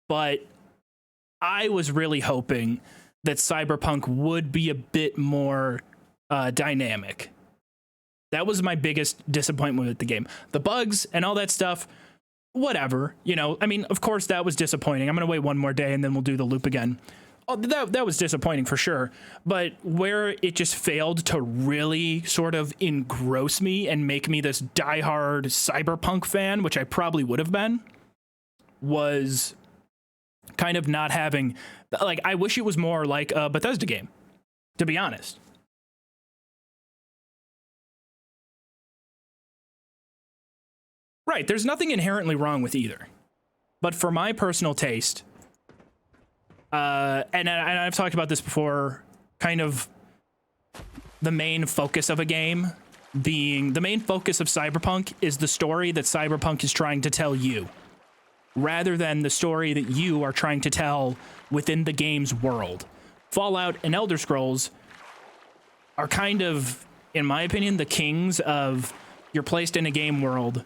But I was really hoping that Cyberpunk would be a bit more dynamic. That was my biggest disappointment with the game. The bugs and all that stuff, whatever. You know, I mean, of course that was disappointing. I'm going to wait one more day and then we'll do the loop again. Oh, that was disappointing for sure. But where it just failed to really sort of engross me and make me this diehard Cyberpunk fan, which I probably would have been, was kind of not having, like, I wish it was more like a Bethesda game, to be honest. Right, there's nothing inherently wrong with either. But for my personal taste, and I've talked about this before, kind of the main focus of a game being, the main focus of Cyberpunk is the story that Cyberpunk is trying to tell you, rather than the story that you are trying to tell within the game's world. Fallout and Elder Scrolls are kind of, in my opinion, the kings of, you're placed in a game world.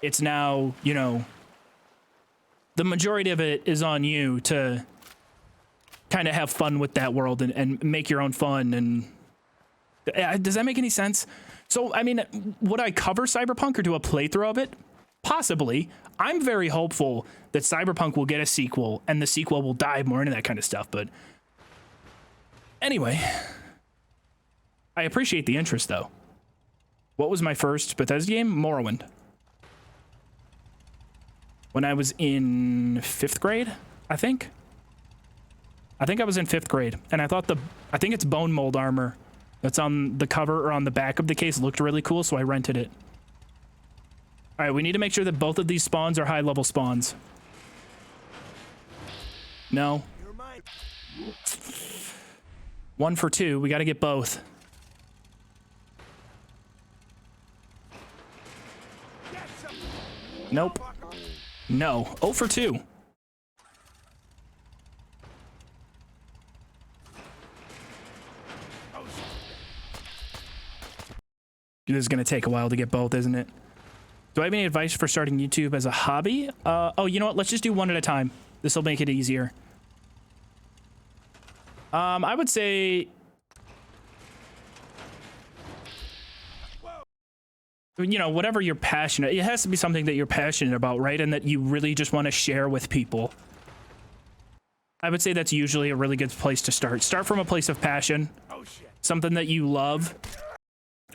It's now, you know, the majority of it is on you to kind of have fun with that world and make your own fun. And does that make any sense? So, I mean, would I cover Cyberpunk or do a playthrough of it? Possibly. I'm very hopeful that Cyberpunk will get a sequel and the sequel will dive more into that kind of stuff. But anyway, I appreciate the interest though. What was my first Bethesda game? Morrowind. When I was in 5th grade, I think I was in 5th grade, and I think it's bone mold armor that's on the cover or on the back of the case looked really cool, so I rented it. All right, we need to make sure that both of these spawns are high-level spawns. No. 1 for 2. We got to get both. Nope. No. 0 for 2. This is going to take a while to get both, isn't it? Do I have any advice for starting YouTube as a hobby? Oh, you know what? Let's just do one at a time. This will make it easier. I would say, you know, whatever you're passionate, it has to be something that you're passionate about, right? And that you really just want to share with people. I would say that's usually a really good place to start. Start from a place of passion, something that you love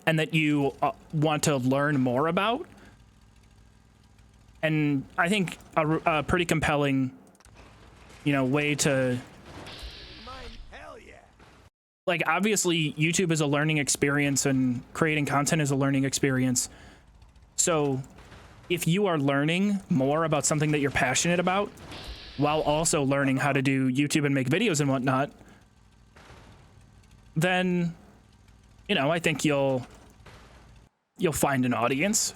and that you want to learn more about. And I think a pretty compelling, you know, way to, like, obviously YouTube is a learning experience and creating content is a learning experience. So if you are learning more about something that you're passionate about while also learning how to do YouTube and make videos and whatnot, then, you know, I think you'll find an audience.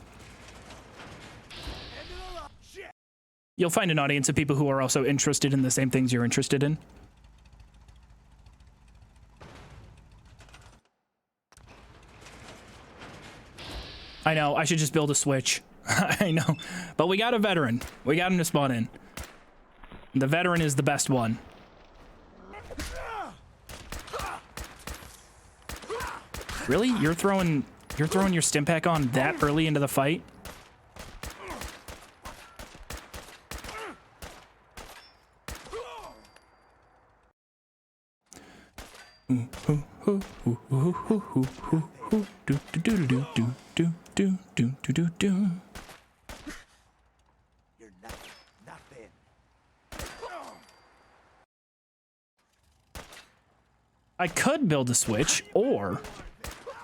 You'll find an audience of people who are also interested in the same things you're interested in. I know, I should just build a Switch. I know. But we got a veteran. We got him to spawn in. The veteran is the best one. Really? You're throwing your stim pack on that early into the fight? You're nothing. I could build a switch, or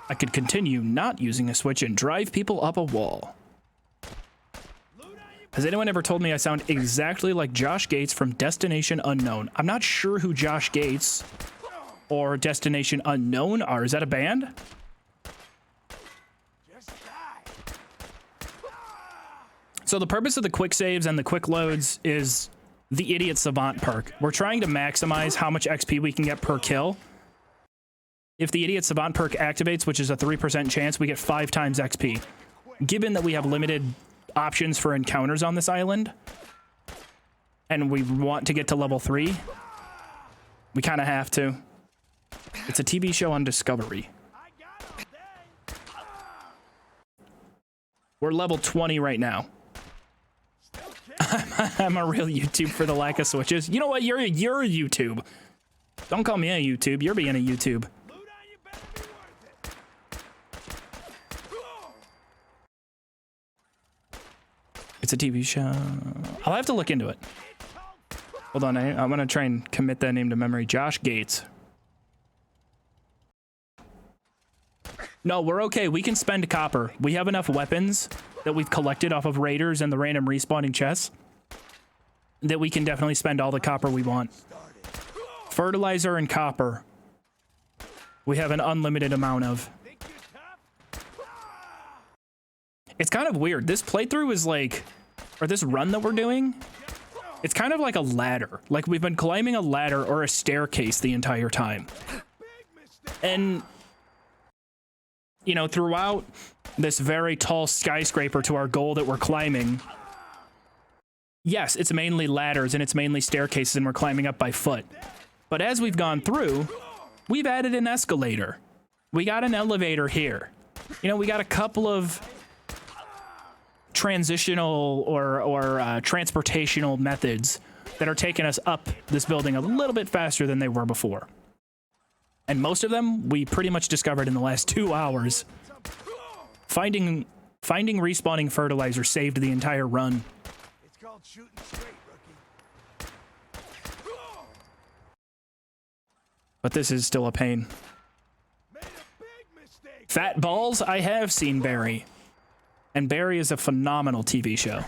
I could continue not using a switch and drive people up a wall. Has anyone ever told me I sound exactly like Josh Gates from Destination Unknown? I'm not sure who Josh Gates or Destination Unknown are. Is that a band? Just die. So the purpose of the quick saves and the quick loads is the Idiot Savant perk. We're trying to maximize how much XP we can get per kill. If the Idiot Savant perk activates, which is a 3% chance, we get 5 times XP. Given that we have limited options for encounters on this island, and we want to get to level 3, we kind of have to. It's a TV show on Discovery. We're level 20 right now. I'm a real YouTube for the lack of switches. You know what? You're a YouTube. Don't call me a YouTube. You're being a YouTube. It's a TV show. I'll have to look into it. Hold on, I'm gonna try and commit that name to memory. Josh Gates. No, we're okay. We can spend copper. We have enough weapons that we've collected off of raiders and the random respawning chests that we can definitely spend all the copper we want. Fertilizer and copper. We have an unlimited amount of. It's kind of weird. This playthrough is like, or this run that we're doing, it's kind of like a ladder. Like we've been climbing a ladder or a staircase the entire time. And, you know, throughout this very tall skyscraper to our goal that we're climbing, yes, it's mainly ladders and it's mainly staircases and we're climbing up by foot. But as we've gone through, we've added an escalator. We got an elevator here. You know, we got a couple of transitional or transportational methods that are taking us up this building a little bit faster than they were before. And most of them we pretty much discovered in the last 2 hours. Finding respawning fertilizer saved the entire run. It's called shooting straight, rookie. But this is still a pain. Made a big mistake. Fat Balls, I have seen Barry. And Barry is a phenomenal TV show.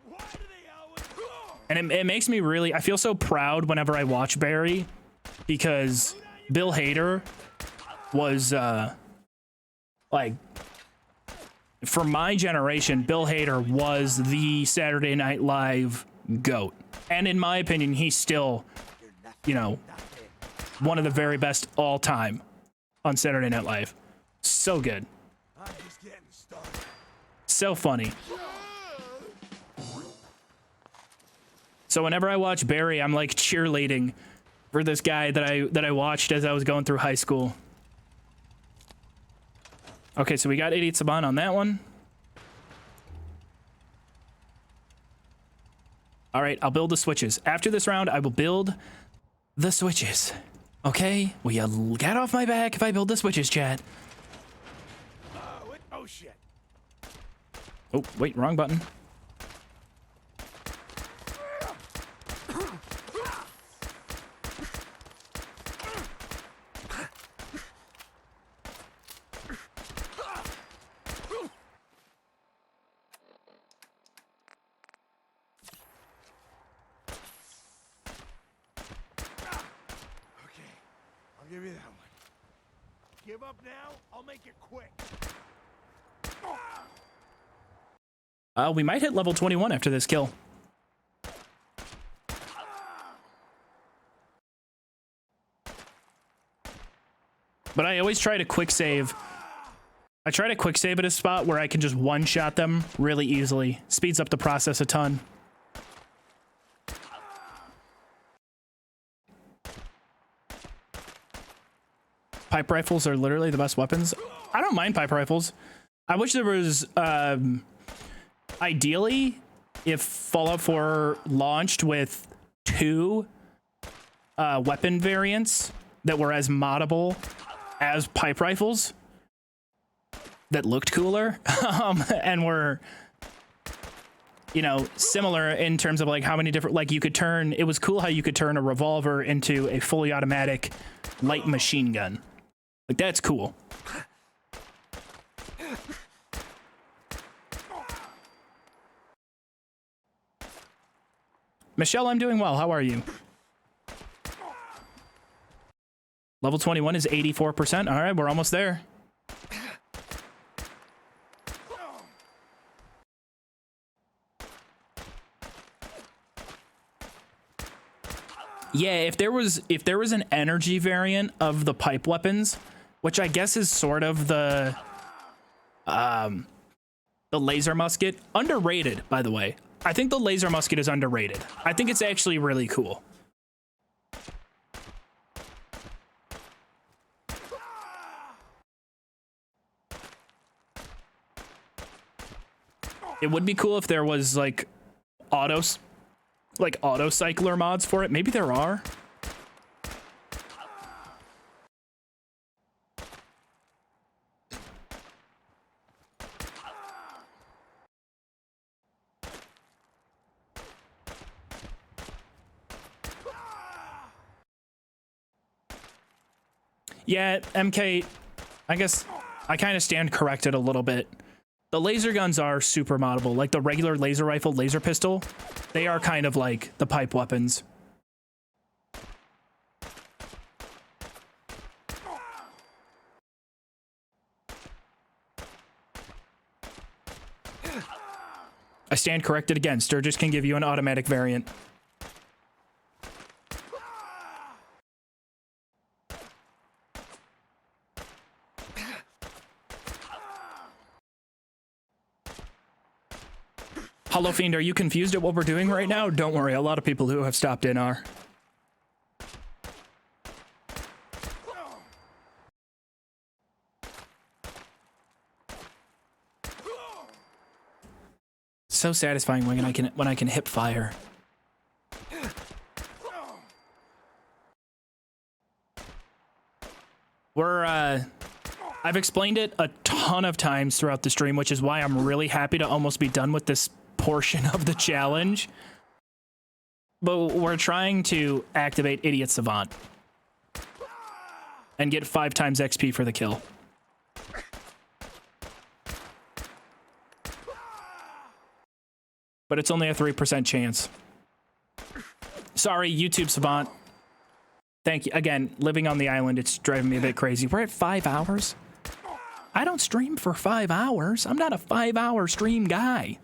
Why do they always... And it makes me really, I feel so proud whenever I watch Barry, because Bill Hader was, like, for my generation, Bill Hader was the Saturday Night Live GOAT. And in my opinion, he's still, you know, one of the very best all time on Saturday Night Live. So good. I'm just getting started. So funny. So whenever I watch Barry, I'm like cheerleading for this guy that I watched as I was going through high school. Okay, so we got Idiot Saban on that one. All right, I'll build the switches. After this round, I will build the switches. Okay, will you get off my back if I build the switches, chat? Oh, shit. Oh, wait, wrong button. I'll give you that one. Give up now, I'll make it quick. We might hit level 21 after this kill. But I always try to quick save I try to quick save at a spot where I can just one-shot them really easily. Speeds up the process a ton. Pipe rifles are literally the best weapons. I don't mind pipe rifles. I wish there was, ideally, if Fallout 4 launched with 2 weapon variants that were as moddable as pipe rifles, that looked cooler, and were, you know, similar in terms of like how many different, like you could turn, it was cool how you could turn a revolver into a fully automatic light machine gun. Like, that's cool. Michelle, I'm doing well. How are you? Level 21 is 84%. All right, we're almost there. Yeah, if there was an energy variant of the pipe weapons, which I guess is sort of the laser musket, underrated, by the way. I think the laser musket is underrated. I think it's actually really cool. It would be cool if there was like auto cycler mods for it. Maybe there are. Yeah, MK, I guess I kind of stand corrected a little bit. The laser guns are super moddable. Like the regular laser rifle, laser pistol, they are kind of like the pipe weapons. I stand corrected again. Sturgis can give you an automatic variant. Hollow Fiend, are you confused at what we're doing right now? Don't worry, a lot of people who have stopped in are. So satisfying when I can hip fire. I've explained it a ton of times throughout the stream, which is why I'm really happy to almost be done with this portion of the challenge. But we're trying to activate Idiot Savant and get 5 times XP for the kill. But it's only a 3% chance. Sorry, YouTube Savant. Thank you. Again, living on the island, it's driving me a bit crazy. We're at 5 hours. I don't stream for 5 hours. I'm not a 5-hour stream guy.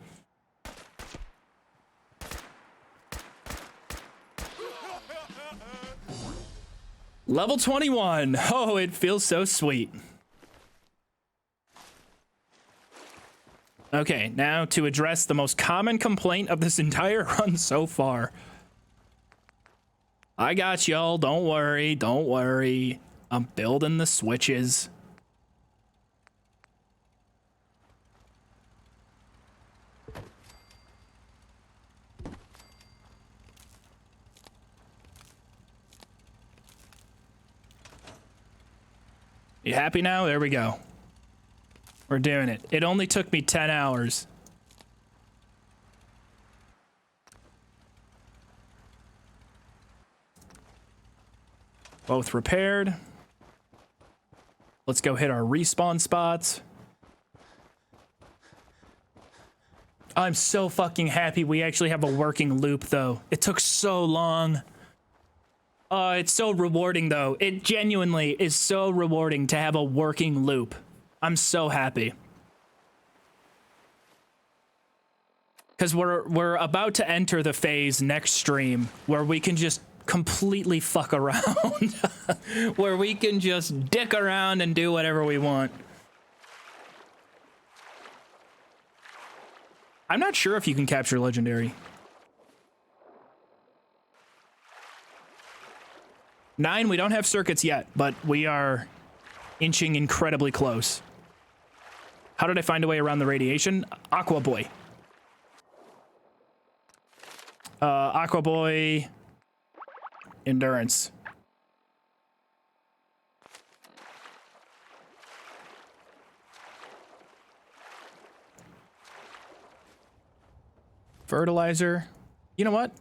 Level 21. Oh, it feels so sweet. Okay, now to address the most common complaint of this entire run so far. I got y'all. Don't worry. Don't worry. I'm building the switches. You happy now? There we go. We're doing it. It only took me 10 hours. Both repaired. Let's go hit our respawn spots. I'm so fucking happy we actually have a working loop, though. It took so long. It's so rewarding, though. It genuinely is so rewarding to have a working loop. I'm so happy. Because we're about to enter the phase next stream where we can just completely fuck around. Where we can just dick around and do whatever we want. I'm not sure if you can capture legendary. 9, we don't have circuits yet, but we are inching incredibly close. How did I find a way around the radiation? Aqua Boy. Aqua Boy. Endurance. Fertilizer. You know what?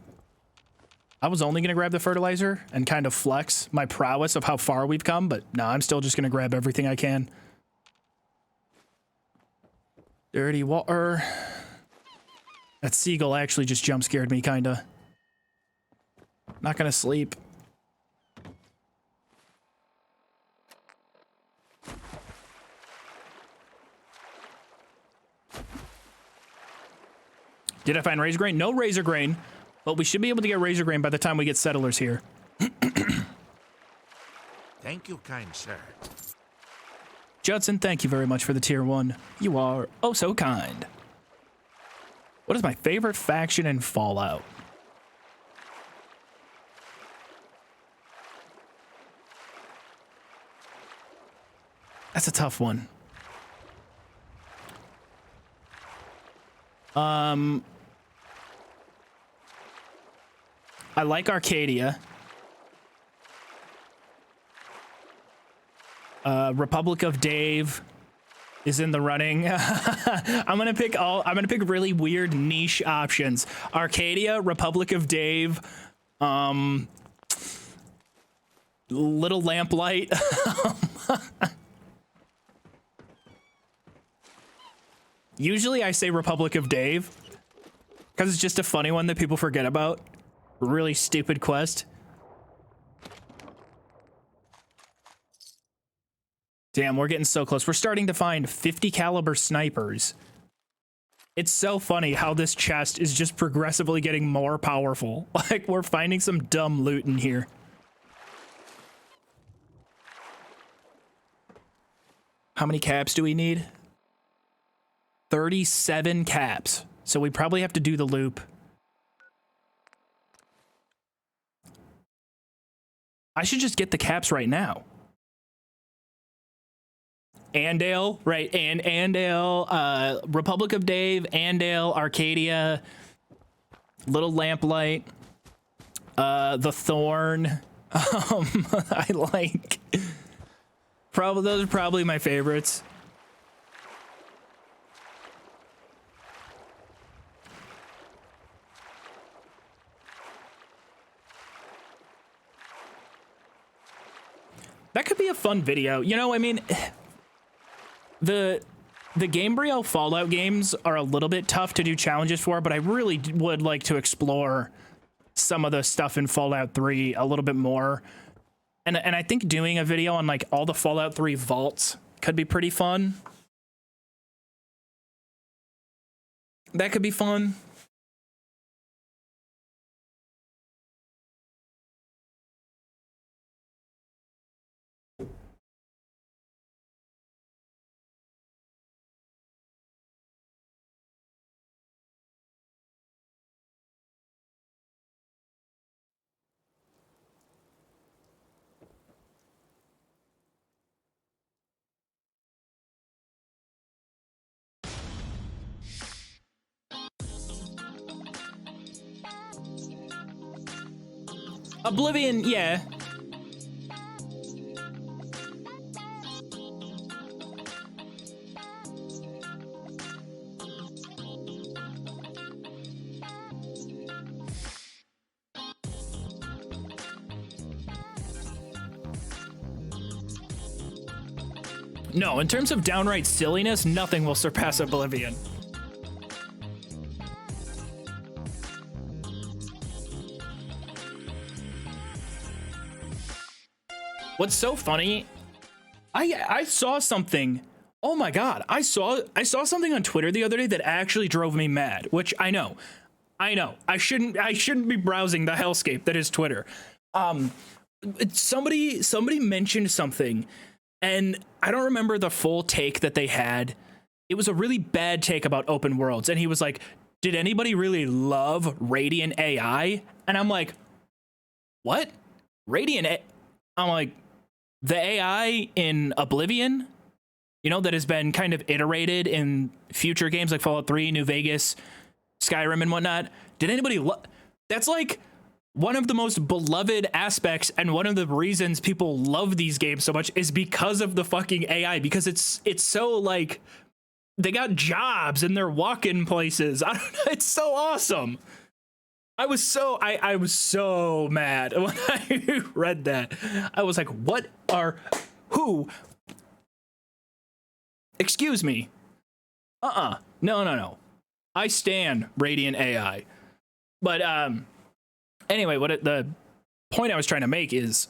I was only going to grab the fertilizer and kind of flex my prowess of how far we've come, but no, I'm still just going to grab everything I can. Dirty water. That seagull actually just jump scared me, kind of. Not going to sleep. Did I find razor grain? No razor grain, but we should be able to get razor grain by the time we get settlers here. Thank you, kind sir. Judson, thank you very much for the tier 1. You are oh so kind. What is my favorite faction in Fallout? That's a tough one. I like Arcadia. Republic of Dave is in the running. I'm gonna pick really weird niche options. Arcadia, Republic of Dave, Little Lamplight. Usually I say Republic of Dave because it's just a funny one that people forget about. Really stupid quest. Damn, we're getting so close. We're starting to find 50 caliber snipers. It's so funny how this chest is just progressively getting more powerful. Like, we're finding some dumb loot in here. How many caps do we need? 37 caps. So we probably have to do the loop. I should just get the caps right now. Andale, right? Andale, Republic of Dave, Andale, Arcadia, Little Lamplight, the Thorn. I like. Probably those are probably my favorites. That could be a fun video. You know, I mean, the Gamebryo Fallout games are a little bit tough to do challenges for, but I really would like to explore some of the stuff in Fallout 3 a little bit more. And I think doing a video on like all the Fallout 3 vaults could be pretty fun. That could be fun. Oblivion, yeah. No, in terms of downright silliness, nothing will surpass Oblivion. What's so funny, I saw something. Oh my god, I saw something on Twitter the other day that actually drove me mad, which I know. I shouldn't be browsing the hellscape that is Twitter. Somebody mentioned something, and I don't remember the full take that they had, it was a really bad take about open worlds. And he was like, did anybody really love Radiant AI? And I'm like, what? I'm like, the AI in Oblivion, you know, that has been kind of iterated in future games like Fallout 3, New Vegas, Skyrim and whatnot. Did anybody that's like one of the most beloved aspects, and one of the reasons people love these games so much is because of the fucking AI, because it's so like they got jobs and they're walking places. I don't know, it's so awesome. I was so mad when I read that. I was like, who? Excuse me. No. I stan Radiant AI. But anyway, the point I was trying to make is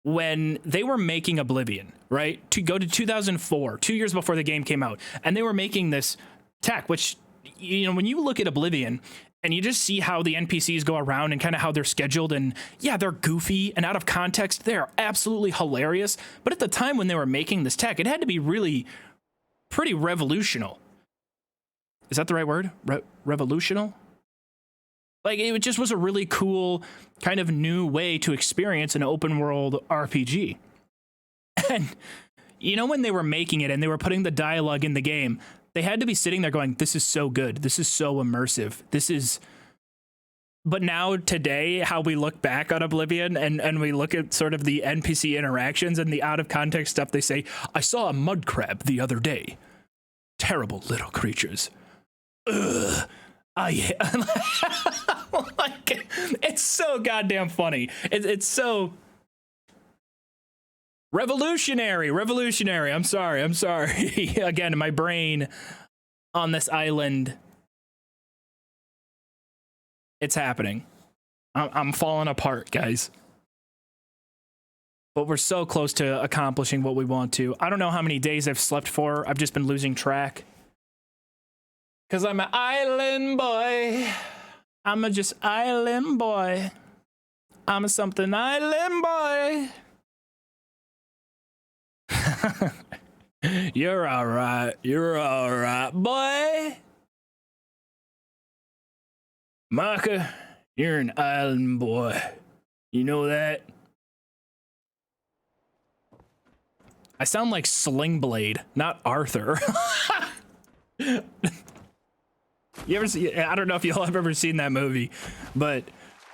when they were making Oblivion, right? To go to 2004, 2 years before the game came out, and they were making this tech, which, you know, when you look at Oblivion and you just see how the NPCs go around and kind of how they're scheduled, and yeah, they're goofy and out of context, they're absolutely hilarious. But at the time when they were making this tech, it had to be really pretty revolutionary. Is that the right word? Revolutionary? Like, it just was a really cool kind of new way to experience an open world RPG. And, you know, when they were making it and they were putting the dialogue in the game, they had to be sitting there going, this is so good. This is so immersive. But now today, how we look back on Oblivion and we look at sort of the NPC interactions and the out of context stuff, they say, I saw a mud crab the other day. Terrible little creatures. Ugh. Like, it's so goddamn funny. It's so revolutionary. I'm sorry. Again, my brain on this island, it's happening. I'm falling apart, guys. But we're so close to accomplishing what we want to. I don't know how many days I've slept for. I've just been losing track. Because I'm an island boy. I'm a just island boy. I'm a something island boy. You're all right, boy. Micah, you're an island boy. You know that? I sound like Sling Blade, not Arthur. You ever see? I don't know if y'all have ever seen that movie, but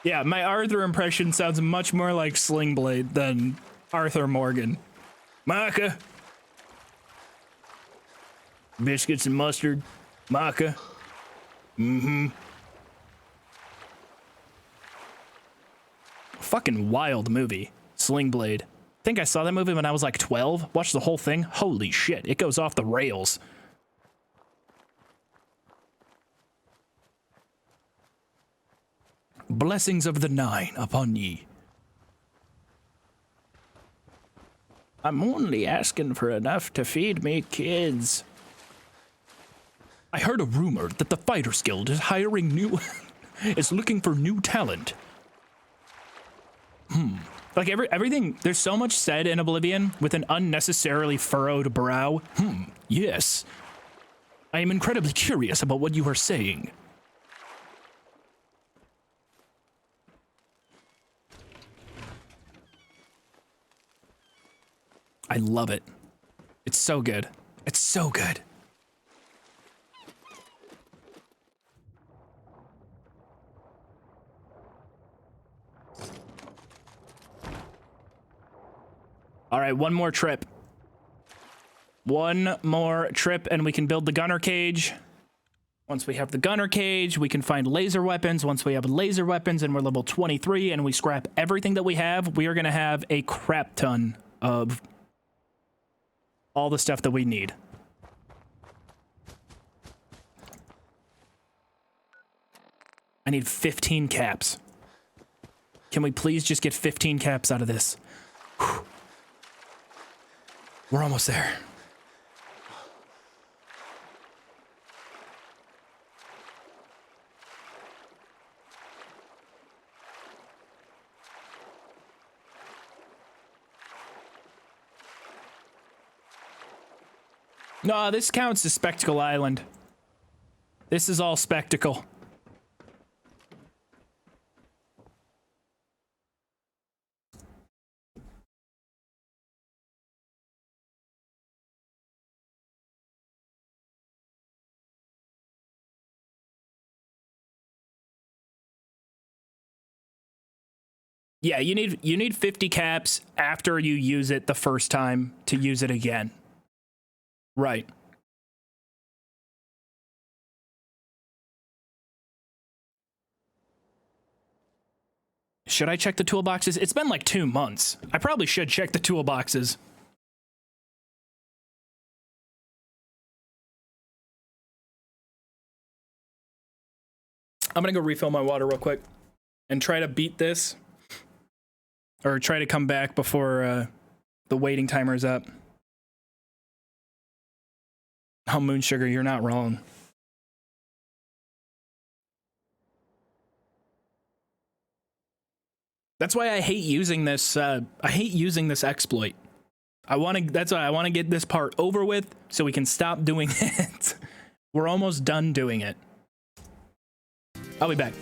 yeah, my Arthur impression sounds much more like Sling Blade than Arthur Morgan. Micah. Biscuits and mustard. Micah. Fucking wild movie. Sling Blade. I think I saw that movie when I was like 12. Watched the whole thing. Holy shit, it goes off the rails. Blessings of the Nine upon ye. I'm only asking for enough to feed me kids. I heard a rumor that the Fighters Guild is hiring is looking for new talent. Like everything, there's so much said in Oblivion with an unnecessarily furrowed brow. Yes. I am incredibly curious about what you are saying. I love it. It's so good. It's so good. All right, one more trip. One more trip and we can build the gunner cage. Once we have the gunner cage, we can find laser weapons. Once we have laser weapons and we're level 23 and we scrap everything that we have, we are going to have a crap ton of all the stuff that we need. I need 15 caps. Can we please just get 15 caps out of this? Whew. We're almost there. No, this counts as Spectacle Island. This is all spectacle. Yeah, you need 50 caps after you use it the first time to use it again. Right. Should I check the toolboxes? It's been like 2 months. I probably should check the toolboxes. I'm gonna go refill my water real quick and try to beat this. Or try to come back before the waiting timer is up. Oh, Moon Sugar, you're not wrong. That's why I hate using this. I hate using this exploit. That's why I want to get this part over with so we can stop doing it. We're almost done doing it. I'll be back.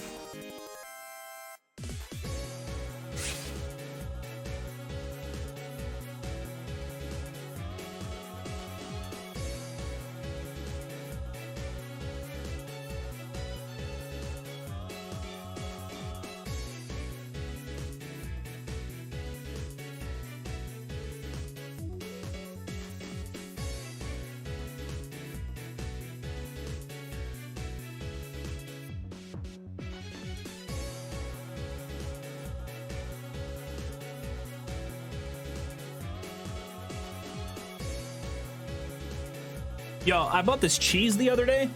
Yo, I bought this cheese the other day.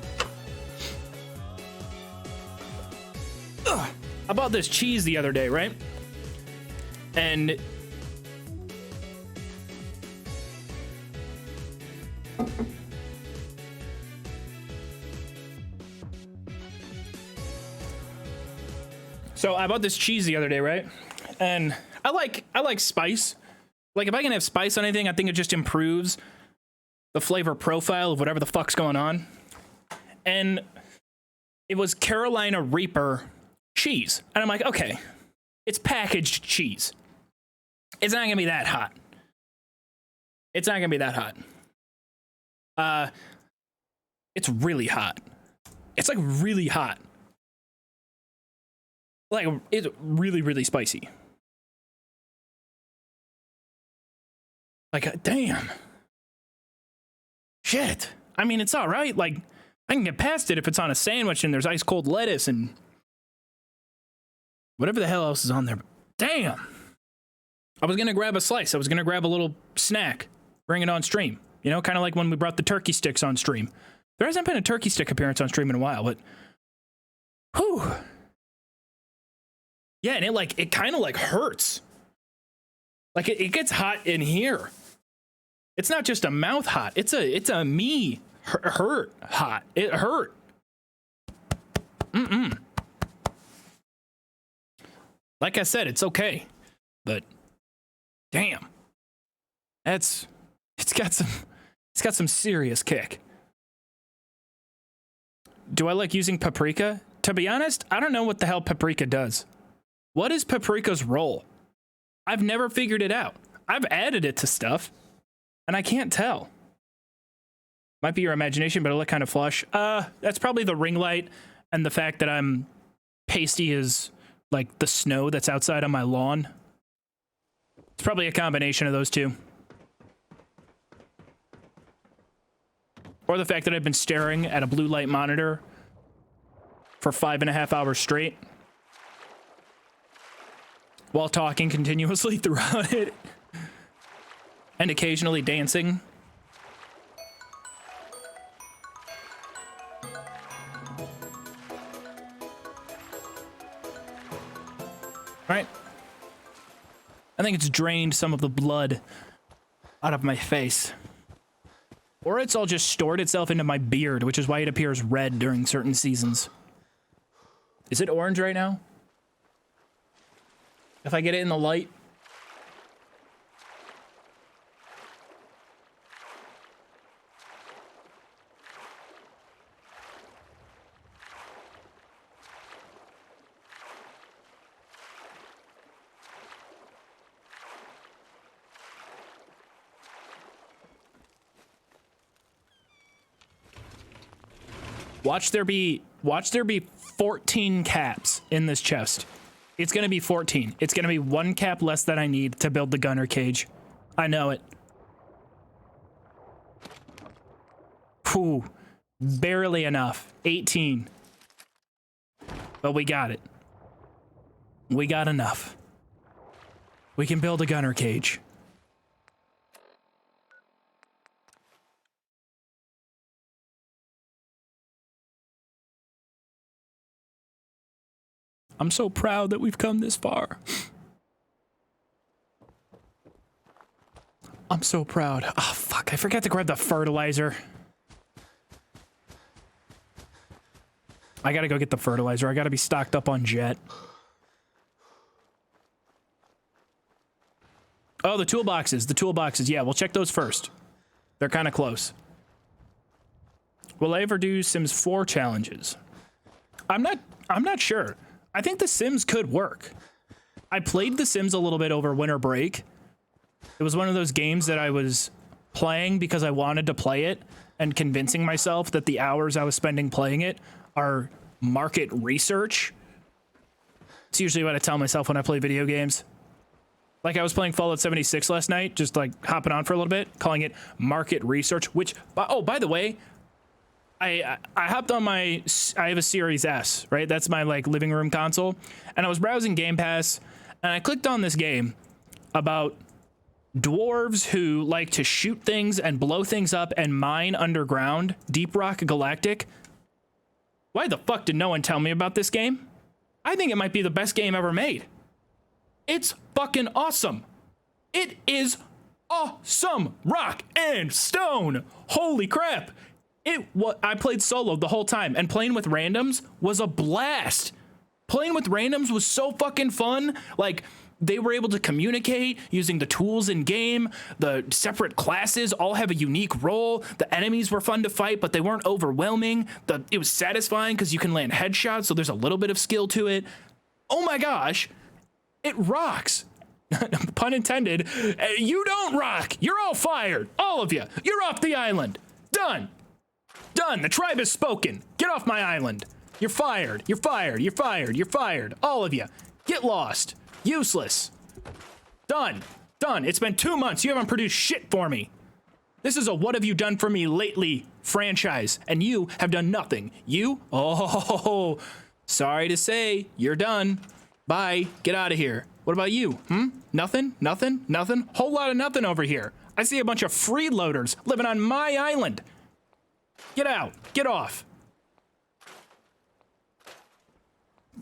Ugh. I bought this cheese the other day, right? And so I bought this cheese the other day, right? And I like spice. Like if I can have spice on anything, I think it just improves the flavor profile of whatever the fuck's going on. And it was Carolina Reaper cheese. And I'm like, okay, it's packaged cheese. It's not gonna be that hot. It's not gonna be that hot. It's really hot. It's like really hot. Like it's really, really spicy. Like, damn. Shit. I mean, it's all right. Like, I can get past it if it's on a sandwich and there's ice cold lettuce and whatever the hell else is on there. Damn. I was going to grab a slice. I was going to grab a little snack, bring it on stream. You know, kind of like when we brought the turkey sticks on stream. There hasn't been a turkey stick appearance on stream in a while, but whew. Yeah, and it kind of like hurts. Like it gets hot in here. It's not just a mouth hot. It's a me hurt hot. It hurt. Like I said, it's okay, but damn, it's got some serious kick. Do I like using paprika? To be honest, I don't know what the hell paprika does. What is paprika's role? I've never figured it out. I've added it to stuff. And I can't tell. Might be your imagination, but it'll look kind of flush. That's probably the ring light and the fact that I'm pasty as like the snow that's outside on my lawn. It's probably a combination of those two. Or the fact that I've been staring at a blue light monitor for 5.5 hours straight while talking continuously throughout it. And occasionally dancing. Right? I think it's drained some of the blood out of my face. Or it's all just stored itself into my beard, which is why it appears red during certain seasons. Is it orange right now? If I get it in the light? Watch there be 14 caps in this chest. It's gonna be 14. It's gonna be 1 cap less than I need to build the gunner cage. I know it. Whew. Barely enough. 18. But we got it. We got enough. We can build a gunner cage. I'm so proud that we've come this far. I'm so proud. Oh, fuck. I forgot to grab the fertilizer. I gotta go get the fertilizer. I gotta be stocked up on jet. Oh, the toolboxes. The toolboxes. Yeah, we'll check those first. They're kind of close. Will I ever do Sims 4 challenges? I'm not sure. I think The Sims could work. I played The Sims a little bit over winter break. It was one of those games that I was playing because I wanted to play it and convincing myself that the hours I was spending playing it are market research. It's usually what I tell myself when I play video games. Like I was playing Fallout 76 last night, just like hopping on for a little bit, calling it market research, which, oh, by the way, I hopped on I have a Series S, right? That's my like living room console. And I was browsing Game Pass and I clicked on this game about dwarves who like to shoot things and blow things up and mine underground, Deep Rock Galactic. Why the fuck did no one tell me about this game? I think it might be the best game ever made. It's fucking awesome. It is awesome. Rock and stone. Holy crap. I played solo the whole time, and playing with randoms was a blast. Playing with randoms was so fucking fun. Like, they were able to communicate using the tools in game. The separate classes all have a unique role. The enemies were fun to fight, but they weren't overwhelming. It was satisfying because you can land headshots, so there's a little bit of skill to it. Oh my gosh, it rocks. Pun intended. You don't rock. You're all fired. All of you. You're off the island. Done. Done. The tribe has spoken. Get off my island. You're fired. You're fired. You're fired. You're fired. All of you. Get lost. Useless. Done. Done. It's been 2 months. You haven't produced shit for me. This is a what have you done for me lately franchise, and you have done nothing. You? Oh, sorry to say, you're done. Bye. Get out of here. What about you? Nothing? Nothing? Nothing? Whole lot of nothing over here. I see a bunch of freeloaders living on my island. Get out. Get off.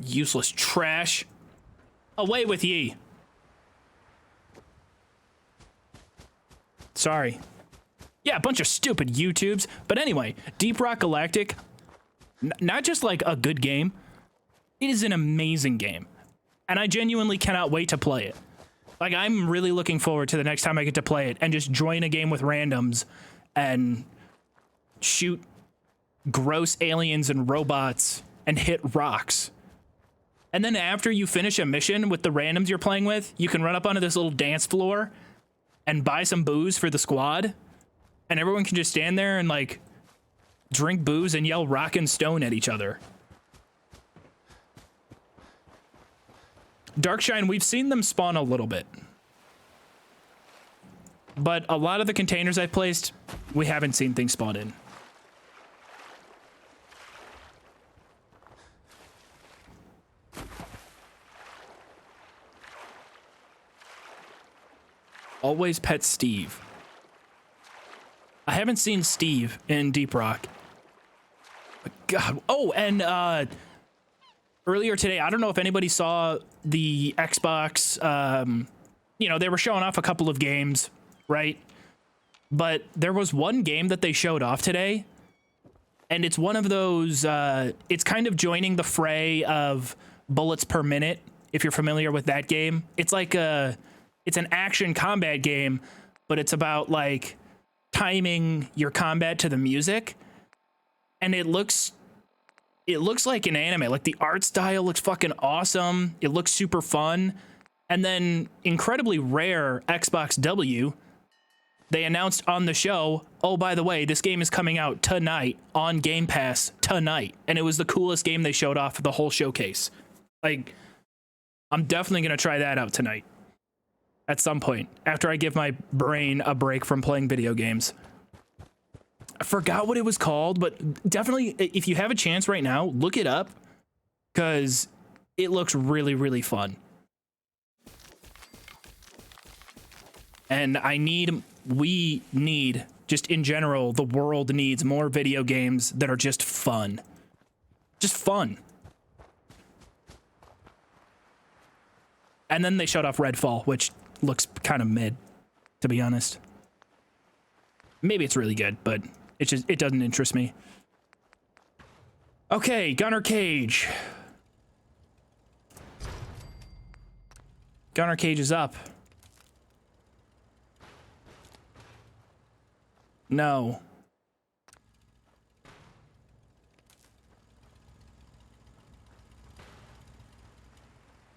Useless trash. Away with ye. Sorry. Yeah, a bunch of stupid YouTubes. But anyway, Deep Rock Galactic, not just like a good game, it is an amazing game. And I genuinely cannot wait to play it. Like, I'm really looking forward to the next time I get to play it and just join a game with randoms and shoot gross aliens and robots and hit rocks. And then after you finish a mission with the randoms you're playing with, you can run up onto this little dance floor and buy some booze for the squad. And everyone can just stand there and, like, drink booze and yell rock and stone at each other. Darkshine, we've seen them spawn a little bit. But a lot of the containers I've placed, we haven't seen things spawn in. Always pet Steve. I haven't seen Steve in Deep Rock. God. Oh, and earlier today, I don't know if anybody saw the Xbox. You know, they were showing off a couple of games, right? But there was one game that they showed off today, and it's one of those. It's kind of joining the fray of bullets per minute. If you're familiar with that game, it's like it's an action combat game, but it's about like timing your combat to the music, and it looks like an anime. Like, the art style looks fucking awesome. It looks super fun. And then incredibly rare Xbox W they announced on the show, oh, by the way, this game is coming out tonight on Game Pass tonight. And it was the coolest game they showed off the whole showcase. Like, I'm definitely going to try that out tonight at some point after I give my brain a break from playing video games. I forgot what it was called, but definitely if you have a chance right now, look it up because it looks really, really fun. And we need, just in general, the world needs more video games that are just fun. Just fun. And then they showed off Redfall, which looks kind of mid, to be honest. Maybe it's really good, but it doesn't interest me. Okay, Gunner Cage. Gunner Cage is up. No.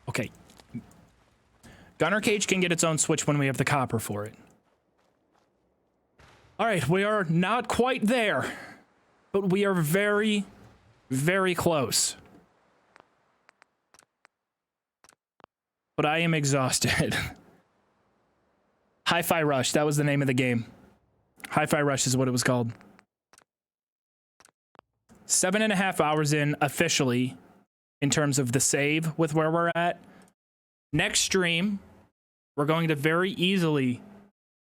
Okay. Gunner Cage can get its own Switch when we have the copper for it. All right, we are not quite there, but we are very, very close. But I am exhausted. Hi-Fi Rush, that was the name of the game. Hi-Fi Rush is what it was called. 7.5 hours in officially in terms of the save with where we're at. Next stream, we're going to very easily